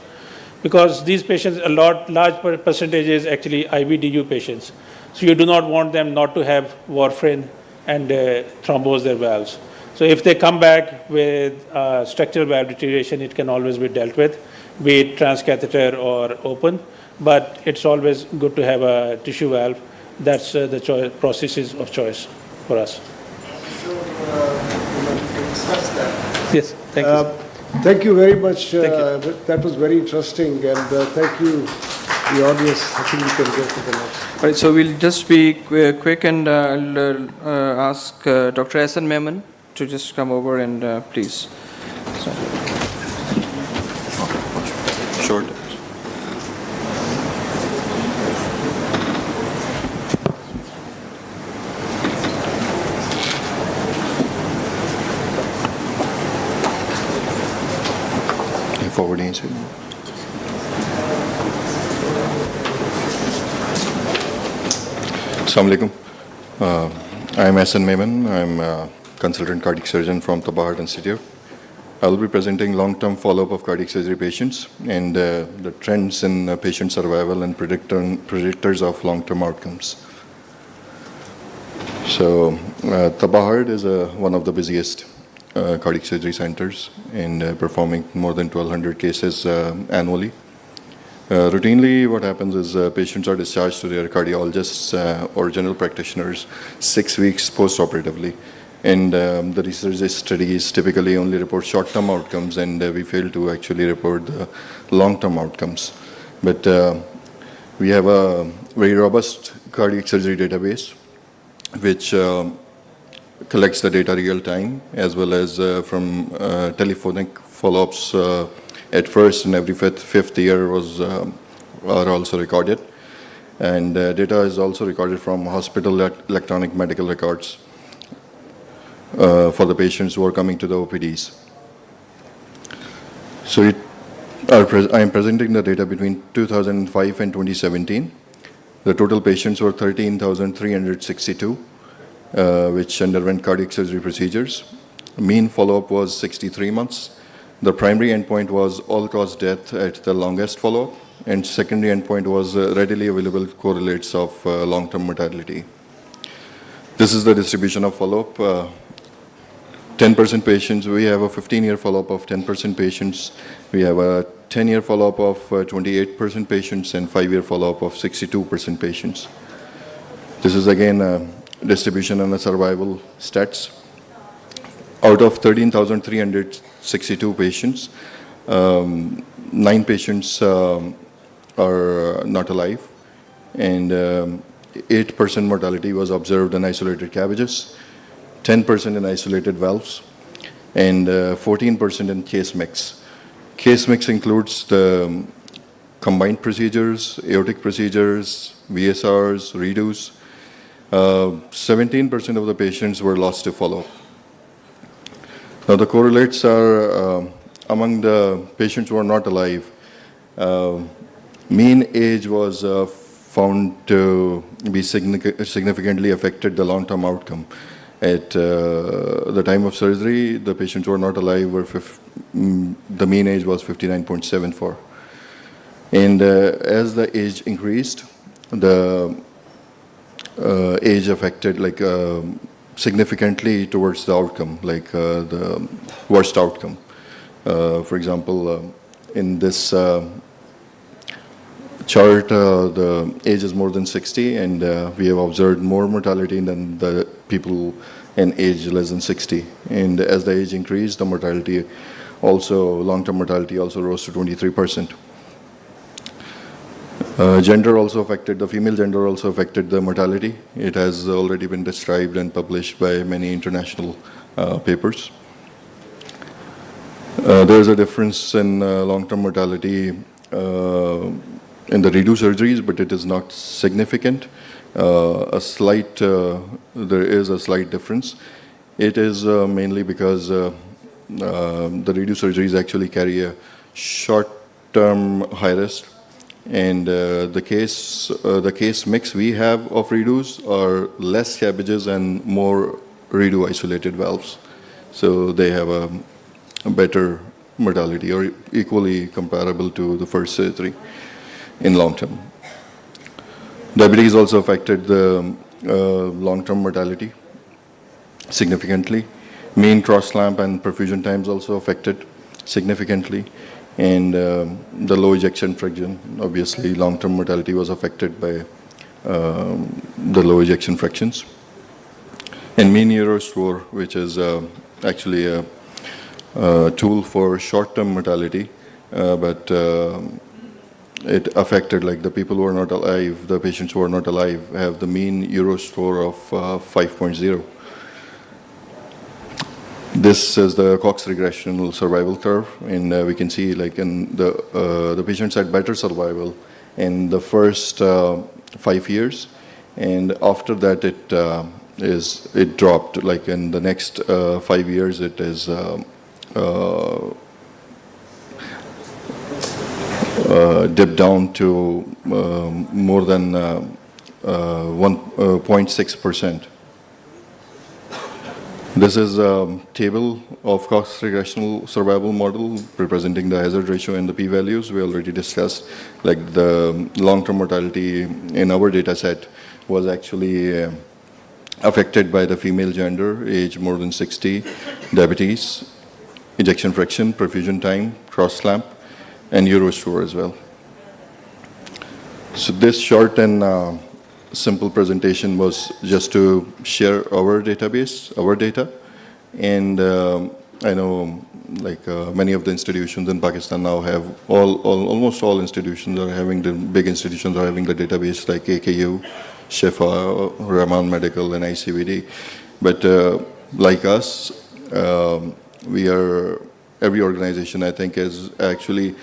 because these patients, large percentage is actually IVDU patients. So you do not want them not to have warfarin and thrombose their valves. So if they come back with structural valve deterioration, it can always be dealt with, be it transcatheter or open, but it's always good to have a tissue valve. That's the processes of choice for us. So, discuss that. Yes, thank you. Thank you very much. That was very interesting, and thank you, the audience. I think we can go to the next. All right, so we'll just be quick, and I'll ask Dr. Hasan Memon to just come over and please. Short. Forwarding it. Assalamu alaikum. I'm Hasan Memon. I'm a consultant cardiac surgeon from the Bahad Institute. I will be presenting long-term follow-up of cardiac surgery patients and the trends in patient survival and predictors of long-term outcomes. So, Tabahad is one of the busiest cardiac surgery centers and performing more than 1,200 cases annually. Routinely, what happens is patients are discharged to their cardiologists or general practitioners 6 weeks post-operatively. And the research studies typically only report short-term outcomes, and we fail to actually report the long-term outcomes. But we have a very robust cardiac surgery database, which collects the data real time, as well as from telephonic follow-ups at first and every fifth year are also recorded. And data is also recorded from hospital electronic medical records for the patients who are coming to the OPDs. So I am presenting the data between 2005 and 2017. The total patients were 13,362, which underwent cardiac surgery procedures. Mean follow-up was 63 months. The primary endpoint was all-cause death at the longest follow-up, and secondary endpoint was readily available correlates of long-term mortality. This is the distribution of follow-up. 10% patients, we have a 15-year follow-up of 10% patients. We have a 10-year follow-up of 28% patients and 5-year follow-up of 62% patients. This is again a distribution and a survival stats. Out of 13,362 patients, 9 patients are not alive, and 8% mortality was observed in isolated cabbages, 10% in isolated valves, and 14% in case mix. Case mix includes the combined procedures, aortic procedures, VSRs, redos. 17% of the patients were lost to follow-up. Now the correlates are among the patients who are not alive. Mean age was found to be significantly affected the long-term outcome. At the time of surgery, the patients who are not alive were the mean age was 59.74. And as the age increased, the age affected significantly towards the outcome, the worst outcome. For example, in this chart, the age is more than 60, and we have observed more mortality than the people in age less than 60. And as the age increased, the mortality also, long-term mortality also rose to 23%. Gender also affected, the female gender also affected the mortality. It has already been described and published by many international papers. There is a difference in long-term mortality in the redo surgeries, but it is not significant. There is a slight difference. It is mainly because the redo surgeries actually carry a short-term high risk. And the case mix we have of redos are less cabbages and more redo isolated valves. So they have a better mortality or equally comparable to the first surgery in long term. Diabetes also affected the long-term mortality significantly. Mean cross-clamp and perfusion times also affected significantly. And the low ejection fraction, obviously long-term mortality was affected by the low ejection fractions. And mean euro score, which is actually a tool for short-term mortality, but it affected like the people who are not alive, the patients who are not alive have the mean Euro score of 5.0. This is the Cox regressional survival curve, and we can see like in the patients had better survival in the first 5 years, and after that it dropped. Like in the next 5 years, it is dipped down to more than 1.6%. This is a table of Cox regressional survival model representing the hazard ratio and the p-values. We already discussed like the long-term mortality in our data set was actually affected by the female gender, age more than 60, diabetes, ejection fraction, perfusion time, cross-clamp, and Euroscore as well. So this short and simple presentation was just to share our database, our data, and I know like many of the institutions in Pakistan now have almost all institutions are having the big institutions are having the database like AKU, Shifa, Rahman Medical, and ICVD. But like us, we are every organization I think is actually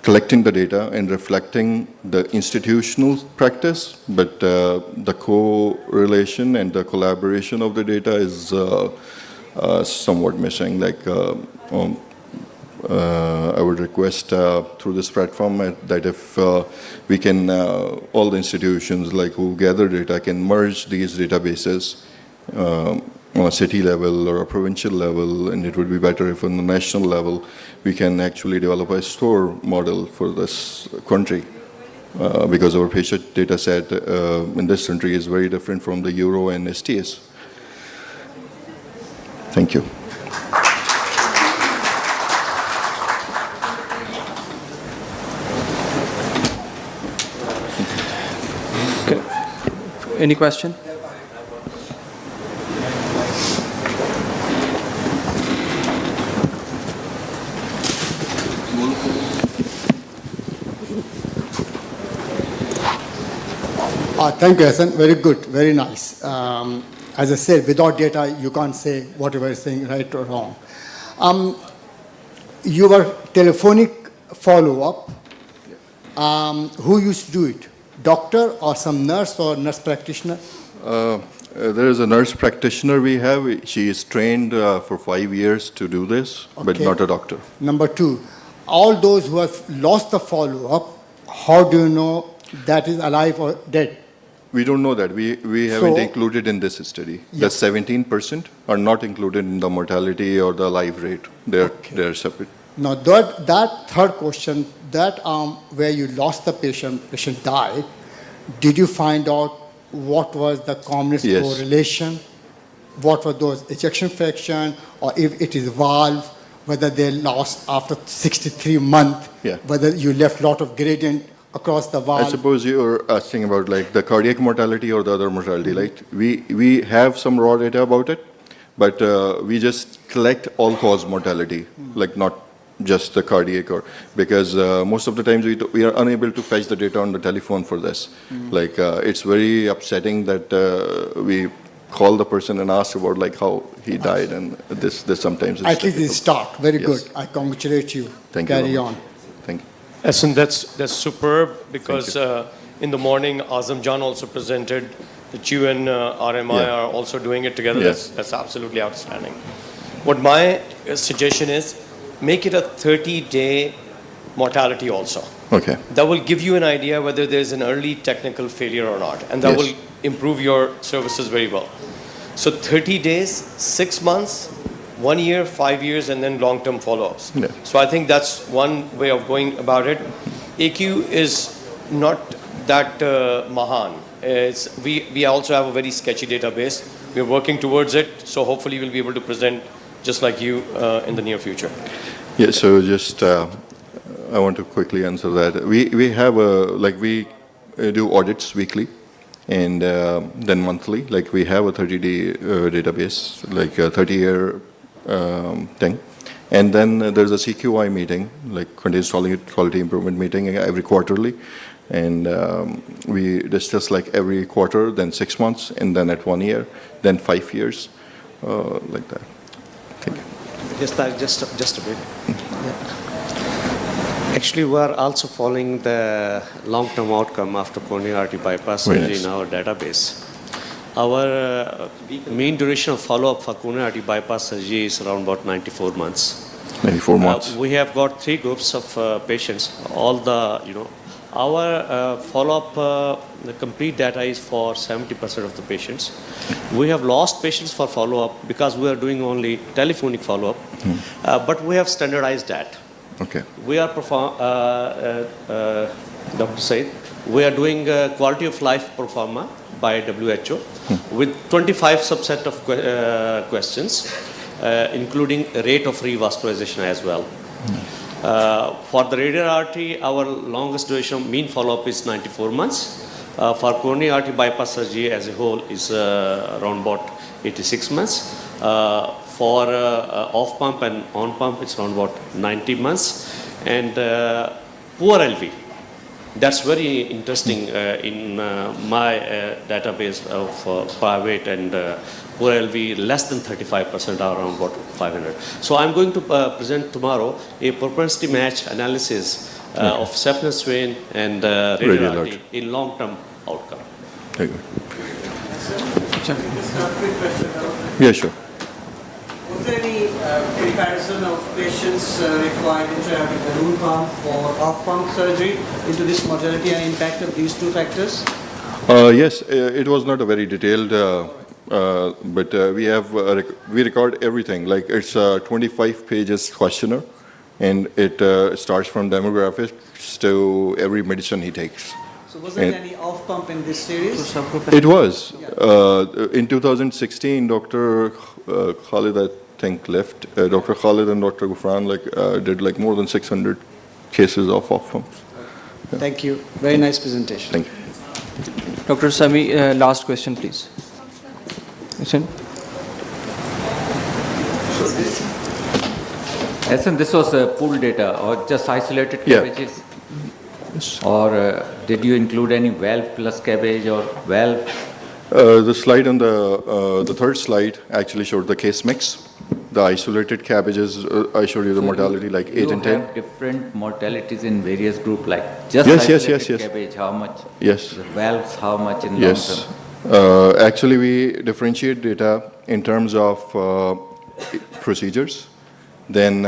collecting the data and reflecting the institutional practice, but the correlation and the collaboration of the data is somewhat missing. Like I would request through this platform that if we can, all the institutions like who gather data can merge these databases on a city level or a provincial level, and it would be better if on the national level we can actually develop a store model for this country, because our patient data set in this country is very different from the Euro and STS. Thank you. Okay. Any question? Thank you, Hassan. Very good, very nice. As I said, without data, you can't say whatever is saying right or wrong. Your telephonic follow-up, who used to do it? Doctor or some nurse or nurse practitioner? There is a nurse practitioner we have. She is trained for 5 years to do this, but Okay. not a doctor. Number two, all those who have lost the follow-up, how do you know that is alive or dead? We don't know that. We haven't So- included in this study. Yes. The 17% are not included in the mortality or the live rate. They're separate. Now, that third question, that where you lost the patient died, did you find out what was the commonest Yes. correlation? What were those ejection fraction, or if it is valve, whether they lost after 63 months, Yeah. whether you left lot of gradient across the valve? I suppose you're asking about like the cardiac mortality or the other mortality, right? We have some raw data about it, but we just collect all-cause mortality, like not just the cardiac, or because most of the times we are unable to fetch the data on the telephone for this. Like it's very upsetting that we call the person and ask about like how he died, and this sometimes is At least difficult. it's start. Very Yes. good. I congratulate you. Thank you very Carry much. on. Thank you. Essen, that's superb, because in the morning Azam Jan also presented that you and RMI Yeah. are also doing it together. Yes. That's absolutely outstanding. What my suggestion is, make it a 30-day mortality also. Okay. That will give you an idea whether there's an early technical failure or not, and that Yes. will improve your services very well. So 30 days, 6 months, 1 year, 5 years, and then long-term follow-ups. Yeah. So I think that's one way of going about it. AQ is not that mahan. We also have a very sketchy database. We're working towards it, so hopefully we'll be able to present just like you in the near future. Yeah, so just I want to quickly answer that. We have we do audits weekly, and then monthly, like we have a 30-day database, like a 30-year thing. And then there's a CQI meeting, like continuous quality improvement meeting every quarterly. And we discuss like every quarter, then 6 months, and then at 1 year, then 5 years, like that. Thank you. Just a bit. Actually, we are also following the long-term outcome after coronary artery bypass surgery in our database. Our mean duration of follow-up for coronary artery bypass surgery is around about 94 months. 94 months. We have got 3 groups of patients. All the, our follow-up, the complete data is for 70% of the patients. We have lost patients for follow-up because we are doing only telephonic follow-up, but we have standardized that. Okay. We are Dr. Said, we are doing quality of life performa by WHO with 25 subset of questions, including rate of revascularization as well. For the radial artery, our longest duration mean follow-up is 94 months. For coronary artery bypass surgery as a whole is around about 86 months. For off-pump and on-pump, it's around about 90 months. And poor LV, that's very interesting in my database of private and poor LV, less than 35% are around about 500. So I'm going to present tomorrow a propensity match analysis of saphenous vein and radial artery in long-term outcome. Thank you. Yeah, sure. Was there any comparison of patients required intra-aortic balloon pump or off-pump surgery into this mortality and impact of these 2 factors? Yes, it was not a very detailed, but we record everything. Like it's a 25 pages questionnaire, and it starts from demographics to every medicine he takes. So was there any off-pump in this series? It was. In 2016, Dr. Khalid, I think, left. Dr. Khalid and Dr. Gufran did like more than 600 cases of off-pumps. Yeah. Thank you. Very nice presentation. Thank you. Dr. Sami, last question, please. Listen. Hassan, this was pooled data or just isolated cabbages? Yes. Or did you include any valve plus cabbage or valve? The slide on the third slide actually showed the case mix. The isolated cabbages, I showed you the mortality like 8 and 10. You have different mortalities in various groups, like just yes. cabbage, how much? Yes. The valves, how much in long Yes. term? Actually, we differentiate data in terms of procedures, then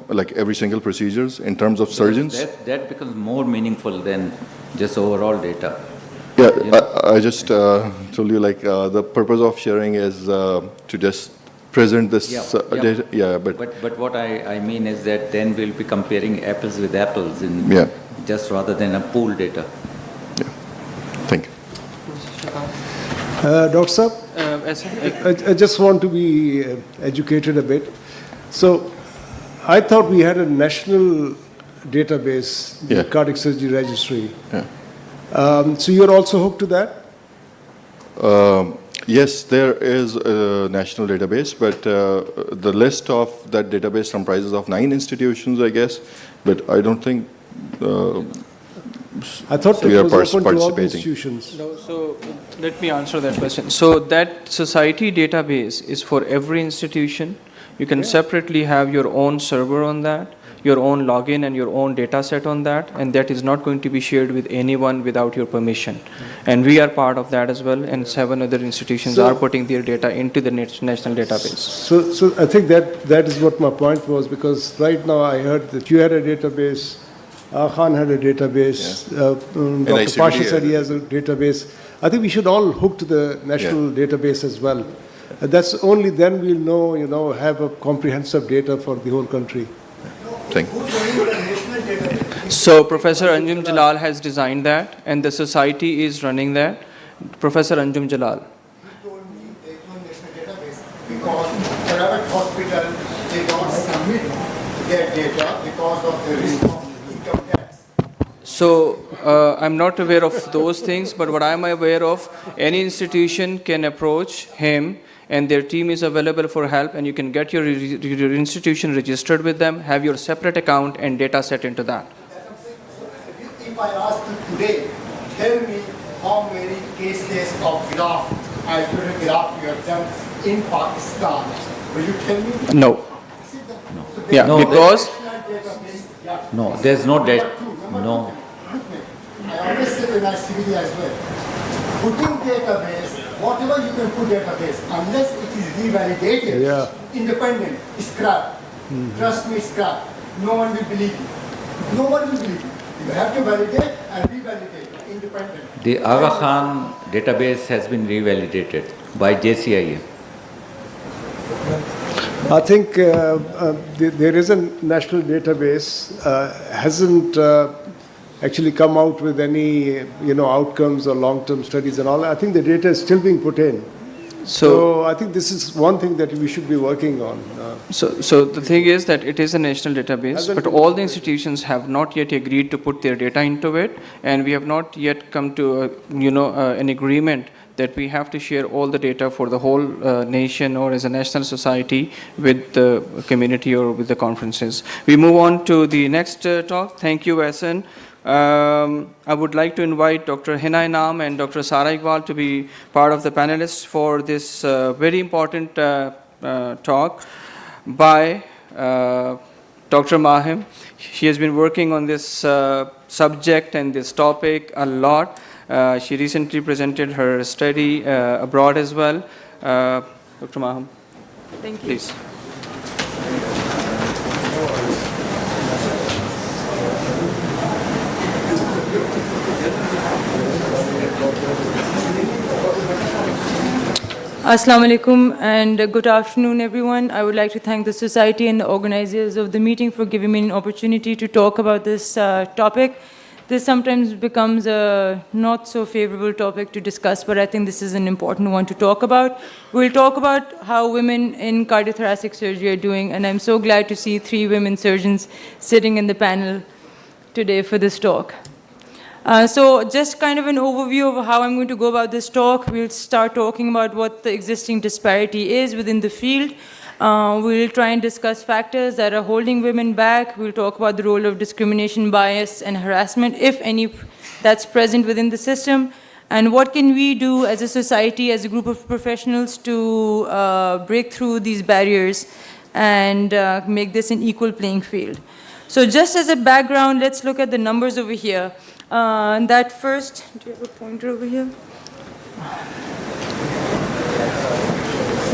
like every single procedures in terms of surgeons. That becomes more meaningful than just overall data. Yeah, I just told you like the purpose of sharing is to just present this data. Yeah, but what I mean is that then we'll be comparing apples with apples in just rather than a pool data. Yeah. Thank you. Dr. Saab, I just want to be educated a bit. So I thought we had a national database, the cardiac surgery registry. Yeah. So you're also hooked to that? Yes, there is a national database, but the list of that database comprises of 9 institutions, I guess, but I don't think I thought we it are was open to all participating. institutions. No, so let me answer that question. So that society database is for every institution. You can separately have your own server on that, your own login and your own data set on that, and that is not going to be shared with anyone without your permission. And we are part of that as well, and 7 other institutions are putting their data into the national database. So I think that is what my point was, because right now I heard that you had a database, Khan had a database, Dr. Pasha said he has a database. I think we should all hook to the national database as well. That's only then we'll know, have a comprehensive data for the whole country. Thank you. So Professor Anjum Jalal has designed that, and the society is running that. Professor Anjum Jalal. Because private hospital, they don't submit their data because of the risk of income tax. So I'm not aware of those things, but what I'm aware of, any institution can approach him and their team is available for help, and you can get your institution registered with them, have your separate account and data set into that. If I ask you today, tell me how many cases of graft, isolated graft you have done in Pakistan. Will you tell me? No. Yeah, No, because No, there's no debt. No. I always say when I CBD as well, putting database, whatever you can put database, unless it is revalidated, independent, scrap. Trust me, scrap. No one will believe you. No one will believe you. You have to validate and revalidate, independent. The Aga Khan database has been revalidated by JCIA. I think there is a national database, hasn't actually come out with any, outcomes or long-term studies and all. I think the data is still being put in. So I think this is one thing that we should be working on. So the thing is that it is a national database, but all the institutions have not yet agreed to put their data into it, and we have not yet come to an agreement that we have to share all the data for the whole nation or as a national society with the community or with the conferences. We move on to the next talk. Thank you, Ehsan. I would like to invite Dr. Hina Inam and Dr. Sara Iqbal to be part of the panelists for this very important talk by Dr. Mahim. She has been working on this subject and this topic a lot. She recently presented her study abroad as well. Dr. Maham, Thank you. please. Assalamu alaikum and good afternoon, everyone. I would like to thank the society and the organizers of the meeting for giving me an opportunity to talk about this topic. This sometimes becomes a not so favorable topic to discuss, but I think this is an important one to talk about. We'll talk about how women in cardiothoracic surgery are doing, and I'm so glad to see 3 women surgeons sitting in the panel today for this talk. So just kind of an overview of how I'm going to go about this talk. We'll start talking about what the existing disparity is within the field. We'll try and discuss factors that are holding women back. We'll talk about the role of discrimination, bias, and harassment, if any, that's present within the system. And what can we do as a society, as a group of professionals to break through these barriers and make this an equal playing field. So just as a background, let's look at the numbers over here. That first, do you have a pointer over here?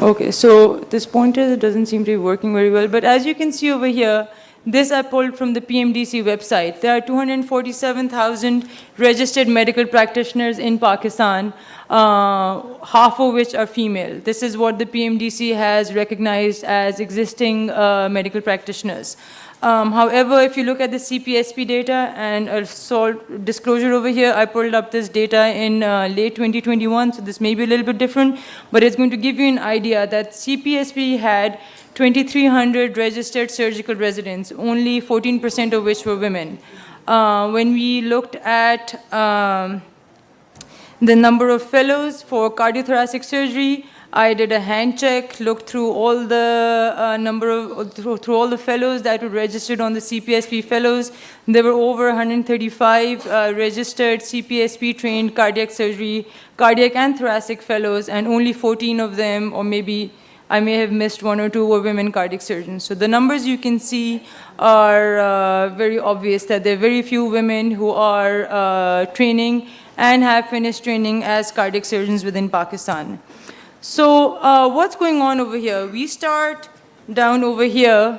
Okay, so this pointer doesn't seem to be working very well, but as you can see over here, this I pulled from the PMDC website. There are 247,000 registered medical practitioners in Pakistan, half of which are female. This is what the PMDC has recognized as existing medical practitioners. However, if you look at the CPSP data and a salt disclosure over here, I pulled up this data in late 2021, so this may be a little bit different, but it's going to give you an idea that CPSP had 2,300 registered surgical residents, only 14% of which were women. When we looked at the number of fellows for cardiothoracic surgery, I did a hand check, looked through all the through all the fellows that were registered on the CPSP fellows. There were over 135 registered CPSP trained cardiac surgery, cardiac and thoracic fellows, and only 14 of them, or maybe I may have missed 1 or 2, were women cardiac surgeons. So the numbers you can see are very obvious that there are very few women who are training and have finished training as cardiac surgeons within Pakistan. So what's going on over here? We start down over here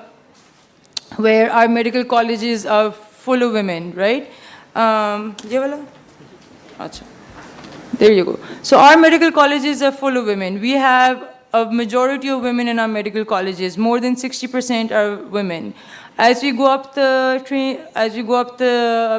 where our medical colleges are full of women, right? There you go. So our medical colleges are full of women. We have a majority of women in our medical colleges. More than 60% are women. As we go up the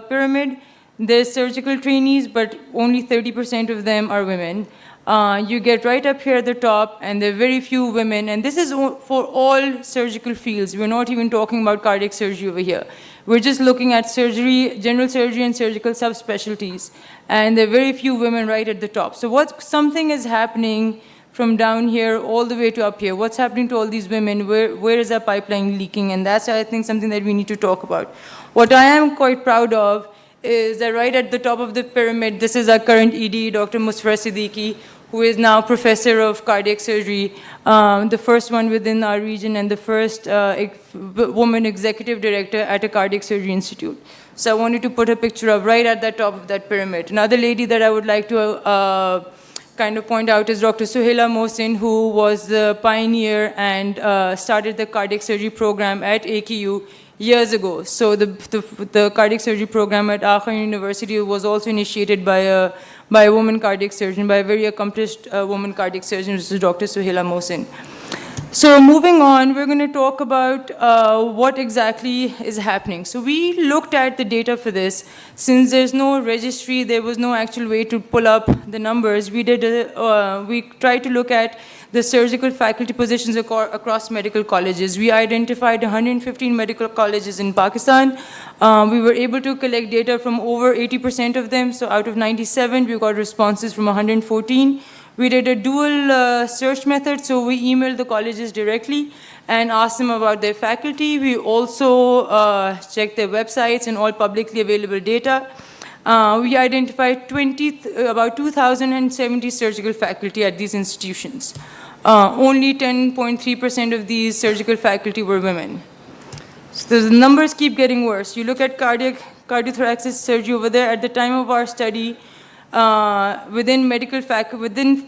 pyramid, there's surgical trainees, but only 30% of them are women. You get right up here at the top, and there are very few women, and this is for all surgical fields. We're not even talking about cardiac surgery over here. We're just looking at surgery, general surgery and surgical subspecialties, and there are very few women right at the top. So something is happening from down here all the way to up here. What's happening to all these women? Where is our pipeline leaking? And that's, I think, something that we need to talk about. What I am quite proud of is that right at the top of the pyramid, this is our current ED, Dr. Musfar Siddiqui, who is now professor of cardiac surgery, the first one within our region and the first woman executive director at a cardiac surgery institute. So I wanted to put a picture of right at the top of that pyramid. Another lady that I would like to kind of point out is Dr. Suhaila Mohsin, who was the pioneer and started the cardiac surgery program at AKU years ago. So the cardiac surgery program at Aachen University was also initiated by a woman cardiac surgeon, by a very accomplished woman cardiac surgeon, which is Dr. Suhaila Mohsin. So moving on, we're going to talk about what exactly is happening. So we looked at the data for this. Since there's no registry, there was no actual way to pull up the numbers. We tried to look at the surgical faculty positions across medical colleges. We identified 115 medical colleges in Pakistan. We were able to collect data from over 80% of them. So out of 97, we got responses from 114. We did a dual search method, so we emailed the colleges directly and asked them about their faculty. We also checked their websites and all publicly available data. We identified about 2,070 surgical faculty at these institutions. Only 10.3% of these surgical faculty were women. So the numbers keep getting worse. You look at cardiothoracic surgery over there. At the time of our study, within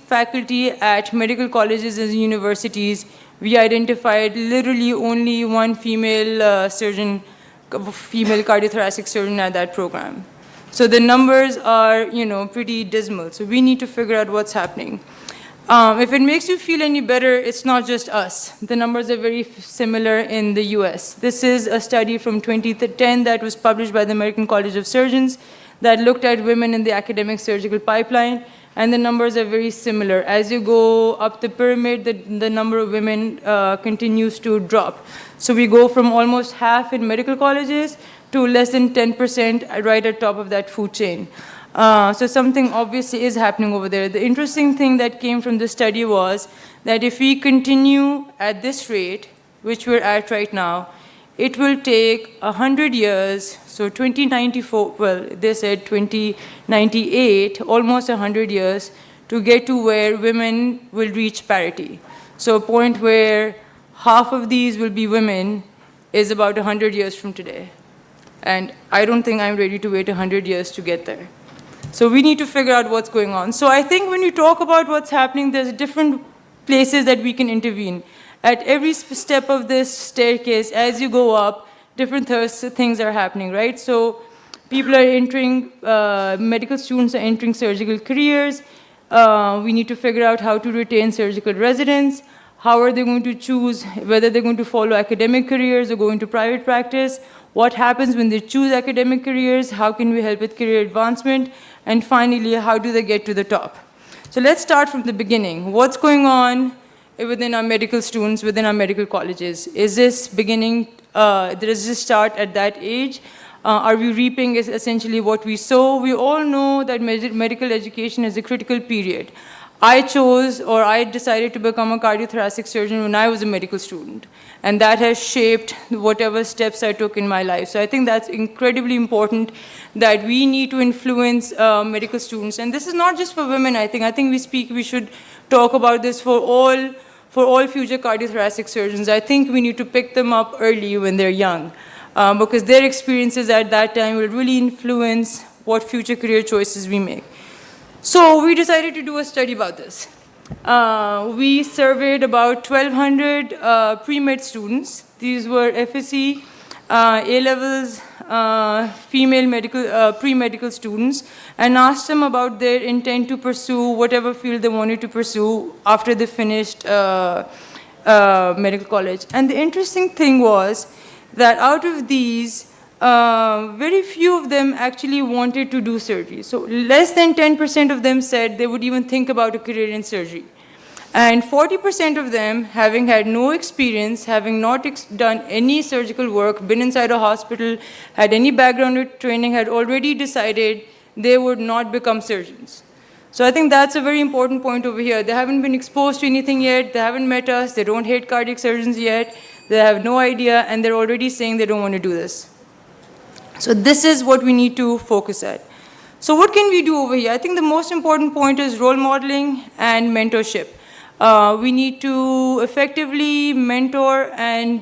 faculty at medical colleges and universities, we identified literally only one female female cardiothoracic surgeon at that program. So the numbers are, pretty dismal. So we need to figure out what's happening. If it makes you feel any better, it's not just us. The numbers are very similar in the US. This is a study from 2010 that was published by the American College of Surgeons that looked at women in the academic surgical pipeline, and the numbers are very similar. As you go up the pyramid, the number of women continues to drop. So we go from almost half in medical colleges to less than 10% right at top of that food chain. So something obviously is happening over there. The interesting thing that came from this study was that if we continue at this rate, which we're at right now, it will take 100 years, so 2094, well, they said 2098, almost 100 years, to get to where women will reach parity. So a point where half of these will be women is about 100 years from today. And I don't think I'm ready to wait 100 years to get there. So we need to figure out what's going on. So I think when you talk about what's happening, there's different places that we can intervene. At every step of this staircase, as you go up, different things are happening, right? So people are entering, medical students are entering surgical careers. We need to figure out how to retain surgical residents. How are they going to choose whether they're going to follow academic careers or go into private practice? What happens when they choose academic careers? How can we help with career advancement? And finally, how do they get to the top? So let's start from the beginning. What's going on within our medical students, within our medical colleges? Is this beginning, does this start at that age? Are we reaping essentially what we sow? We all know that medical education is a critical period. I decided to become a cardiothoracic surgeon when I was a medical student. And that has shaped whatever steps I took in my life. So I think that's incredibly important that we need to influence medical students. And this is not just for women, I think. We should talk about this for all future cardiothoracic surgeons. I think we need to pick them up early when they're young, because their experiences at that time will really influence what future career choices we make. So we decided to do a study about this. We surveyed about 1,200 pre-med students. These were FSC, A-levels, female pre-medical students, and asked them about their intent to pursue whatever field they wanted to pursue after they finished medical college. And the interesting thing was that out of these, very few of them actually wanted to do surgery. So less than 10% of them said they would even think about a career in surgery. And 40% of them, having had no experience, having not done any surgical work, been inside a hospital, had any background with training, had already decided they would not become surgeons. So I think that's a very important point over here. They haven't been exposed to anything yet, they haven't met us, they don't hate cardiac surgeons yet, they have no idea, and they're already saying they don't want to do this. So this is what we need to focus at. So what can we do over here? I think the most important point is role modeling and mentorship. We need to effectively mentor and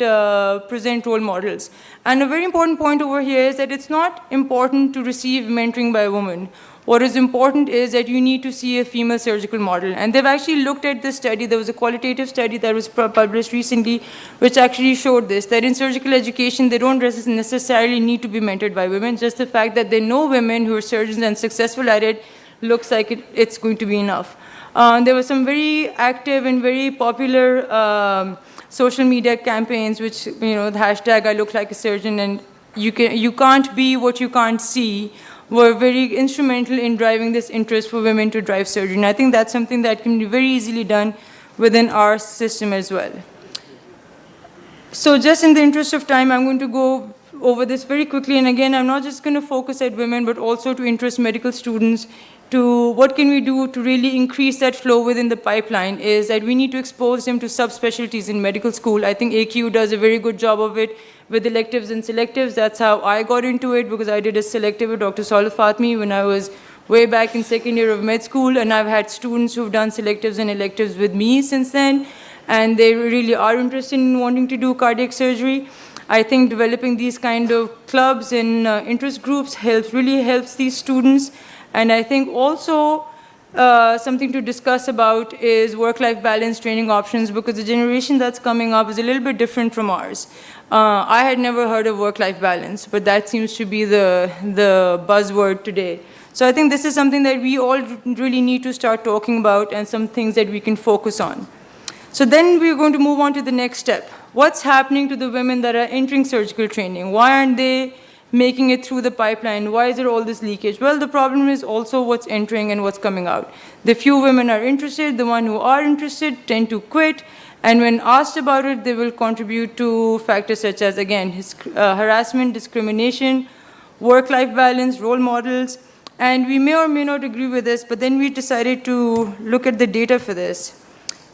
present role models. And a very important point over here is that it's not important to receive mentoring by a woman. What is important is that you need to see a female surgical model. And they've actually looked at this study. There was a qualitative study that was published recently, which actually showed this, that in surgical education, they don't necessarily need to be mentored by women. Just the fact that they know women who are surgeons and successful at it looks like it's going to be enough. There were some very active and very popular social media campaigns, which, you know, the hashtag I look like a surgeon and you can't be what you can't see, were very instrumental in driving this interest for women to drive surgery. And I think that's something that can be very easily done within our system as well. So just in the interest of time, I'm going to go over this very quickly. And again, I'm not just going to focus at women, but also to interest medical students to what can we do to really increase that flow within the pipeline is that we need to expose them to subspecialties in medical school. I think AQ does a very good job of it with electives and selectives. That's how I got into it, because I did a selective with Dr. Salih Fatmi when I was way back in second year of med school, and I've had students who've done selectives and electives with me since then, and they really are interested in wanting to do cardiac surgery. I think developing these kind of clubs and interest groups really helps these students. And I think also something to discuss about is work-life balance training options, because the generation that's coming up is a little bit different from ours. I had never heard of work-life balance, but that seems to be the buzzword today. So I think this is something that we all really need to start talking about and some things that we can focus on. So then we're going to move on to the next step. What's happening to the women that are entering surgical training? Why aren't they making it through the pipeline? Why is there all this leakage? Well, the problem is also what's entering and what's coming out. The few women are interested, the ones who are interested tend to quit, and when asked about it, they will contribute to factors such as, again, harassment, discrimination, work-life balance, role models, and we may or may not agree with this, but then we decided to look at the data for this.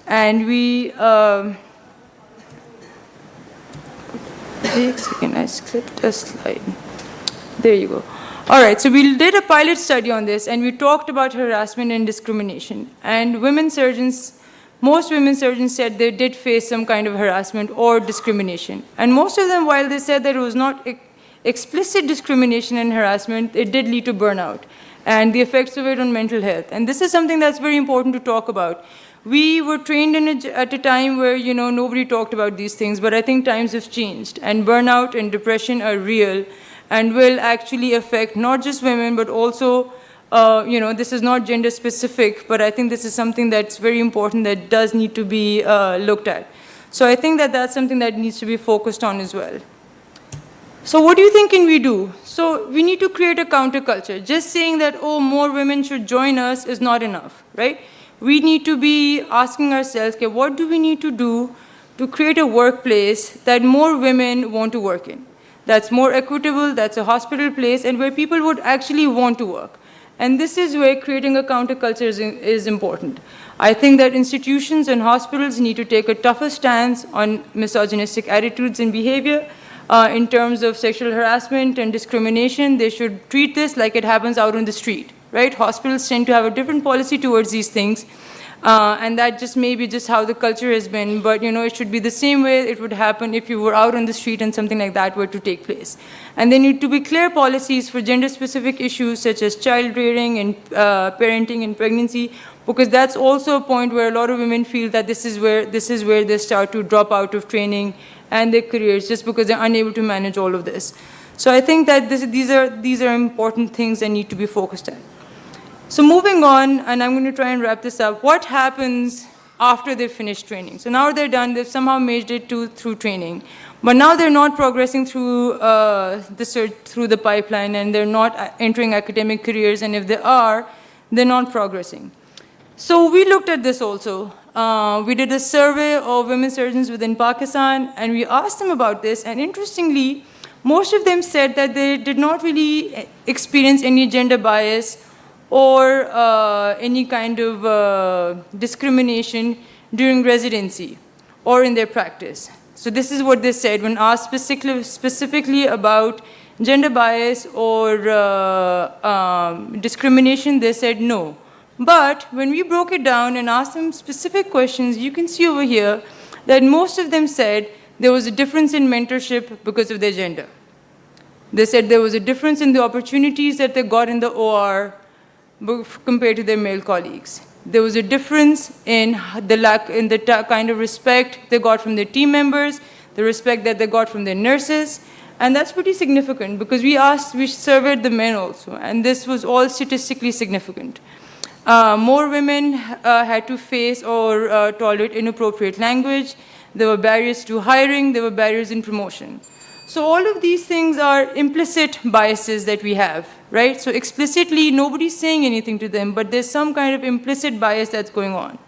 And we, wait a second, I skipped a slide. There you go. All right, so we did a pilot study on this, and we talked about harassment and discrimination. And women surgeons, most women surgeons said they did face some kind of harassment or discrimination. And most of them, while they said that it was not explicit discrimination and harassment, it did lead to burnout and the effects of it on mental health. And this is something that's very important to talk about. We were trained at a time where, you know, nobody talked about these things, but I think times have changed, and burnout and depression are real and will actually affect not just women, but also, you know, this is not gender specific, but I think this is something that's very important that does need to be looked at. So I think that that's something that needs to be focused on as well. So what do you think can we do? So we need to create a counterculture. Just saying that, oh, more women should join us is not enough, right? We need to be asking ourselves, okay, what do we need to do to create a workplace that more women want to work in? That's more equitable, that's a hospital place, and where people would actually want to work. And this is where creating a counterculture is important. I think that institutions and hospitals need to take a tougher stance on misogynistic attitudes and behavior. In terms of sexual harassment and discrimination, they should treat this like it happens out on the street. Right? Hospitals tend to have a different policy towards these things, and that just may be just how the culture has been, but you know, it should be the same way it would happen if you were out on the street and something like that were to take place. And there need to be clear policies for gender-specific issues such as child rearing and parenting and pregnancy, because that's also a point where a lot of women feel that this is where they start to drop out of training and their careers just because they're unable to manage all of this. So I think that these are important things that need to be focused on. So moving on, and I'm going to try and wrap this up, what happens after they've finished training? So now they're done, they've somehow made it through training. But now they're not progressing through through the pipeline, and they're not entering academic careers, and if they are, they're not progressing. So we looked at this also. We did a survey of women surgeons within Pakistan, and we asked them about this, and interestingly, most of them said that they did not really experience any gender bias or any kind of discrimination during residency or in their practice. So this is what they said when asked specifically about gender bias or discrimination. They said no. But when we broke it down and asked them specific questions, you can see over here that most of them said there was a difference in mentorship because of their gender. They said there was a difference in the opportunities that they got in the OR compared to their male colleagues. There was a difference in the kind of respect they got from their team members, the respect that they got from their nurses, and that's pretty significant because we surveyed the men also, and this was all statistically significant. More women had to face or tolerate inappropriate language. There were barriers to hiring. There were barriers in promotion. So all of these things are implicit biases that we have, right? So explicitly, nobody's saying anything to them, but there's some kind of implicit bias that's going on.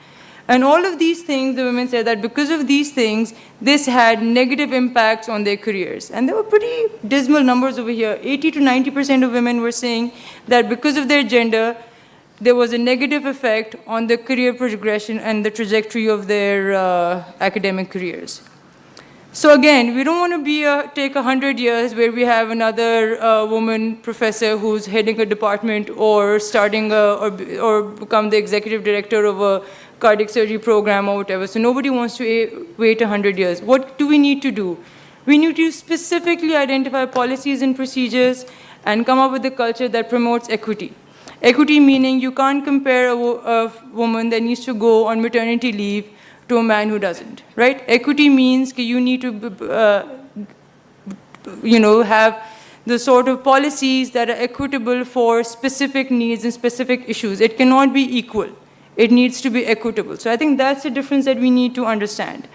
And all of these things, the women said that because of these things, this had negative impacts on their careers. And there were pretty dismal numbers over here. 80 to 90% of women were saying that because of their gender, there was a negative effect on the career progression and the trajectory of their academic careers. So again, we don't want to take 100 years where we have another woman professor who's heading a department or starting or become the executive director of a cardiac surgery program or whatever. So nobody wants to wait 100 years. What do we need to do? We need to specifically identify policies and procedures and come up with a culture that promotes equity. Equity meaning you can't compare a woman that needs to go on maternity leave to a man who doesn't, right? Equity means you need to, have the sort of policies that are equitable for specific needs and specific issues. It cannot be equal. It needs to be equitable. So I think that's the difference that we need to understand.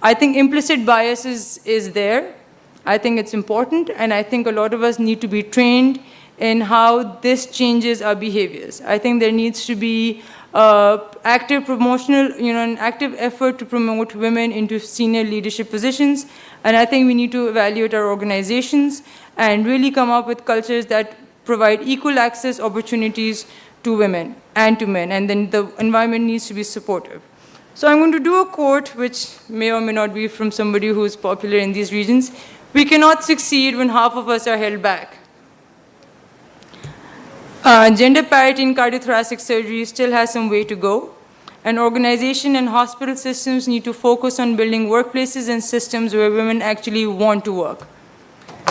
I think implicit bias is there. I think it's important, and I think a lot of us need to be trained in how this changes our behaviors. I think there needs to be active promotional, an active effort to promote women into senior leadership positions. And I think we need to evaluate our organizations and really come up with cultures that provide equal access opportunities to women and to men. And then the environment needs to be supportive. So I'm going to do a quote which may or may not be from somebody who is popular in these regions. We cannot succeed when half of us are held back. Gender parity in cardiothoracic surgery still has some way to go. And organization and hospital systems need to focus on building workplaces and systems where women actually want to work.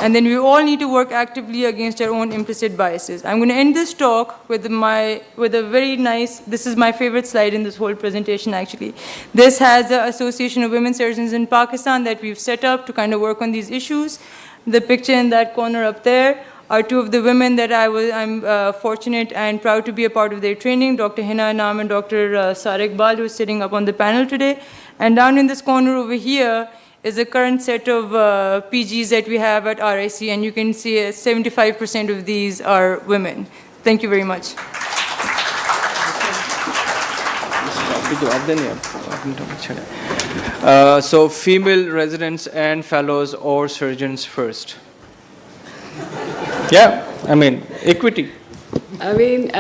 And then we all need to work actively against our own implicit biases. I'm going to end this talk with a very nice, this is my favorite slide in this whole presentation actually. This has the Association of Women Surgeons in Pakistan that we've set up to kind of work on these issues. The picture in that corner up there are two of the women that I'm fortunate and proud to be a part of their training, Dr. Hina Anam and Dr. Sarek Bal, who is sitting up on the panel today. And down in this corner over here is the current set of PGs that we have at RIC, and you can see 75% of these are women. Thank you very much. So female residents and fellows or surgeons first. Yeah, I mean, equity. I mean,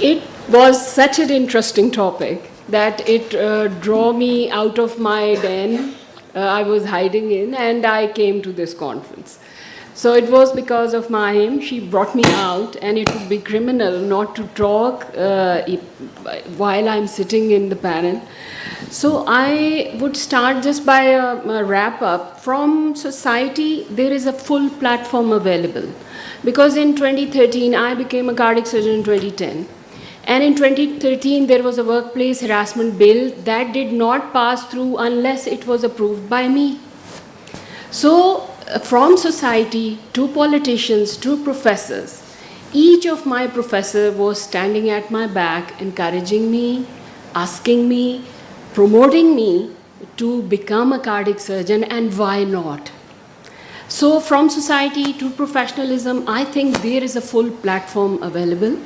it was such an interesting topic that it drew me out of my den I was hiding in, and I came to this conference. So it was because of Mahim. She brought me out, and it would be criminal not to talk while I'm sitting in the panel. So I would start just by a wrap up. From society, there is a full platform available. Because in 2013, I became a cardiac surgeon in 2010. And in 2013, there was a workplace harassment bill that did not pass through unless it was approved by me. So from society to politicians to professors, each of my professors was standing at my back, encouraging me, asking me, promoting me to become a cardiac surgeon and why not? So from society to professionalism, I think there is a full platform available.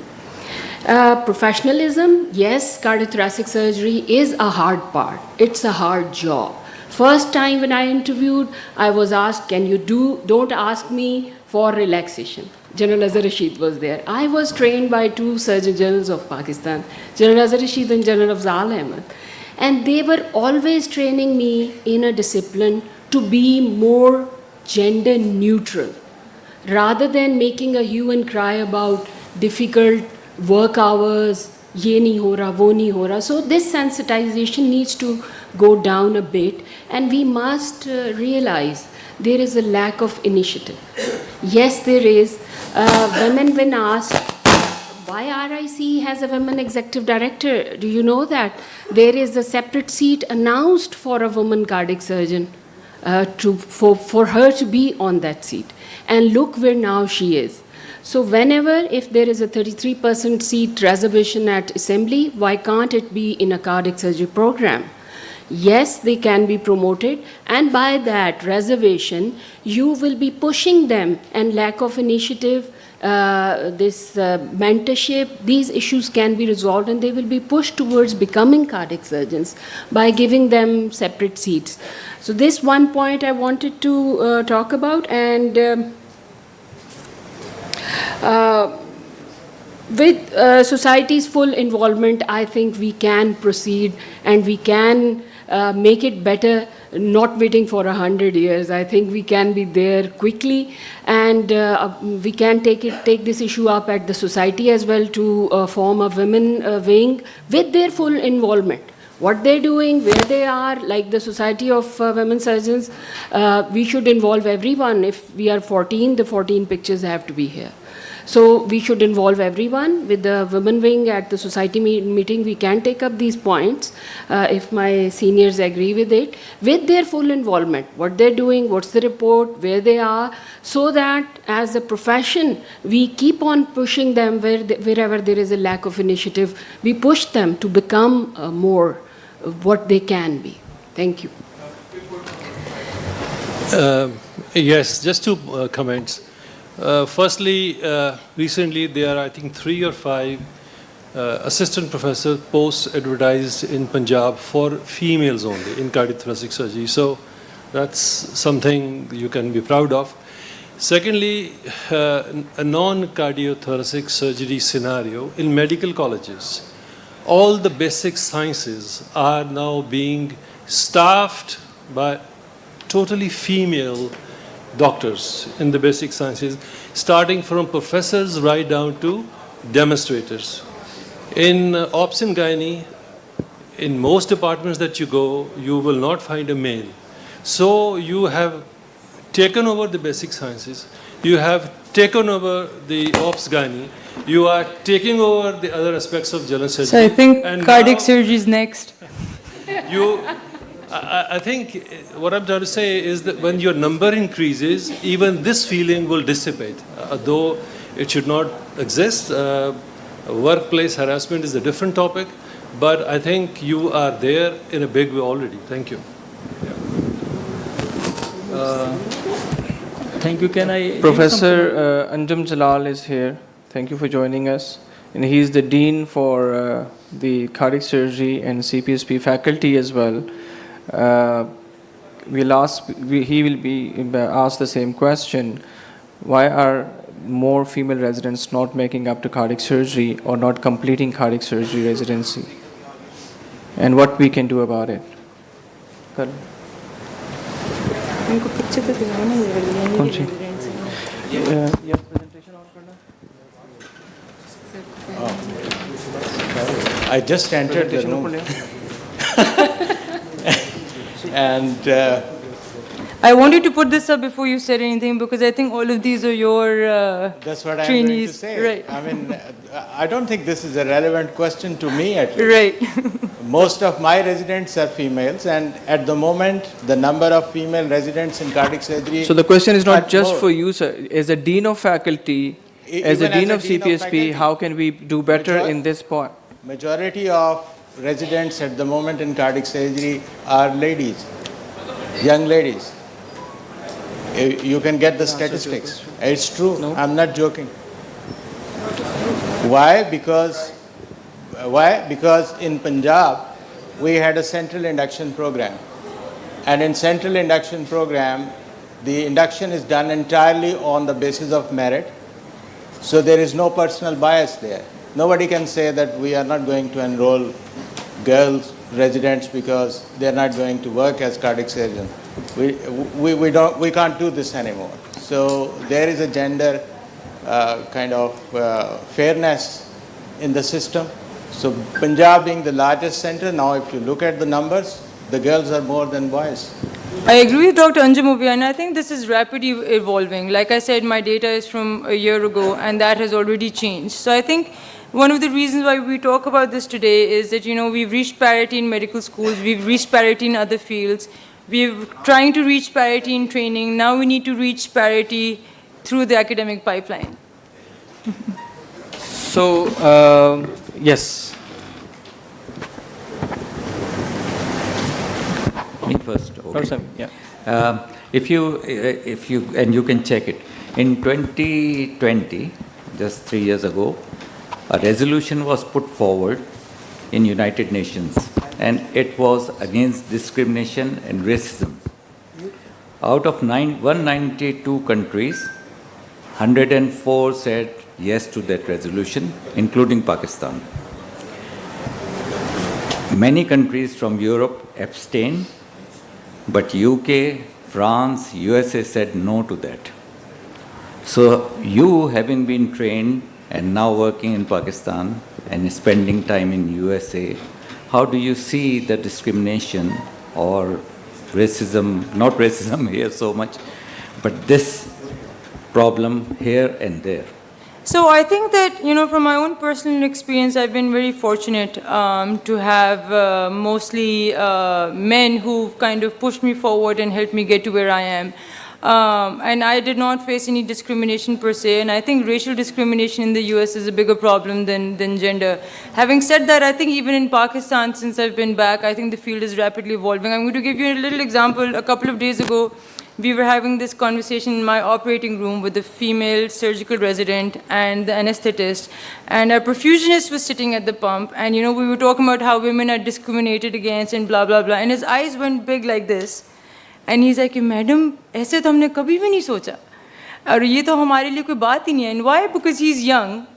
Professionalism, yes, cardiothoracic surgery is a hard part. It's a hard job. First time when I interviewed, I was asked, can you don't ask me for relaxation. General Azhar Rashid was there. I was trained by two Surgeon Generals of Pakistan, General Azhar Rashid and General Afzal Ahmed. And they were always training me in a discipline to be more gender neutral, rather than making a hue and cry about difficult work hours, ye nahi ho raha, wo nahi ho raha. So this sensitization needs to go down a bit, and we must realize there is a lack of initiative. Yes, there is. Women, when asked, why RIC has a women executive director, do you know that there is a separate seat announced for a woman cardiac surgeon for her to be on that seat? And look where now she is. So whenever, if there is a 33% seat reservation at assembly, why can't it be in a cardiac surgery program? Yes, they can be promoted, and by that reservation, you will be pushing them, and lack of initiative, this mentorship, these issues can be resolved, and they will be pushed towards becoming cardiac surgeons by giving them separate seats. So this one point I wanted to talk about, and with society's full involvement, I think we can proceed and we can make it better, not waiting for 100 years. I think we can be there quickly, and we can take this issue up at the society as well to form a women wing with their full involvement. What they're doing, where they are, like the Society of Women Surgeons, we should involve everyone. If we are 14, the 14 pictures have to be here. So we should involve everyone. With the women wing at the society meeting, we can take up these points if my seniors agree with it, with their full involvement. What they're doing, what's the report, where they are, so that as a profession, we keep on pushing them wherever there is a lack of initiative. We push them to become more what they can be. Thank you. Yes, just two comments. Firstly, recently there are, I think, 3 or 5 assistant professor posts advertised in Punjab for females only in cardiothoracic surgery. So that's something you can be proud of. Secondly, a non-cardiothoracic surgery scenario in medical colleges. All the basic sciences are now being staffed by totally female doctors in the basic sciences, starting from professors right down to demonstrators. In Ops and Gynae, in most departments that you go, you will not find a male. So you have taken over the basic sciences, you have taken over the Ops Gynae, you are taking over the other aspects of general surgery. So I think cardiac surgery is next. I think what I'm trying to say is that when your number increases, even this feeling will dissipate. Though it should not exist, workplace harassment is a different topic, but I think you are there in a big way already. Thank you. Thank you. Can I? Professor Anjum Jalal is here. Thank you for joining us. And he is the Dean for the Cardiac Surgery and CPSP faculty as well. He will be asked the same question. Why are more female residents not making up to cardiac surgery or not completing cardiac surgery residency? And what we can do about it? I just entered the room. And I wanted to put this up before you said anything, because I think all of these are your that's what I'm trainees. going to say. Right. I mean, I don't think this is a relevant question to me at least. Right. Most of my residents are females, and at the moment, the number of female residents in cardiac surgery. So the question is not just for you, sir. As a Dean of Faculty, as a Dean of CPSP, how can we do better in this point? Majority of residents at the moment in cardiac surgery are ladies, young ladies. You can get the statistics. It's true. I'm not joking. Why? Because in Punjab, we had a central induction program. And in central induction program, the induction is done entirely on the basis of merit. So there is no personal bias there. Nobody can say that we are not going to enroll girls residents because they are not going to work as cardiac surgeons. We can't do this anymore. So there is a gender kind of fairness in the system. So Punjab being the largest center, now if you look at the numbers, the girls are more than boys. I agree with Dr. Anjumuvia, and I think this is rapidly evolving. Like I said, my data is from a year ago, and that has already changed. So I think one of the reasons why we talk about this today is that, we've reached parity in medical schools, we've reached parity in other fields, we're trying to reach parity in training, now we need to reach parity through the academic pipeline. So, yes. Me first. Okay. First, yeah. If you and you can check it. In 2020, just 3 years ago, a resolution was put forward in United Nations, and it was against discrimination and racism. Out of 192 countries, 104 said yes to that resolution, including Pakistan. Many countries from Europe abstained, but UK, France, USA said no to that. So you, having been trained and now working in Pakistan and spending time in USA, how do you see the discrimination or racism, not racism here so much, but this problem here and there? So I think that, from my own personal experience, I've been very fortunate to have mostly men who've kind of pushed me forward and helped me get to where I am. And I did not face any discrimination per se, and I think racial discrimination in the US is a bigger problem than gender. Having said that, I think even in Pakistan, since I've been back, I think the field is rapidly evolving. I'm going to give you a little example. A couple of days ago, we were having this conversation in my operating room with the female surgical resident and the anesthetist, and our perfusionist was sitting at the pump, and we were talking about how women are discriminated against and blah, blah, blah, and his eyes went big like this, and he's like, Madam, ऐसे तो हमने कभी भी नहीं सोचा, और ये तो हमारे लिए कोई बात ही नहीं है. And why? Because he's young,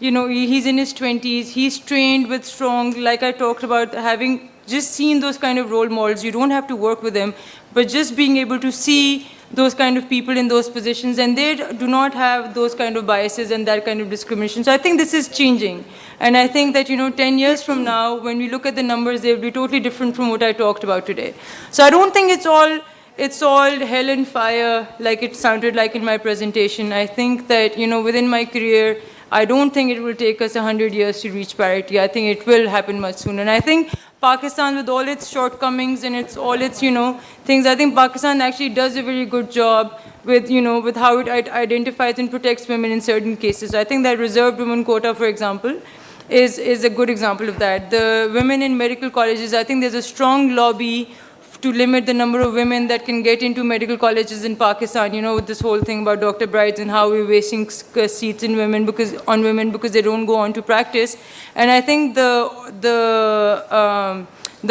he's in his 20s, he's trained with strong, like I talked about, having just seen those kind of role models. You don't have to work with them, but just being able to see those kind of people in those positions, and they do not have those kind of biases and that kind of discrimination. So I think this is changing. And I think that, 10 years from now, when we look at the numbers, they will be totally different from what I talked about today. So I don't think it's all hell and fire like it sounded like in my presentation. I think that, within my career, I don't think it will take us 100 years to reach parity. I think it will happen much sooner. And I think Pakistan, with all its shortcomings and all its, things, I think Pakistan actually does a very good job with, with how it identifies and protects women in certain cases. So I think that reserved women quota, for example, is a good example of that. The women in medical colleges, I think there's a strong lobby to limit the number of women that can get into medical colleges in Pakistan, with this whole thing about Dr. Brides and how we're wasting seats in women because they don't go on to practice. And I think the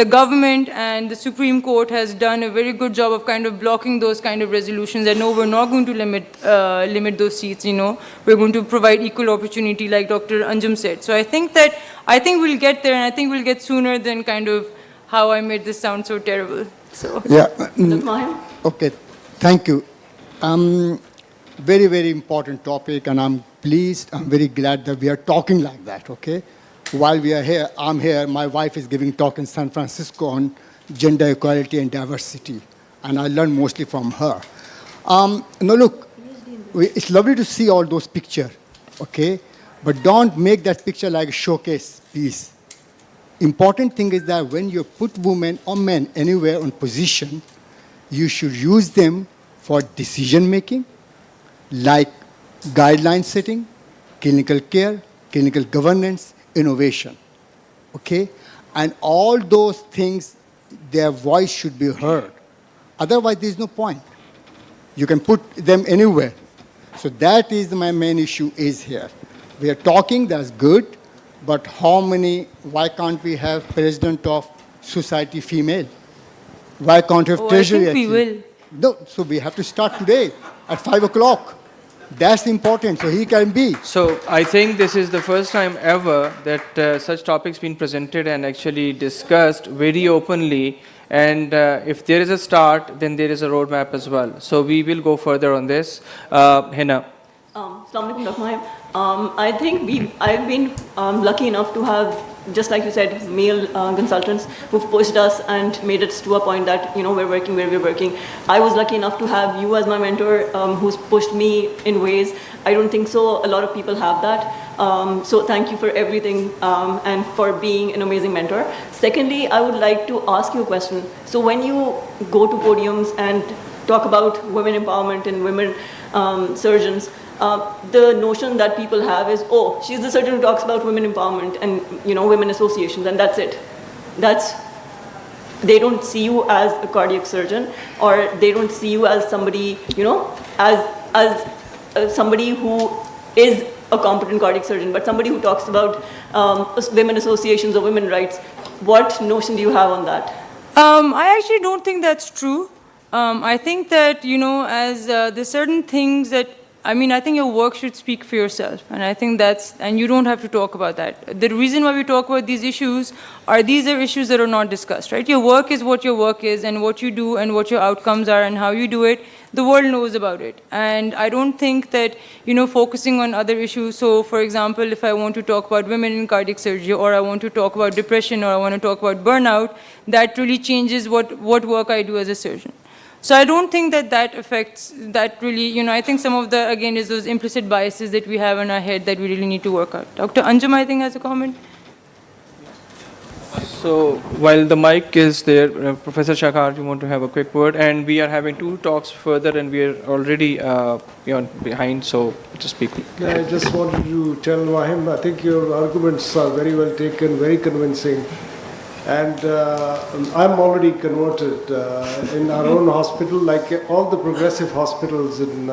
government and the Supreme Court has done a very good job of kind of blocking those kind of resolutions that no, we're not going to limit those seats, we're going to provide equal opportunity like Dr. Anjum said. So I think we'll get there, and I think we'll get sooner than kind of how I made this sound so terrible. So yeah. Okay, thank you. Very, very important topic, and I'm very glad that we are talking like that, okay? While we are here, I'm here, my wife is giving talk in San Francisco on gender equality and diversity, and I learned mostly from her. Now look, it's lovely to see all those pictures, okay? But don't make that picture like a showcase piece. Important thing is that when you put women or men anywhere on position, you should use them for decision making, like guideline setting, clinical care, clinical governance, innovation. Okay? And all those things, their voice should be heard. Otherwise, there is no point. You can put them anywhere. So that is my main issue is here. We are talking, that's good, but why can't we have president of society female? Why can't we have treasury? I think we will. No, so we have to start today at 5 o'clock. That's important, so he can be. So I think this is the first time ever that such topics been presented and actually discussed very openly. And if there is a start, then there is a roadmap as well. So we will go further on this. Hina. Assalamu alaikum, Dr. Mahim. I think I've been lucky enough to have, just like you said, male consultants who've pushed us and made it to a point that, we're working where we're working. I was lucky enough to have you as my mentor who's pushed me in ways I don't think so a lot of people have that. So thank you for everything and for being an amazing mentor. Secondly, I would like to ask you a question. So when you go to podiums and talk about women empowerment and women surgeons, the notion that people have is, oh, she's the surgeon who talks about women empowerment and women associations, and that's it. They don't see you as a cardiac surgeon, or they don't see you as somebody, as somebody who is a competent cardiac surgeon, but somebody who talks about women associations or women rights. What notion do you have on that? I actually don't think that's true. I think that, as there's certain things that, I think your work should speak for yourself. And I think and you don't have to talk about that. The reason why we talk about these are issues that are not discussed, right? Your work is what your work is, and what you do and what your outcomes are and how you do it, the world knows about it. And I don't think that, focusing on other issues. So for example, if I want to talk about women in cardiac surgery, or I want to talk about depression, or I want to talk about burnout, that really changes what work I do as a surgeon. So I don't think that affects, that really, I think some of again, is those implicit biases that we have in our head that we really need to work out. Dr. Anjum, I think, has a comment. So while the mic is there, Professor Shakar, you want to have a quick word? And we are having 2 talks further, and we are already behind, so just speak. I just wanted to tell Mahim, I think your arguments are very well taken, very convincing. And I'm already converted in our own hospital, like all the progressive hospitals in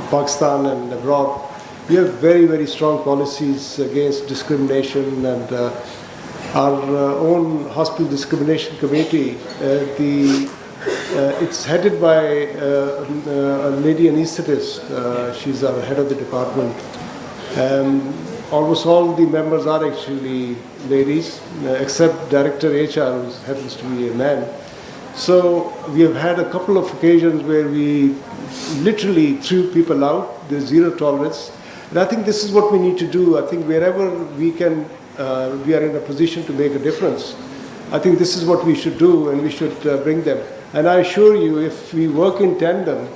Pakistan and abroad. We have very, very strong policies against discrimination, and our own hospital discrimination committee, it's headed by a lady anesthetist. She's our head of the department. Almost all the members are actually ladies, except Director HR, who happens to be a man. So we have had a couple of occasions where we literally threw people out. There's zero tolerance. And I think this is what we need to do. I think wherever we can, we are in a position to make a difference. I think this is what we should do, and we should bring them. And I assure you, if we work in tandem,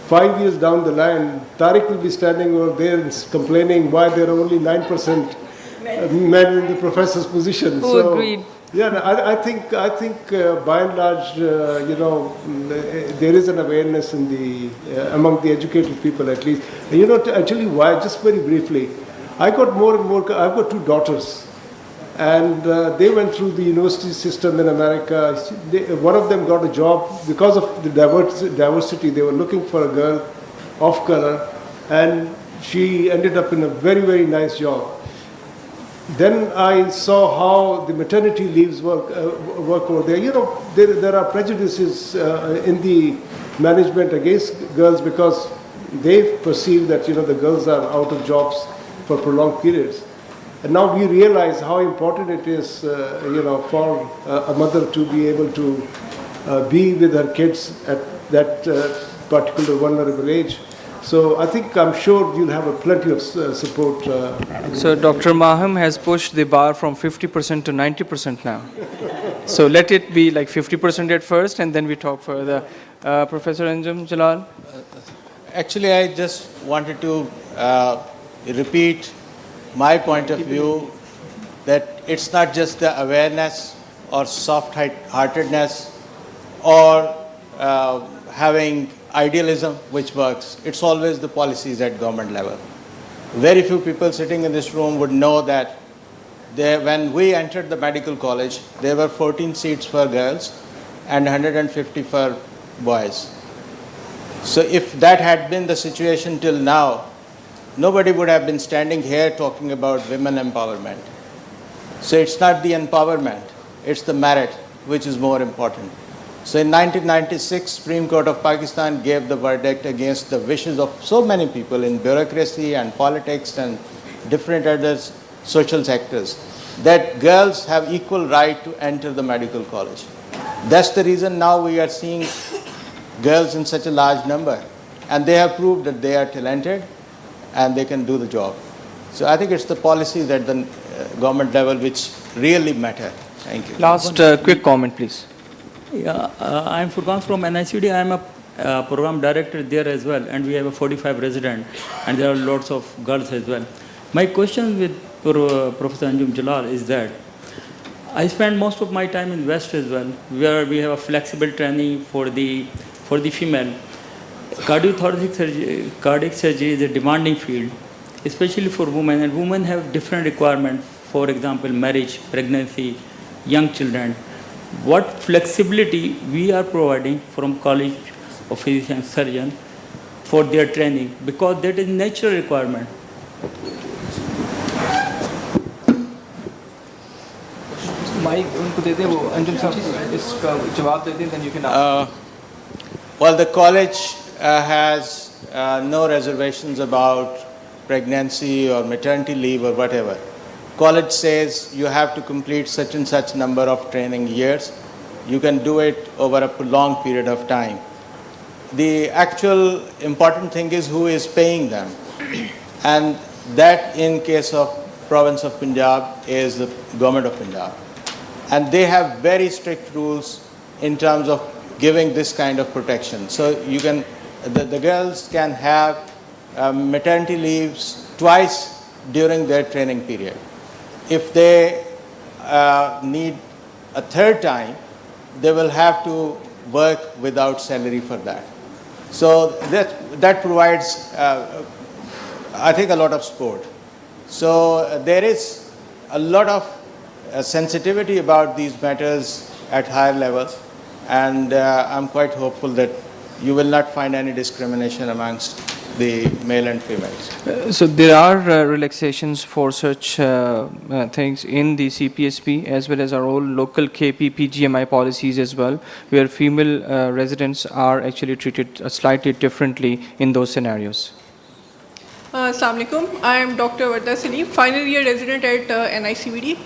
5 years down the line, Tariq will be standing over there and complaining why there are only 9% men in the professor's position. So, agreed. Yeah, I think by and large, there is an awareness in among the educated people at least. And I tell you why, just very briefly. I've got 2 daughters, and they went through the university system in America. One of them got a job because of the diversity. They were looking for a girl of color, and she ended up in a very, very nice job. Then I saw how the maternity leaves work over there. There are prejudices in the management against girls because they perceive that the girls are out of jobs for prolonged periods. And now we realize how important it is, for a mother to be able to be with her kids at that particular vulnerable age. So I'm sure you'll have plenty of support. So Dr. Mahim has pushed the bar from 50% to 90% now. So let it be like 50% at first, and then we talk further. Professor Anjum Jalal? Actually, I just wanted to repeat my point of view that it's not just the awareness or soft-heartedness or having idealism which works. It's always the policies at government level. Very few people sitting in this room would know that when we entered the medical college, there were 14 seats for girls and 150 for boys. So if that had been the situation till now, nobody would have been standing here talking about women empowerment. So it's not the empowerment, it's the merit which is more important. So in 1996, Supreme Court of Pakistan gave the verdict against the wishes of so many people in bureaucracy and politics and different other social sectors, that girls have equal right to enter the medical college. That's the reason now we are seeing girls in such a large number, and they have proved that they are talented and they can do the job. So I think it's the policies at the government level which really matter. Thank you. Last quick comment, please. Yeah, I'm Furqan from NICD. I'm a program director there as well, and we have a 45 resident, and there are lots of girls as well. My question with Professor Anjum Jalal is that I spend most of my time in West as well, where we have a flexible training for the female. Cardiac surgery is a demanding field, especially for women, and women have different requirements. For example, marriage, pregnancy, young children. What flexibility we are providing from College of Physicians and Surgeons for their training, because that is natural requirement. Mike, उनको दे दें वो अंजुम साहब इसका जवाब दे दें, then you can ask. Well, the college has no reservations about pregnancy or maternity leave or whatever. College says you have to complete such and such number of training years. You can do it over a long period of time. The actual important thing is who is paying them. And that, in case of province of Punjab, is the government of Punjab. And they have very strict rules in terms of giving this kind of protection. So you can, the girls can have maternity leaves twice during their training period. If they need a third time, they will have to work without salary for that. So that provides, I think, a lot of support. So there is a lot of sensitivity about these matters at higher levels, and I'm quite hopeful that you will not find any discrimination amongst the male and females. So there are relaxations for such things in the CPSP, as well as our own local KP PGMI policies as well, where female residents are actually treated slightly differently in those scenarios. Assalamu alaikum. I am Dr. Varda Salim, final year resident at NICVD.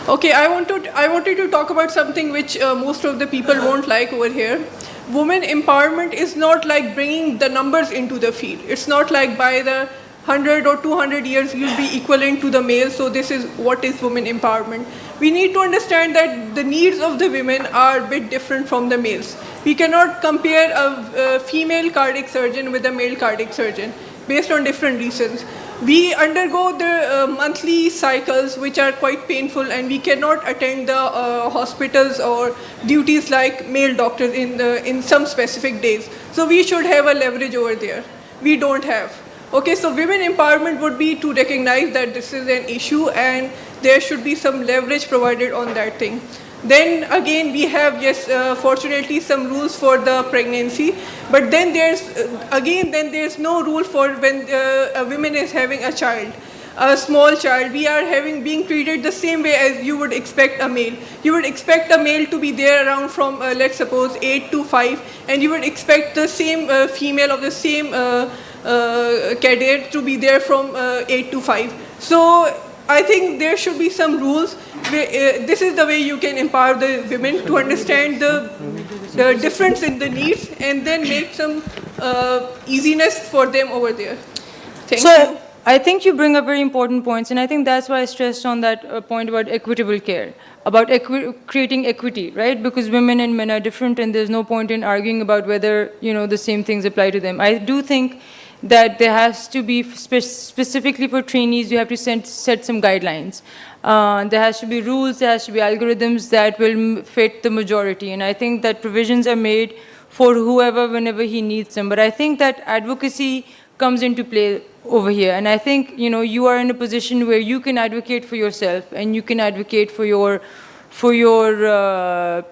Okay, I wanted to talk about something which most of the people won't like over here. Women empowerment is not like bringing the numbers into the field. It's not like by the 100 or 200 years you'll be equivalent to the male, so this is what is women empowerment. We need to understand that the needs of the women are a bit different from the males. We cannot compare a female cardiac surgeon with a male cardiac surgeon based on different reasons. We undergo the monthly cycles which are quite painful, and we cannot attend the hospitals or duties like male doctors in some specific days. So we should have a leverage over there. We don't have. Okay, so women empowerment would be to recognize that this is an issue and there should be some leverage provided on that thing. Then again, we have, yes, fortunately some rules for the pregnancy, but then there's no rule for when a woman is having a child, a small child. We are being treated the same way as you would expect a male. You would expect a male to be there around from, let's suppose, 8 to 5, and you would expect the same female of the same cadet to be there from 8 to 5. So I think there should be some rules. This is the way you can empower the women to understand the difference in the needs and then make some easiness for them over there. Thank you. I think you bring up very important points, and I think that's why I stressed on that point about equitable care, about creating equity, right? Because women and men are different, and there's no point in arguing about whether, the same things apply to them. I do think that there has to be, specifically for trainees, you have to set some guidelines. There has to be rules, there has to be algorithms that will fit the majority, and I think that provisions are made for whoever, whenever he needs them. But I think that advocacy comes into play over here. And I think, you are in a position where you can advocate for yourself and you can advocate for your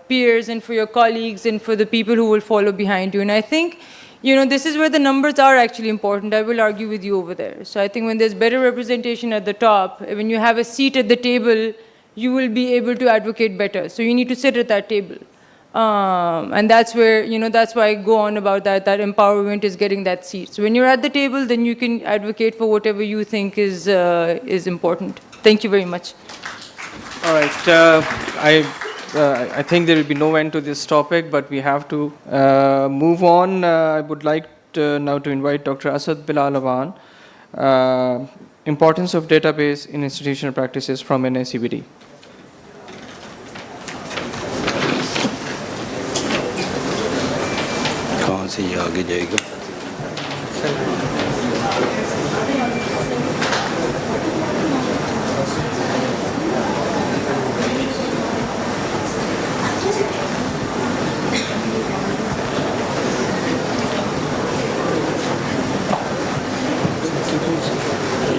peers and for your colleagues and for the people who will follow behind you. And I think, this is where the numbers are actually important. I will argue with you over there. So I think when there's better representation at the top, when you have a seat at the table, you will be able to advocate better. So you need to sit at that table. And that's where, that's why I go on about that empowerment is getting that seat. So when you're at the table, then you can advocate for whatever you think is important. Thank you very much. All right. I think there will be no end to this topic, but we have to move on. I would like now to invite Dr. Asad Bilal Awan, Importance of Database in Institutional Practices from NICVD. कहाँ से ये आगे जाएगा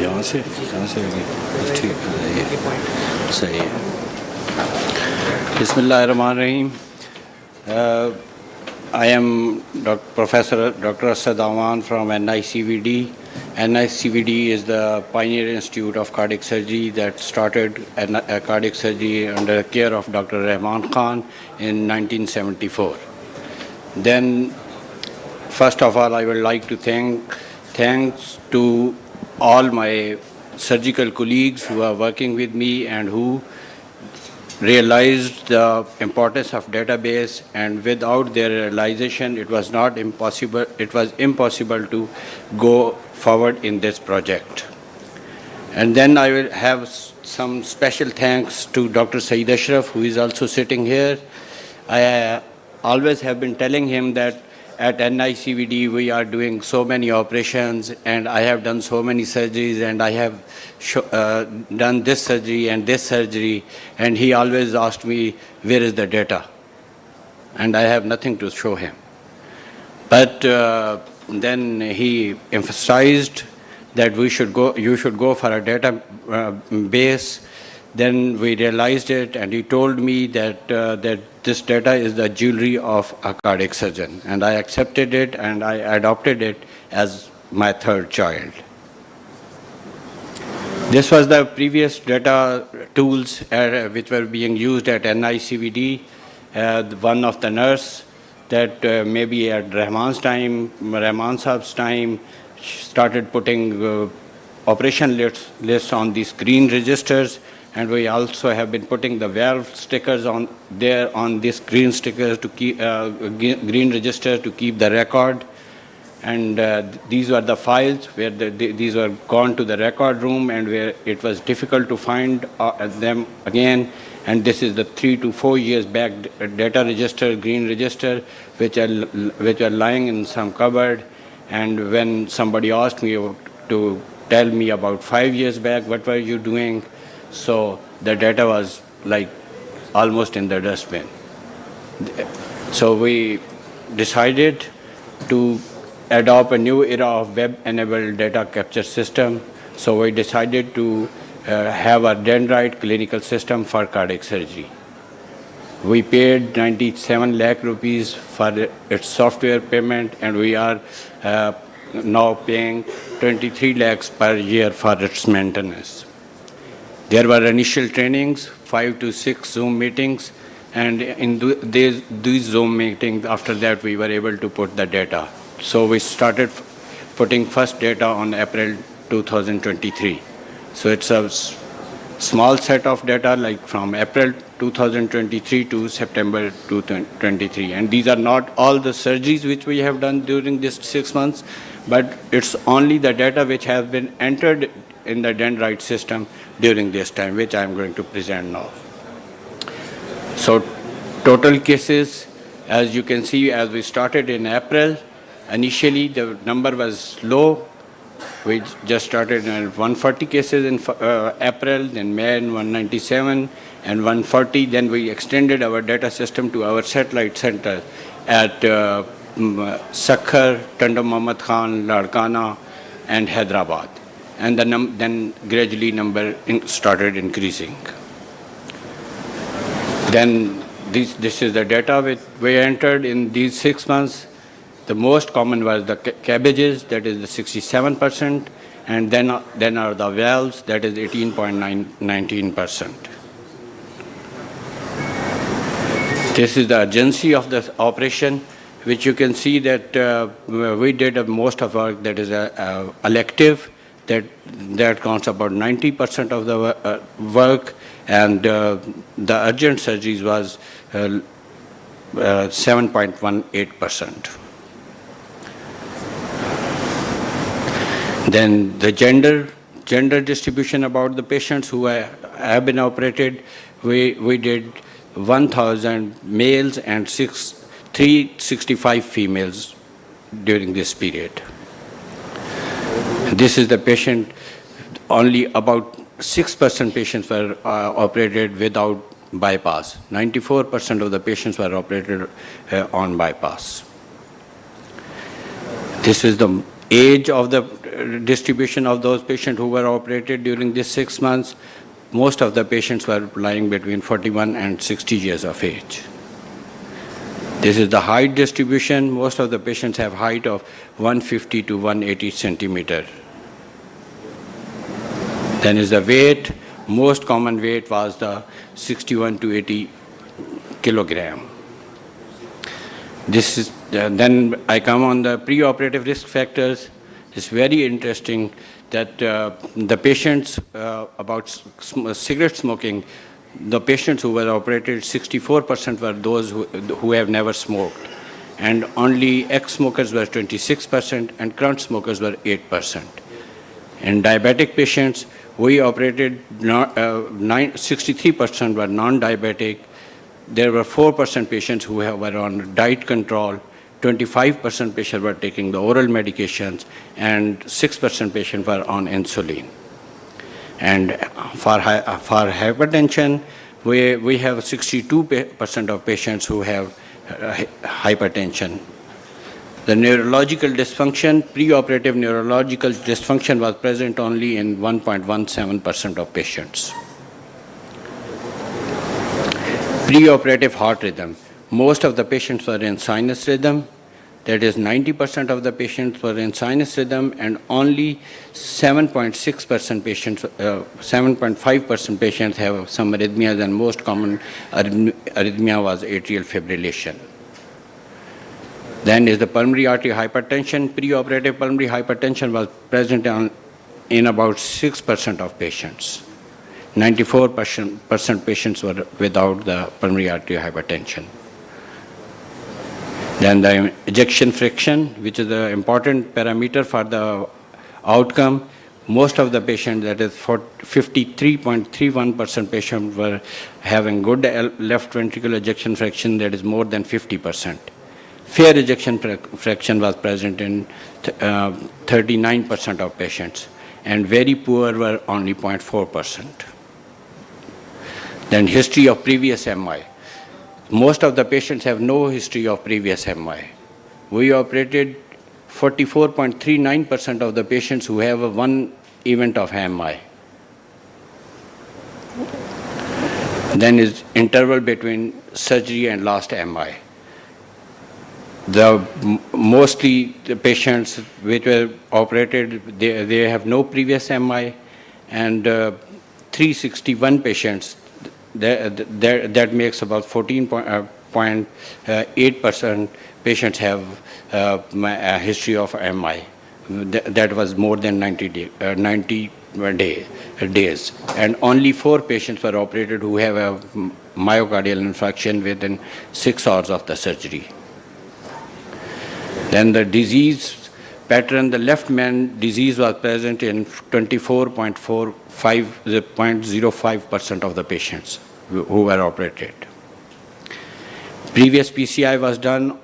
यहाँ से आगे ठीक है ये सही है बिस्मिल्लाहिर्रहमानिर्रहीम I am Professor Dr. Asad Awan from NICVD. NICVD is the pioneer institute of cardiac surgery that started cardiac surgery under the care of Dr. Rahman Khan in 1974. Then, first of all, I would like to thanks to all my surgical colleagues who are working with me and who realized the importance of database, and without their realization it was impossible to go forward in this project. And then I will have some special thanks to Dr. Saeed Ashraf, who is also sitting here. I always have been telling him that at NICVD we are doing so many operations and I have done so many surgeries and I have done this surgery, and he always asked me, where is the data? And I have nothing to show him. But then he emphasized that you should go for a data base. Then we realized it, and he told me that this data is the jewelry of a cardiac surgeon, and I accepted it and I adopted it as my third child. This was the previous data tools which were being used at NICVD. One of the nurse that maybe at Rahman Saab's time started putting operation lists on these green registers, and we also have been putting the valve stickers on this green stickers to keep green register to keep the record. And these were the files where these were gone to the record room and where it was difficult to find them again. And this is the 3 to 4 years back data register, green register, which are lying in some cupboard. And when somebody asked me to tell me about 5 years back, what were you doing? So the data was like almost in the dustbin. So we decided to adopt a new era of web-enabled data capture system. So we decided to have a dendrite clinical system for cardiac surgery. We paid 97 lakh rupees for its software payment, and we are now paying 23 lakhs per year for its maintenance. There were initial trainings, 5 to 6 Zoom meetings, and in these Zoom meetings, after that we were able to put the data. So we started putting first data on April 2023. So it's a small set of data, like from April 2023 to September 2023. And these are not all the surgeries which we have done during this 6 months, but it's only the data which have been entered in the dendrite system during this time, which I'm going to present now. So total cases, as you can see, as we started in April, initially the number was low. We just started at 140 cases in April, then May 197 and 140. Then we extended our data system to our satellite center at Sakhar, Tanda Muhammad Khan, Ladkana, and Hyderabad. And then gradually number started increasing. Then this is the data which we entered in these 6 months. The most common was the cabbages, that is the 67%, and then are the valves, that is 18.19%. This is the urgency of the operation, which you can see that we did most of our work that is elective, that counts about 90% of the work, and the urgent surgeries was 7.18%. Then the gender distribution about the patients who have been operated, we did 1,000 males and 365 females during this period. This is the patient, only about 6% patients were operated without bypass. 94% of the patients were operated on bypass. This is the age of the distribution of those patients who were operated during these 6 months. Most of the patients were lying between 41 and 60 years of age. This is the height distribution. Most of the patients have height of 150 to 180 centimeter. Then is the weight. Most common weight was the 61 to 80 kilogram. This is then I come on the preoperative risk factors. It's very interesting that the patients about cigarette smoking, the patients who were operated, 64% were those who have never smoked, and only ex-smokers were 26% and current smokers were 8%. In diabetic patients, we operated 63% were non-diabetic. There were 4% patients who were on diet control, 25% patients were taking the oral medications, and 6% patients were on insulin. And for hypertension, we have 62% of patients who have hypertension. The neurological dysfunction, preoperative neurological dysfunction was present only in 1.17% of patients. Preoperative heart rhythm. Most of the patients were in sinus rhythm. That is 90% of the patients were in sinus rhythm, and only 7.6% patients, 7.5% patients have some arrhythmias, and most common arrhythmia was atrial fibrillation. Then is the pulmonary artery hypertension. Preoperative pulmonary hypertension was present in about 6% of patients. 94% patients were without the pulmonary artery hypertension. Then the ejection fraction, which is the important parameter for the outcome. Most of the patients, that is 53.31% patients, were having good left ventricular ejection fraction, that is more than 50%. Fair ejection fraction was present in 39% of patients, and very poor were only 0.4%. Then history of previous MI. Most of the patients have no history of previous MI. We operated 44.39% of the patients who have one event of MI. Then is interval between surgery and last MI. Mostly the patients which were operated, they have no previous MI, and 361 patients, that makes about 14.8% patients have a history of MI. That was more than 90 days. And only 4 patients were operated who have a myocardial infarction within 6 hours of the surgery. Then the disease pattern, the left main disease was present in 0.05% of the patients who were operated. Previous PCI was done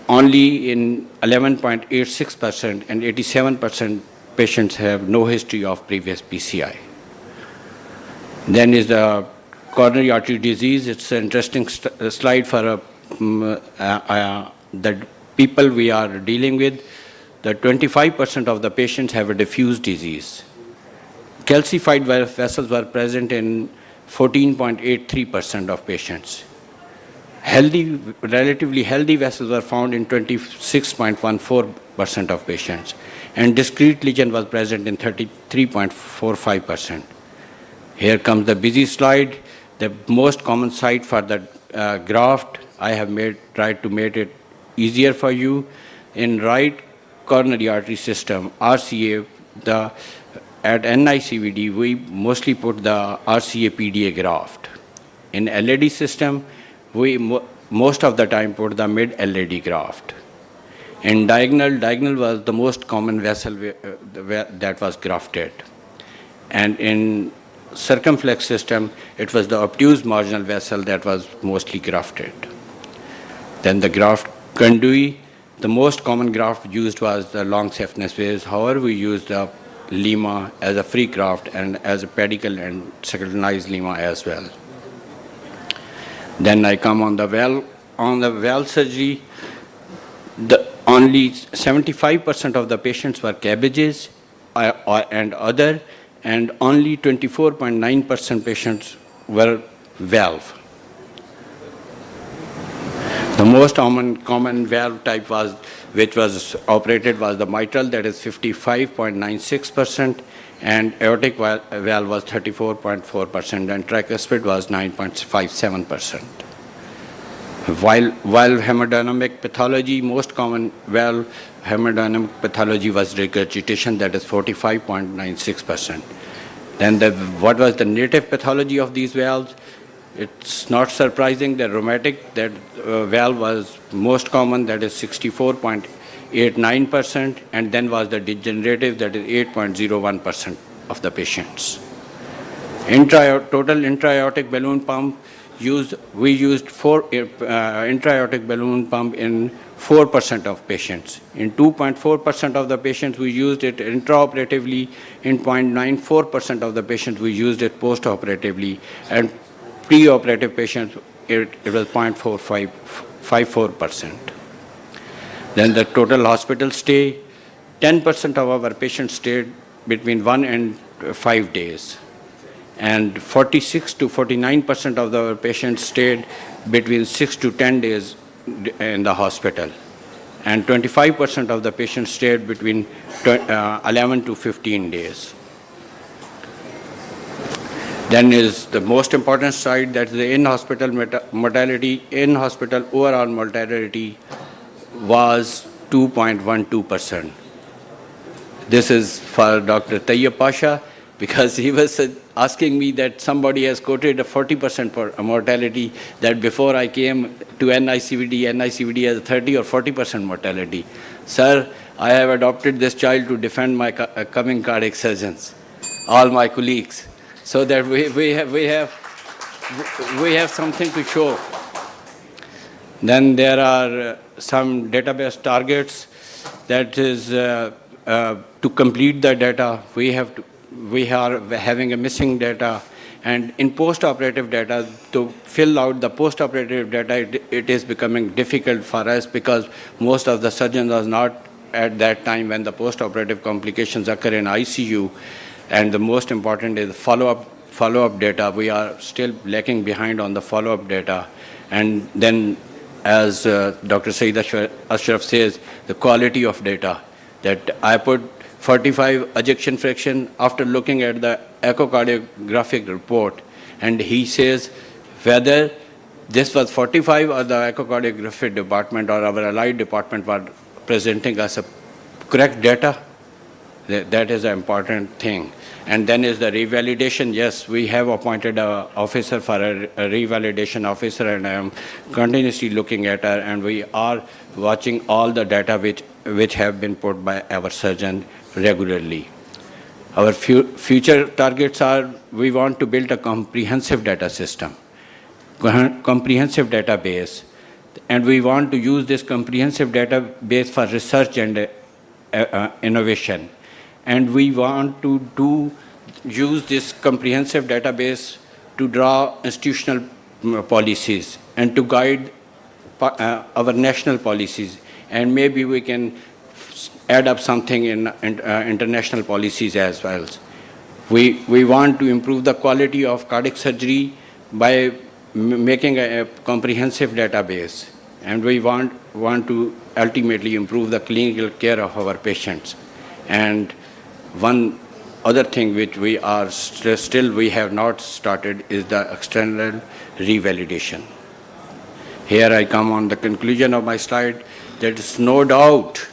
only in 11.86%, and 87% patients have no history of previous PCI. Then is the coronary artery disease. It's an interesting slide for the people we are dealing with. that 25% of the patients have a diffuse disease. Calcified vessels were present in 14.83% of patients. Relatively healthy vessels were found in 26.14% of patients, and discrete lesion was present in 33.45%. Here comes the busy slide. The most common site for the graft, I have tried to make it easier for you. In right coronary artery system, RCA, at NICVD, we mostly put the RCA PDA graft. In LAD system, we most of the time put the mid LAD graft. In diagonal was the most common vessel that was grafted. And in circumflex system, it was the obtuse marginal vessel that was mostly grafted. Then the graft conduit, the most common graft used was the long saphenous vase. However, we used the lima as a free graft and as a pedicle and secretized lima as well. Then I come on the valve. On the valve surgery, only 75% of the patients were cabbages and other, and only 24.9% patients were valve. The most common valve type which was operated was the mitral, that is 55.96%, and aortic valve was 34.4%, and tricuspid was 9.57%. While hemodynamic pathology, most common valve hemodynamic pathology was regurgitation, that is 45.96%. Then what was the native pathology of these valves? It's not surprising that rheumatic valve was most common, that is 64.89%, and then was the degenerative, that is 8.01% of the patients. Total intra-aortic balloon pump we used intra-aortic balloon pump in 4% of patients. In 2.4% of the patients, we used it intraoperatively. In 0.94% of the patients, we used it postoperatively. And pre-operative patients, it was 0.54%. Then the total hospital stay, 10% of our patients stayed between 1 and 5 days. And 46 to 49% of the patients stayed between 6 to 10 days in the hospital. And 25% of the patients stayed between 11 to 15 days. Then is the most important side, that's the in-hospital mortality. In-hospital overall mortality was 2.12%. This is for Dr. Tayyab Pasha, because he was asking me that somebody has quoted a 40% mortality, that before I came to NICVD has a 30 or 40% mortality. Sir, I have adopted this child to defend my coming cardiac surgeons, all my colleagues, so that we have something to show. Then there are some database targets, that is to complete the data, we are having a missing data, and in post-operative data, to fill out the post-operative data, it is becoming difficult for us, because most of the surgeons are not at that time when the post-operative complications occur in ICU, and the most important is follow-up data. We are still lacking behind on the follow-up data, and then as Dr. Saeed Ashraf says, the quality of data, that I put 45 ejection fraction after looking at the echocardiographic report, and he says whether this was 45 or the echocardiographic department or our allied department were presenting us a correct data. That is an important thing. And then is the revalidation. Yes, we have appointed an officer for a revalidation officer, and I am continuously looking at her, and we are watching all the data which have been put by our surgeon regularly. Our future targets are, we want to build a comprehensive data system, comprehensive database, and we want to use this comprehensive database for research and innovation. And we want to use this comprehensive database to draw institutional policies and to guide our national policies. And maybe we can add up something in international policies as well. We want to improve the quality of cardiac surgery by making a comprehensive database, and we want to ultimately improve the clinical care of our patients. And one other thing which we are still we have not started is the external revalidation. Here I come on the conclusion of my slide. There is no doubt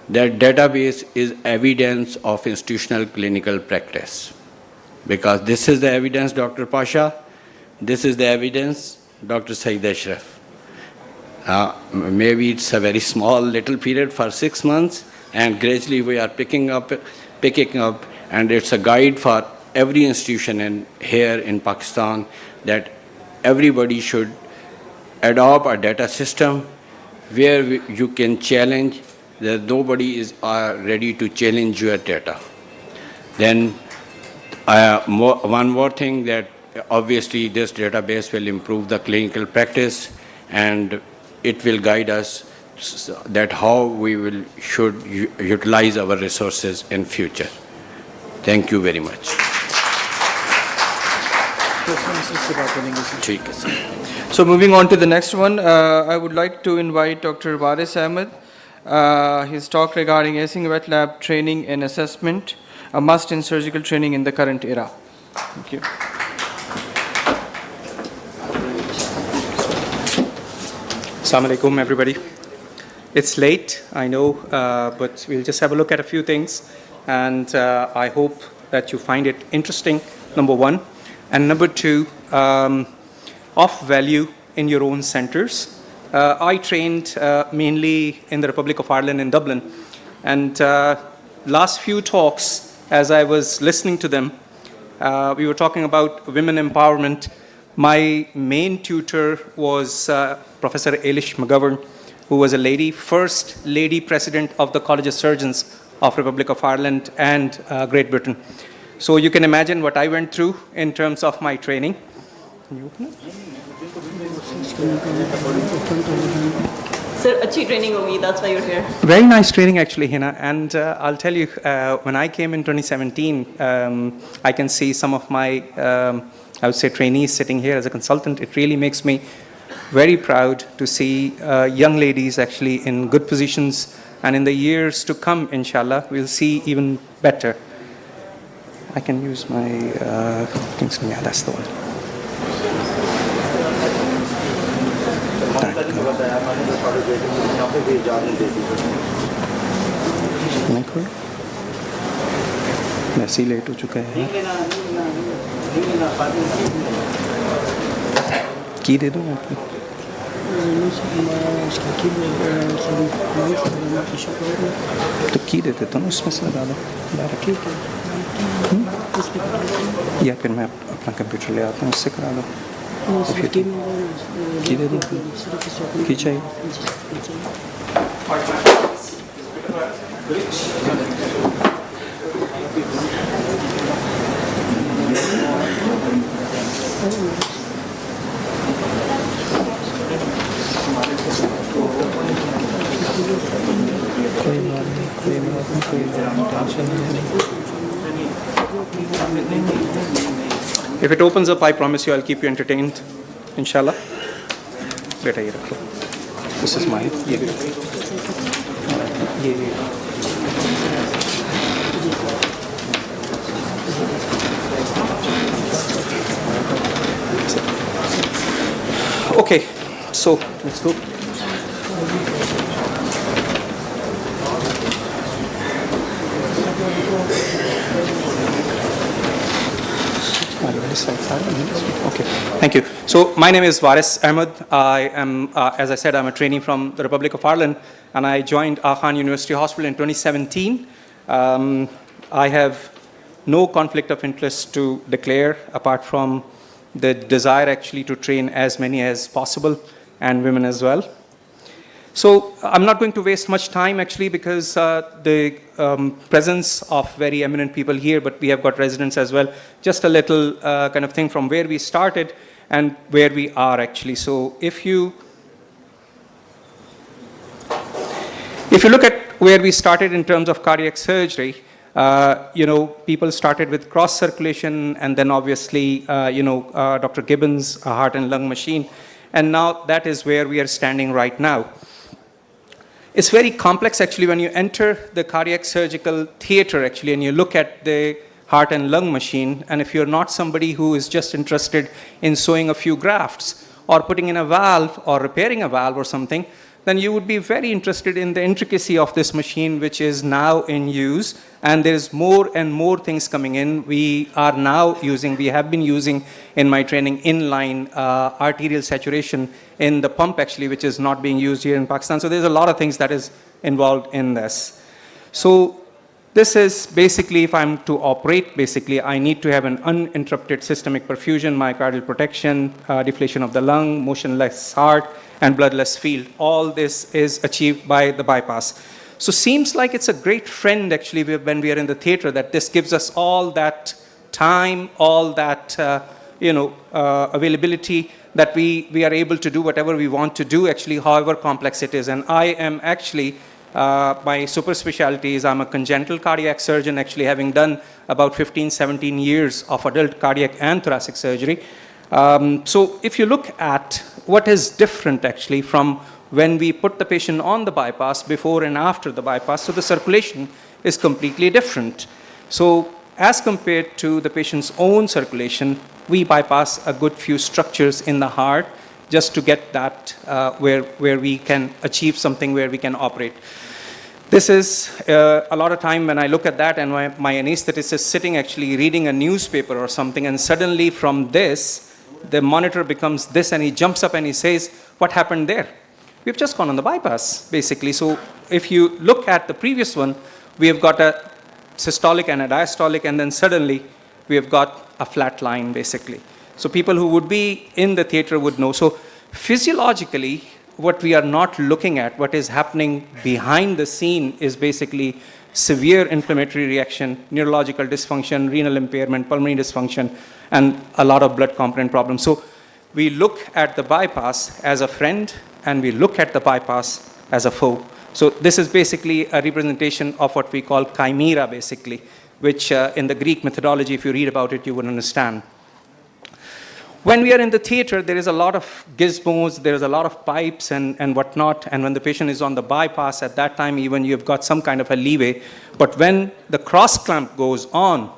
that database is evidence of institutional clinical practice, because this is the evidence, Dr. Pasha, this is the evidence, Dr. Saeed Ashraf. Maybe it's a very small little period for 6 months, and gradually we are picking up, and it's a guide for every institution here in Pakistan that everybody should adopt a data system where you can challenge, that nobody is ready to challenge your data. Then one more thing, that obviously this database will improve the clinical practice, and it will guide us that how we should utilize our resources in future. Thank you very much. So moving on to the next one, I would like to invite Dr. Waris Ahmed. His talk regarding async wet lab training and assessment, a must in surgical training in the current era. Thank you. Assalamu alaikum, everybody. It's late, I know, but we'll just have a look at a few things, and I hope that you find it interesting, number one, and number two, of value in your own centers. I trained mainly in the Republic of Ireland in Dublin, and last few talks, as I was listening to them, we were talking about women empowerment. My main tutor was Professor Eilish McGovern, who was a first lady president of the College of Surgeons of Republic of Ireland and Great Britain. So you can imagine what I went through in terms of my training. Can you open it? Sir, achhi training hogi, that's why you're here. Very nice training actually, Hina. And I'll tell you, when I came in 2017, I can see some of my, I would say, trainees sitting here as a consultant. It really makes me very proud to see young ladies actually in good positions. And in the years to come, inshallah, we'll see even better. I can use my things. Yeah, that's the one. वैसे ही late हो चुका है की दे दूँ आपको तो की देते तो ना उसमें से लगा दो या फिर मैं अपना कंप्यूटर ले आता हूँ उससे करा दो की दे दूँ की चाहिए If it opens up, I promise you I'll keep you entertained, inshallah. Beta ye rakho. This is mine. Ye bhi rakho. Okay, so let's go. Okay, thank you. So my name is Waris Ahmed. I am, as I said, I'm a trainee from the Republic of Ireland, and I joined Khan University Hospital in 2017. I have no conflict of interest to declare, apart from the desire actually to train as many as possible, and women as well. So I'm not going to waste much time actually, because the presence of very eminent people here, but we have got residents as well. Just a little kind of thing from where we started and where we are actually. So if you look at where we started in terms of cardiac surgery, people started with cross circulation, and then obviously, Dr. Gibbons, a heart and lung machine, and now that is where we are standing right now. It's very complex actually when you enter the cardiac surgical theater actually, and you look at the heart and lung machine, and if you're not somebody who is just interested in sewing a few grafts or putting in a valve or repairing a valve or something, then you would be very interested in the intricacy of this machine, which is now in use, and there's more and more things coming in. We have been using in my training inline arterial saturation in the pump actually, which is not being used here in Pakistan. So there's a lot of things that is involved in this. So this is basically, if I'm to operate, basically, I need to have an uninterrupted systemic perfusion, myocardial protection, deflation of the lung, motionless heart, and bloodless field. All this is achieved by the bypass. So seems like it's a great friend, actually, when we are in the theater, that this gives us all that time, all that, availability, that we are able to do whatever we want to do, actually, however complex it is. And I am actually, my super specialties, I'm a congenital cardiac surgeon, actually having done about 15, 17 years of adult cardiac and thoracic surgery. So if you look at what is different actually from when we put the patient on the bypass, before and after the bypass, so the circulation is completely different. So as compared to the patient's own circulation, we bypass a good few structures in the heart just to get that where we can achieve something where we can operate. This is a lot of time when I look at that and my anesthetist is sitting actually reading a newspaper or something, and suddenly from this, the monitor becomes this, and he jumps up and he says, what happened there? We've just gone on the bypass, basically. So if you look at the previous one, we have got a systolic and a diastolic, and then suddenly we have got a flat line, basically. So people who would be in the theater would know. So physiologically, what we are not looking at, what is happening behind the scene, is basically severe inflammatory reaction, neurological dysfunction, renal impairment, pulmonary dysfunction, and a lot of blood component problems. So we look at the bypass as a friend, and we look at the bypass as a foe. So this is basically a representation of what we call chimera, basically, which in the Greek methodology, if you read about it, you would understand. When we are in the theater, there is a lot of gizmos, there is a lot of pipes and whatnot, and when the patient is on the bypass, at that time even you've got some kind of a leeway. But when the cross clamp goes on,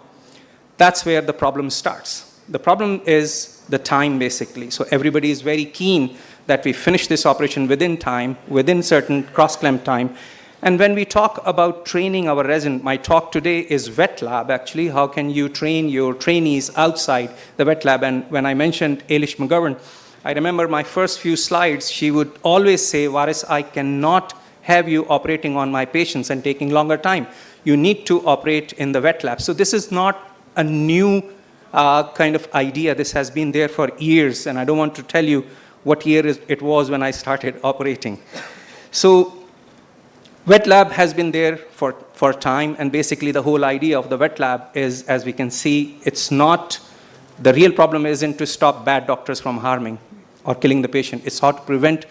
that's where the problem starts. The problem is the time, basically. So everybody is very keen that we finish this operation within time, within certain cross clamp time. And when we talk about training our resident, my talk today is wet lab, actually. How can you train your trainees outside the wet lab? And when I mentioned Ailish McGovern, I remember my first few slides, she would always say, Waris, I cannot have you operating on my patients and taking longer time. You need to operate in the wet lab. So this is not a new kind of idea. This has been there for years, and I don't want to tell you what year it was when I started operating. So wet lab has been there for time, and basically the whole idea of the wet lab is, as we can see, it's not, the real problem isn't to stop bad doctors from harming or killing the patient. It's how to prevent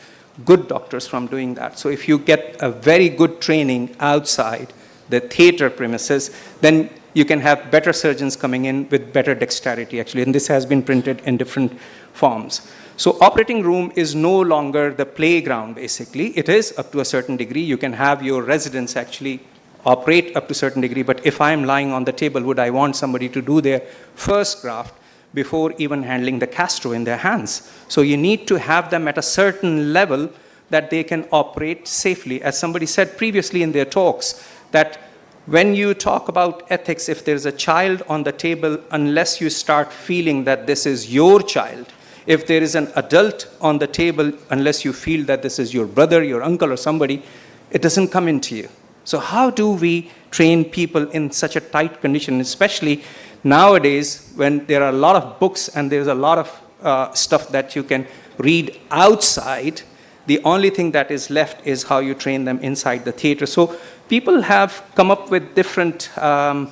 good doctors from doing that. So if you get a very good training outside the theater premises, then you can have better surgeons coming in with better dexterity, actually, and this has been printed in different forms. So operating room is no longer the playground, basically. It is up to a certain degree. You can have your residents actually operate up to a certain degree, but if I'm lying on the table, would I want somebody to do their first graft before even handling the castro in their hands? So you need to have them at a certain level that they can operate safely. As somebody said previously in their talks, that when you talk about ethics, if there's a child on the table, unless you start feeling that this is your child, if there is an adult on the table, unless you feel that this is your brother, your uncle, or somebody, it doesn't come into you. So how do we train people in such a tight condition, especially nowadays when there are a lot of books and there's a lot of stuff that you can read outside? The only thing that is left is how you train them inside the theater. So people have come up with different, pardon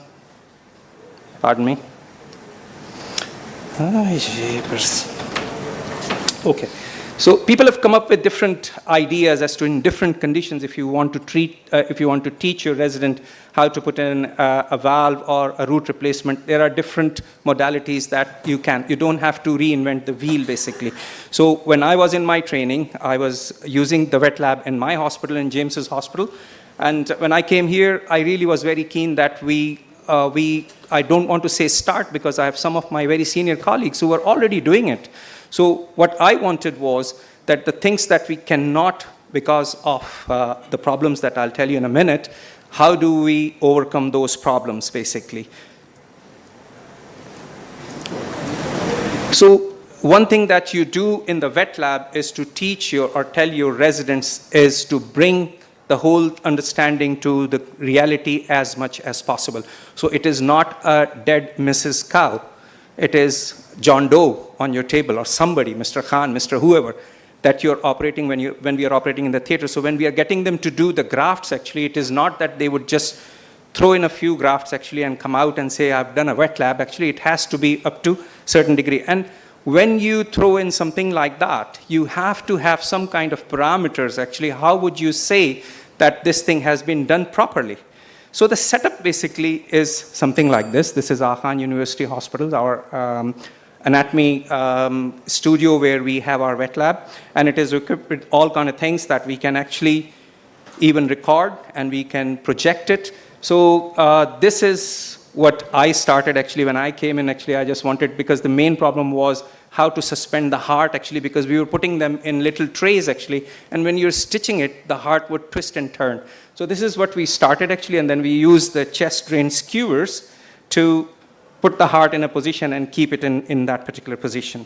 me. Okay. So people have come up with different ideas as to in different conditions if you want to teach your resident how to put in a valve or a root replacement, there are different modalities that you don't have to reinvent the wheel basically. So when I was in my training, I was using the wet lab in my hospital, in James's hospital. And when I came here, I really was very keen that I don't want to say start because I have some of my very senior colleagues who were already doing it. So what I wanted was that the things that we cannot, because of the problems that I'll tell you in a minute, how do we overcome those problems basically? So one thing that you do in the wet lab is to teach or tell your residents is to bring the whole understanding to the reality as much as possible. So it is not a dead Mrs. Cow. It is John Doe on your table or somebody, Mr. Khan, Mr. whoever, that you're operating when we are operating in the theater. So when we are getting them to do the grafts, actually, it is not that they would just throw in a few grafts actually and come out and say, I've done a wet lab. Actually, it has to be up to a certain degree. And when you throw in something like that, you have to have some kind of parameters actually. How would you say that this thing has been done properly? So the setup basically is something like this. This is Khan University Hospital, our anatomy studio where we have our wet lab, and it is equipped with all kind of things that we can actually even record and we can project it. So this is what I started actually when I came in. Actually, I just wanted, because the main problem was how to suspend the heart actually, because we were putting them in little trays actually, and when you're stitching it, the heart would twist and turn. So this is what we started actually, and then we used the chest drain skewers to put the heart in a position and keep it in that particular position.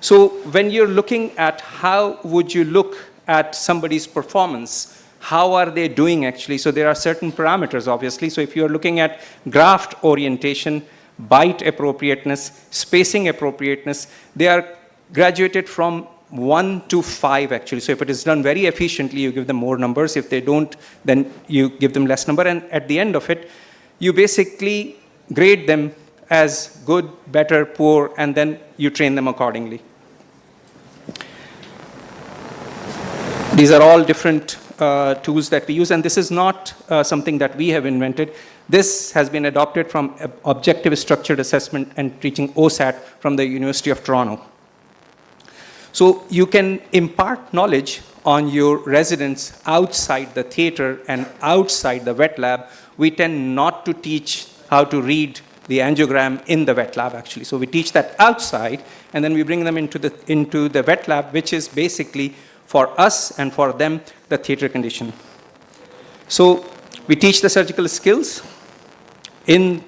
So when you're looking at how would you look at somebody's performance, how are they doing actually? So there are certain parameters obviously. So if you're looking at graft orientation, bite appropriateness, spacing appropriateness, they are graduated from 1 to 5 actually. So if it is done very efficiently, you give them more numbers. If they don't, then you give them less number. And at the end of it, you basically grade them as good, better, poor, and then you train them accordingly. These are all different tools that we use, and this is not something that we have invented. This has been adopted from Objective Structured Assessment and Teaching OSAT from the University of Toronto. So you can impart knowledge on your residents outside the theater and outside the wet lab. We tend not to teach how to read the angiogram in the wet lab actually. So we teach that outside, and then we bring them into the wet lab, which is basically for us and for them the theater condition. So we teach the surgical skills in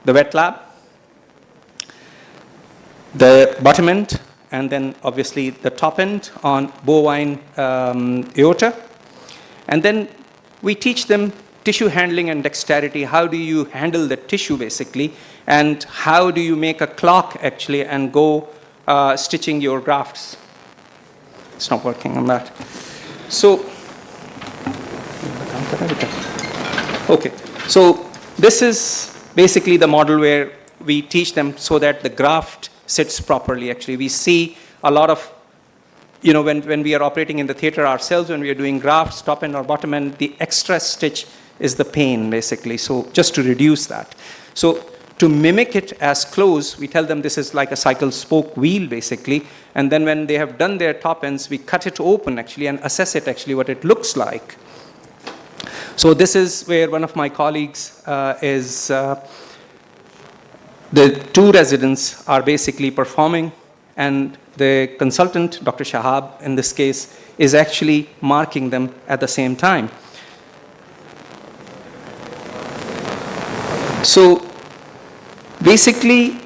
the wet lab, the bottom end, and then obviously the top end on bovine aorta. And then we teach them tissue handling and dexterity. How do you handle the tissue basically, and how do you make a clock actually and go stitching your grafts. It's not working on that. So, okay, so this is basically the model where we teach them so that the graft sits properly actually. We see a lot of, you know, when we are operating in the theater ourselves, when we are doing grafts, top end or bottom end, the extra stitch is the pain basically, so just to reduce that. So to mimic it as close, we tell them this is like a cycle spoke wheel basically, and then when they have done their top ends, we cut it open actually and assess it actually what it looks like. So this is where one of my colleagues the two residents are basically performing, and the consultant, Dr. Shahab in this case, is actually marking them at the same time. So basically,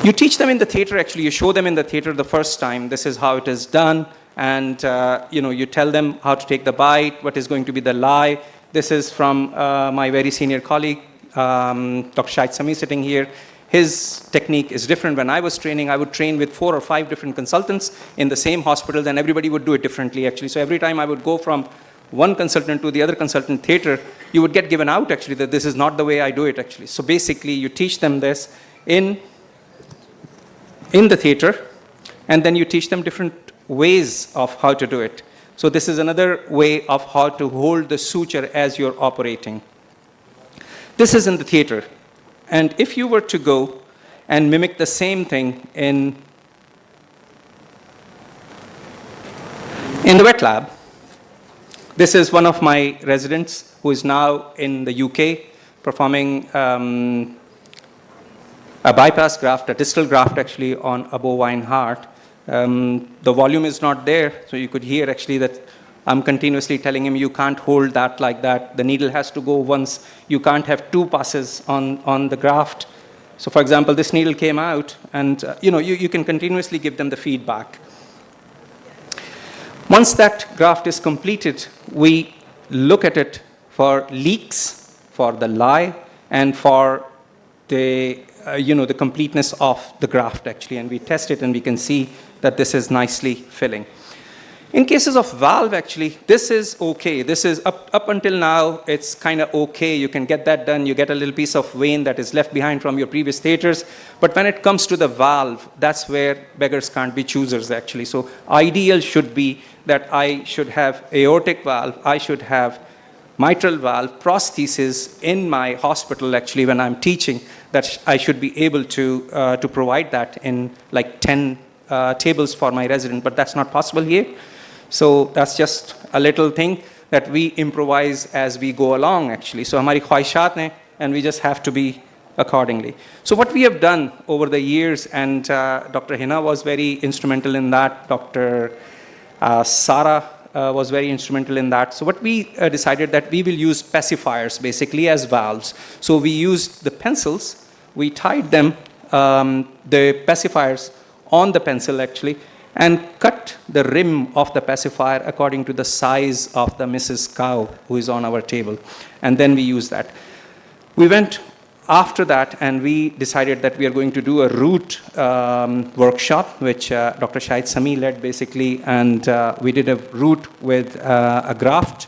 you teach them in the theater actually, you show them in the theater the first time, this is how it is done, and you tell them how to take the bite, what is going to be the lie. This is from my very senior colleague, Dr. Shahid Sami sitting here. His technique is different. When I was training, I would train with 4 or 5 different consultants in the same hospital, and everybody would do it differently actually. So every time I would go from one consultant to the other consultant theater, you would get given out actually that this is not the way I do it actually. So basically you teach them this in the theater, and then you teach them different ways of how to do it. So this is another way of how to hold the suture as you're operating. This is in the theater. And if you were to go and mimic the same thing in the wet lab, this is one of my residents who is now in the UK performing a bypass graft, a distal graft actually on a bovine heart. The volume is not there, so you could hear actually that I'm continuously telling him, you can't hold that like that. The needle has to go once. You can't have two passes on the graft. So for example, this needle came out, and you can continuously give them the feedback. Once that graft is completed, we look at it for leaks, for the lie, and for the the completeness of the graft actually, and we test it and we can see that this is nicely filling. In cases of valve actually, this is okay. This is up until now, it's kind of okay. You can get that done. You get a little piece of vein that is left behind from your previous theaters. But when it comes to the valve, that's where beggars can't be choosers actually. So ideal should be that I should have aortic valve, I should have mitral valve prosthesis in my hospital actually when I'm teaching, that I should be able to provide that in like 10 tables for my resident, but that's not possible here. So that's just a little thing that we improvise as we go along actually. So hamari khwahishat hain, and we just have to be accordingly. So what we have done over the years, and Dr. Hina was very instrumental in that, Dr. Sara was very instrumental in that. So what we decided that we will use pacifiers basically as valves. So we used the pencils, we tied them, the pacifiers on the pencil actually, and cut the rim of the pacifier according to the size of the Mrs. Cow who is on our table. And then we use that. We went after that and we decided that we are going to do a root workshop, which Dr. Shahid Sami led basically, and we did a root with a graft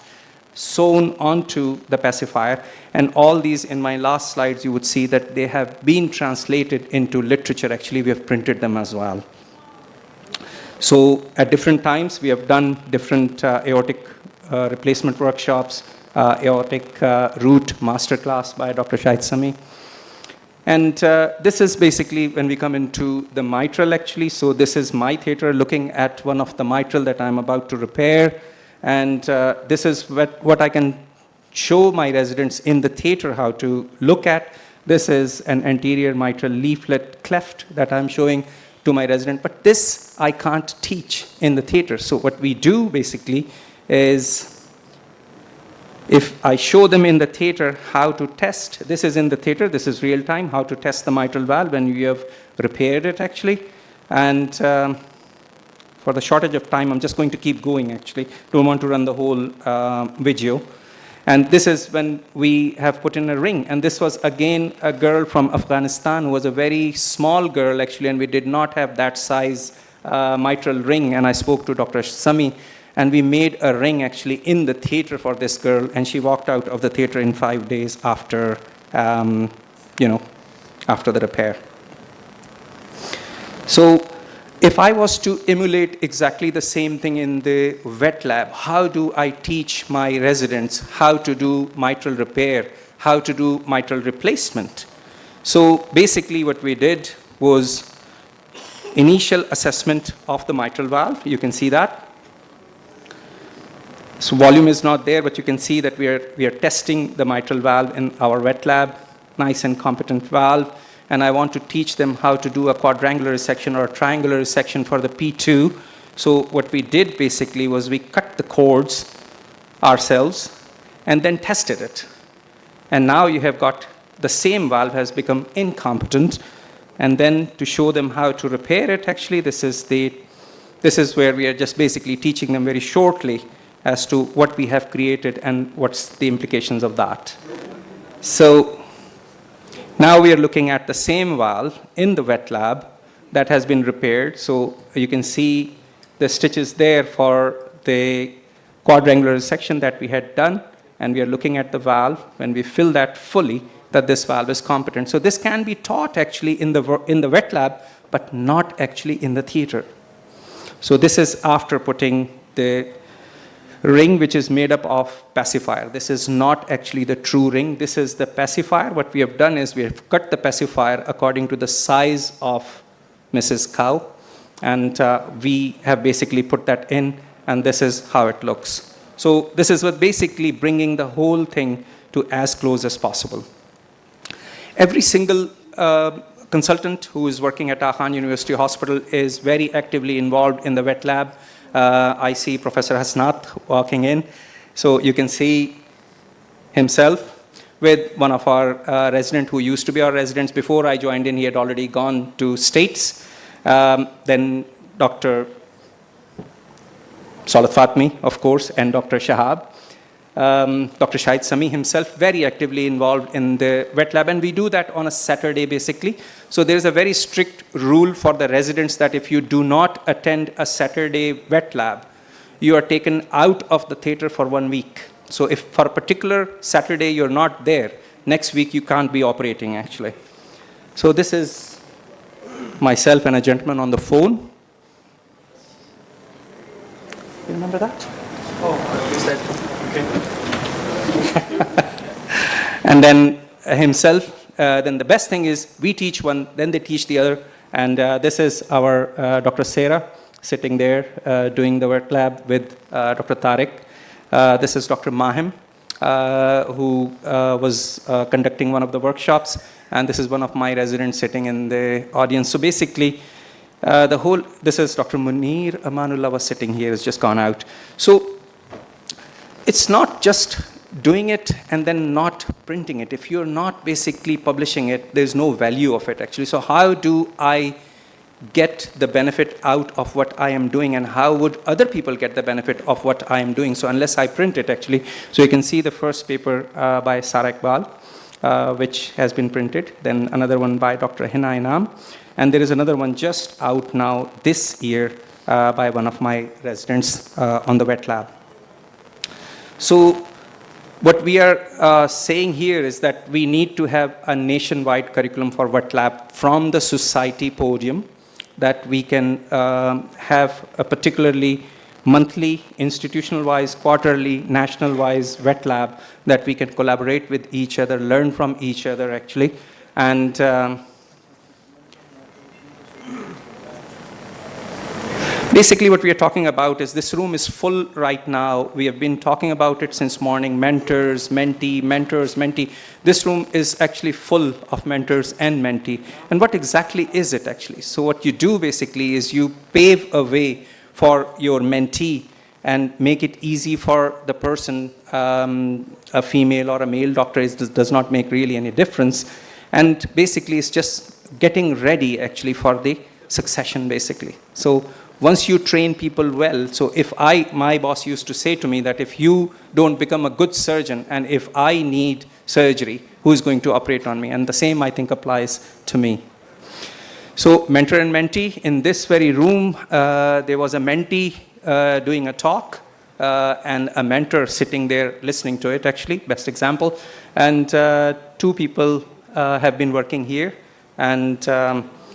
sewn onto the pacifier. And all these, in my last slides, you would see that they have been translated into literature. Actually, we have printed them as well. So at different times, we have done different aortic replacement workshops, aortic root masterclass by Dr. Shahid Sami. And this is basically when we come into the mitral actually. So this is my theater looking at one of the mitral that I'm about to repair. And this is what I can show my residents in the theater how to look at. This is an anterior mitral leaflet cleft that I'm showing to my resident, but this I can't teach in the theater. So what we do basically is, if I show them in the theater how to test, this is in the theater, this is real time, how to test the mitral valve when you have repaired it actually. And for the shortage of time, I'm just going to keep going actually. Don't want to run the whole video. And this is when we have put in a ring. And this was again a girl from Afghanistan who was a very small girl actually, and we did not have that size mitral ring. And I spoke to Dr. Sami, and we made a ring actually in the theater for this girl, and she walked out of the theater in 5 days after, after the repair. So if I was to emulate exactly the same thing in the wet lab, how do I teach my residents how to do mitral repair, how to do mitral replacement? So basically what we did was initial assessment of the mitral valve. You can see that. So volume is not there, but you can see that we are testing the mitral valve in our wet lab, nice and competent valve. And I want to teach them how to do a quadrangular resection or a triangular resection for the P2. So what we did basically was we cut the cords ourselves and then tested it. And now you have got the same valve has become incompetent. And then to show them how to repair it, actually, this is where we are just basically teaching them very shortly as to what we have created and what's the implications of that. So now we are looking at the same valve in the wet lab that has been repaired. So you can see the stitches there for the quadrangular section that we had done. And we are looking at the valve. When we fill that fully, that this valve is competent. So this can be taught actually in the wet lab, but not actually in the theater. So this is after putting the ring which is made up of pacifier. This is not actually the true ring. This is the pacifier. What we have done is we have cut the pacifier according to the size of Mrs. Cow, and we have basically put that in, and this is how it looks. So this is what basically bringing the whole thing to as close as possible. Every single consultant who is working at Khan University Hospital is very actively involved in the wet lab. I see Professor Hasnath walking in. So you can see himself with one of our residents who used to be our residents. Before I joined in, he had already gone to States. Then Dr. Salat Fatmi, of course, and Dr. Shahab. Dr. Shahid Sami himself very actively involved in the wet lab, and we do that on a Saturday basically. So there is a very strict rule for the residents that if you do not attend a Saturday wet lab, you are taken out of the theater for 1 week. So if for a particular Saturday you're not there, next week you can't be operating actually. So this is myself and a gentleman on the phone. You remember that? Oh, is that okay? And then himself, then the best thing is we teach one, then they teach the other. And this is our Dr. Sarah sitting there doing the wet lab with Dr. Tariq. This is Dr. Mahim, who was conducting one of the workshops. And this is one of my residents sitting in the audience. So basically, this is Dr. Munir Amanullah was sitting here, has just gone out. So it's not just doing it and then not printing it. If you're not basically publishing it, there's no value of it actually. So how do I get the benefit out of what I am doing, and how would other people get the benefit of what I am doing? So unless I print it actually. So you can see the first paper by Sara Iqbal, which has been printed. Then another one by Dr. Hina Inam. And there is another one just out now this year by one of my residents on the wet lab. So what we are saying here is that we need to have a nationwide curriculum for wet lab from the society podium, that we can have a particularly monthly, institutional-wise, quarterly, national-wise wet lab that we can collaborate with each other, learn from each other actually. And basically what we are talking about is this room is full right now. We have been talking about it since morning, mentors, mentee, mentors, mentee. This room is actually full of mentors and mentee. And what exactly is it actually? So what you do basically is you pave a way for your mentee and make it easy for the person, a female or a male doctor, does not make really any difference. And basically it's just getting ready actually for the succession basically. So once you train people well, so if my boss used to say to me that if you don't become a good surgeon and if I need surgery, who is going to operate on me? And the same I think applies to me. So mentor and mentee, in this very room, there was a mentee doing a talk and a mentor sitting there listening to it actually, best example. And 2 people have been working here. And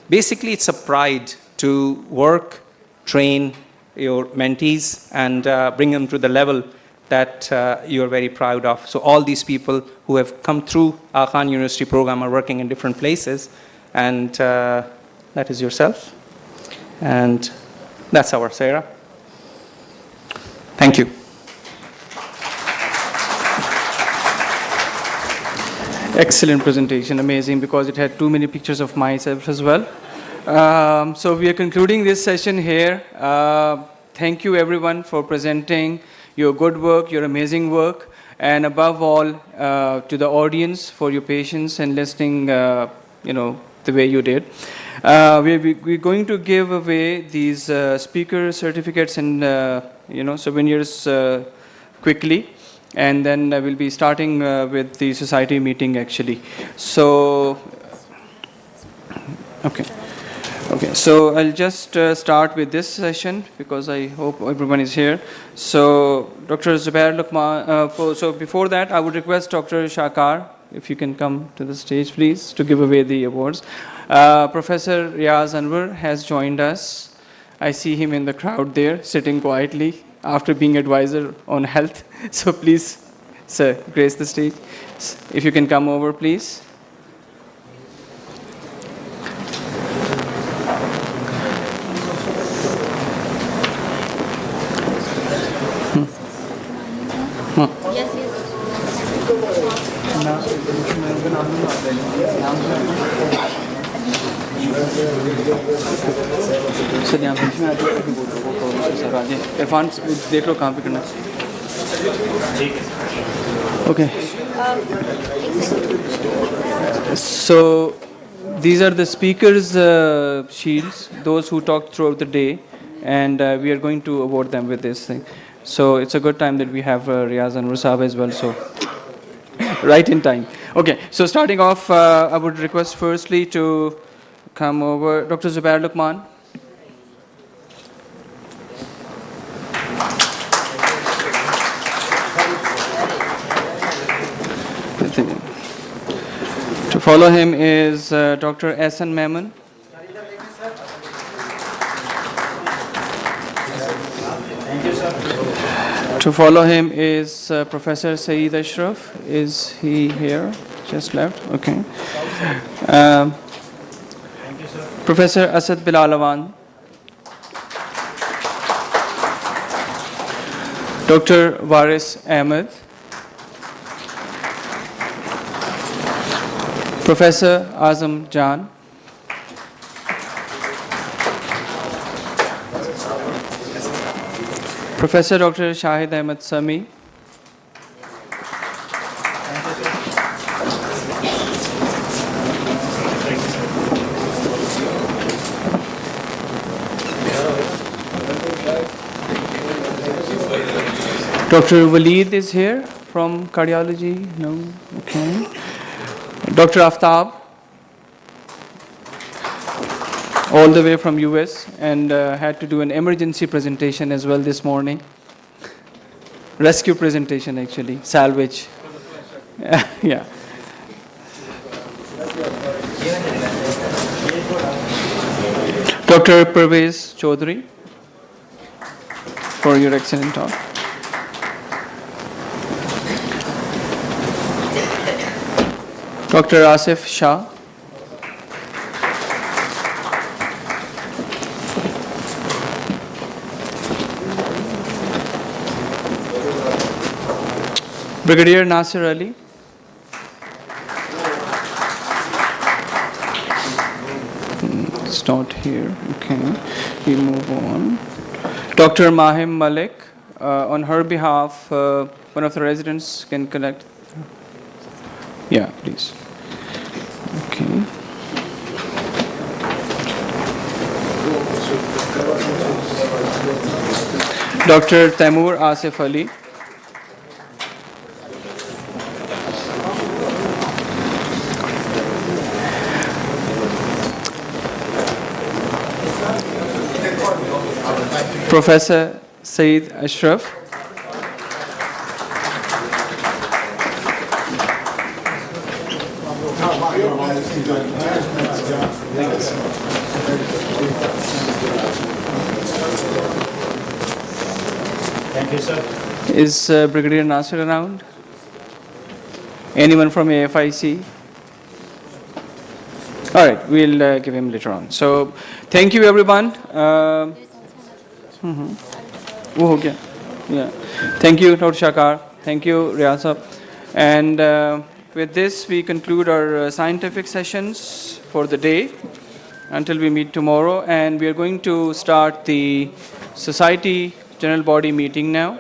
basically it's a pride to work, train your mentees and bring them to the level that you are very proud of. So all these people who have come through our Khan University program are working in different places, and that is yourself. And that's our Sarah. Thank you. Excellent presentation, amazing, because it had too many pictures of myself as well. So we are concluding this session here. Thank you everyone for presenting your good work, your amazing work, and above all to the audience for your patience and listening, the way you did. We're going to give away these speaker certificates and souvenirs quickly, and then we'll be starting with the society meeting actually. So, okay. Okay, so I'll just start with this session because I hope everyone is here. So, Dr. Zubair Luqman, so before that, I would request Dr. Shakar, if you can come to the stage, please, to give away the awards. Professor Riaz Anwar has joined us. I see him in the crowd there, sitting quietly after being advisor on health. So please, sir, grace the stage. If you can come over, please. Sir यहाँ बीच में आते हैं sir आगे इरफान देख लो कहाँ पे करना okay so these are the speakers shields, those who talked throughout the day, and we are going to award them with this thing. So it's a good time that we have Riaz and Rusab as well, so right in time. Okay, so starting off, I would request firstly to come over Dr. Zubair Luqman. To follow him is Dr. Ehsan Mehman. To follow him is Professor Saeed Ashraf. Is he here? Just left. Okay. Professor Asad Bilalawan. Dr. Waris Ahmed. Professor Azam Jan. Professor Dr. Shahid Ahmed Sami. Dr. Waleed is here from cardiology. No? Okay. Dr. Aftab, all the way from US, and had to do an emergency presentation as well this morning. Rescue presentation actually, salvage. Yeah. Dr. Pervez Chaudhary, for your excellent talk. Dr. Asif Shah. Brigadier Nasir Ali. It's not here. Okay, we move on. Dr. Mahim Malik. On her behalf, one of the residents can collect. Yeah, please. Okay. Dr. Taimur Asif Ali. Professor Saeed Ashraf. Thank you, sir. Is Brigadier Nasir around? Anyone from AFIC? All right, we'll give him later on. So, thank you, everyone. Yeah. Thank you, Dr. Shakar. Thank you, Riyasab. And with this, we conclude our scientific sessions for the day until we meet tomorrow. And we are going to start the Society General Body meeting now.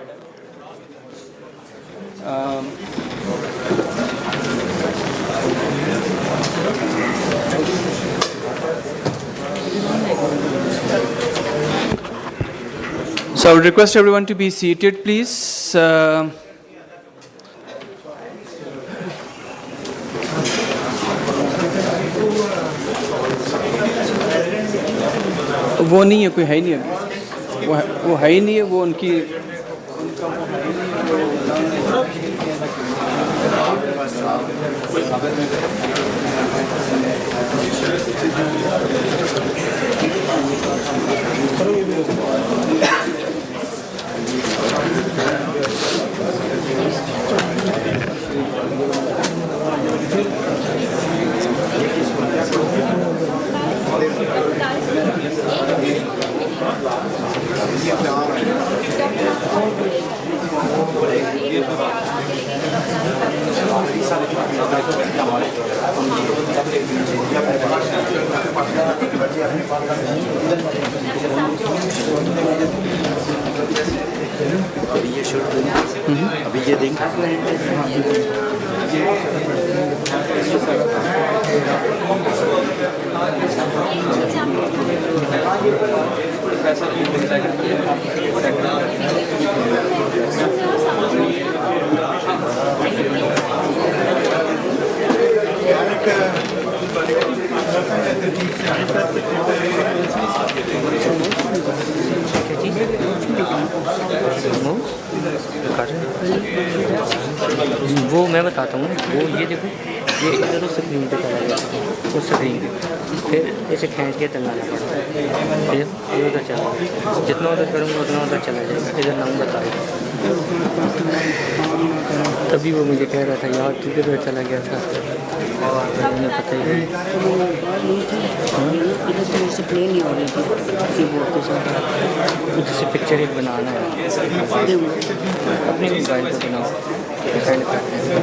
So I would request everyone to be seated, please. वो नहीं है, कोई है ही नहीं अभी, वो है ही नहीं है, वो उनकी उनका वो है ही नहीं है वो अभी ये देंगे वो मैं बताता हूँ, वो ये देखो, ये इधर उस स्क्रीन पे चला गया, उस स्क्रीन पे, फिर इसे खींच के चलाना पड़ा, फिर ये उधर चला, जितना उधर करूँगा उतना उधर चला जाएगा, इधर नाम बताएगा। तभी वो मुझे कह रहा था यार तू किधर चला गया था, मुझे पता ही नहीं। इधर से मुझसे प्ले नहीं हो रही थी कीबोर्ड के साथ, उधर से पिक्चर एक बनाना है, अपने मोबाइल को बनाओ, सेंड करते हैं।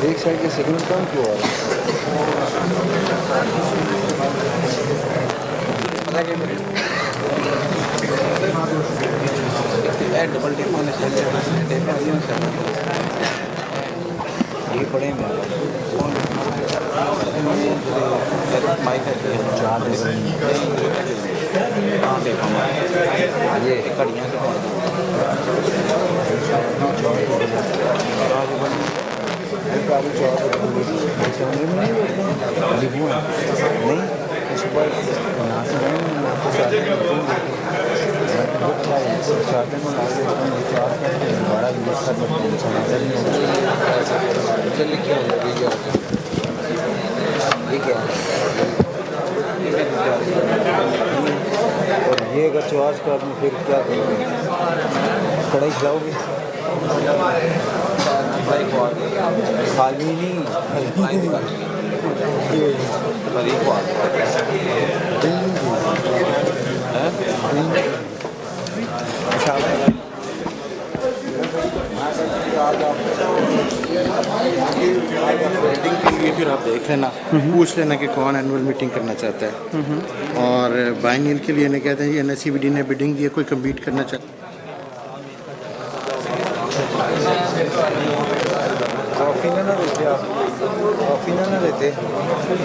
एक साइड के सेकंड काम क्यों आ रहा है? डबल टेप वाले ये पड़े ये कड़ियाँ और ये अगर चौवास का आदमी फिर क्या करेंगे? कढ़ाई खिलाओगे? खाली नहीं मीटिंग के लिए फिर आप देख लेना, पूछ लेना कि कौन एनुअल मीटिंग करना चाहता है। और बायनियल के लिए कहते हैं ये NICVD ने बिडिंग दी है, कोई कम्पीट करना चाहता है। कॉफ़ी ना कॉफ़ी ना लेते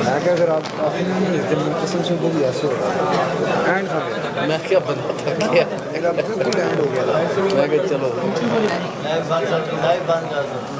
मैं क्या अगर आप कॉफ़ी ना लेते कसम से वो भी ऐसे हो रहा एंड खा गया मैं क्या बनाता क्या मेरा बिल्कुल एंड हो गया मैं चलो